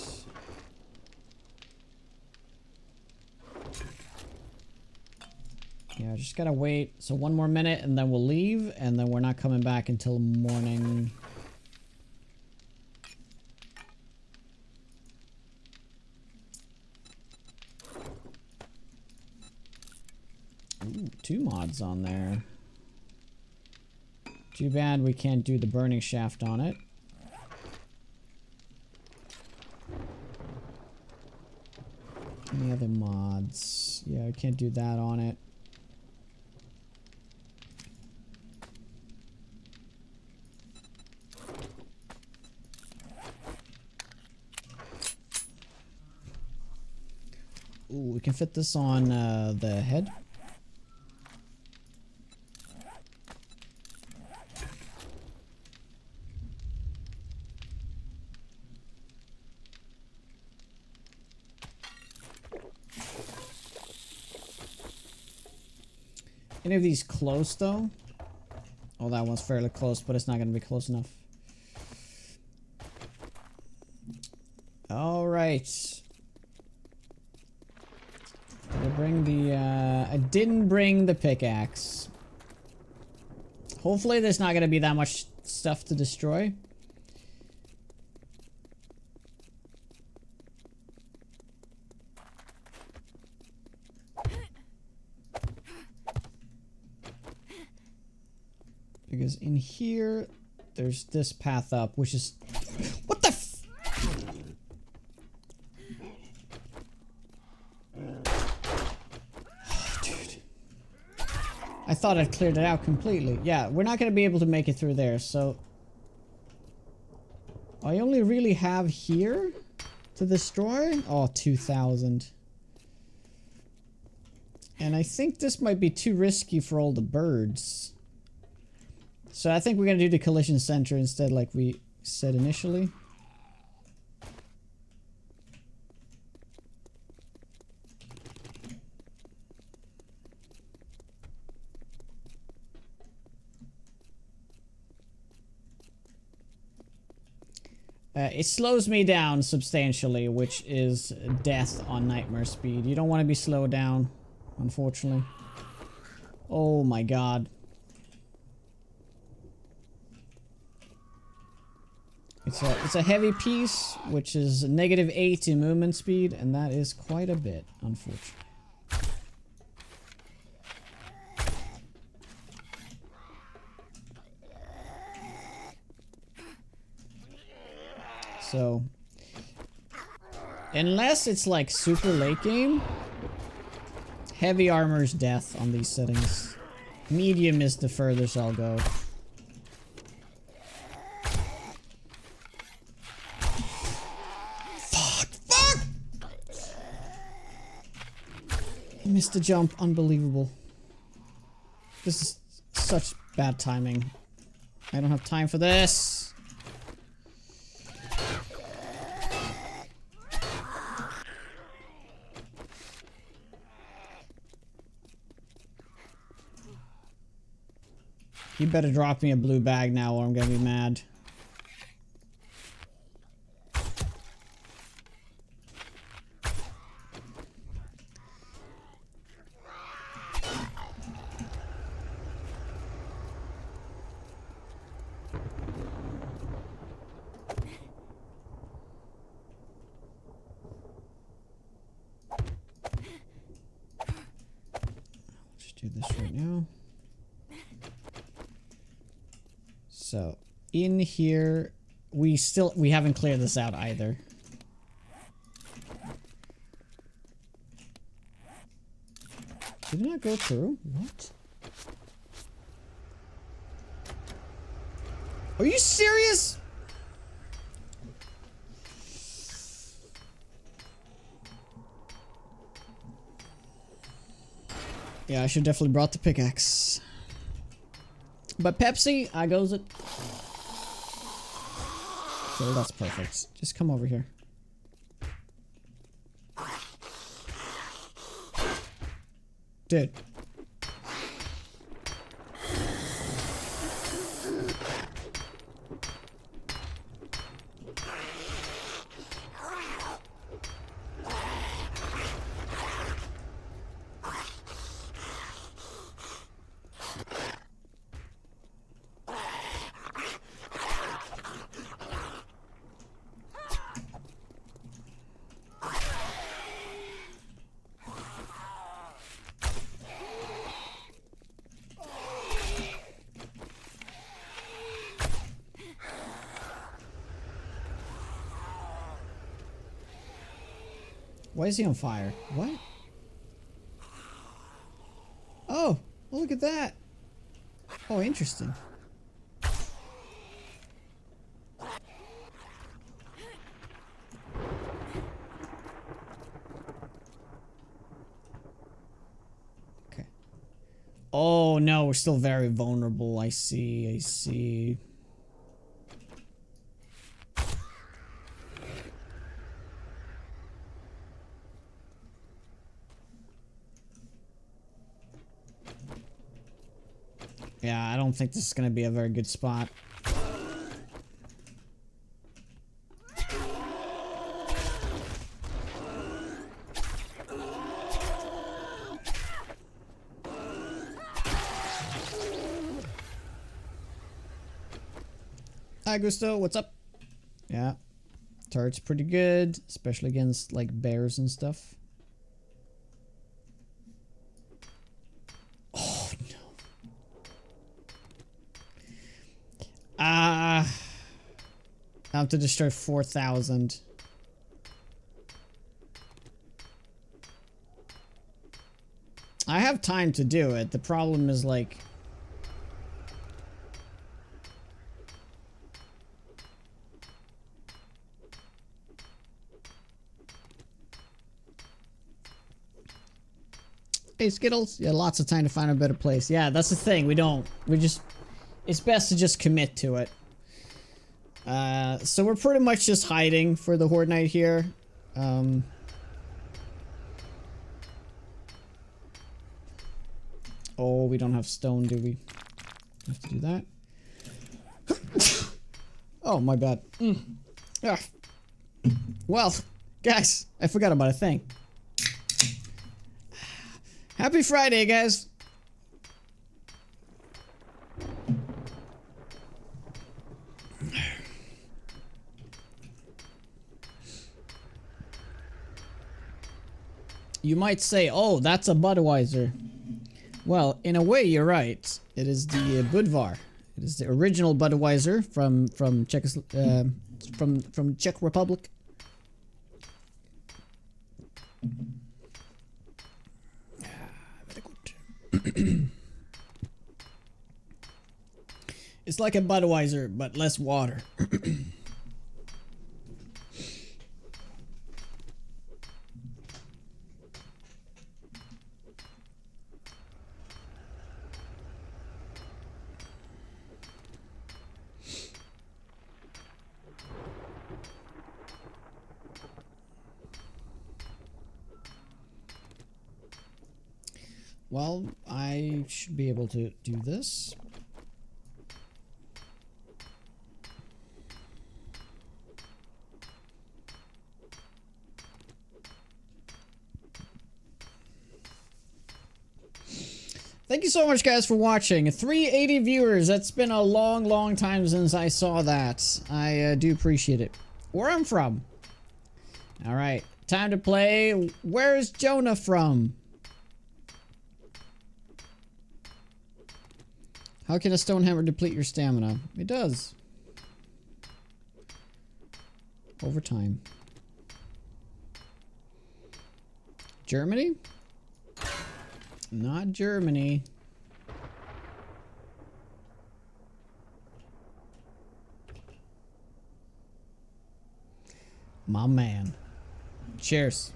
Yeah, just gotta wait. So 1 more minute and then we'll leave, and then we're not coming back until morning. Ooh, 2 mods on there. Too bad we can't do the burning shaft on it. Any other mods? Yeah, I can't do that on it. Ooh, we can fit this on the head. Any of these close though? Oh, that one's fairly close, but it's not going to be close enough. All right. Did I bring the? I didn't bring the pickaxe. Hopefully, there's not going to be that much stuff to destroy. Because in here, there's this path up, which is... What the f... Oh, dude. I thought I'd cleared it out completely. Yeah, we're not going to be able to make it through there, so... I only really have here to destroy? Oh, 2,000. And I think this might be too risky for all the birds. So I think we're going to do the collision center instead, like we said initially. It slows me down substantially, which is death on nightmare speed. You don't want to be slowed down, unfortunately. Oh my god. It's a heavy piece, which is -8 in movement speed, and that is quite a bit, unfortunately. So, unless it's like super late game, heavy armor's death on these settings. Medium is the furthest I'll go. Missed the jump. Unbelievable. This is such bad timing. I don't have time for this. You better drop me a blue bag now or I'm gonna be mad. do this right now. So in here, we haven't cleared this out either. Did it not go through? What? Are you serious? Yeah, I should definitely brought the pickaxe. But Pepsi, I goes it. Okay, that's perfect. Just come over here. Dude. Why is he on fire? What? Oh, well, look at that. Oh, interesting. Okay. Oh, no, we're still very vulnerable. I see, I see. Yeah, I don't think this is going to be a very good spot. Hi, Gusto. What's up? Yeah. Turret's pretty good, especially against, like, bears and stuff. I have to destroy 4,000. I have time to do it. The problem is like... Hey, Skittles. Yeah, lots of time to find a better place. Yeah, that's the thing. We just... It's best to just commit to it. So we're pretty much just hiding for the Horde Night here. Oh, we don't have stone, do we? Have to do that. Oh, my bad. Yeah. Well, guys, I forgot about a thing. Happy Friday, guys. You might say, oh, that's a Budweiser. Well, in a way, you're right. It is the Budvar. It is the original Budweiser from Czech Republic. Very good. It's like a Budweiser, but less water. Well, I should be able to do this. Thank you so much, guys, for watching. 380 viewers. That's been a long, long time since I saw that. I do appreciate it. Where I'm from. All right. Time to play. Where's Jonah from? How can a stone hammer deplete your stamina? It does. Over time. Germany? Not Germany. My man. Cheers.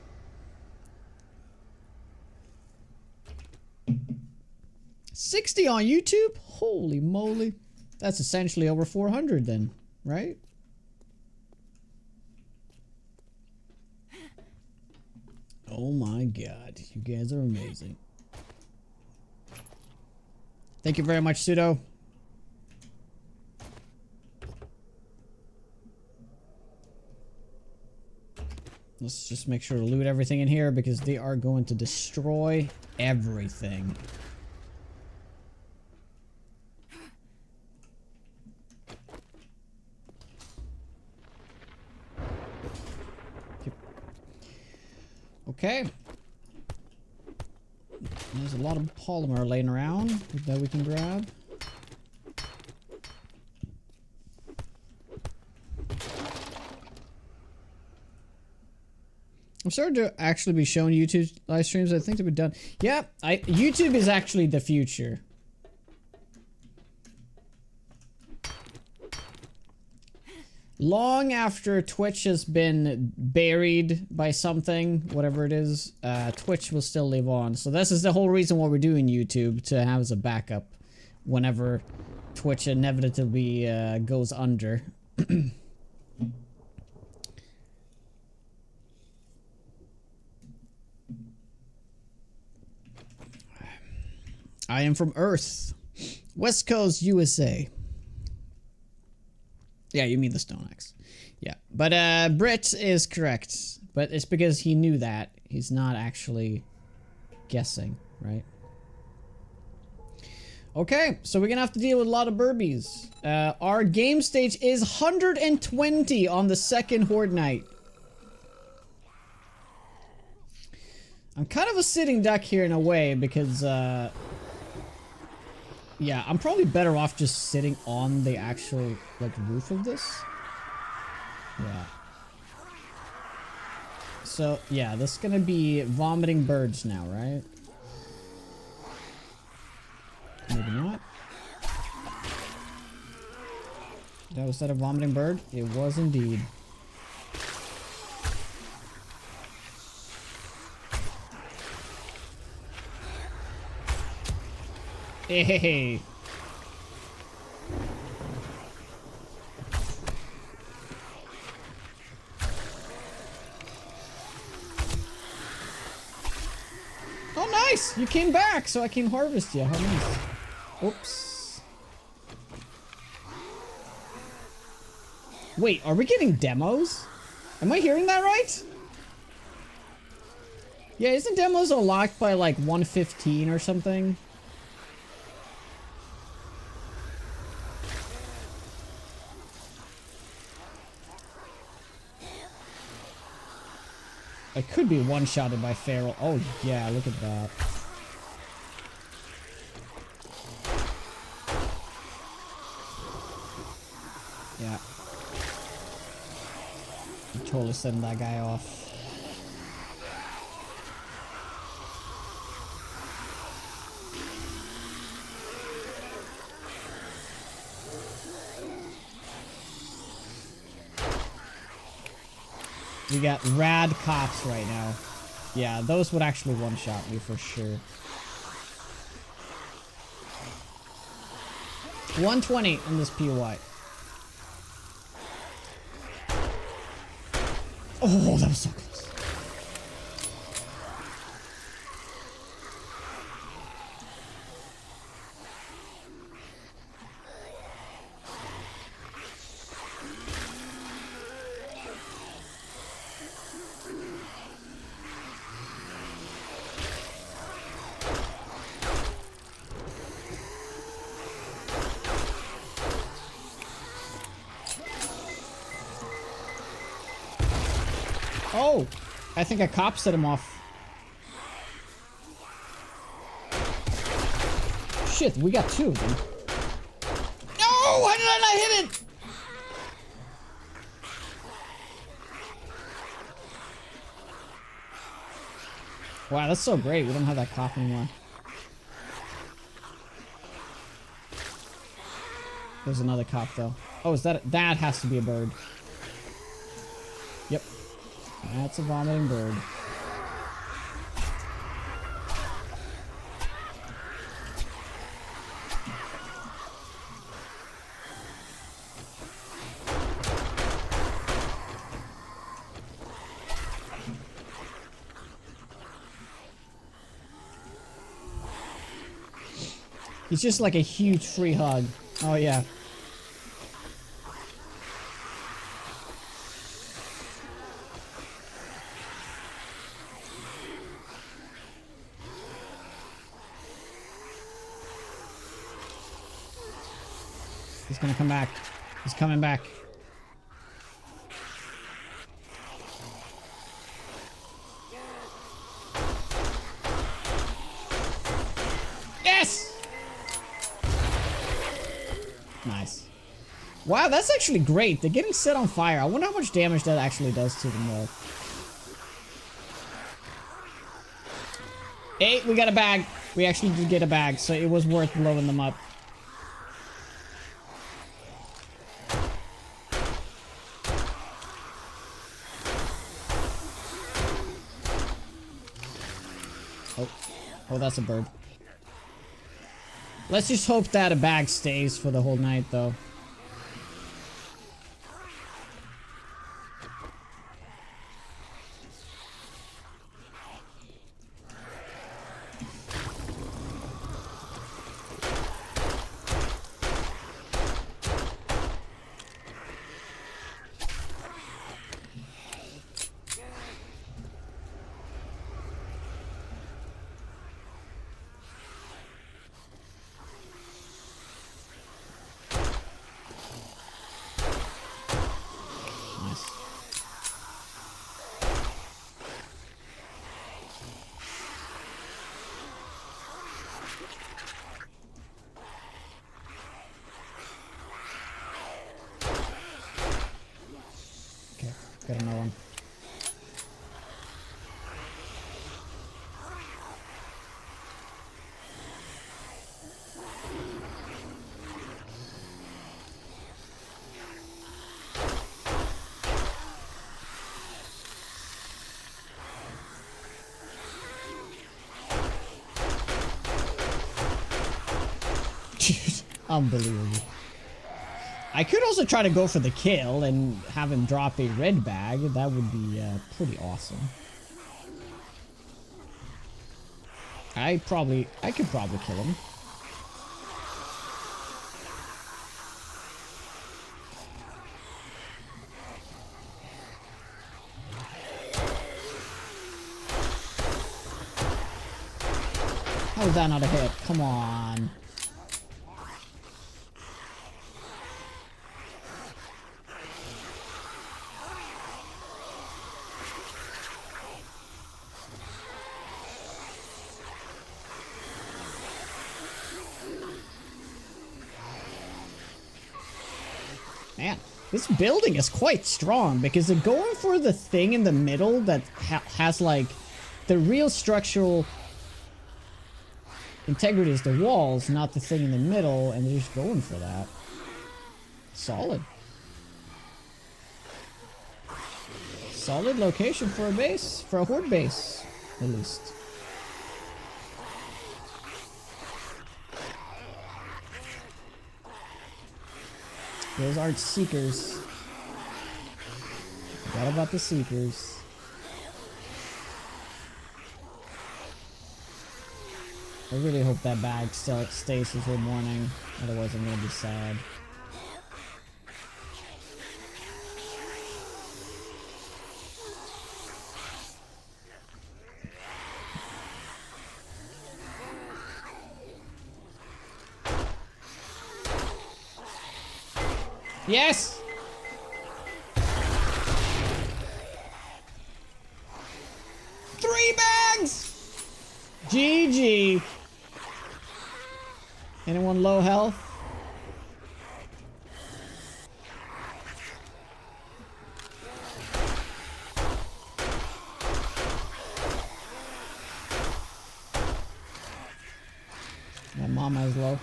$60 on YouTube? Holy moly. That's essentially over 400 then, right? Oh my god, you guys are amazing. Thank you very much, Pseudo. Let's just make sure to loot everything in here because they are going to destroy everything. Okay. There's a lot of polymer laying around that we can grab. I'm starting to actually be showing YouTube live streams. I think they've been done. Yeah, YouTube is actually the future. Long after Twitch has been buried by something, whatever it is, Twitch will still live on. So this is the whole reason why we're doing YouTube, to have as a backup whenever Twitch inevitably goes under. I am from Earth, West Coast, USA. Yeah, you mean the Stone Axe. Yeah, but Brit is correct. But it's because he knew that. He's not actually guessing, right? Okay, so we're gonna have to deal with a lot of burbies. Our game stage is 120 on the second Horde night. I'm kind of a sitting duck here in a way because, yeah, I'm probably better off just sitting on the actual, like, roof of this. Yeah. So, yeah, this is gonna be vomiting birds now, right? Maybe not. Was that a vomiting bird? It was indeed. Hey. Oh, nice! You came back, so I can harvest you. How nice. Oops. Wait, are we getting demos? Am I hearing that right? Yeah, isn't demos unlocked by like 115 or something? I could be one-shotted by Feral. Oh, yeah, look at that. Yeah. I'm totally setting that guy off. We got rad cops right now. Yeah, those would actually one-shot me for sure. 120 in this POI. Oh, that was so close. Oh, I think a cop set him off. Shit, we got two of them. No! Why did I not hit it? Wow, that's so great. We don't have that cop anymore. There's another cop, though. Oh, is that... That has to be a bird. Yep. That's a vomiting bird. He's just like a huge free hug. Oh, yeah. He's gonna come back. He's coming back. Yes! Nice. Wow, that's actually great. They're getting set on fire. I wonder how much damage that actually does to them, though. Hey, we got a bag. We actually did get a bag, so it was worth blowing them up. Oh, that's a bird. Let's just hope that a bag stays for the whole night, though. Got another one. Unbelievable. I could also try to go for the kill and have him drop a red bag. That would be pretty awesome. I could probably kill him. How is that not a hit? Come on. Man, this building is quite strong because they're going for the thing in the middle that has like the real structural integrity is the walls, not the thing in the middle, and they're just going for that. Solid. Solid location for a base, for a horde base, at least. Those aren't seekers. Forgot about the seekers. I really hope that bag still stays until morning, otherwise I'm gonna be sad. Yes! Three bags! GG. Anyone low health? Mama is low.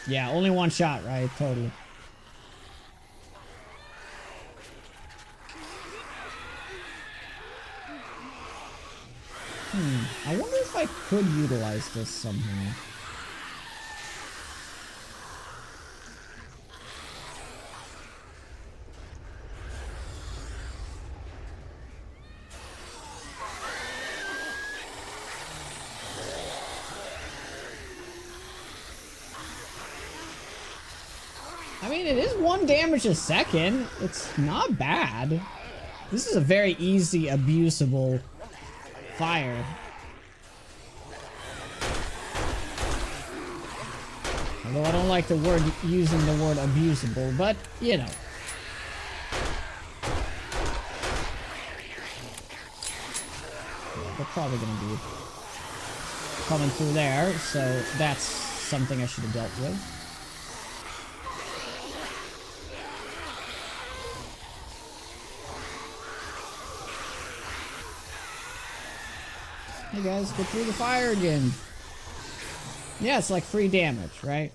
Yeah, only one shot, right? Totally. I wonder if I could utilize this somehow. I mean, it is 1 damage a second. It's not bad. This is a very easy, abusable fire. Although I don't like the word using the word abusable, but you know. Yeah, they're probably gonna be coming through there, so that's something I should have dealt with. Hey guys, get through the fire again. Yeah, it's like free damage, right?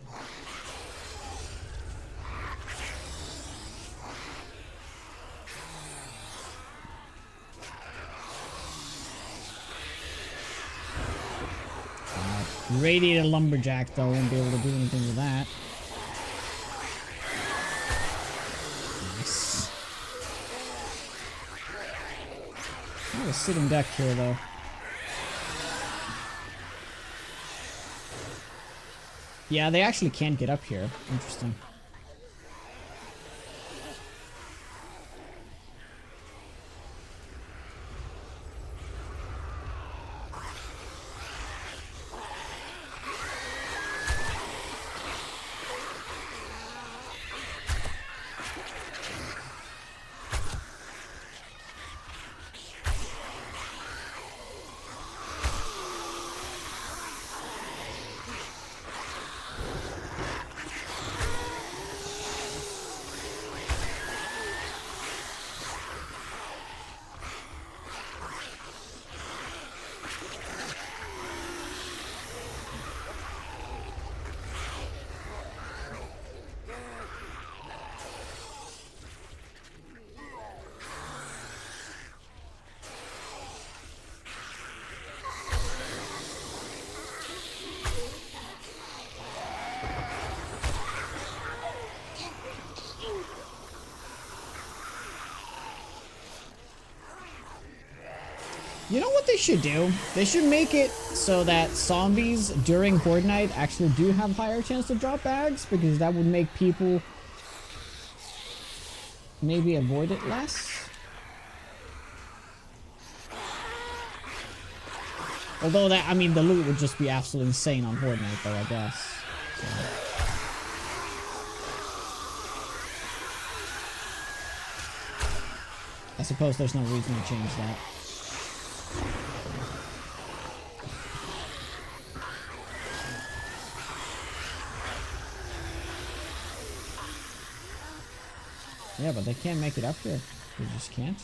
Radiated lumberjack though won't be able to do anything with that. Nice. Not a sitting duck here though. Yeah, they actually can't get up here. Interesting. You know what they should do? They should make it so that zombies during Horde Night actually do have higher chance to drop bags, because that would make people maybe avoid it less. Although that, I mean, the loot would just be absolutely insane on Horde Night though, I guess. So. I suppose there's no reason to change that. Yeah, but they can't make it up here. They just can't.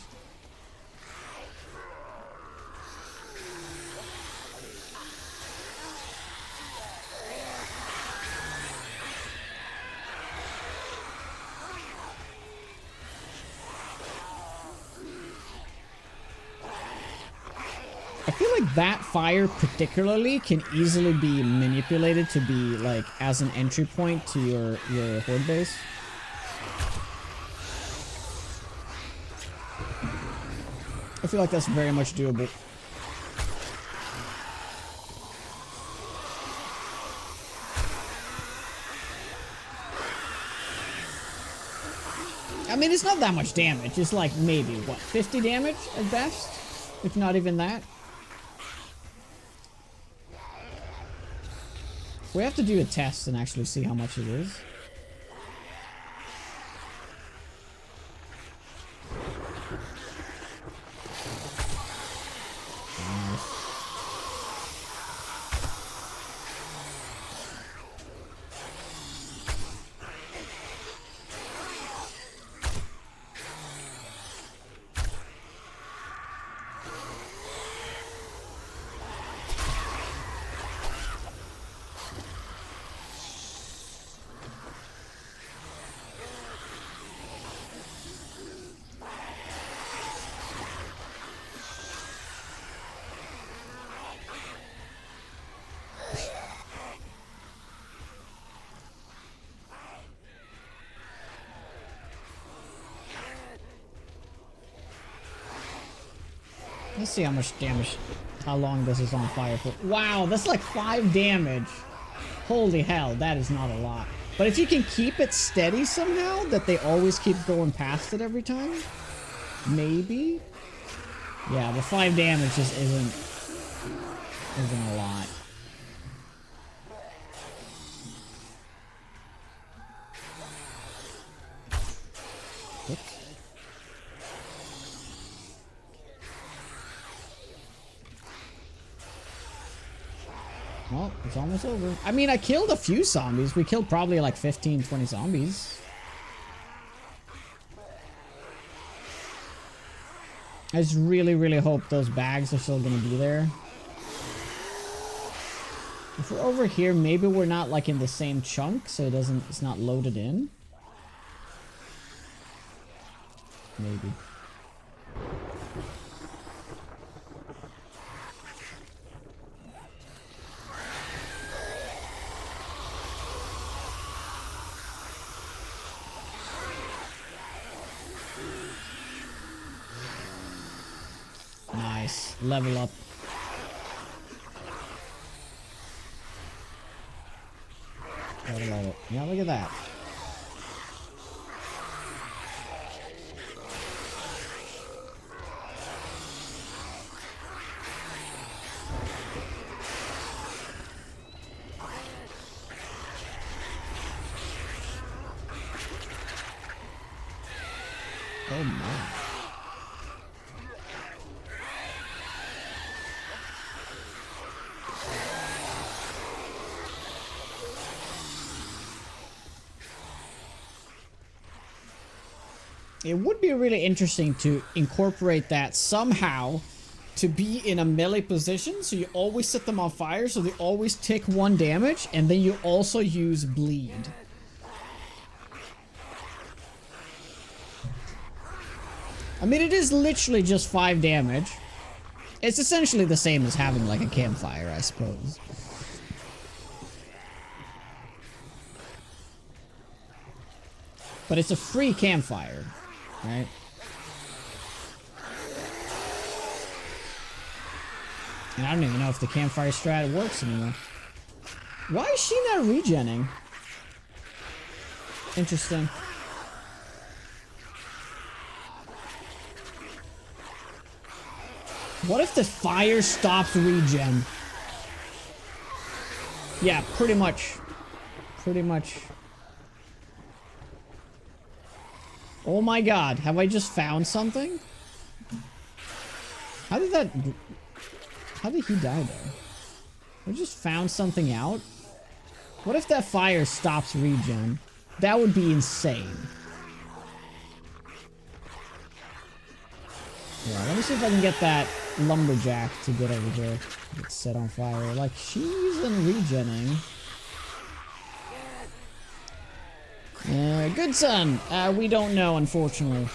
I feel like that fire particularly can easily be manipulated to be like as an entry point to your horde base. I feel like that's very much doable. I mean, it's not that much damage. It's like maybe, what, 50 damage at best? If not even that. We have to do a test and actually see how much it is. Let's see how much damage, how long this is on fire for. Wow, that's like 5 damage. Holy hell, that is not a lot. But if you can keep it steady somehow, that they always keep going past it every time, maybe? Yeah, the 5 damage just isn't a lot. Oops. Well, it's almost over. I mean, I killed a few zombies. We killed probably like 15, 20 zombies. I just really, really hope those bags are still gonna be there. If we're over here, maybe we're not like in the same chunk, so it's not loaded in. Maybe. Nice. Level up. Gotta love it. Yeah, look at that. Oh my. It would be really interesting to incorporate that somehow to be in a melee position, so you always set them on fire, so they always take 1 damage, and then you also use bleed. I mean, it is literally just 5 damage. It's essentially the same as having like a campfire, I suppose. But it's a free campfire, right? And I don't even know if the campfire strat works anymore. Why is she not regenning? Interesting. What if the fire stops regen? Yeah, pretty much. Pretty much. Oh my god, have I just found something? How did he die there? I just found something out? What if that fire stops regen? That would be insane. Yeah, let me see if I can get that lumberjack to get over here. Get set on fire. Like, she's in regenning. Good son. We don't know, unfortunately.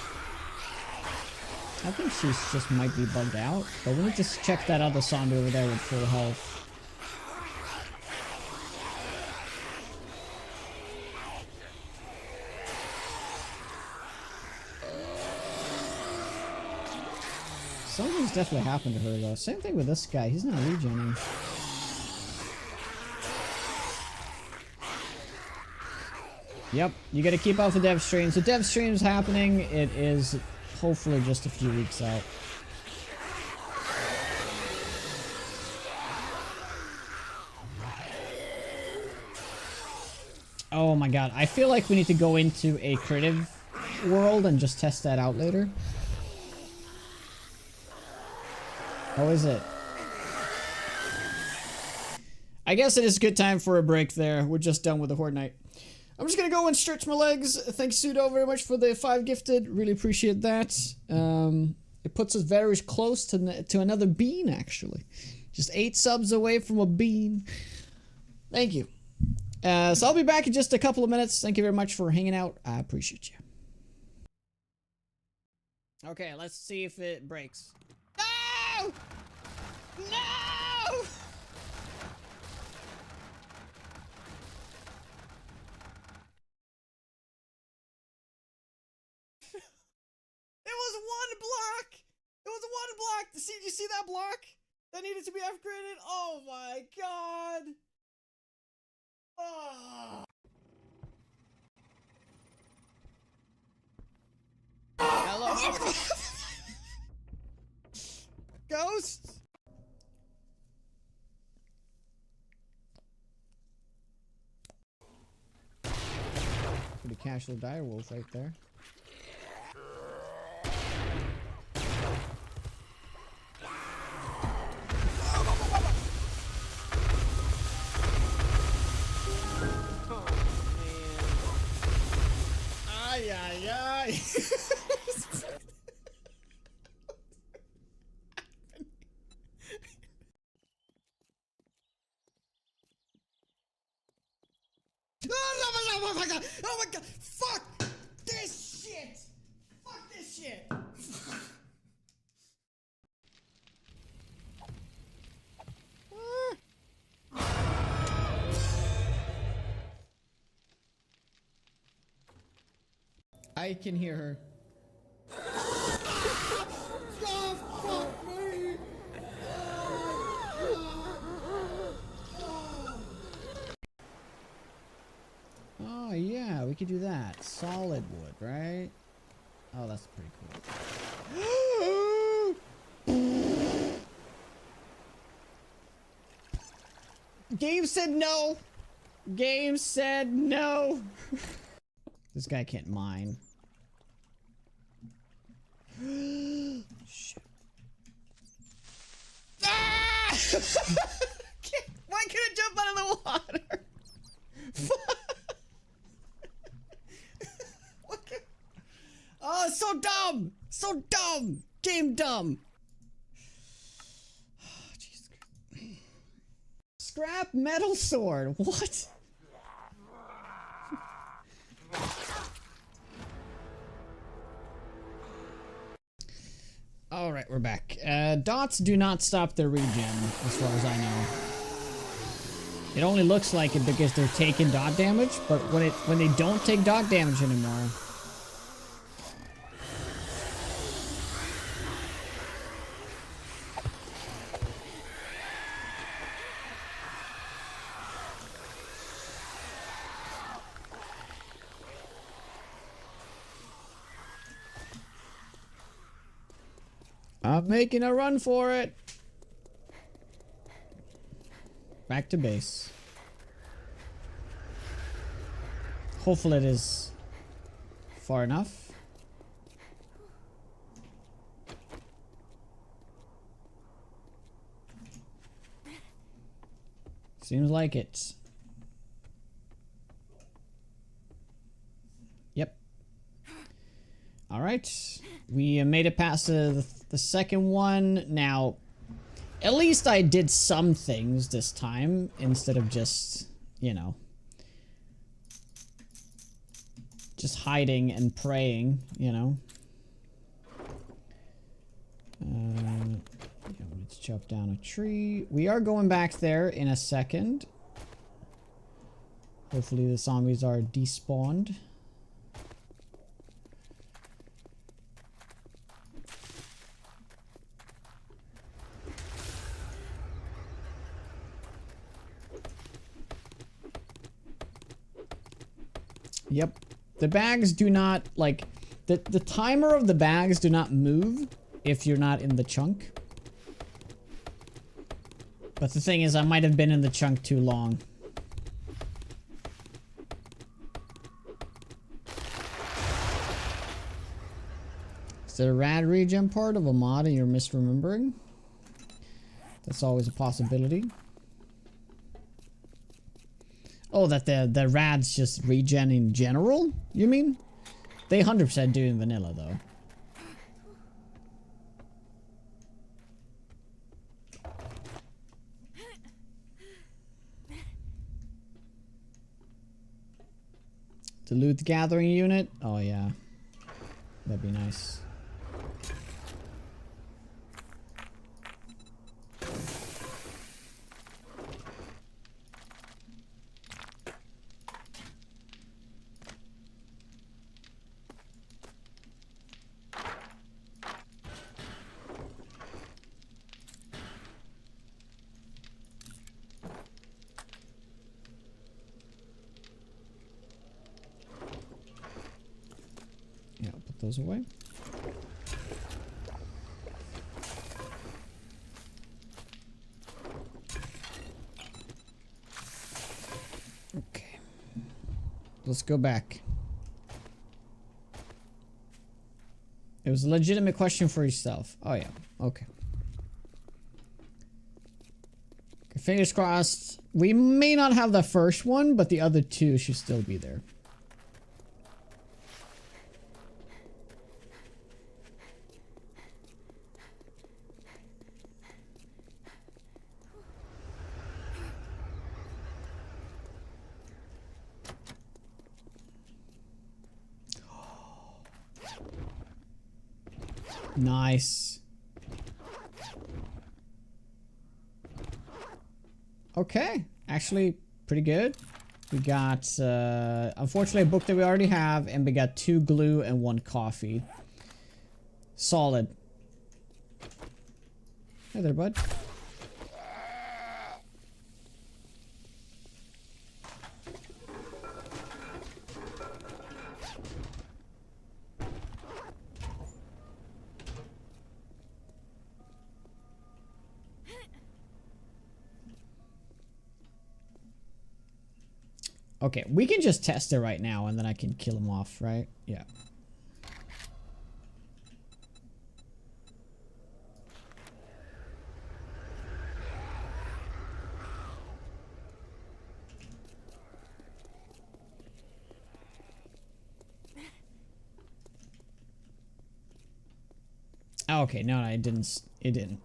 I think she's just might be bugged out. But we need to check that other zombie over there with full health. Something's definitely happened to her, though. Same thing with this guy. He's not regenerating. Yep, you gotta keep up with dev streams. The dev stream's happening. It is hopefully just a few weeks out. Oh my god, I feel like we need to go into a creative world and just test that out later. How is it? I guess it is a good time for a break there. We're just done with the Horde Night. I'm just gonna go and stretch my legs. Thanks, Pseudo, very much for the 5 gifted. Really appreciate that. It puts us very close to another bean, actually. Just 8 subs away from a bean. Thank you. So I'll be back in just a couple of minutes. Thank you very much for hanging out. I appreciate you. Okay, let's see if it breaks. No! No! It was one block! It was one block! See, you see that block? That needed to be upgraded? Oh my god! Oh. Hello? Ghosts? Pretty casual direwolf right there. Ay, ay, ay. Oh my god! Oh my god! Fuck this shit! Fuck this shit! I can hear her. Oh, fuck me! Oh yeah, we could do that. Solid wood, right? Oh, that's pretty cool. Game said no. Game said no. This guy can't mine. Shit. Ah! Why can't I jump out of the water? Oh, it's so dumb! So dumb! Game dumb! Oh, Jesus Christ. Scrap metal sword. What? Alright, we're back. Dots do not stop their regen, as far as I know. It only looks like it because they're taking dot damage, but when they don't take dot damage anymore... I'm making a run for it. Back to base. Hopefully it is far enough. Seems like it. Yep. All right. We made it past the second one. Now, at least I did some things this time instead of just, you know, just hiding and praying, you know. Yeah, let's chop down a tree. We are going back there in a second. Hopefully the zombies are despawned. Yep. The bags do not, like, the timer of the bags do not move if you're not in the chunk. But the thing is, I might have been in the chunk too long. Is there a rad regen part of a mod and you're misremembering? That's always a possibility. Oh, that the rads just regen in general, you mean? They 100% do in vanilla, though. The loot gathering unit? Oh, yeah. That'd be nice. Yeah, I'll put those away. Okay. Let's go back. It was a legitimate question for yourself. Oh, yeah. Okay. Okay, fingers crossed. We may not have the first one, but the other two should still be there. Nice. Okay, actually pretty good. We got unfortunately a book that we already have, and we got 2 glue and 1 coffee. Solid. Hey there, bud. Okay, we can just test it right now and then I can kill him off, right? Yeah. Oh, okay, no, it didn't. It didn't.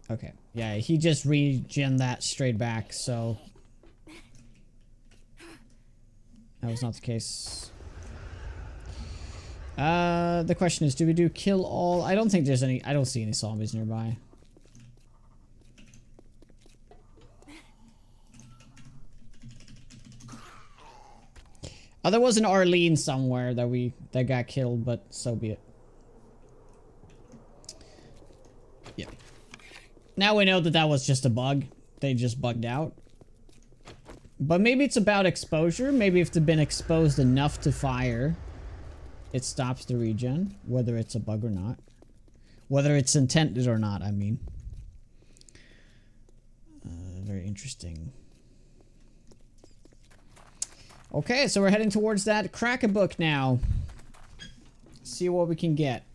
Okay, yeah, he just regen that straight back, so that was not the case. The question is, do we do kill all? I don't think there's any. I don't see any zombies nearby. Oh, there was an Arlene somewhere that got killed, but so be it. Yeah. Now we know that that was just a bug. They just bugged out. But maybe it's about exposure. Maybe if they've been exposed enough to fire, it stops the regen, whether it's a bug or not. Whether it's intended or not, I mean. Very interesting. Okay, so we're heading towards that Kraken book now. See what we can get.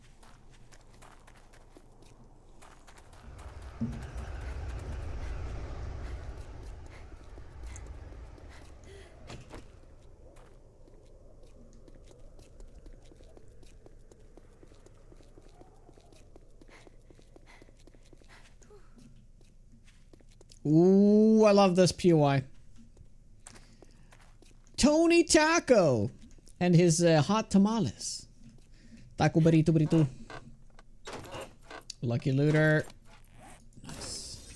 Ooh, I love this POI. Tony Taco and his hot tamales. Taco burrito burrito. Lucky looter. Nice.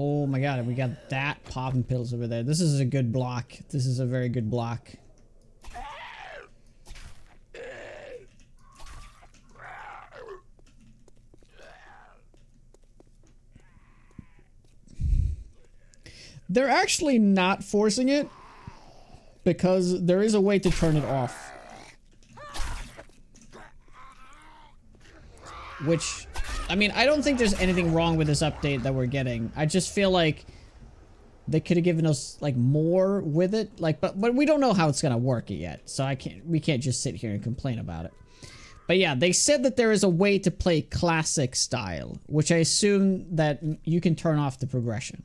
Oh my god, we got that popping pills over there. This is a good block. This is a very good block. They're actually not forcing it because there is a way to turn it off. Which, I mean, I don't think there's anything wrong with this update that we're getting. I just feel like they could have given us like more with it. Like, but we don't know how it's gonna work yet, so we can't just sit here and complain about it. But yeah, they said that there is a way to play classic style, which I assume that you can turn off the progression.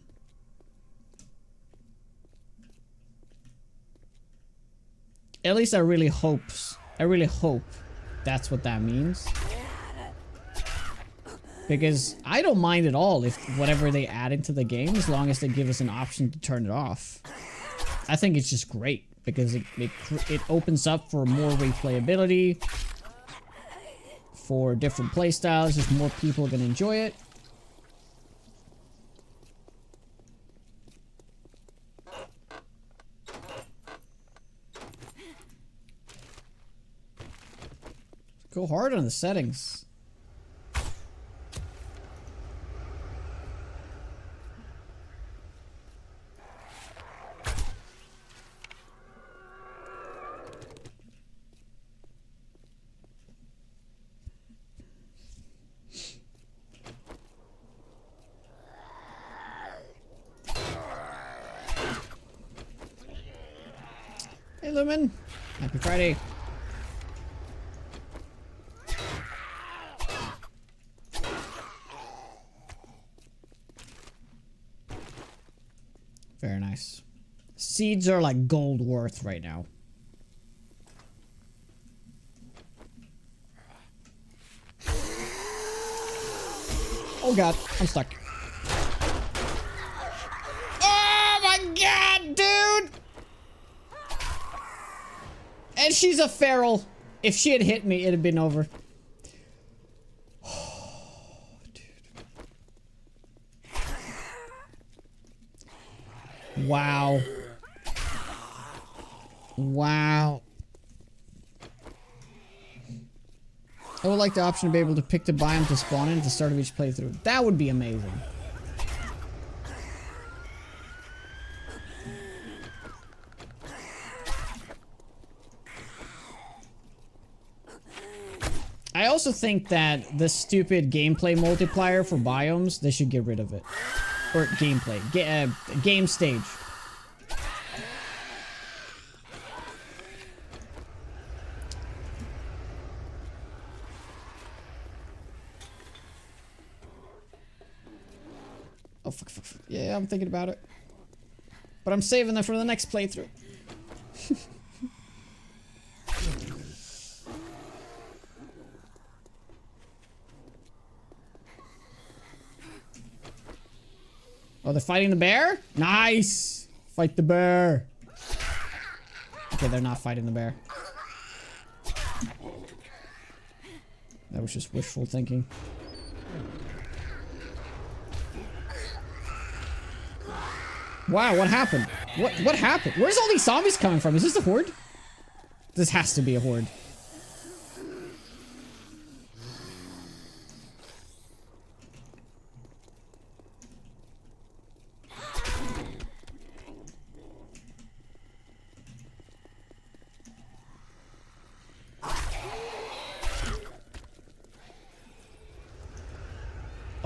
At least I really hope that's what that means. Because I don't mind at all if whatever they add into the game, as long as they give us an option to turn it off. I think it's just great because it opens up for more replayability, for different playstyles, just more people can enjoy it. Go hard on the settings. Hey Lumen, happy Friday. Very nice. Seeds are like gold worth right now. Oh god, I'm stuck. Oh my god, dude! And she's a feral. If she had hit me, it'd have been over. Wow. Wow. I would like the option to be able to pick the biome to spawn in at the start of each playthrough. That would be amazing. I also think that the stupid gameplay multiplier for biomes, they should get rid of it. Or gameplay. Game stage. Oh, fuck. Yeah, I'm thinking about it. But I'm saving them for the next playthrough. Oh, they're fighting the bear? Nice! Fight the bear. Okay, they're not fighting the bear. That was just wishful thinking. Wow, what happened? What happened? Where's all these zombies coming from? Is this a horde? This has to be a horde.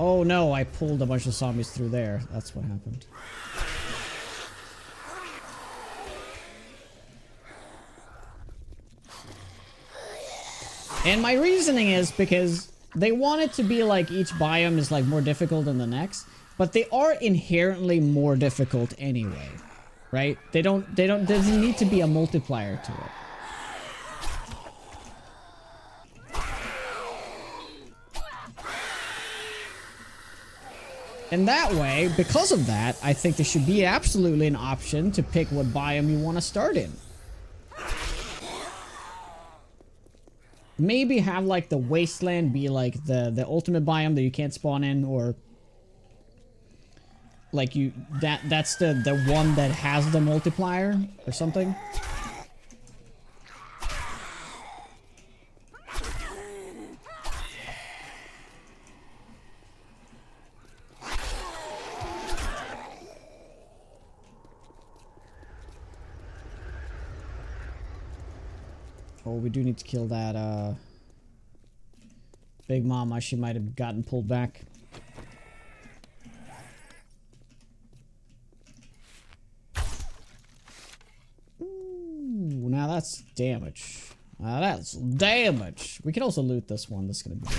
Oh no, I pulled a bunch of zombies through there. That's what happened. And my reasoning is because they want it to be like each biome is like more difficult than the next, but they are inherently more difficult anyway, right? There doesn't need to be a multiplier to it. And that way, because of that, I think there should be absolutely an option to pick what biome you want to start in. Maybe have like the Wasteland be like the ultimate biome that you can't spawn in, or Like that's the one that has the multiplier or something. Oh, we do need to kill that Big Mama. She might have gotten pulled back. Ooh, now that's damage. Now that's damage. We can also loot this one. That's gonna be good.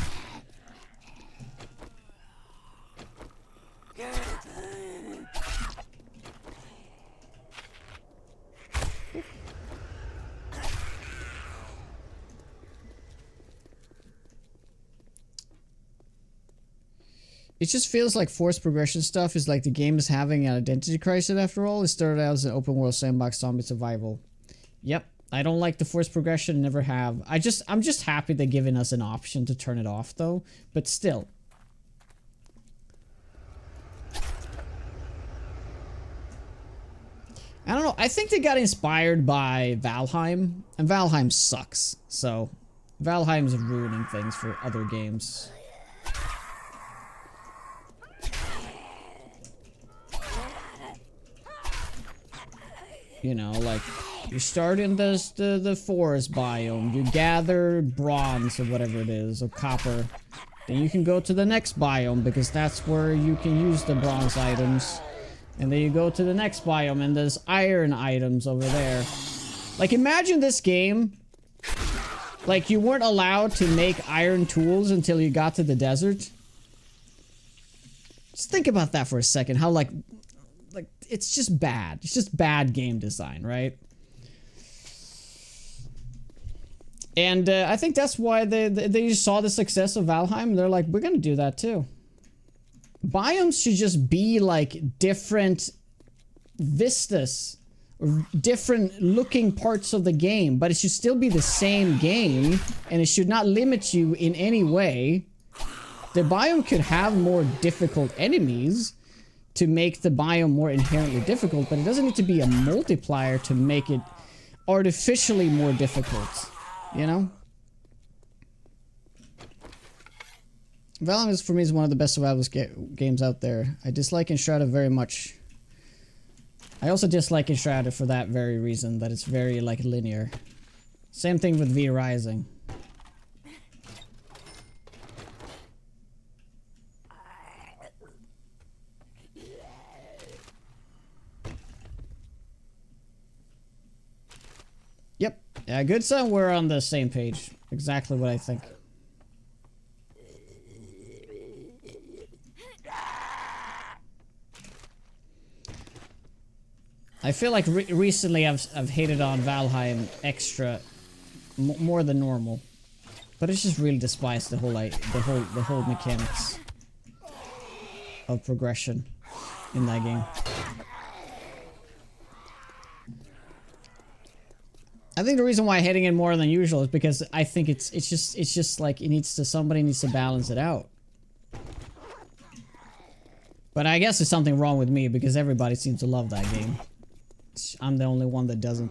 It just feels like forced progression stuff is like the game is having an identity crisis after all. It started out as an open world sandbox zombie survival. Yep. I don't like the forced progression, never have. I'm just happy they're giving us an option to turn it off though, but still. I don't know. I think they got inspired by Valheim, and Valheim sucks. So, Valheim's ruining things for other games. You know, like, you start in the forest biome, you gather bronze or whatever it is, or copper. Then you can go to the next biome, because that's where you can use the bronze items. And then you go to the next biome, and there's iron items over there. Like, imagine this game. Like, you weren't allowed to make iron tools until you got to the desert. Just think about that for a second, how, like, it's just bad. It's just bad game design, right? And I think that's why they saw the success of Valheim. They're like, we're gonna do that too. Biomes should just be like different vistas, or different looking parts of the game, but it should still be the same game, and it should not limit you in any way. The biome could have more difficult enemies to make the biome more inherently difficult, but it doesn't need to be a multiplier to make it artificially more difficult, you know? Valheim is, for me, is one of the best survival games out there. I dislike Enshrouded very much. I also dislike Enshrouded for that very reason, that it's very, like, linear. Same thing with V Rising. Yep. Yeah, good son, we're on the same page. Exactly what I think. I feel like recently I've hated on Valheim extra more than normal, but it's just really despised the whole mechanics of progression in that game. I think the reason why I'm hating it more than usual is because I think it's just like somebody needs to balance it out. But I guess there's something wrong with me because everybody seems to love that game. I'm the only one that doesn't.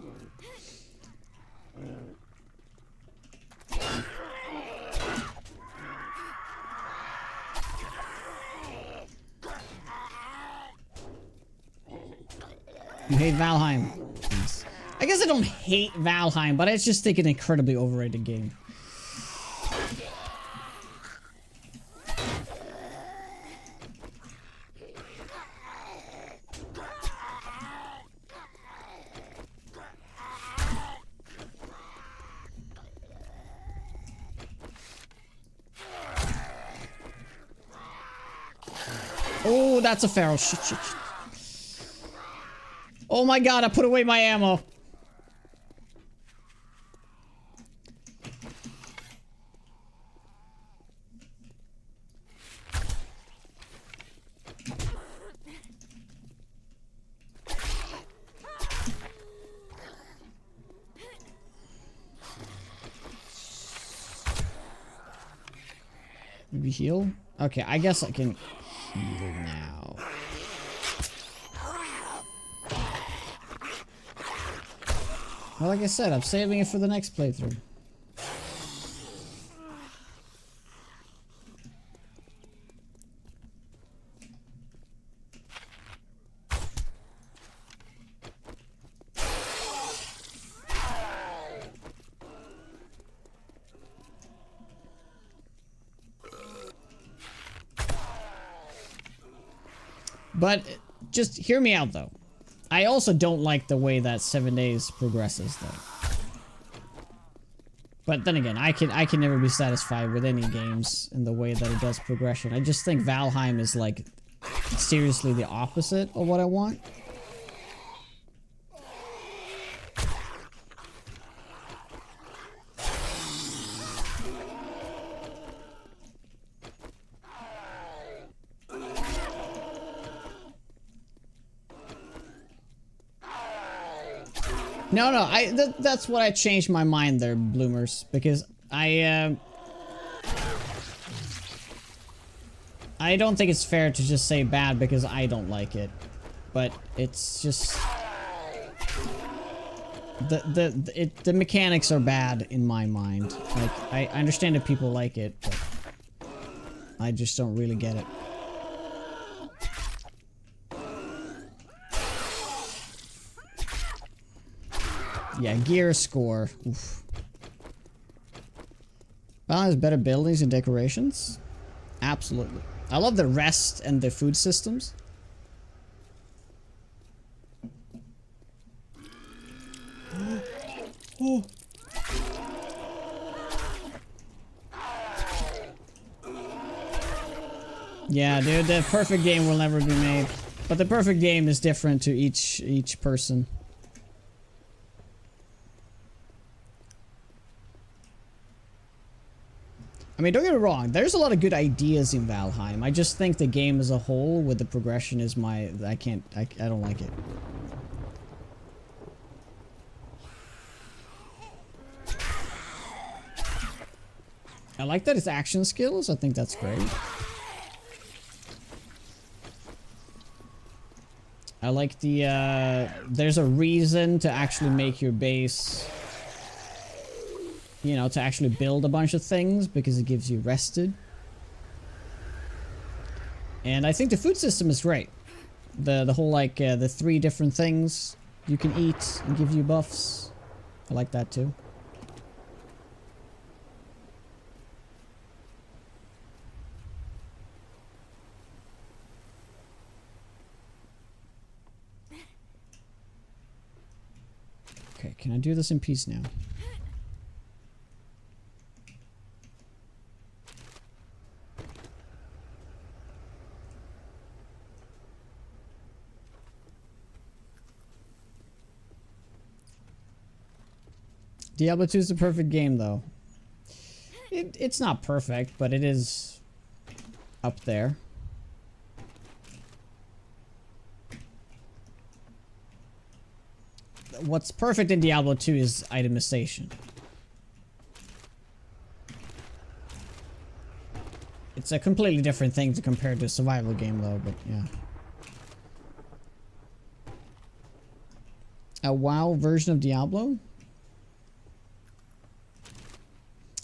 You hate Valheim. I guess I don't hate Valheim, but I just think it's an incredibly overrated game. Oh, that's a feral. Shit, shit, shit. Oh my god, I put away my ammo. Maybe heal? Okay, I guess I can heal now. Well, like I said, I'm saving it for the next playthrough. But just hear me out, though. I also don't like the way that 7 days progresses, though. But then again, I can never be satisfied with any games in the way that it does progression. I just think Valheim is like seriously the opposite of what I want. No, that's what I changed my mind there, Bloomers, because I don't think it's fair to just say bad because I don't like it, but it's just the mechanics are bad in my mind. Like I understand that people like it, but I just don't really get it. Yeah, gear score. Oof. Well, has better buildings and decorations. Absolutely. I love the rest and the food systems. Oh. Yeah, dude, the perfect game will never be made. But the perfect game is different to each person. I mean, don't get me wrong, there's a lot of good ideas in Valheim. I just think the game as a whole with the progression is I don't like it. I like that it's action skills. I think that's great. I like the, there's a reason to actually make your base, you know, to actually build a bunch of things because it gives you rested. And I think the food system is great. The whole, like, the 3 different things you can eat and give you buffs. I like that too. Okay, can I do this in peace now? Diablo 2 is the perfect game, though. It's not perfect, but it is up there. What's perfect in Diablo 2 is itemization. It's a completely different thing to compare to a survival game, though, but yeah. A WoW version of Diablo?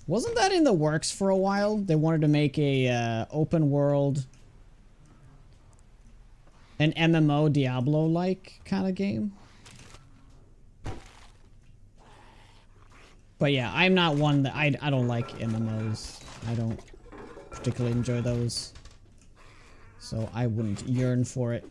Wasn't that in the works for a while? They wanted to make a open world, an MMO Diablo-like kind of game. But yeah, I'm not one that I don't like MMOs. I don't particularly enjoy those, so I wouldn't yearn for it.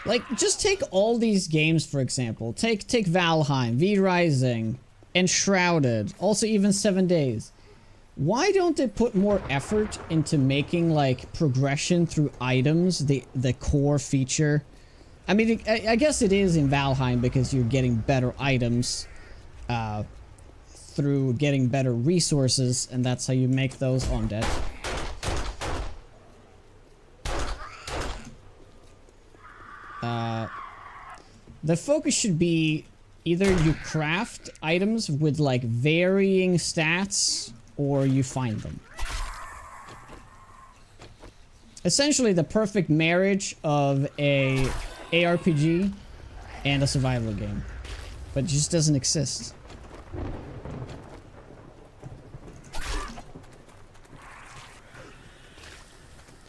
Like, just take all these games, for example. Take Valheim, V Rising, Enshrouded, also even 7 Days. Why don't they put more effort into making, like, progression through items, the core feature? I mean, I guess it is in Valheim because you're getting better items through getting better resources, and that's how you make those undead. The focus should be either you craft items with like varying stats or you find them. Essentially the perfect marriage of a ARPG and a survival game. But it just doesn't exist.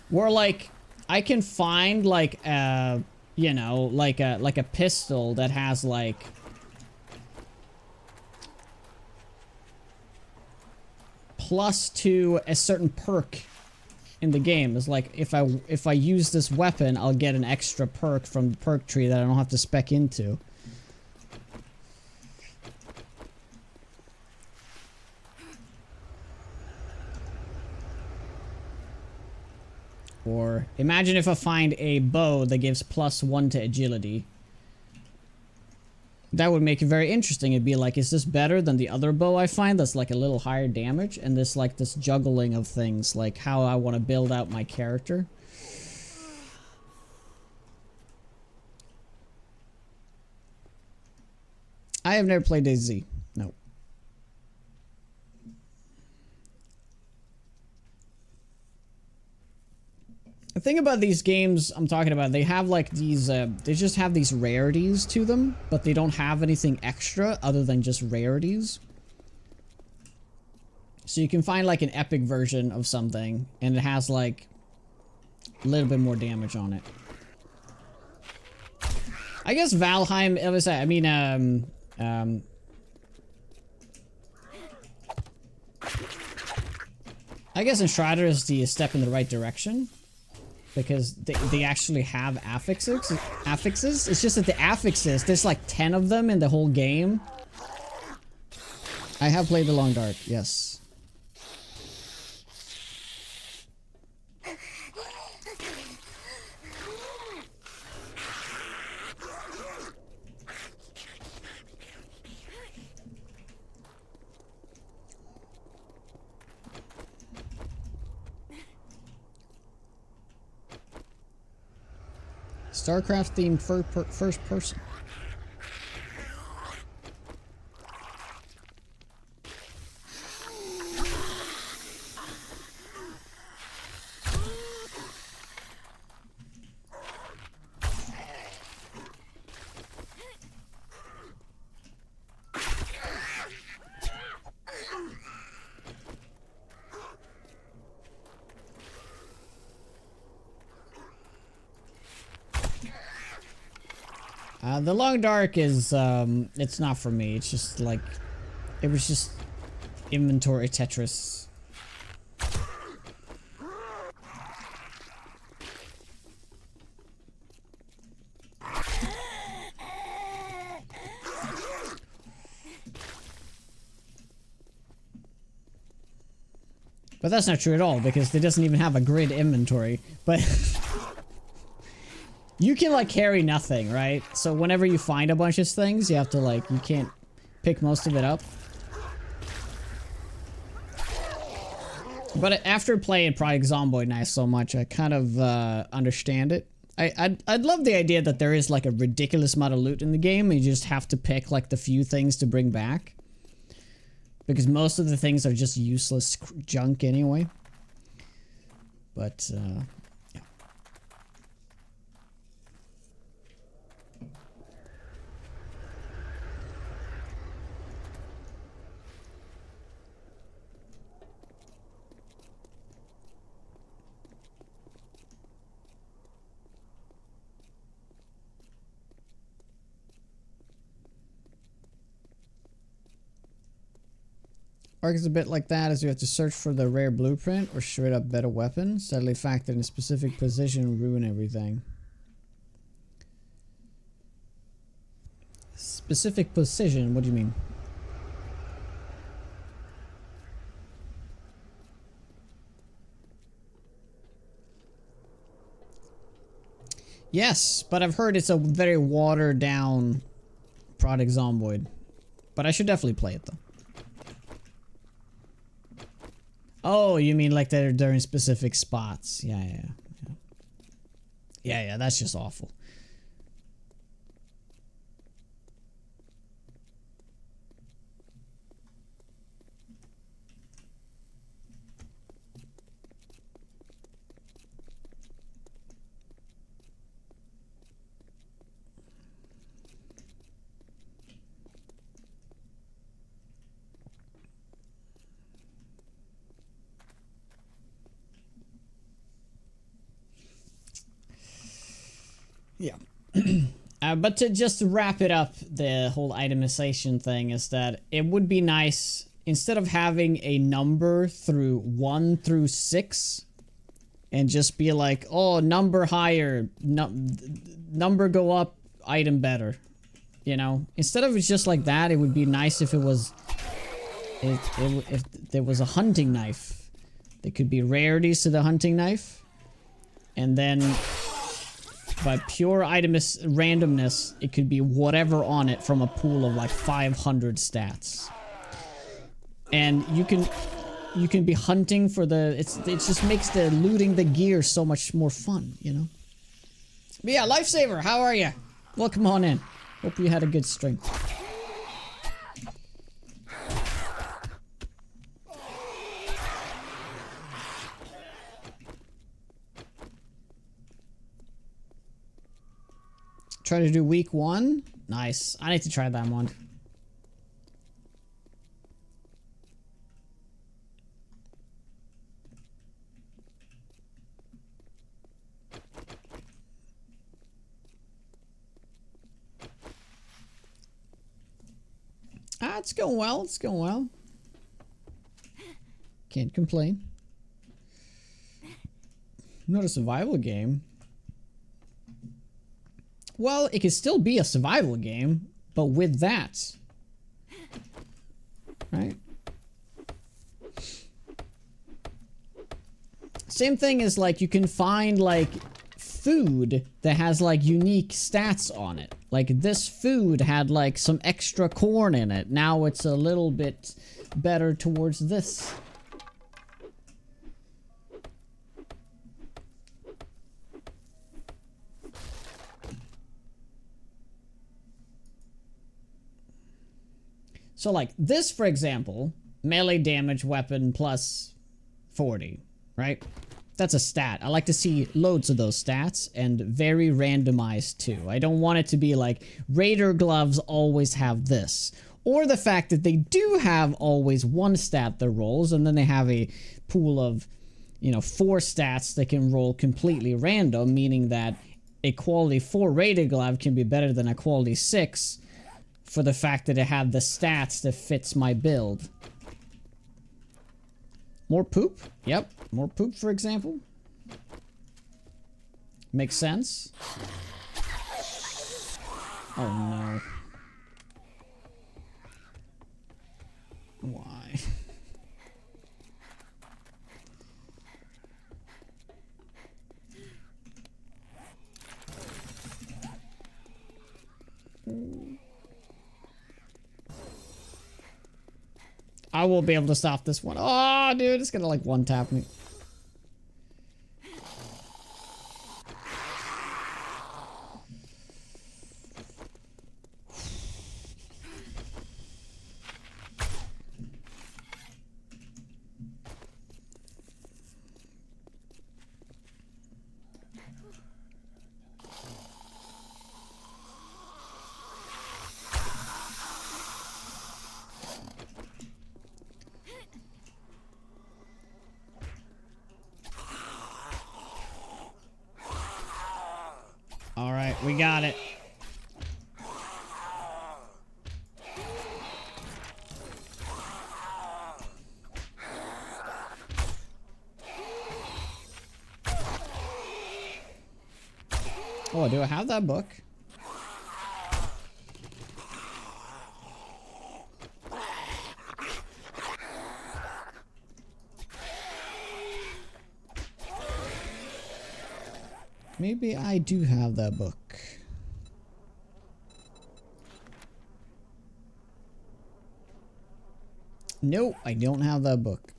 Where like I can find like you know, like a pistol that has like plus to a certain perk in the game. It's like if I use this weapon, I'll get an extra perk from the perk tree that I don't have to spec into. Or imagine if I find a bow that gives +1 to agility. That would make it very interesting. It'd be like, is this better than the other bow I find that's like a little higher damage? And this like this juggling of things, like how I want to build out my character. I have never played DayZ. No. The thing about these games I'm talking about, they have like these, they just have these rarities to them, but they don't have anything extra other than just rarities. So you can find like an epic version of something, and it has like a little bit more damage on it. I guess Valheim, I mean, I guess Enshrider is the step in the right direction. Because they actually have affixes. It's just that the affixes, there's like 10 of them in the whole game. I have played The Long Dark, yes. StarCraft themed first person. The Long Dark is, it's not for me. It's just like, it was just inventory Tetris. But that's not true at all, because it doesn't even have a grid inventory. But you can like carry nothing, right? So whenever you find a bunch of things, you have to like, you can't pick most of it up. But after playing Project Zomboid Knife so much, I kind of understand it. I'd love the idea that there is like a ridiculous amount of loot in the game and you just have to pick like the few things to bring back. Because most of the things are just useless junk anyway. But, yeah. Arc is a bit like that, as you have to search for the rare blueprint or straight up better weapon. Sadly, the fact that in a specific position ruin everything. Specific position? What do you mean? Yes, but I've heard it's a very watered down Project Zomboid. But I should definitely play it though. Oh, you mean like they're in specific spots? Yeah, that's just awful. Yeah. But to just wrap it up, the whole itemization thing is that it would be nice, instead of having a number through 1 through 6, and just be like, oh, number higher, number go up, item better. You know? Instead of it's just like that, it would be nice if it was... If there was a hunting knife. There could be rarities to the hunting knife. And then... by pure randomness, it could be whatever on it from a pool of like 500 stats. And you can be hunting for the... It just makes the looting the gear so much more fun, you know? But yeah, Lifesaver, how are you? Welcome on in. Hope you had a good stream. Try to do week 1. Nice. I need to try that one. It's going well. It's going well. Can't complain. Not a survival game. Well, it could still be a survival game, but with that. Right? Same thing as, like, you can find, like, food that has, like, unique stats on it. Like, this food had, like, some extra corn in it. Now it's a little bit better towards this. So, like, this, for example, melee damage weapon plus 40, right? That's a stat. I like to see loads of those stats, and very randomized, too. I don't want it to be like, Raider gloves always have this. Or the fact that they do have always one stat that rolls, and then they have a pool of, you know, 4 stats that can roll completely random, meaning that a quality 4 Raider glove can be better than a quality 6, for the fact that it had the stats that fits my build. More poop? Yep. More poop, for example. Makes sense. Oh no. Why? I won't be able to stop this one. Oh, dude, it's gonna like one tap me. All right, we got it. Oh, do I have that book? Maybe I do have that book. Nope, I don't have that book.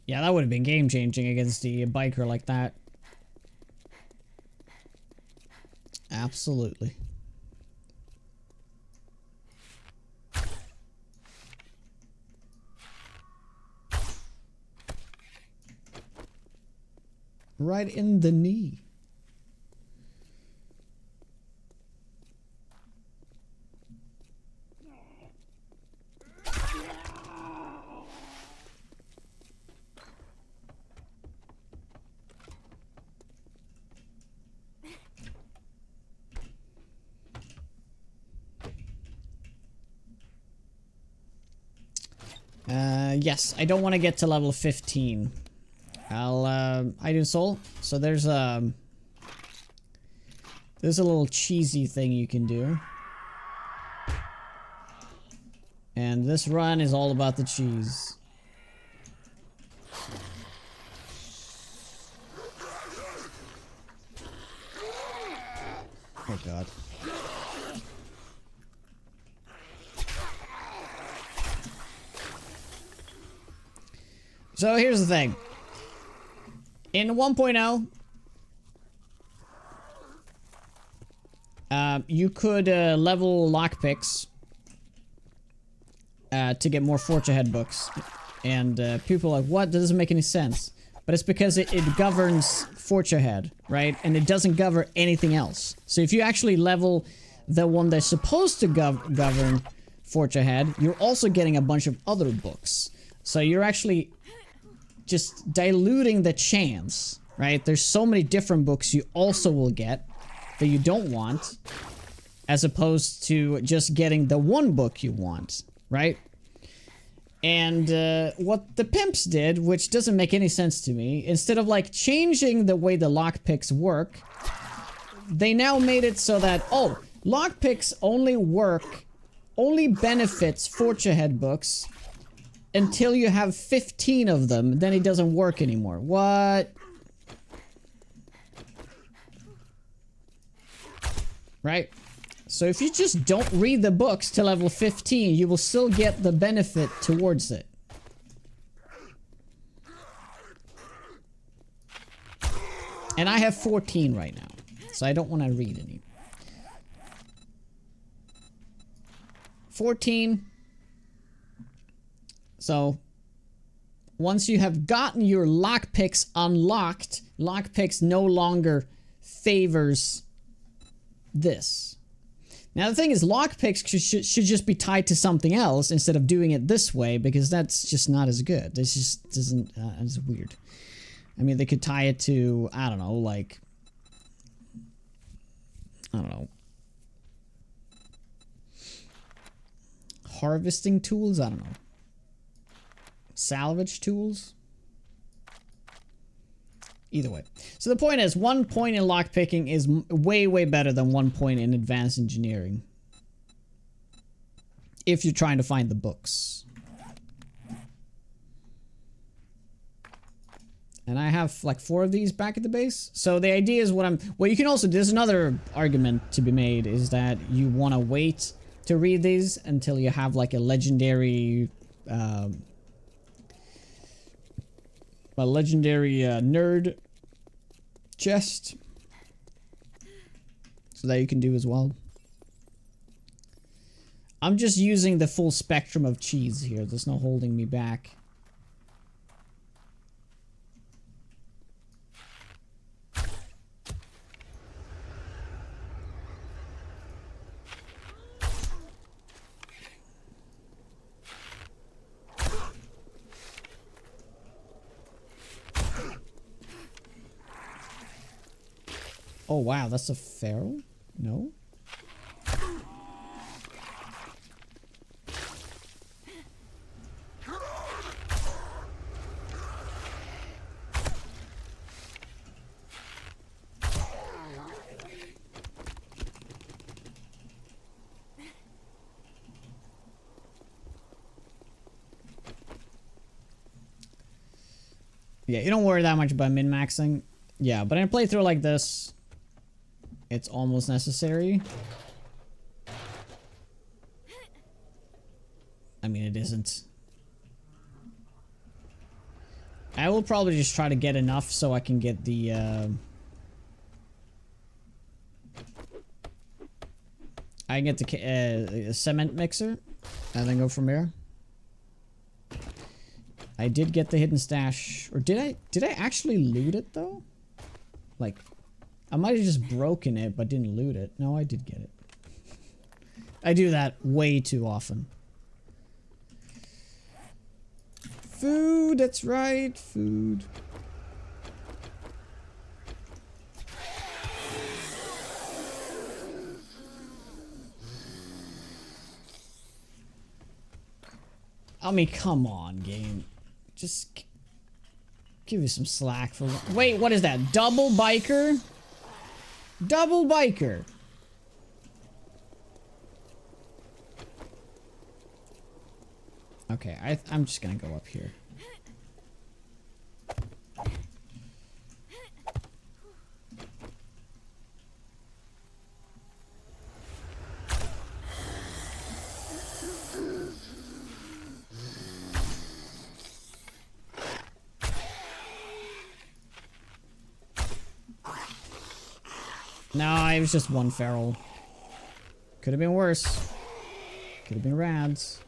Yeah, that would have been game-changing against the biker like that. Absolutely. Right in the knee. Yes, I don't want to get to level 15. I do soul. So there's a little cheesy thing you can do. And this run is all about the cheese. Oh god. So here's the thing. In 1.0, you could level lockpicks to get more Forge Ahead books. And people are like, what? That doesn't make any sense. But it's because it governs Forge Ahead, right? And it doesn't govern anything else. So if you actually level the one that's supposed to govern Forge Ahead, you're also getting a bunch of other books. So you're actually just diluting the chance, right? There's so many different books you also will get that you don't want, as opposed to just getting the one book you want, right? And what the pimps did, which doesn't make any sense to me, instead of like changing the way the lockpicks work, they now made it so that, oh, lockpicks only benefits Forge Ahead books until you have 15 of them, then it doesn't work anymore. What? Right? So if you just don't read the books to level 15, you will still get the benefit towards it. And I have 14 right now, so I don't want to read any. 14. So, once you have gotten your lockpicks unlocked, lockpicks no longer favors this. Now the thing is, lockpicks should just be tied to something else instead of doing it this way, because that's just not as good. This just doesn't, it's weird. I mean, they could tie it to, I don't know, like, I don't know. Harvesting tools? I don't know. Salvage tools? Either way. So the point is, 1 point in lockpicking is way, way better than 1 point in advanced engineering. If you're trying to find the books. And I have like 4 of these back at the base. So the idea is well, you can also, there's another argument to be made, is that you want to wait to read these until you have like a legendary nerd chest, so that you can do as well. I'm just using the full spectrum of cheese here. There's no holding me back. Oh wow, that's a feral? No? Yeah, you don't worry that much about min-maxing. Yeah, but in a playthrough like this, it's almost necessary. I mean, it isn't. I will probably just try to get enough so I can get the, I can get the cement mixer, and then go from there. I did get the hidden stash, or did I actually loot it though? Like, I might have just broken it, but didn't loot it. No, I did get it. I do that way too often. Food, that's right, food. I mean, come on, game. Just give you some slack for... Wait, what is that? Double biker? Double biker. Okay, I'm just gonna go up here. No, it was just one feral. Could have been worse. Could have been rads.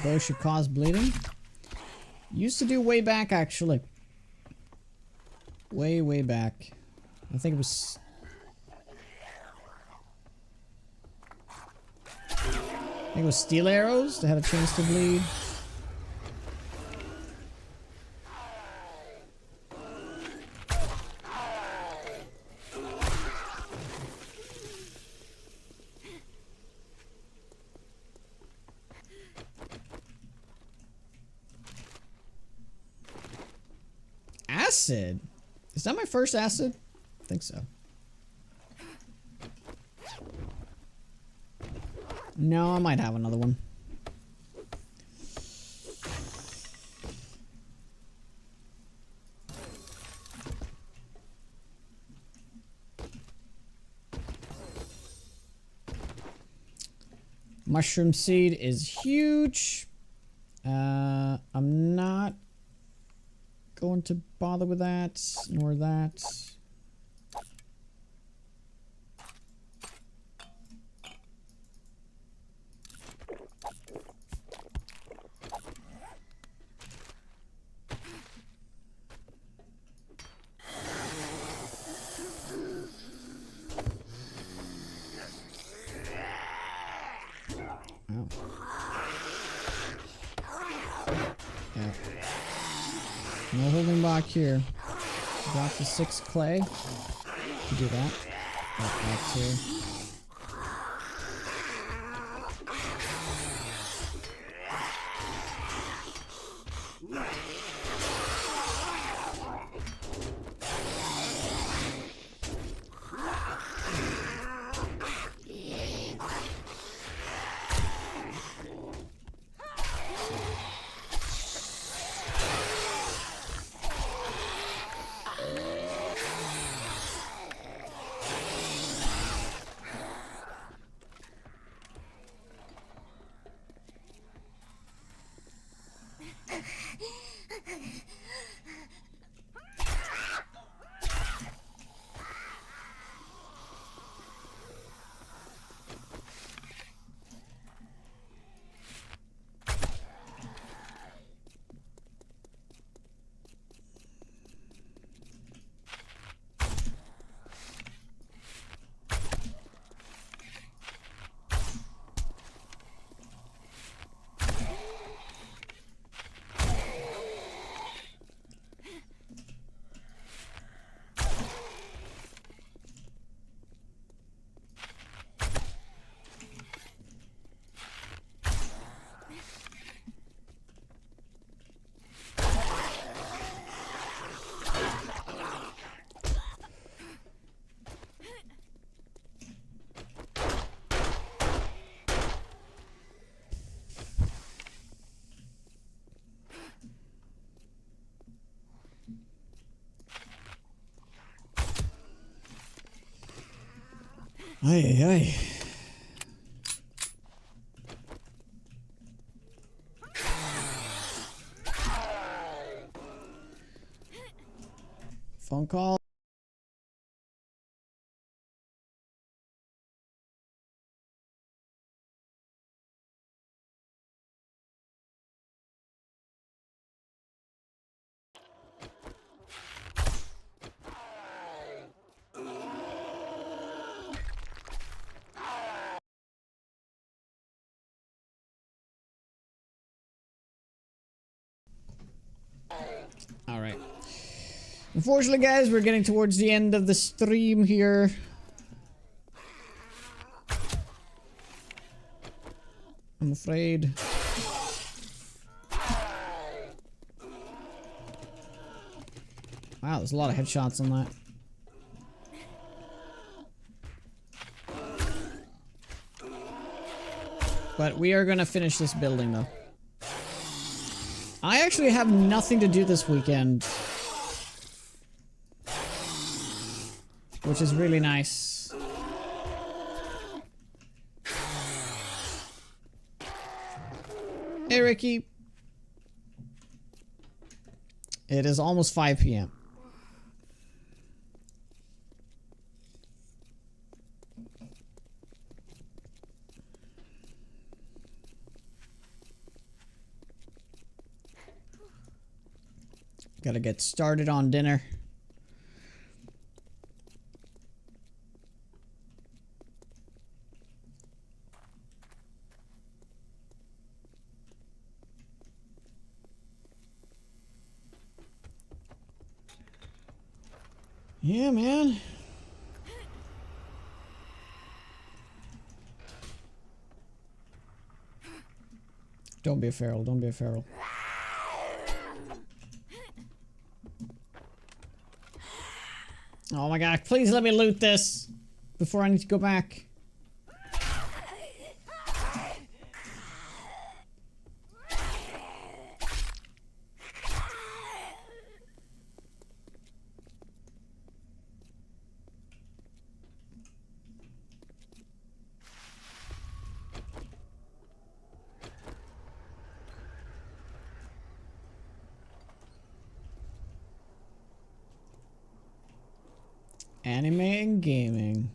Bow should cause bleeding. Used to do way back, actually. Way back. I think it was... I think it was steel arrows that had a chance to bleed. Acid? Is that my first acid? I think so. No, I might have another one. Mushroom seed is huge. I'm not going to bother with that, nor that. Oh. Yeah. No holding back here. Drop the 6 clay. You do that. Drop that too. Ay, ay. Phone call. All right. Unfortunately, guys, we're getting towards the end of the stream here. I'm afraid. Wow, there's a lot of headshots on that. But we are gonna finish this building, though. I actually have nothing to do this weekend, which is really nice. Hey, Ricky. It is almost 5 p.m. Gotta get started on dinner. Yeah, man. Don't be a feral. Don't be a feral. Oh my god, please let me loot this before I need to go back. Anime and gaming.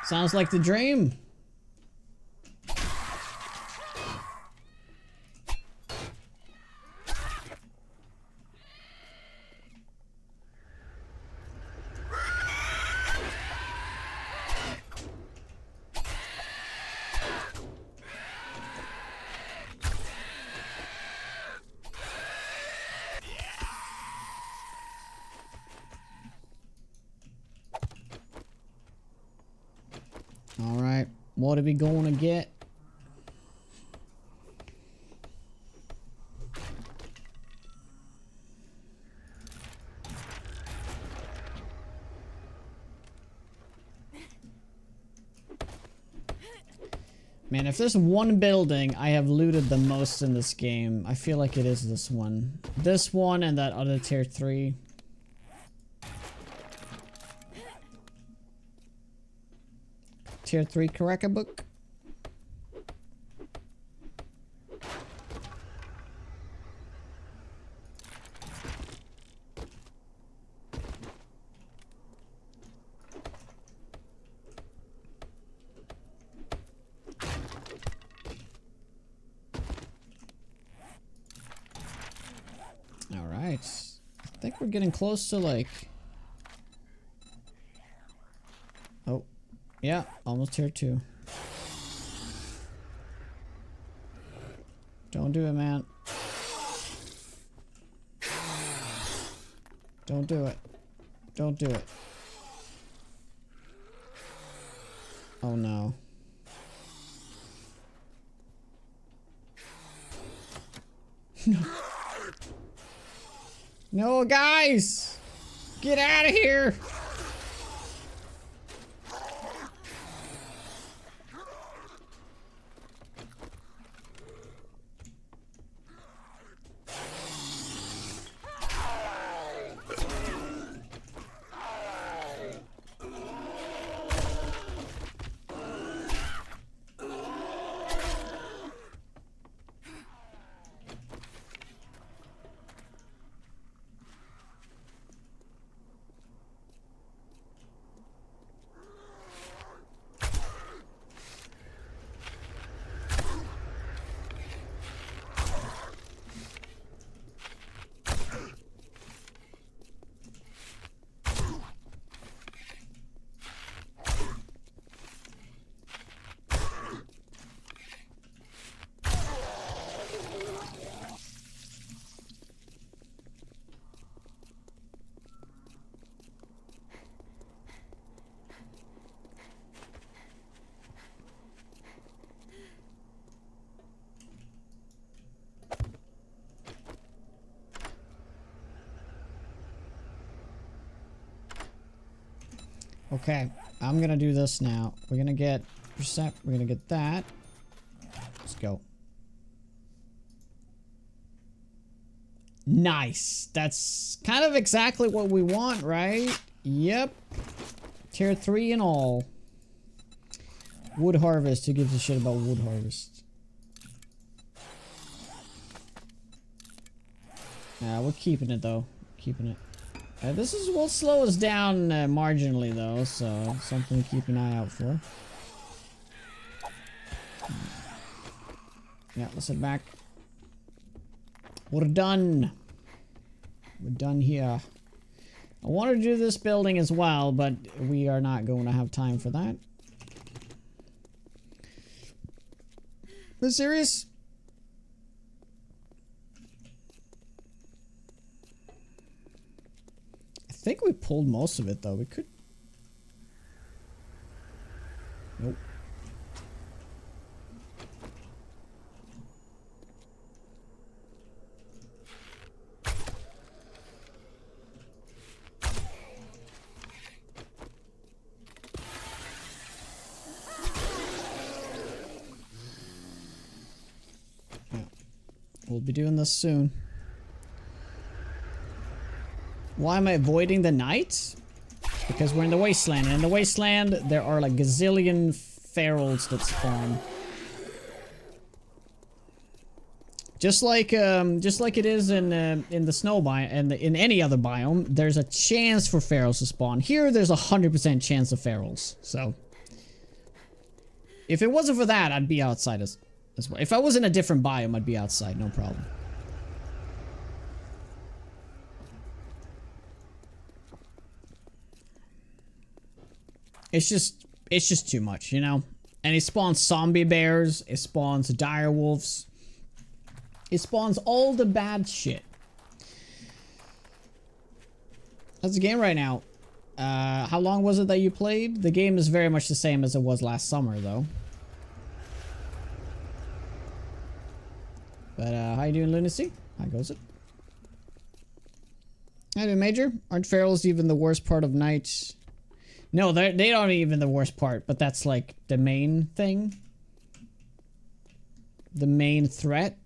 Sounds like the dream. Alright, what are we gonna get? Man, if there's one building I have looted the most in this game, I feel like it is this one. This one and that other tier 3. Tier 3 Karaka book. All right. I think we're getting close to like... Oh. Yeah, almost tier 2. Don't do it, man. Don't do it. Don't do it. Oh no. No. No, guys! Get out of here! Okay, I'm gonna do this now. We're gonna get percent. We're gonna get that. Let's go. Nice. That's kind of exactly what we want, right? Yep. Tier 3 and all. Wood harvest. Who gives a shit about wood harvest? We're keeping it though. Keeping it. This will slow us down marginally though, so something to keep an eye out for. Yeah, let's head back. We're done. We're done here. I wanted to do this building as well, but we are not going to have time for that. Are you serious? I think we pulled most of it though. We could. Nope. We'll be doing this soon. Why am I avoiding the night? Because we're in the Wasteland. And in the Wasteland, there are like gazillion ferals that spawn. Just like it is in the snow biome and in any other biome, there's a chance for ferals to spawn. Here, there's 100% chance of ferals. So, if it wasn't for that, I'd be outside as well. If I was in a different biome, I'd be outside, no problem. It's just too much, you know? And it spawns zombie bears, it spawns dire wolves. It spawns all the bad shit. That's the game right now. How long was it that you played? The game is very much the same as it was last summer, though. But, how you doing, Lunacy? How goes it? How you doing, Major? Aren't ferals even the worst part of night? No, they aren't even the worst part, but that's like the main thing. The main threat.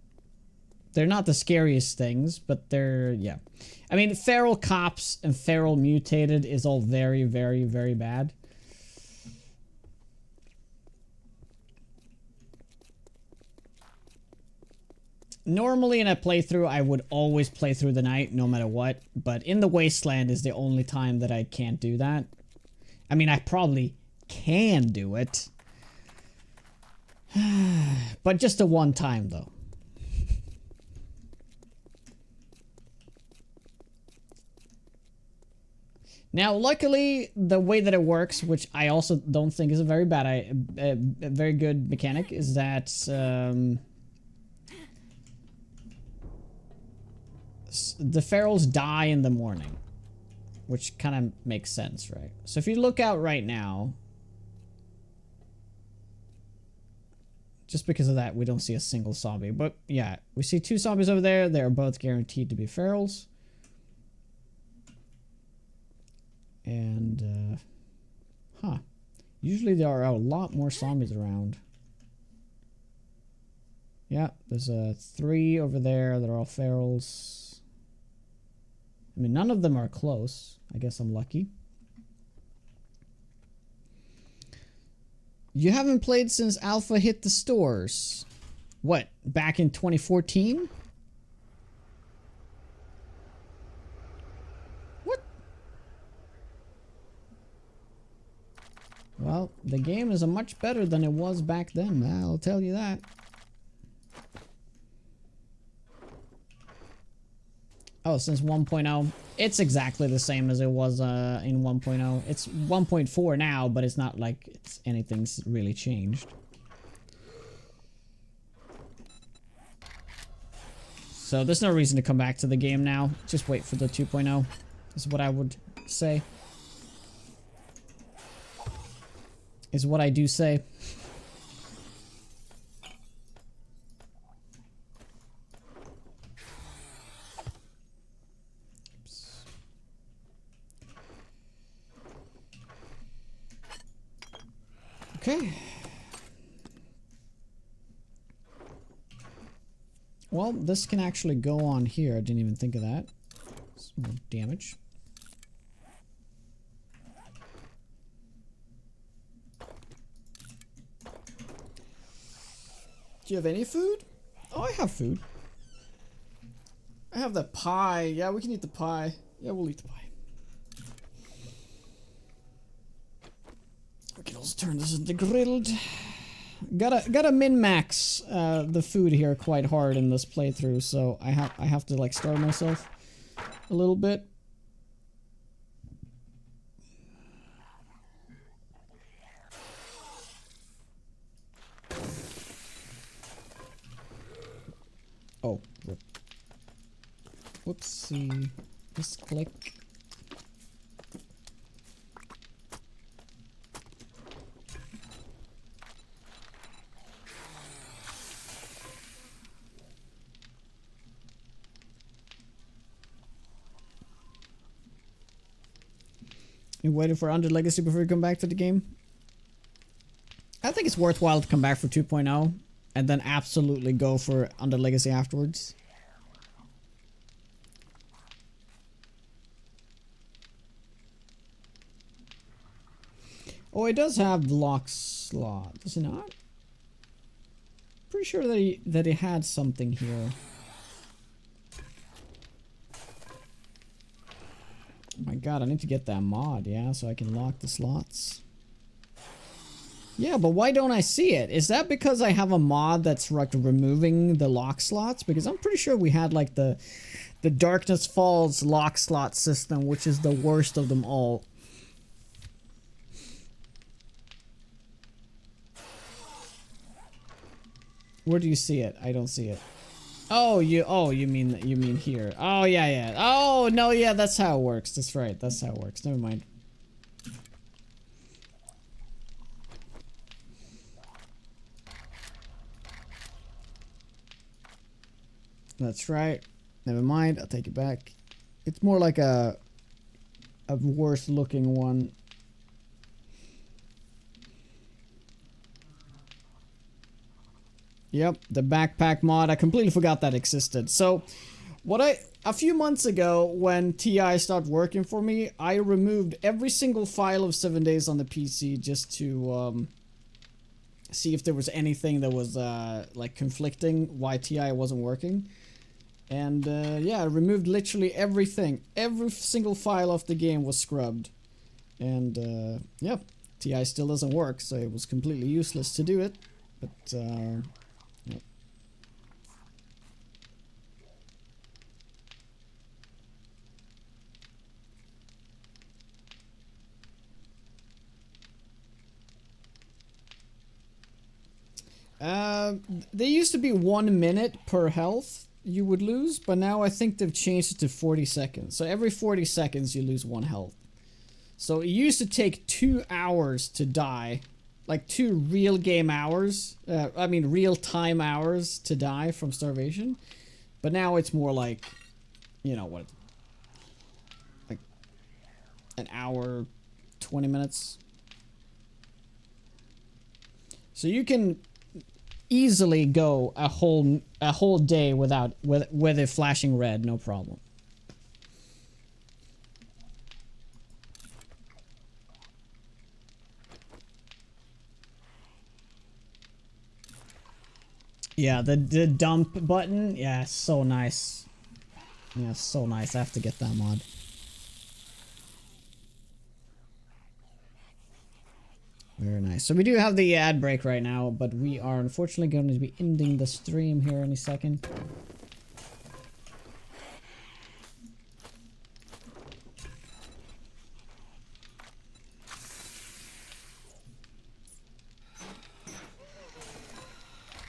They're not the scariest things, but they're, yeah. I mean, feral cops and feral mutated is all very, very, very bad. Normally in a playthrough, I would always play through the night, no matter what. But in the Wasteland is the only time that I can't do that. I mean, I probably can do it. But just the one time, though. Now, luckily, the way that it works, which I also don't think is a very bad, a very good mechanic, is that the ferals die in the morning, which kind of makes sense, right? So if you look out right now, just because of that, we don't see a single zombie. But yeah, we see 2 zombies over there. They're both guaranteed to be ferals. And, usually there are a lot more zombies around. Yeah, there's 3 over there that are all ferals. I mean, none of them are close. I guess I'm lucky. You haven't played since Alpha hit the stores. What, back in 2014? What? Well, the game is much better than it was back then, I'll tell you that. Oh, since 1.0. It's exactly the same as it was in 1.0. It's 1.4 now, but it's not like anything's really changed. So there's no reason to come back to the game now. Just wait for the 2.0 is what I would say. Is what I do say. Well, this can actually go on here. I didn't even think of that. Some more damage. Do you have any food? Oh, I have food. I have the pie. Yeah, we can eat the pie. Yeah, we'll eat the pie. We can also turn this into grilled. Gotta min-max the food here quite hard in this playthrough, so I have to like starve myself a little bit. Oh, whoopsie. Just click. You waiting for Under Legacy before you come back to the game? I think it's worthwhile to come back for 2.0 and then absolutely go for Under Legacy afterwards. Oh, it does have the lock slot, does it not? Pretty sure that it had something here. Oh my god, I need to get that mod, yeah, so I can lock the slots. Yeah, but why don't I see it? Is that because I have a mod that's like removing the lock slots? Because I'm pretty sure we had like the Darkness Falls lock slot system, which is the worst of them all. Where do you see it? I don't see it. Oh, you mean here. Oh, yeah. Oh, no, yeah, that's how it works. That's right. That's how it works. Never mind. That's right. Never mind. I'll take it back. It's more like a worse looking one. Yep, the backpack mod. I completely forgot that existed. So, a few months ago, when TI started working for me, I removed every single file of 7 Days on the PC just to see if there was anything that was like conflicting why TI wasn't working. And yeah, I removed literally everything. Every single file of the game was scrubbed. And yeah, TI still doesn't work, so it was completely useless to do it. But yeah. They used to be 1 minute per health you would lose, but now I think they've changed it to 40 seconds. So every 40 seconds you lose 1 health. So it used to take 2 hours to die. Like 2 real game hours. I mean real time hours to die from starvation. But now it's more like, you know what, like an hour, 20 minutes. So you can easily go a whole day with it flashing red, no problem. Yeah, the dump button, yeah, so nice. Yeah, so nice. I have to get that mod. Very nice. So we do have the ad break right now, but we are unfortunately going to be ending the stream here any second.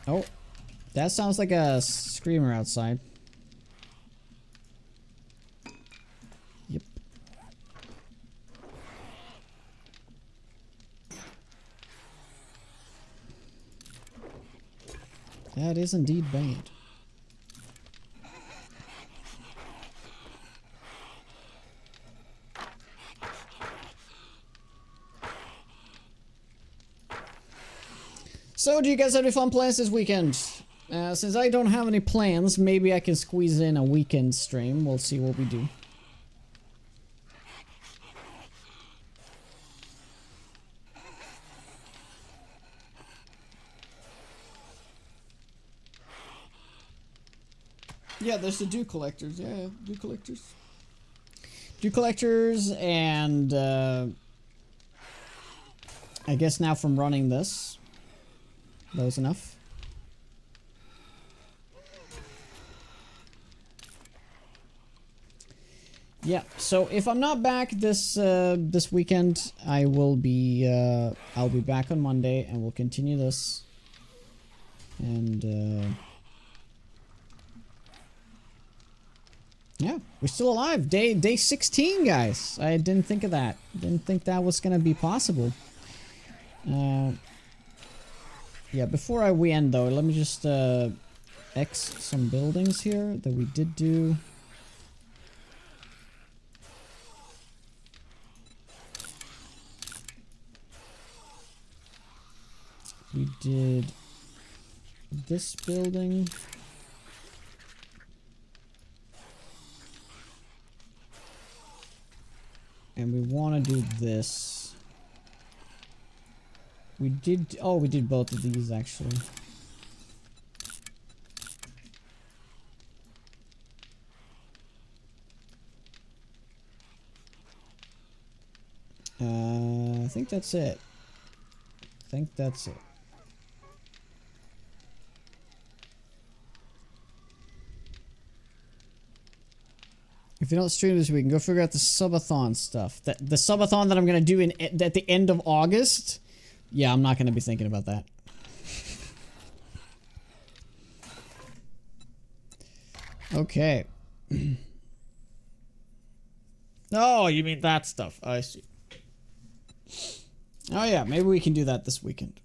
Oh, that sounds like a screamer outside. Yep. That is indeed bad. So, do you guys have any fun plans this weekend? Since I don't have any plans, maybe I can squeeze in a weekend stream. We'll see what we do. Yeah, there's the dew collectors. Yeah, dew collectors. Dew collectors, and I guess now from running this, that was enough. Yeah, so if I'm not back this this weekend, I will be I'll be back on Monday, and we'll continue this. And yeah, we're still alive. Day 16, guys. I didn't think of that. Didn't think that was gonna be possible. Yeah, before we end though, let me just X some buildings here that we did do. We did this building. And we want to do this. We did, oh, we did both of these actually. I think that's it. I think that's it. If you don't stream this week, go figure out the subathon stuff. The subathon that I'm gonna do at the end of August. Yeah, I'm not gonna be thinking about that. Okay. Oh, you mean that stuff? I see. Oh yeah, maybe we can do that this weekend.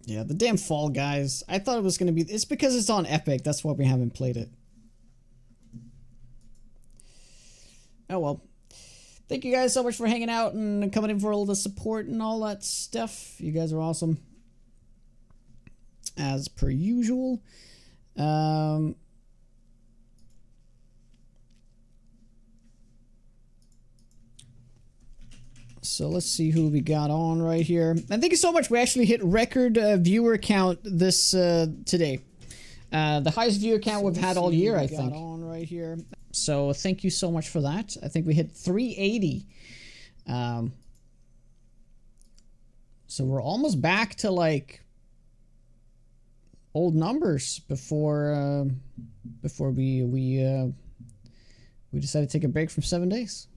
Yeah, the damn Fall Guys. I thought it was gonna be. It's because it's on Epic. That's why we haven't played it. Oh well. Thank you guys so much for hanging out and coming in for all the support and all that stuff. You guys are awesome. As per usual. So let's see who we got on right here. And thank you so much. We actually hit record viewer count this today. The highest viewer count we've had all year, I think. On right here. So thank you so much for that. I think we hit 380. So we're almost back to like old numbers before we decided to take a break from 7 days.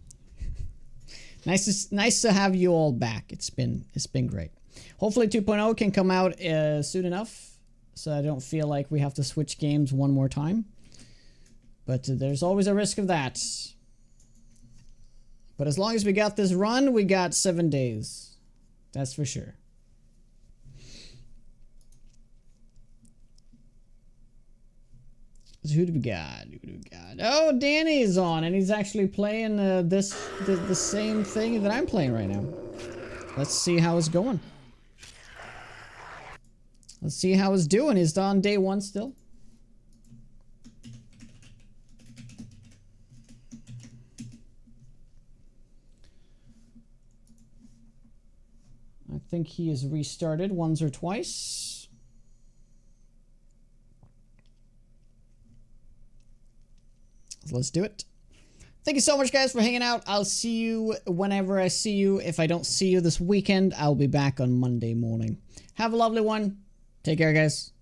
Nice to have you all back. It's been great. Hopefully 2.0 can come out soon enough, so I don't feel like we have to switch games one more time. But there's always a risk of that. But as long as we got this run, we got 7 days. That's for sure. So who do we got? Oh, Danny is on, and he's actually playing the same thing that I'm playing right now. Let's see how it's going. Let's see how it's doing. He's on day 1 still. I think he has restarted once or twice. So let's do it. Thank you so much, guys, for hanging out. I'll see you whenever I see you. If I don't see you this weekend, I'll be back on Monday morning. Have a lovely one. Take care, guys.